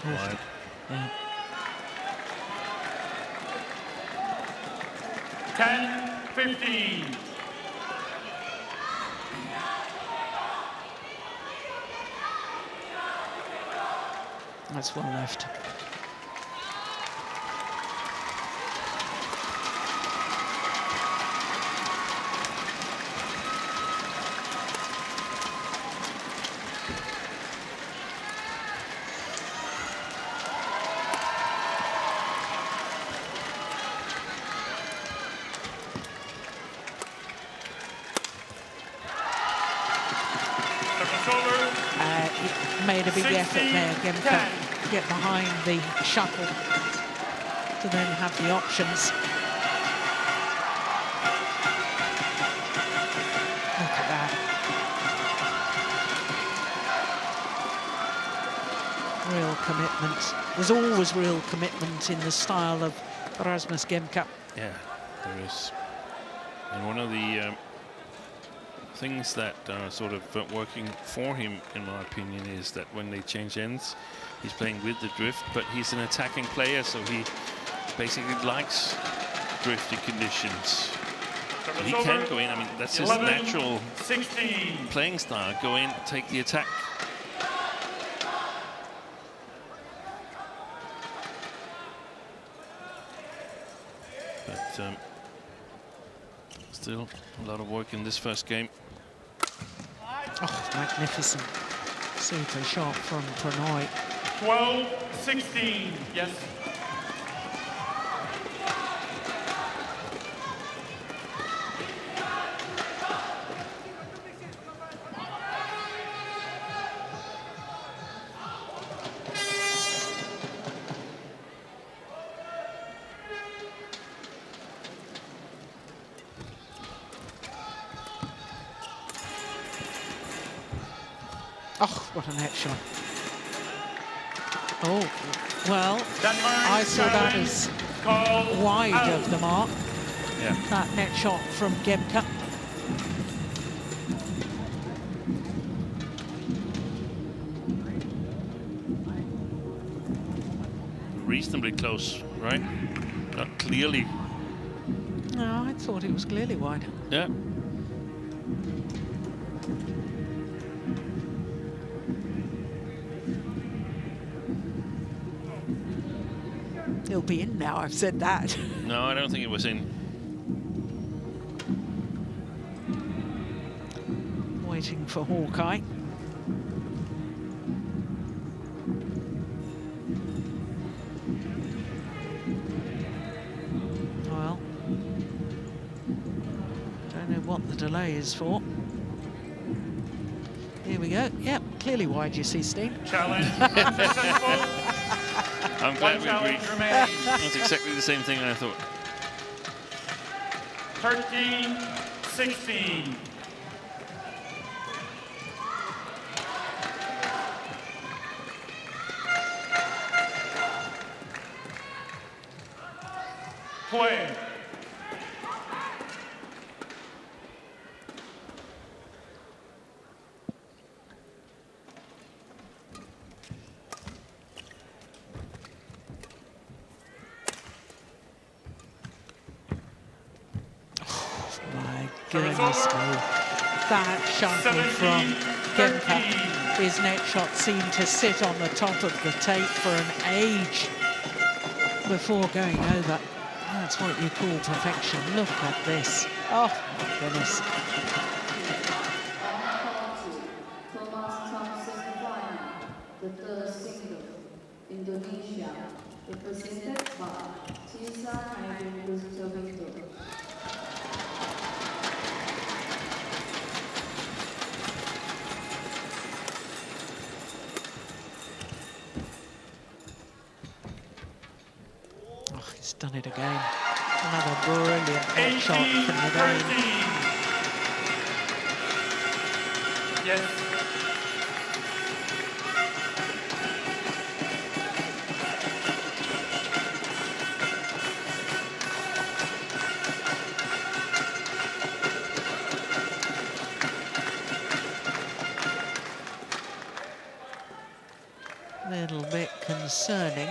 Wide. Yeah. 10-15. That's well left. Made a big effort there, Gemka, to get behind the shuttle to then have the options. Look at that. Real commitment. There's always real commitment in the style of Rasmus Gemka. Yeah, there is. And one of the things that are sort of working for him, in my opinion, is that when they change ends, he's playing with the drift, but he's an attacking player, so he basically likes drifty conditions. So he can go in. I mean, that's his natural playing style. Go in, take the attack. But still a lot of work in this first game. Oh, magnificent. Super shot from Pranoy. 12-16, yes. Oh, what a net shot. Oh, well, I saw that as wide of the mark. Yeah. That net shot from Gemka. Reasonably close, right? Not clearly. No, I thought it was clearly wide. Yeah. He'll be in now, I've said that. No, I don't think it was in. Waiting for Hawkeye. Well, don't know what the delay is for. Here we go. Yep, clearly wide, you see, Steve. Challenge unsuccessful. I'm glad we agreed. Remains. That's exactly the same thing I thought. 13-16. Play. Goodness me. That shunting from Gemka. His net shot seemed to sit on the top of the tape for an age before going over. That's what you call perfection. Look at this. Oh, my goodness. The third single, Indonesia, represented by Shivaraj. He's done it again. Another brilliant net shot from the game. Yes. Little bit concerning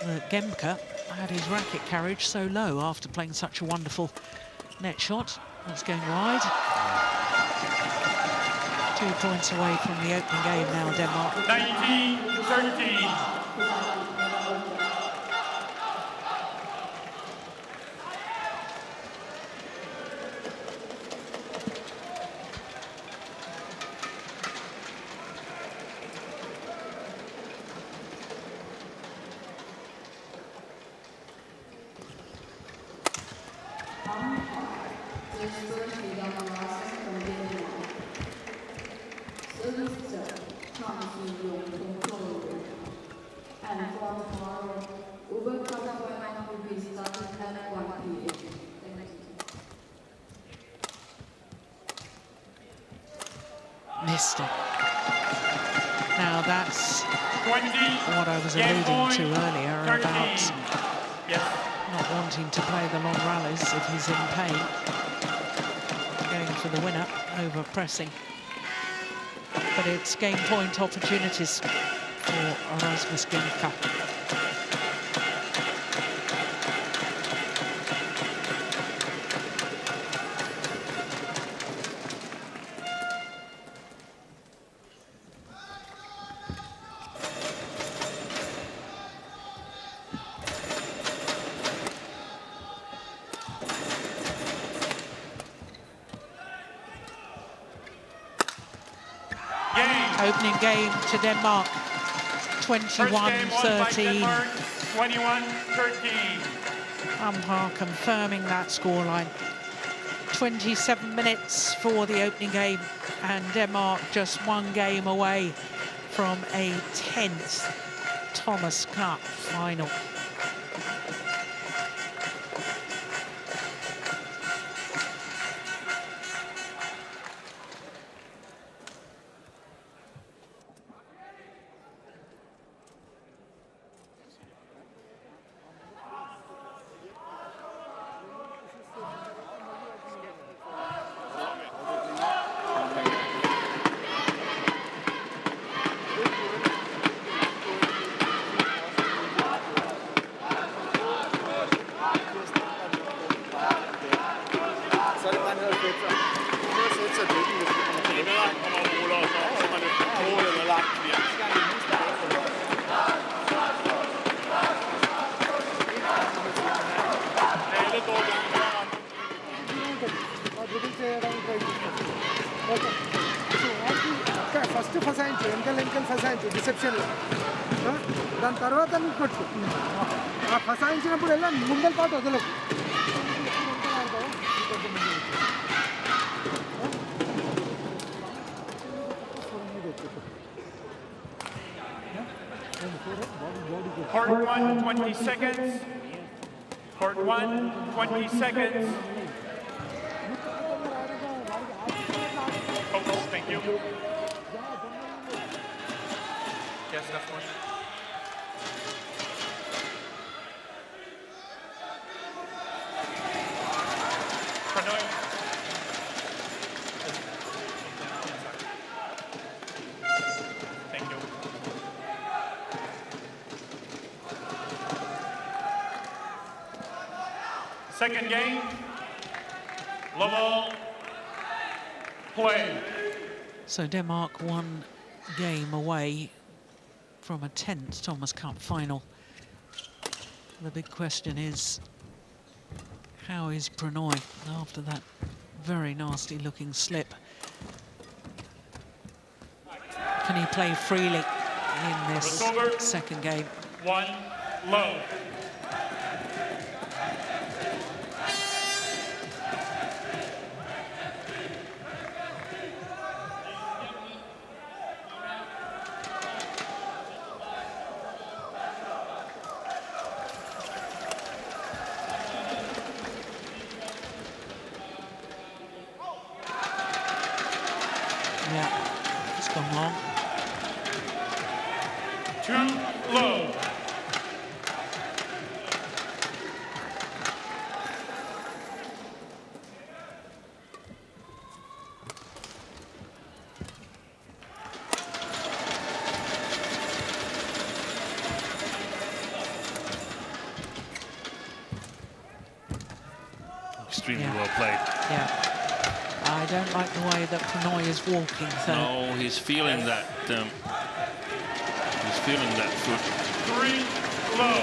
that Gemka had his racket carriage so low after playing such a wonderful net shot. That's going wide. 2 points away from the opening game now, Denmark. 19-13. Missed it. Now that's 20, what I was alluding to earlier about not wanting to play the long rallies if he's in pain. Going for the winner over pressing. But it's game point opportunities for Rasmus Gemka. Opening game to Denmark, 21-13. 21-13. Umpire confirming that scoreline. 27 minutes for the opening game, and Denmark just one game away from a 10th Thomas Cup final. First ఫసాయించు వెనకాల ఫసాయించు రిసెప్షన్లో దాని తర్వాత నువ్వు కొట్టు ఆ ఫసాయించినప్పుడు వెళ్ళా ముందల పాటు వదలకు Court 1, 20 seconds. Court 1, 20 seconds. Focus, thank you. Yes, that's one. Pranoy. Thank you. Second game, level play. So Denmark one game away from a 10th Thomas Cup final. The big question is, how is Pranoy after that very nasty looking slip? Can he play freely in this second game? One low. Yeah, it's gone long. Too low. Extremely well played. Yeah. I don't like the way that Pranoy is walking. So. No, he's feeling that. He's feeling that foot. 3 low.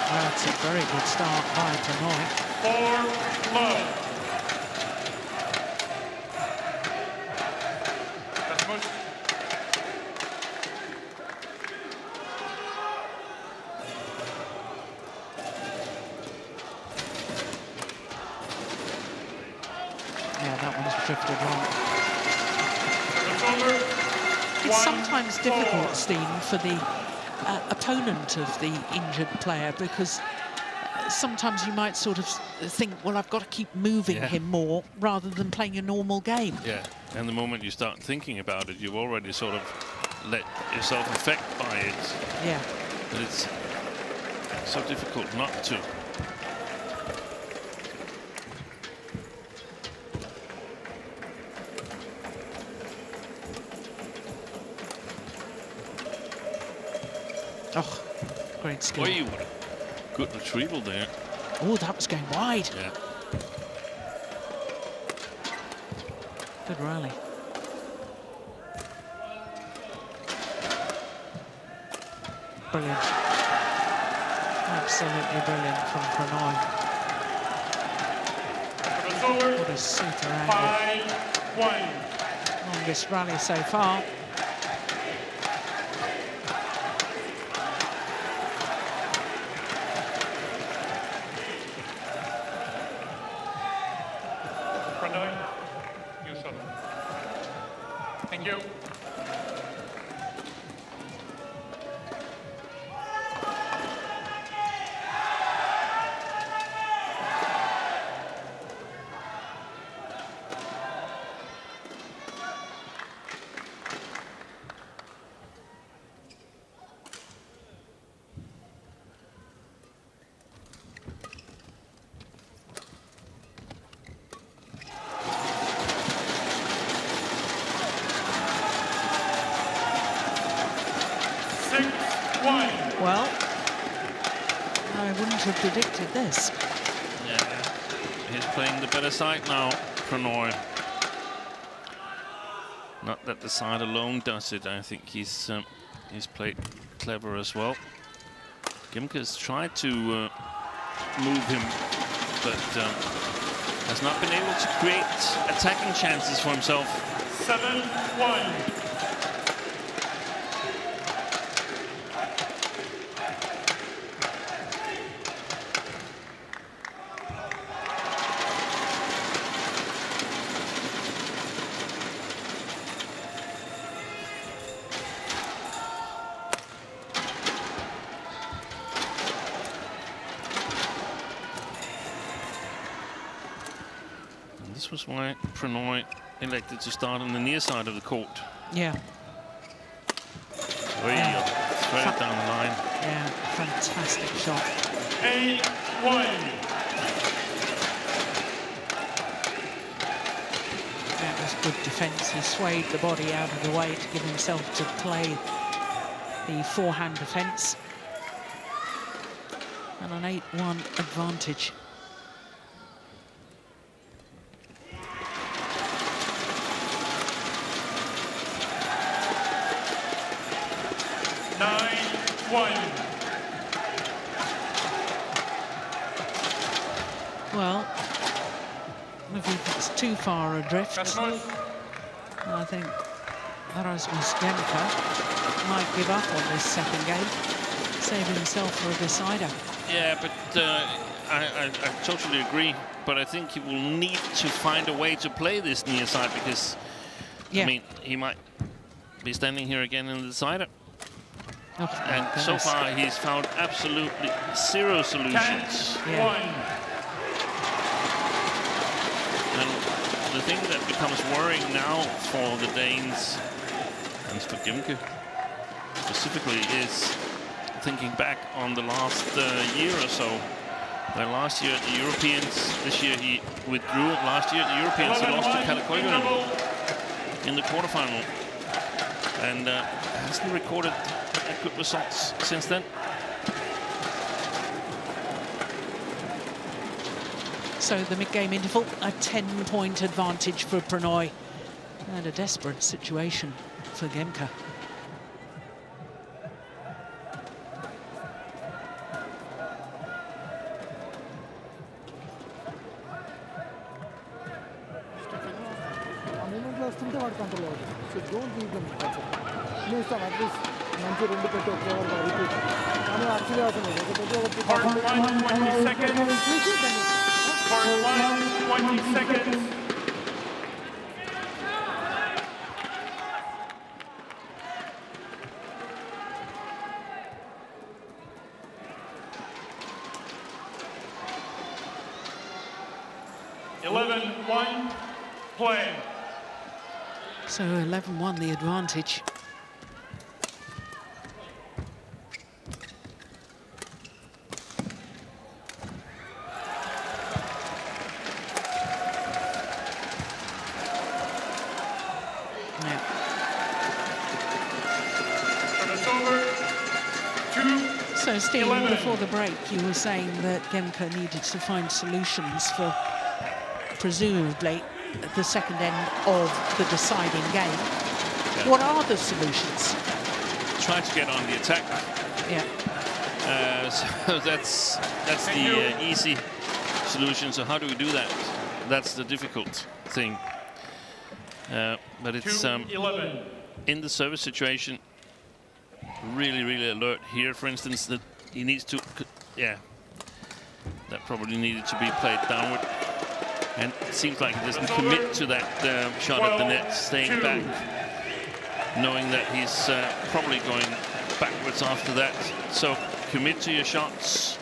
That's a very good start by Pranoy. 4 low. That's good. Yeah, that one's drifted wrong. It's over. It's sometimes difficult, Steen, for the opponent of the injured player, because sometimes you might sort of think, well, I've got to keep moving him more rather than playing a normal game. Yeah, and the moment you start thinking about it, you've already sort of let yourself affect by it. Yeah. But it's so difficult not to. Oh, great skill. Oy, what a good retrieval there. Oh, that was going wide. Yeah. Good rally. Brilliant. Absolutely brilliant from Pranoy. What a super angle. 5-1. Longest rally so far. Pranoy, you solo. Thank you. Well, I wouldn't have predicted this. Yeah. He's playing the better side now, Pranoy. Not that the side alone does it. I think he's played clever as well. Gemke's tried to move him, but has not been able to create attacking chances for himself. 7-1. This was why Pranoy elected to start on the near side of the court. Yeah. Straight down the line. Yeah, fantastic shot. 8-1. That was good defence. He swayed the body out of the way to give himself to play the forehand defence. And an 8-1 advantage. Well, if it's too far adrift, I think Rasmus Gemke might give up on this second game, save himself for a decider. Yeah, but I totally agree. But I think he will need to find a way to play this near side because, I mean, he might be standing here again in the decider. And so far, he's found absolutely zero solutions. And the thing that becomes worrying now for the Danes, and for Gemke specifically, is thinking back on the last year or so. Where last year at the Europeans, this year he withdrew. Last year at the Europeans, he lost to Kalle Koivunen in the quarterfinal. And hasn't recorded good results since then. So the mid-game interval, a 10-point advantage for Pranoy. And a desperate situation for Gemke. So don't leave them. At least Part 1, 20 seconds. Part 1, 20 seconds. Play. So 11-1 the advantage. So, Stephen, before the break, you were saying that Gemke needed to find solutions for presumably the second end of the deciding game. Yeah. What are the solutions? Try to get on the attack. Yeah. So that's the easy solution. So how do we do that? That's the difficult thing. But it's in the service situation. Really alert here, for instance, that he needs to, that probably needed to be played downward. And it seems like he doesn't commit to that shot at the net, staying back, knowing that he's probably going backwards after that. So commit to your shots.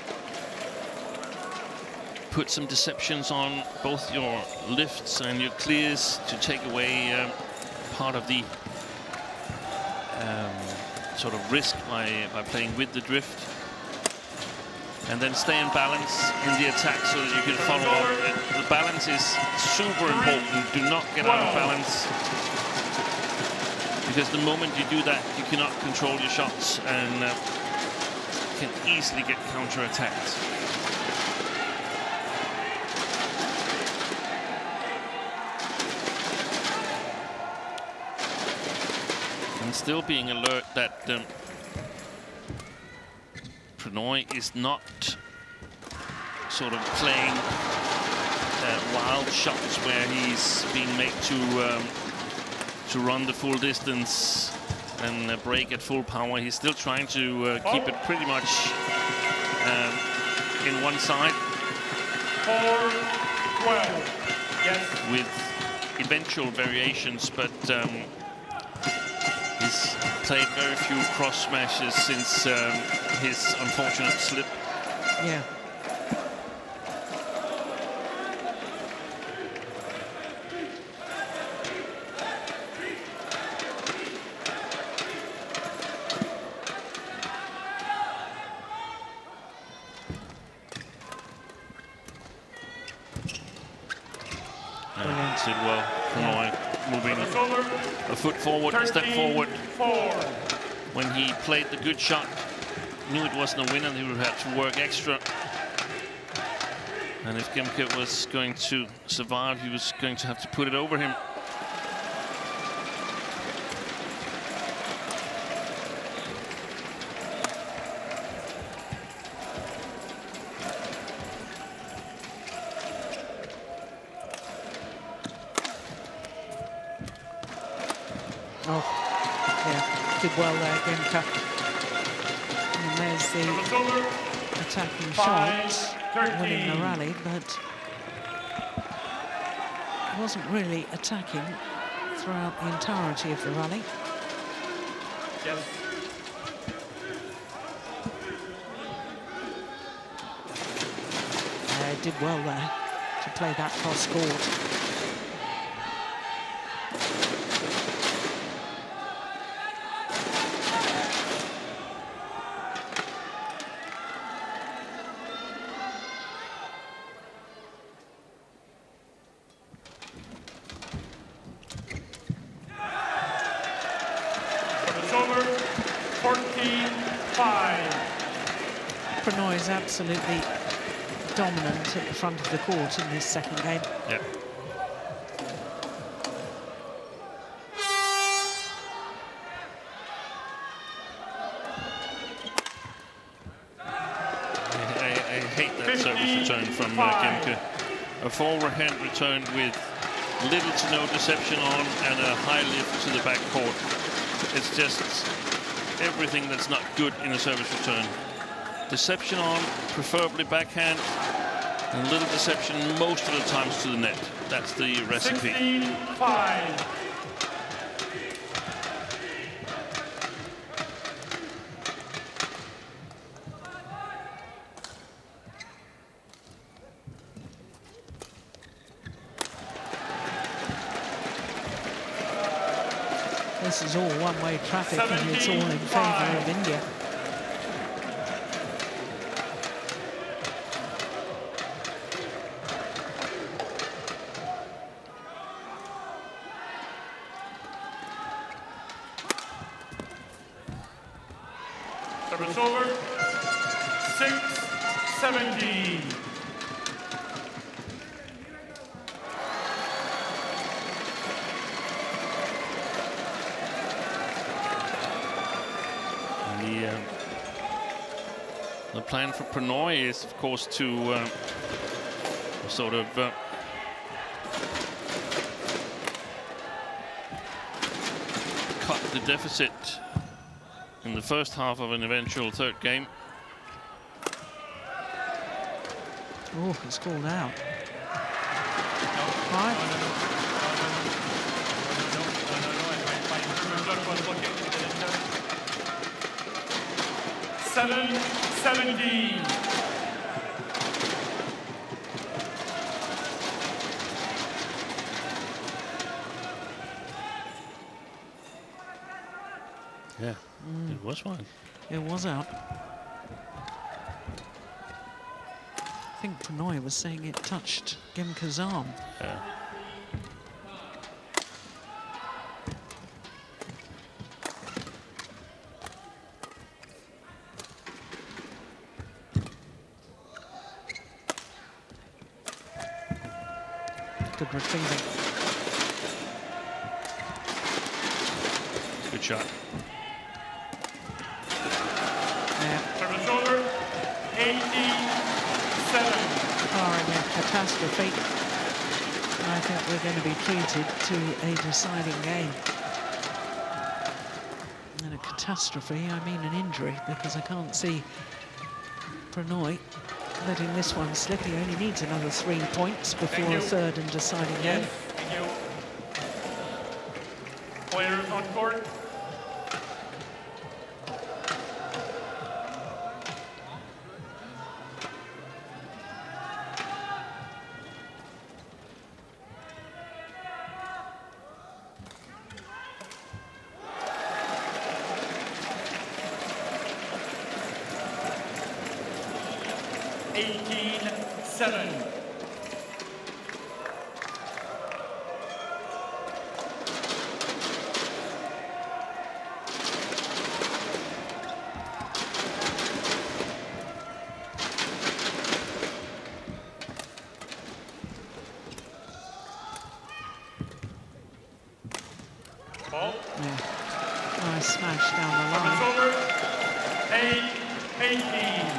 Put some deceptions on both your lifts and your clears to take away part of the sort of risk by playing with the drift, and then stay in balance in the attack so that you can follow up. The balance is super important. Do not get out of balance, because the moment you do that, you cannot control your shots and can easily get counter-attacked. still being alert that Pranoy is not sort of playing wild shots where he's being made to run the full distance and break at full power. He's still trying to keep it pretty much in one side. 4-12. Yes. With eventual variations, but he's played very few cross smashes since his unfortunate slip. Yeah. Did well. Pranoy moving a foot forward, a step forward. When he played the good shot, knew it wasn't a winner, he would have to work extra. And if Gemke was going to survive, he was going to have to put it over him. Oh, yeah, did well there, Gemke. And there's the attacking shot, winning the rally, but wasn't really attacking throughout the entirety of the rally. Yes. Did well there to play that cross court. Pranoy is absolutely dominant at the front of the court in this second game. Yep. I hate that service return from Gemke. A forward hand return with little to no deception on and a high lift to the back court. It's just everything that's not good in a service return. Deception on, preferably backhand, and little deception most of the times to the net. That's the recipe. 16-5. This is all one-way traffic, and it's all in favour of India. Service over. 6-17. The plan for Pranoy is, of course, to sort of cut the deficit in the first half of an eventual third game. Oh, it's called out. 5. Seven, 17. Yeah, it was one. It was out. I think Pranoy was saying it touched Gemke's arm. Yeah. Good retrieving. Good shot. Service over, 87. Are in a catastrophe. I think we're going to be treated to a deciding game. And a catastrophe, I mean an injury, because I can't see Pranoy letting this one slip. He only needs another 3 points before a third and deciding game. Thank you. Players on court. Nice smash down the line. Over, 8-18.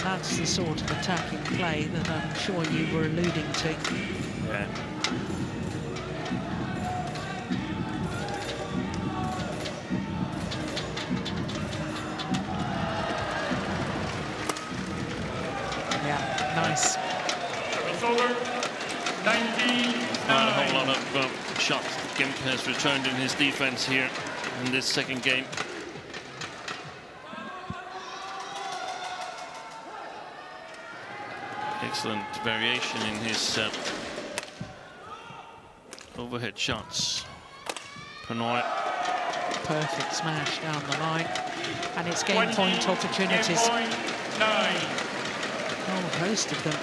That's the sort of attacking play that I'm sure you were alluding to. Yeah. Yeah, nice. It's over. 19-9. Not a whole lot of shots Gimp has returned in his defense here in this second game. Excellent variation in his overhead shots. Pranoy. Perfect smash down the line. And it's game point opportunities. Game point 9. A whole host of them.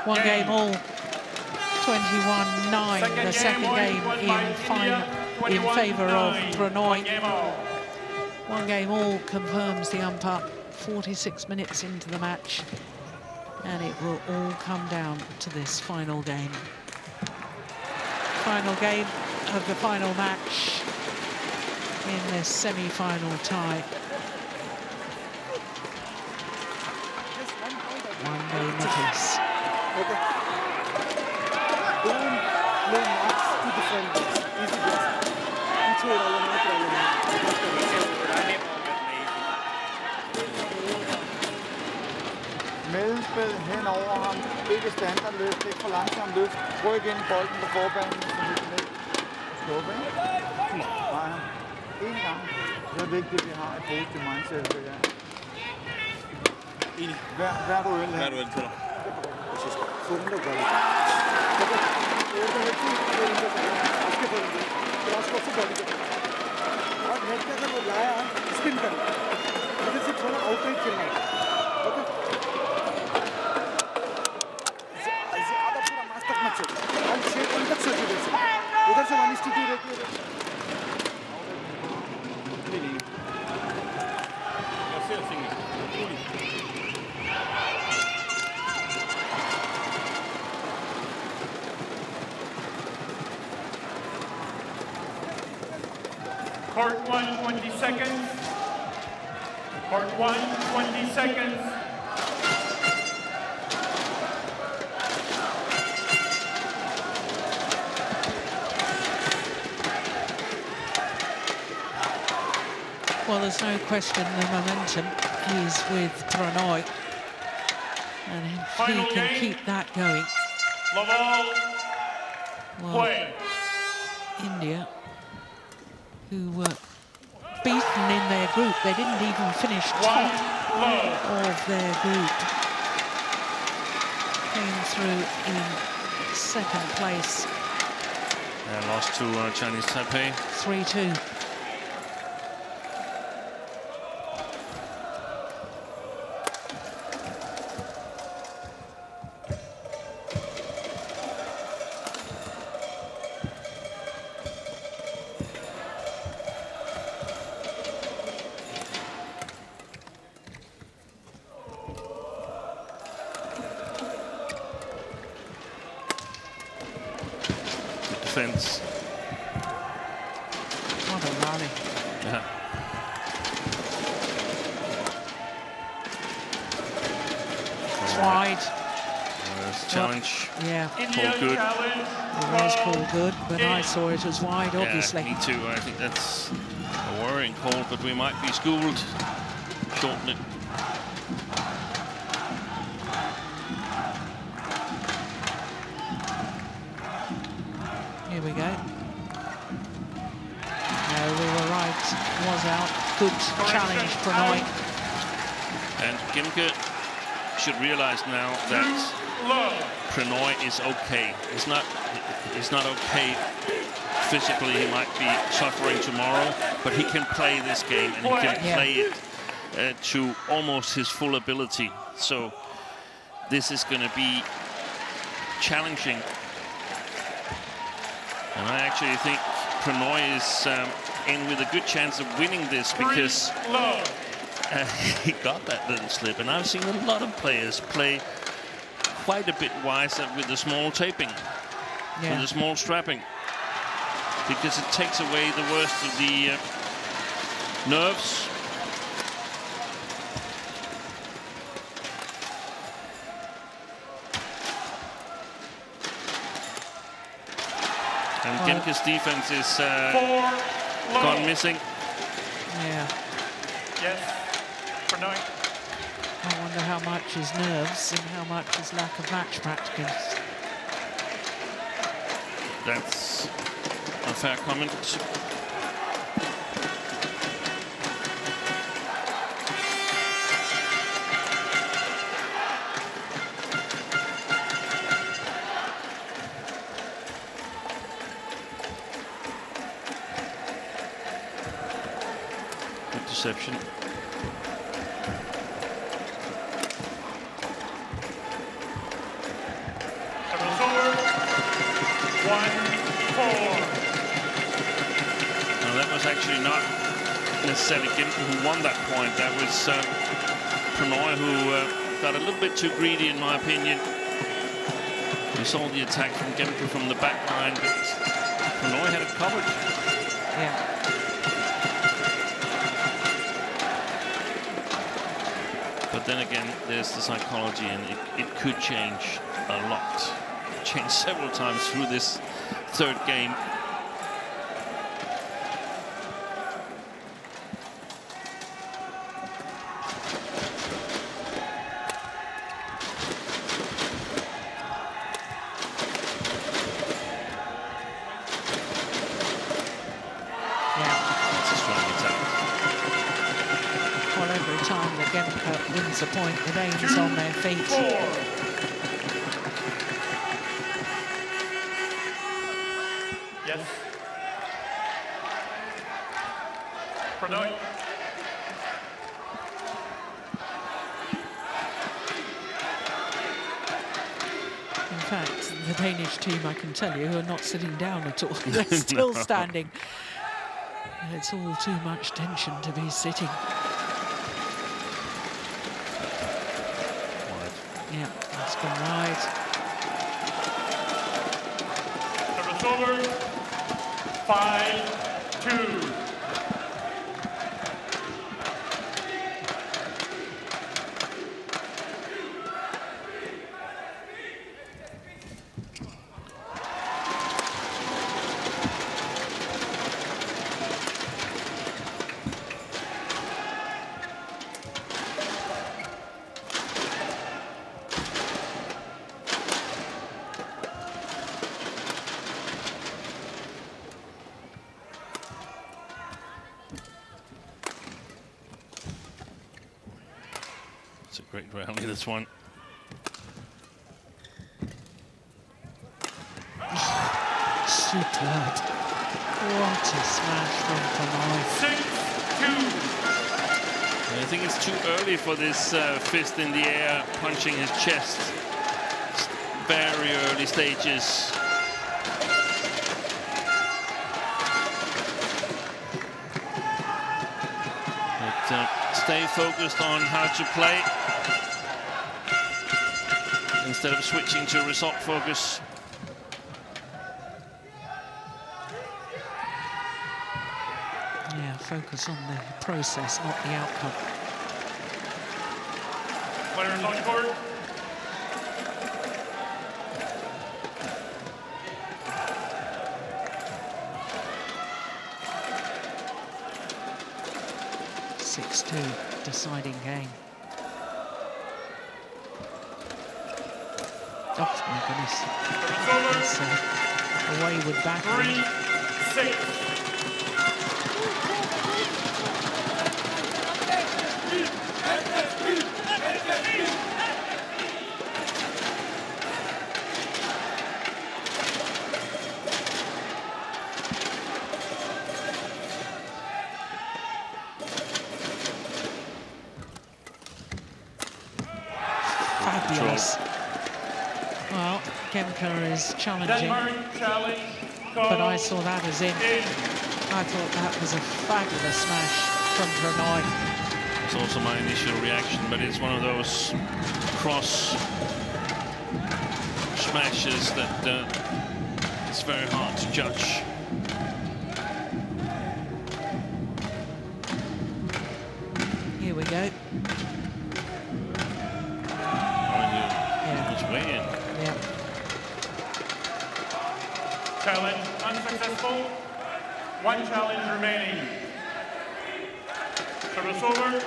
One game all, 21-9. The second game in favour of Pranoy. One game all confirms the umpire 46 minutes into the match, and it will all come down to this final game. Final game of the final match in this semi-final tie. One game apiece. Okay. Don't play marks to different bits. Easy bits. Each way all Mellemspil hen over ham. Ikke standardløft, ikke for langsomt løft. Ryk ind i bolden på forbanen, så vi kan ned. Skubbe, ikke? Nej, en gang. Det er vigtigt, at vi har et positivt mindset. Enig. Hver duel her. Hver duel, tror jeg. सुंदर body cross को body और net के अगर वो लाया spin कर इधर से थोड़ा आउटराइट खेलना है ओके ज्यादा पूरा मास तक मत चल और 6 पॉइंट तक सोच इधर से 1:2 रहती है नहीं ऐसे single Court 1, 20 seconds. Court 1, 20 seconds. Well, there's no question the momentum is with Pranoy. And if he can keep that going. Love all. Well, India, who were beaten in their group, they didn't even finish top of their group. Came through in second place. And lost to Chinese Taipei. 3-2. Defense. What a rally. Yeah. It's wide. There's a challenge. Yeah. Called good. It was called good, but I saw it as wide, obviously. Yeah, me too. I think that's a worrying call, but we might be schooled. Shorten it. Here we go. No, we were right. Was out. Good challenge, Prannoy. And Gemke should realize now that Prannoy is okay. He's not okay physically. He might be suffering tomorrow, but he can play this game and he can play it to almost his full ability. So this is going to be challenging. And I actually think Prannoy is in with a good chance of winning this because he got that little slip. And I've seen a lot of players play quite a bit wiser with the small taping, with the small strapping, because it takes away the worst of the nerves. And Gemke's defense is gone missing. Yeah. Yes. Prannoy. I wonder how much is nerves and how much is lack of match practice. That's a fair comment. Good deception. Now that was actually not necessarily Gemke who won that point. That was Prannoy who got a little bit too greedy, in my opinion. We saw the attack from Gemke from the back line, but Prannoy had it covered. Yeah. But then again, there's the psychology, and it could change a lot. Changed several times through this third game. It's a strong attack. Well, every time the Gemke wins a point, the Danes on their feet. Yes. Prannoy. In fact, the Danish team, I can tell you, are not sitting down at all. They're still standing. It's all too much tension to be sitting. Wide. Yeah, that's gone wide. Service over. 5-2. Great rally, this one. Superb. What a smash from Pranay. 6-2. I think it's too early for this fist in the air, punching his chest. It's very early stages. But stay focused on how to play instead of switching to result focus. Yeah, focus on the process, not the outcome. Players on court. Deciding game. Oh my goodness. That's a wayward back. 3-6. Fabulous. Well, Gemka is challenging, but I saw that as in. I thought that was a fabulous smash from Pranay. It's also my initial reaction, but it's one of those cross smashes that it's very hard to judge. Here we go. Way in. Yeah. Challenge unsuccessful. One challenge remaining. Service over.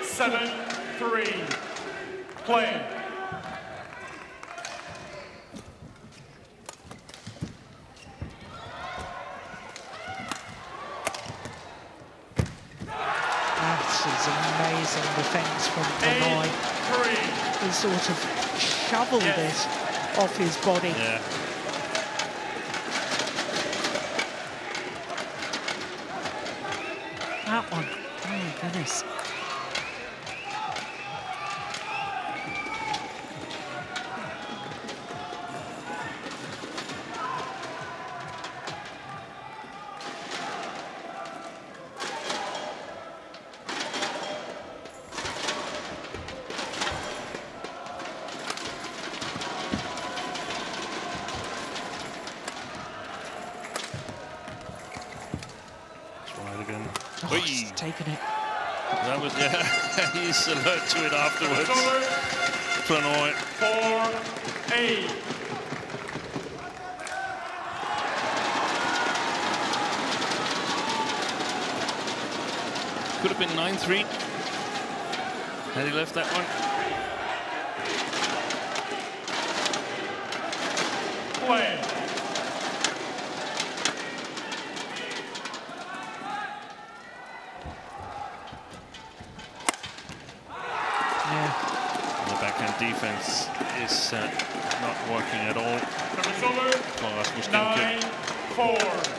7-3. Play. That is amazing defense from Pranay. He sort of shoveled it off his body. Yeah. That one. Oh my goodness. Oh, he's taken it. That was, yeah, he's alert to it afterwards. Pranay. 4-8. Could have been 9-3 had he left that one. Play. Defense is not working at all. For 9-4.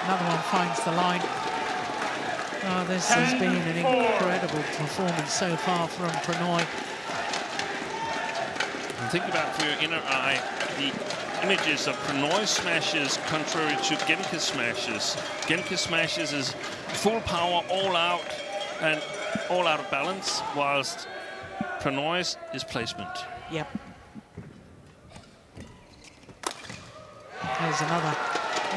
Another one finds the line. Oh, this has been an incredible performance so far from Pranay. And think about for your inner eye the images of Pranay smashes contrary to Gemka smashes. Gemka smashes is full power, all out, and all out of balance, whilst Pranay's is placement. Yep. There's another.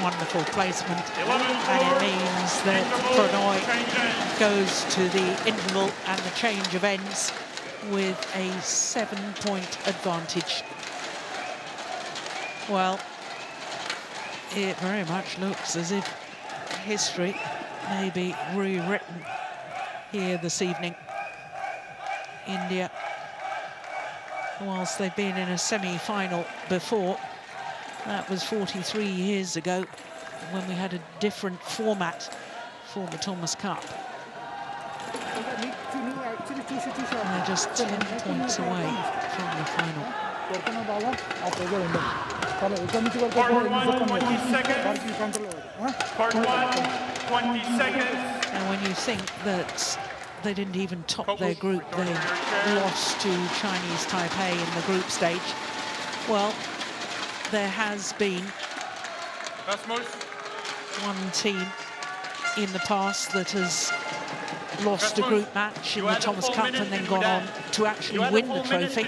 wonderful placement, and it means that Pranoy goes to the interval and the change of ends with a 7-point advantage. Well, it very much looks as if history may be rewritten here this evening. India, whilst they've been in a semi-final before, that was 43 years ago when we had a different format for the Thomas Cup. They're just 10 points away from the final. Part 1, 20 seconds. Part 1, 20 seconds. And when you think that they didn't even top their group, they lost to Chinese Taipei in the group stage, well, there has been one team in the past that has lost a group match in the Thomas Cup and then gone on to actually win the trophy.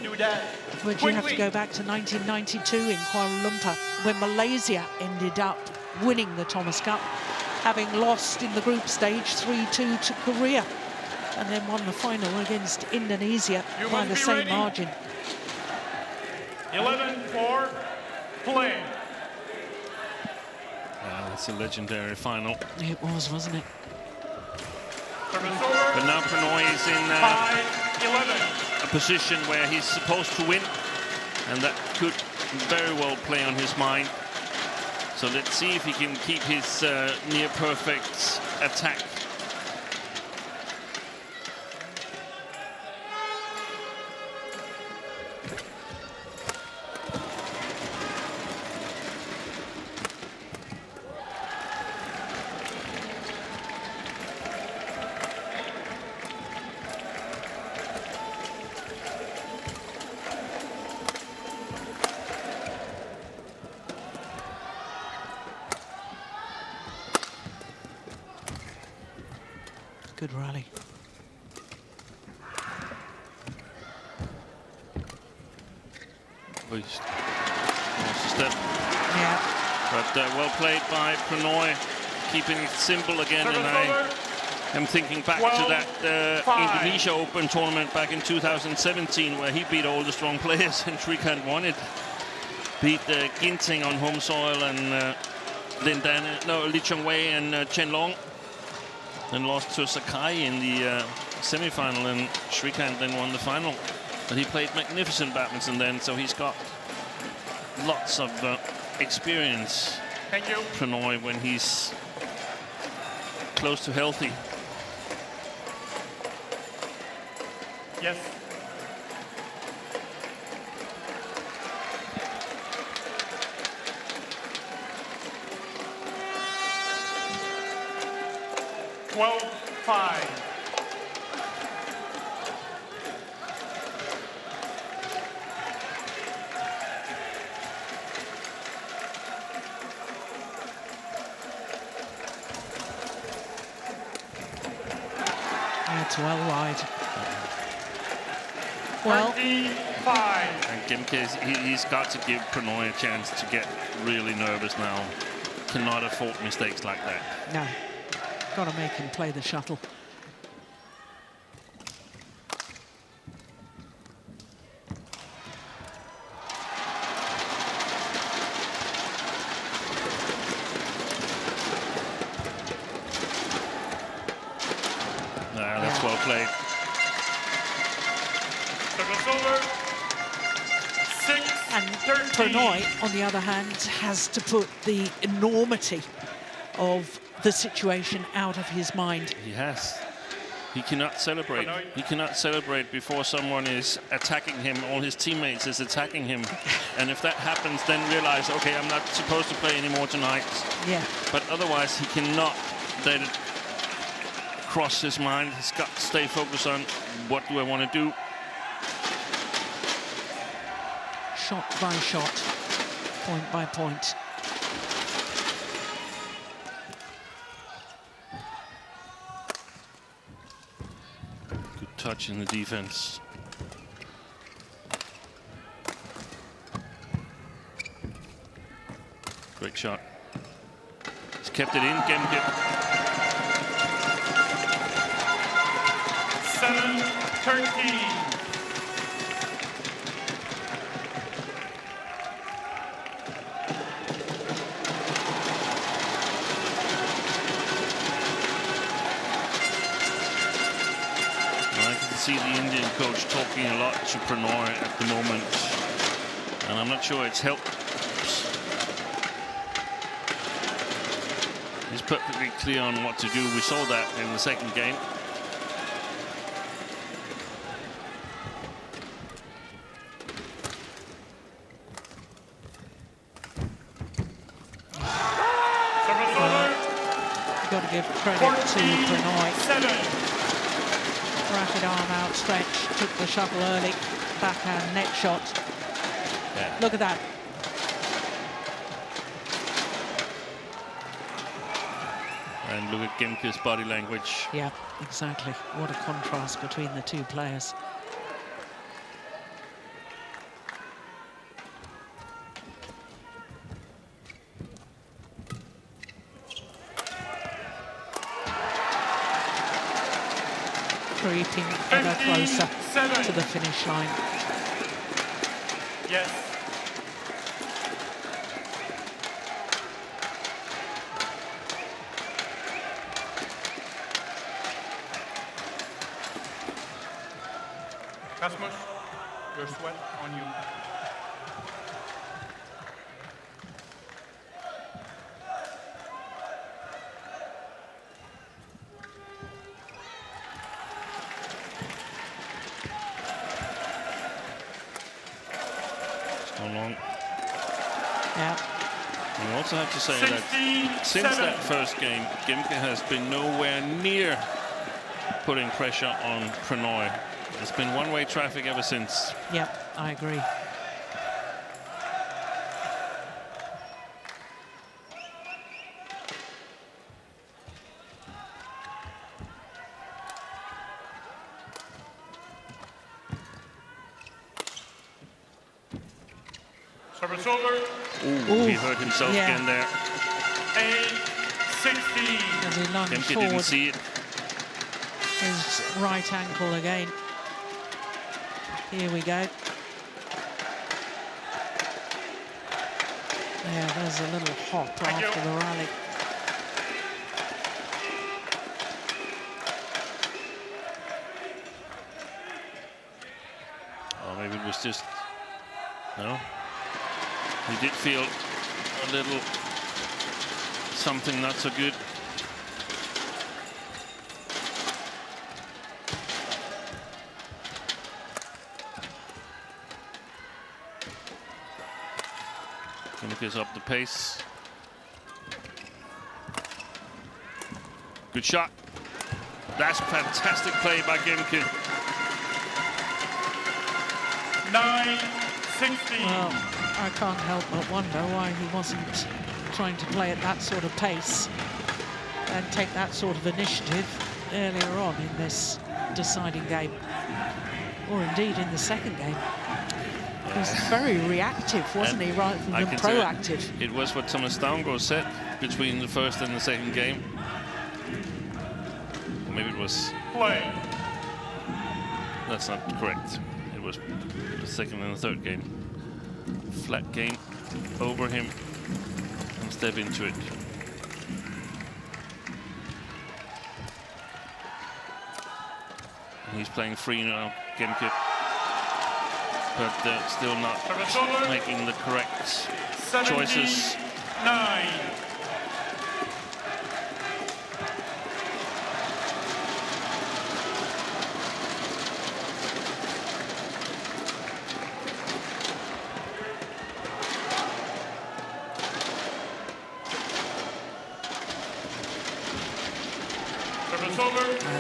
But you have to go back to 1992 in Kuala Lumpur, when Malaysia ended up winning the Thomas Cup, having lost in the group stage 3-2 to Korea, and then won the final against Indonesia by the same margin. 11-4, play. That's a legendary final. It was, wasn't it? But now Pranoy is in a position where he's supposed to win, and that could very well play on his mind. So let's see if he can keep his near-perfect attack. Good rally. Lost a step. Yeah. But well played by Pranoy, keeping it simple again. And I am thinking back to that Indonesia Open tournament back in 2017, where he beat all the strong players and Shrikant won it. Beat Ginting on home soil and Lee Chong-wei and Chen Long. Then lost to Sakai in the semi-final, and Shrikant then won the final. But he played magnificent badminton then, so he's got lots of experience. Thank you. Pranoy, when he's close to healthy. Yes. Five. That's well wide. Well, 25. And Gemke, he's got to give Pranoy a chance to get really nervous now. Cannot afford mistakes like that. No. Got to make him play the shuttle. That's well played. And Pranoy, on the other hand, has to put the enormity of the situation out of his mind. He has. He cannot celebrate. He cannot celebrate before someone is attacking him. All his teammates is attacking him. And if that happens, then realize, okay, I'm not supposed to play anymore tonight. Yeah. But otherwise, he cannot let it cross his mind. He's got to stay focused on what do I want to do. Shot by shot, point by point. Good touch in the defense. Great shot. kept it in, Gemke. 7-13. See the Indian coach talking a lot to Pranoy at the moment, and I'm not sure it's helped. He's perfectly clear on what to do. We saw that in the second game. You've got to give credit to Pranoy. Racket arm outstretched, took the shuttle early, backhand net shot. Yeah. Look at that. And look at Gemke's body language. Yeah, exactly. What a contrast between the two players. Creeping ever closer to the finish line. Yes. Rasmus, your sweat on you. Long. Yeah. We also have to say that since that first game, Gemke has been nowhere near putting pressure on Pranoy. It's been one-way traffic ever since. Yep, I agree. Service over. Ooh, he hurt himself again there. 8-16. As he lunged Gemke forward. didn't see it. His right ankle again. Here we go. Yeah, there's a little hop after the rally. Or maybe it was just... No. He did feel a little something not so good. Gemke's up the pace. Good shot. That's fantastic play by Gemke. 9-16. Well, I can't help but wonder why he wasn't trying to play at that sort of pace and take that sort of initiative earlier on in this deciding game, or indeed in the second game. He was very reactive, wasn't he, rather than proactive? It was what Thomas Stavngård said between the first and the second game. Or maybe it was... Play. That's not correct. It was the second and the third game. Flat game over him and step into it. And he's playing free now, Gemke. But still not making the correct choices. 9.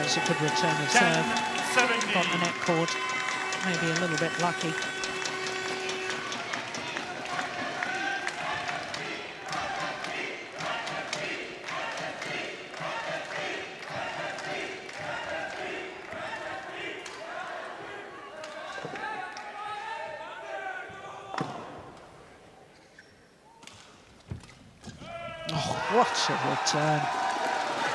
It's a good return of serve. Got the net cord. Maybe a little bit lucky. Oh, What a return.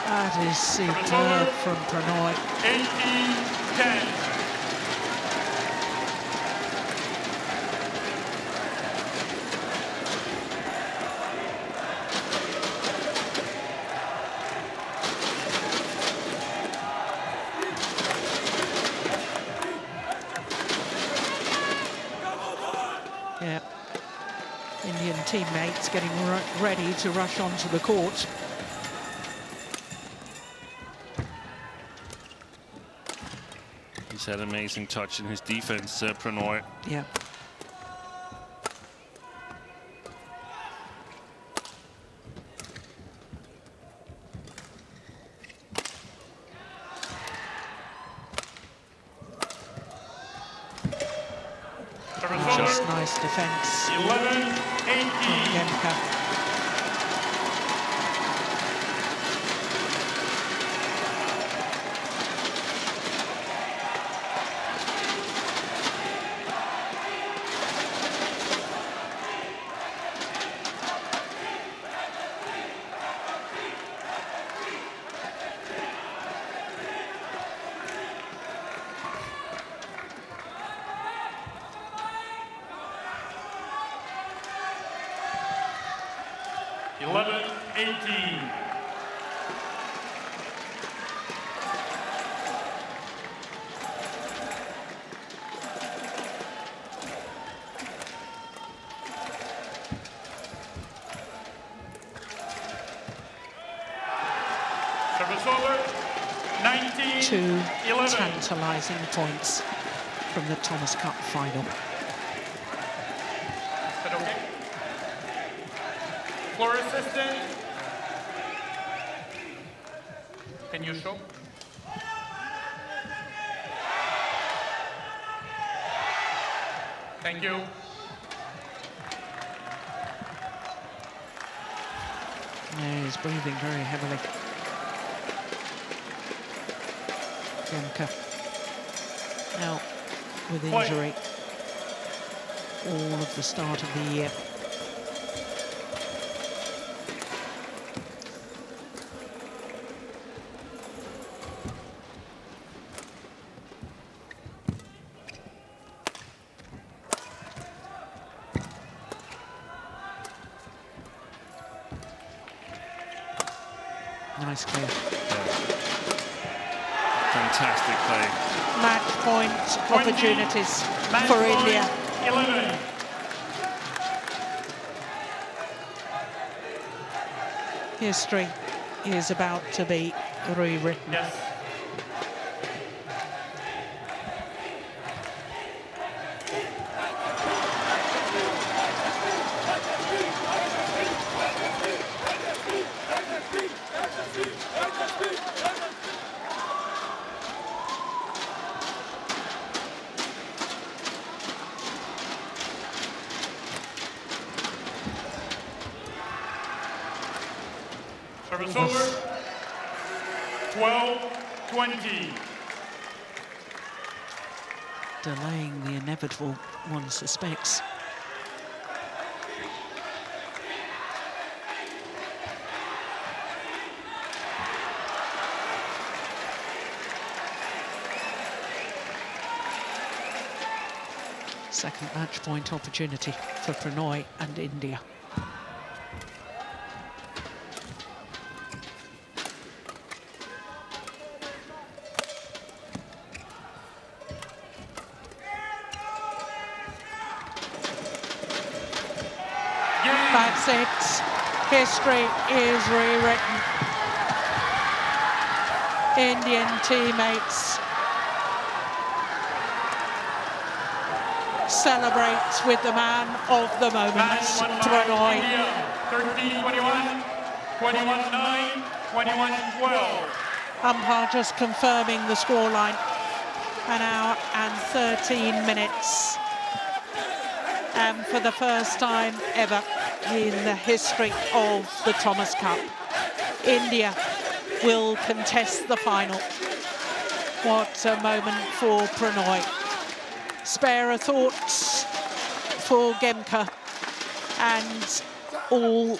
That is superb from Pranoy. 18-10. Yeah, Indian teammates getting ready to rush onto the court. He's had amazing touch in his defense, Pranoy. Yeah. Just nice defense. 11-18. Gemka. Two tantalising points from the Thomas Cup final. Is that okay? Floor assistant. Can you show? Thank you. Yeah, he's breathing very heavily. Gemka out with injury all of the start of the year. Nice clear. Fantastic play. Match point opportunities for India. 11. History is about to be rewritten. Yes. Service over. 12-20. Delaying the inevitable, one suspects. Second match point opportunity for Pranoy and India. That's it. History is rewritten. Indian teammates celebrate with the man of the moment, Pranoy. 13-21, 21-9, 21-12. Umpire just confirming the scoreline. An hour and 13 minutes. And for the first time ever in the history of the Thomas Cup, India will contest the final. What a moment for Pranoy. Spare a thought for Gemka and all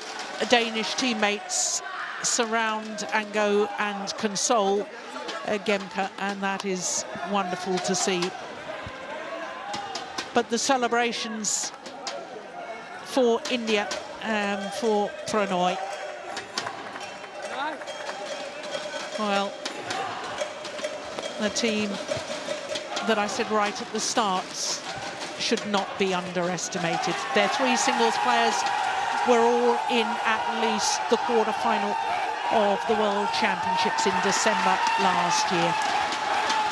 Danish teammates surround and go and console Gemke, and that is wonderful to see. But the celebrations for India and for Pranoy, well, the team that I said right at the start should not be underestimated. Their three singles players were all in at least the quarter-final of the World Championships in December last year.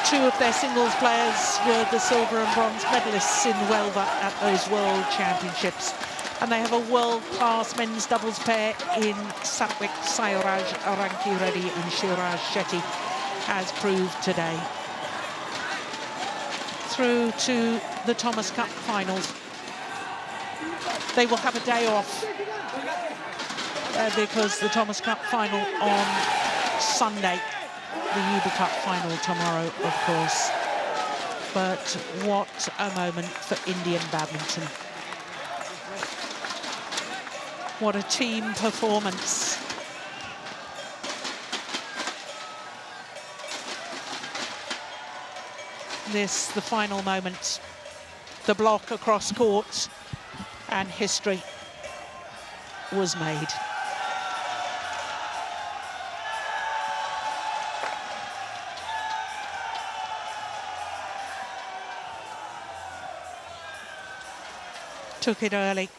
Two of their singles players were the silver and bronze medalists in Huelva at those World Championships. And they have a world-class men's doubles pair in Satwik Sairaj Ranki-Reddy and Shivaraj Shetty, as proved today. Through to the Thomas Cup finals. They will have a day off because the Thomas Cup final on Sunday, the Uber Cup final tomorrow, of course. But what a moment for Indian badminton. What a team performance. This, the final moment, the block across court, and history was made. Took it early.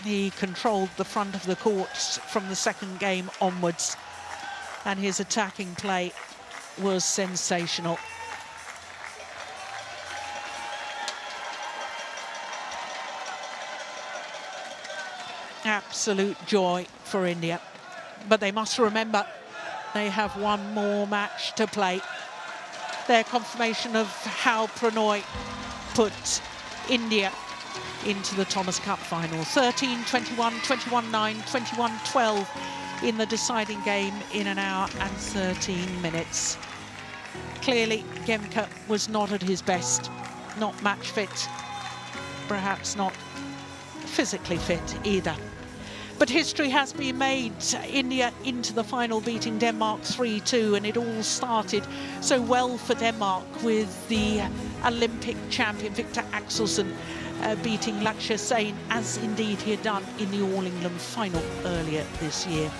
He controlled the front of the court from the second game onwards, and his attacking play was sensational. Absolute joy for India. But they must remember they have one more match to play. Their confirmation of how Pranoy put India into the Thomas Cup final. 13-21, 21-9, 21-12 in the deciding game in an hour and 13 minutes. Clearly, Gemke was not at his best, not match fit, perhaps not physically fit either. But history has been made. India into the final, beating Denmark 3-2, and it all started so well for Denmark with the Olympic champion Victor Axelson beating Lakshya Sen, as indeed he had done in the All England final earlier this year.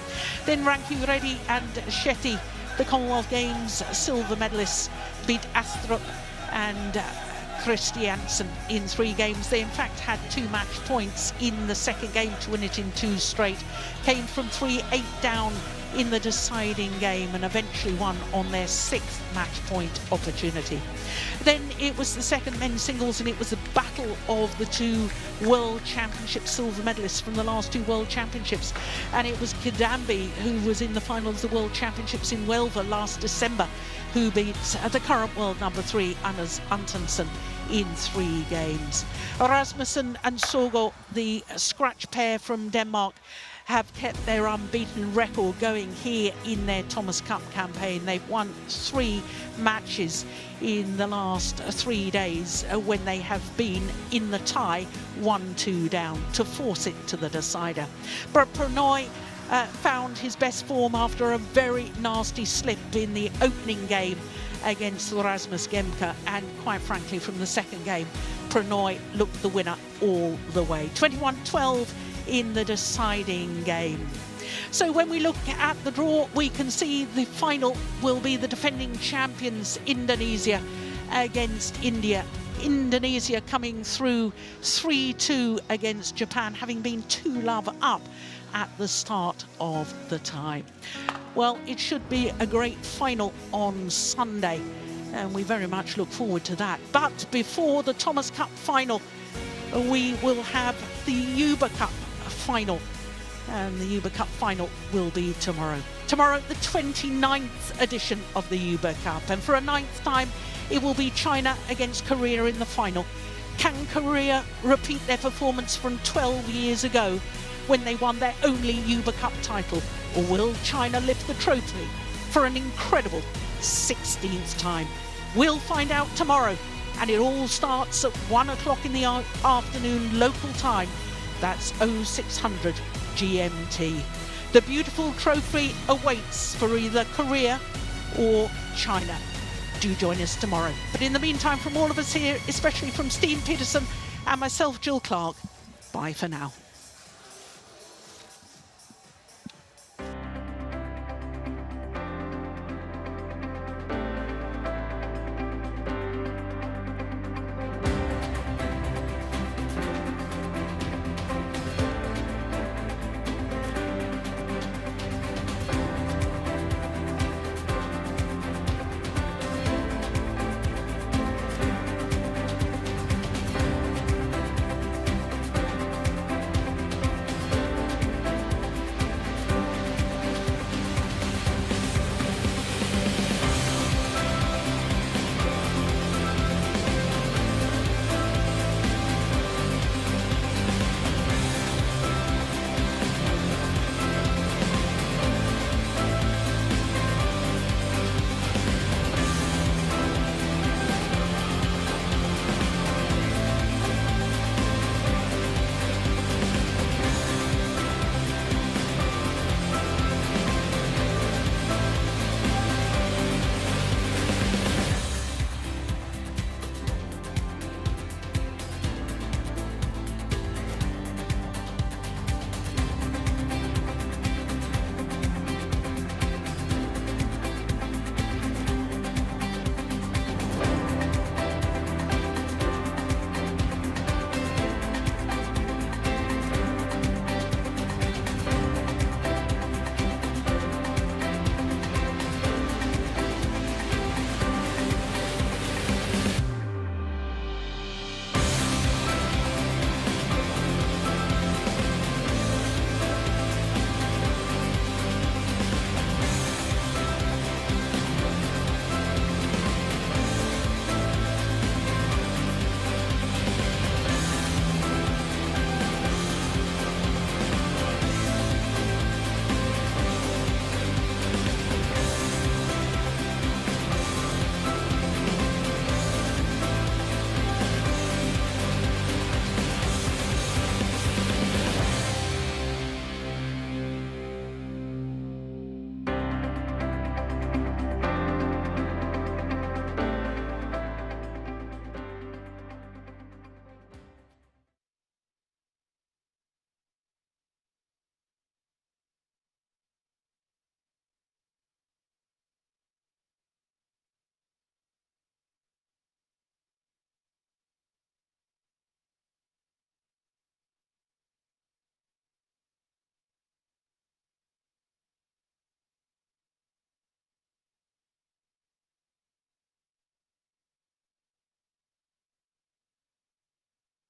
Then Ranki-Reddy and Shetty, the Commonwealth Games silver medalists, beat Astrup and Christiansen in 3 games. They in fact had 2 match points in the second game to win it in 2 straight. Came from 3-8 down in the deciding game and eventually won on their 6th match point opportunity. Then it was the second men's singles, and it was a battle of the 2 World Championship silver medalists from the last 2 World Championships. And it was Kidambi, who was in the final of the World Championships in Huelva last December, who beat the current world number 3, Anders Antonsen, in 3 games. Rasmussen and Sogo, the scratch pair from Denmark, have kept their unbeaten record going here in their Thomas Cup campaign. They've won 3 matches in the last 3 days when they have been in the tie 1-2 down to force it to the decider. But Pranoy found his best form after a very nasty slip in the opening game against Rasmus Gemke, and quite frankly from the second game Pranoy looked the winner all the way. 21-12 in the deciding game. So when we look at the draw, we can see the final will be the defending champions Indonesia against India. Indonesia coming through 3-2 against Japan, having been 2-love up at the start of the tie. Well, it should be a great final on Sunday, and we very much look forward to that. But before the Thomas Cup final, we will have the Uber Cup final, and the Uber Cup final will be tomorrow. Tomorrow, the 29th edition of the Uber Cup, and for a 9th time, it will be China against Korea in the final. Can Korea repeat their performance from 12 years ago when they won their only Uber Cup title, or will China lift the trophy for an incredible 16th time? We'll find out tomorrow, and it all starts at 1 o'clock in the afternoon local time. That's 0600 GMT. The beautiful trophy awaits for either Korea or China. Do join us tomorrow. But in the meantime, from all of us here, especially from Steve Peterson and myself, Jill Clark, bye for now.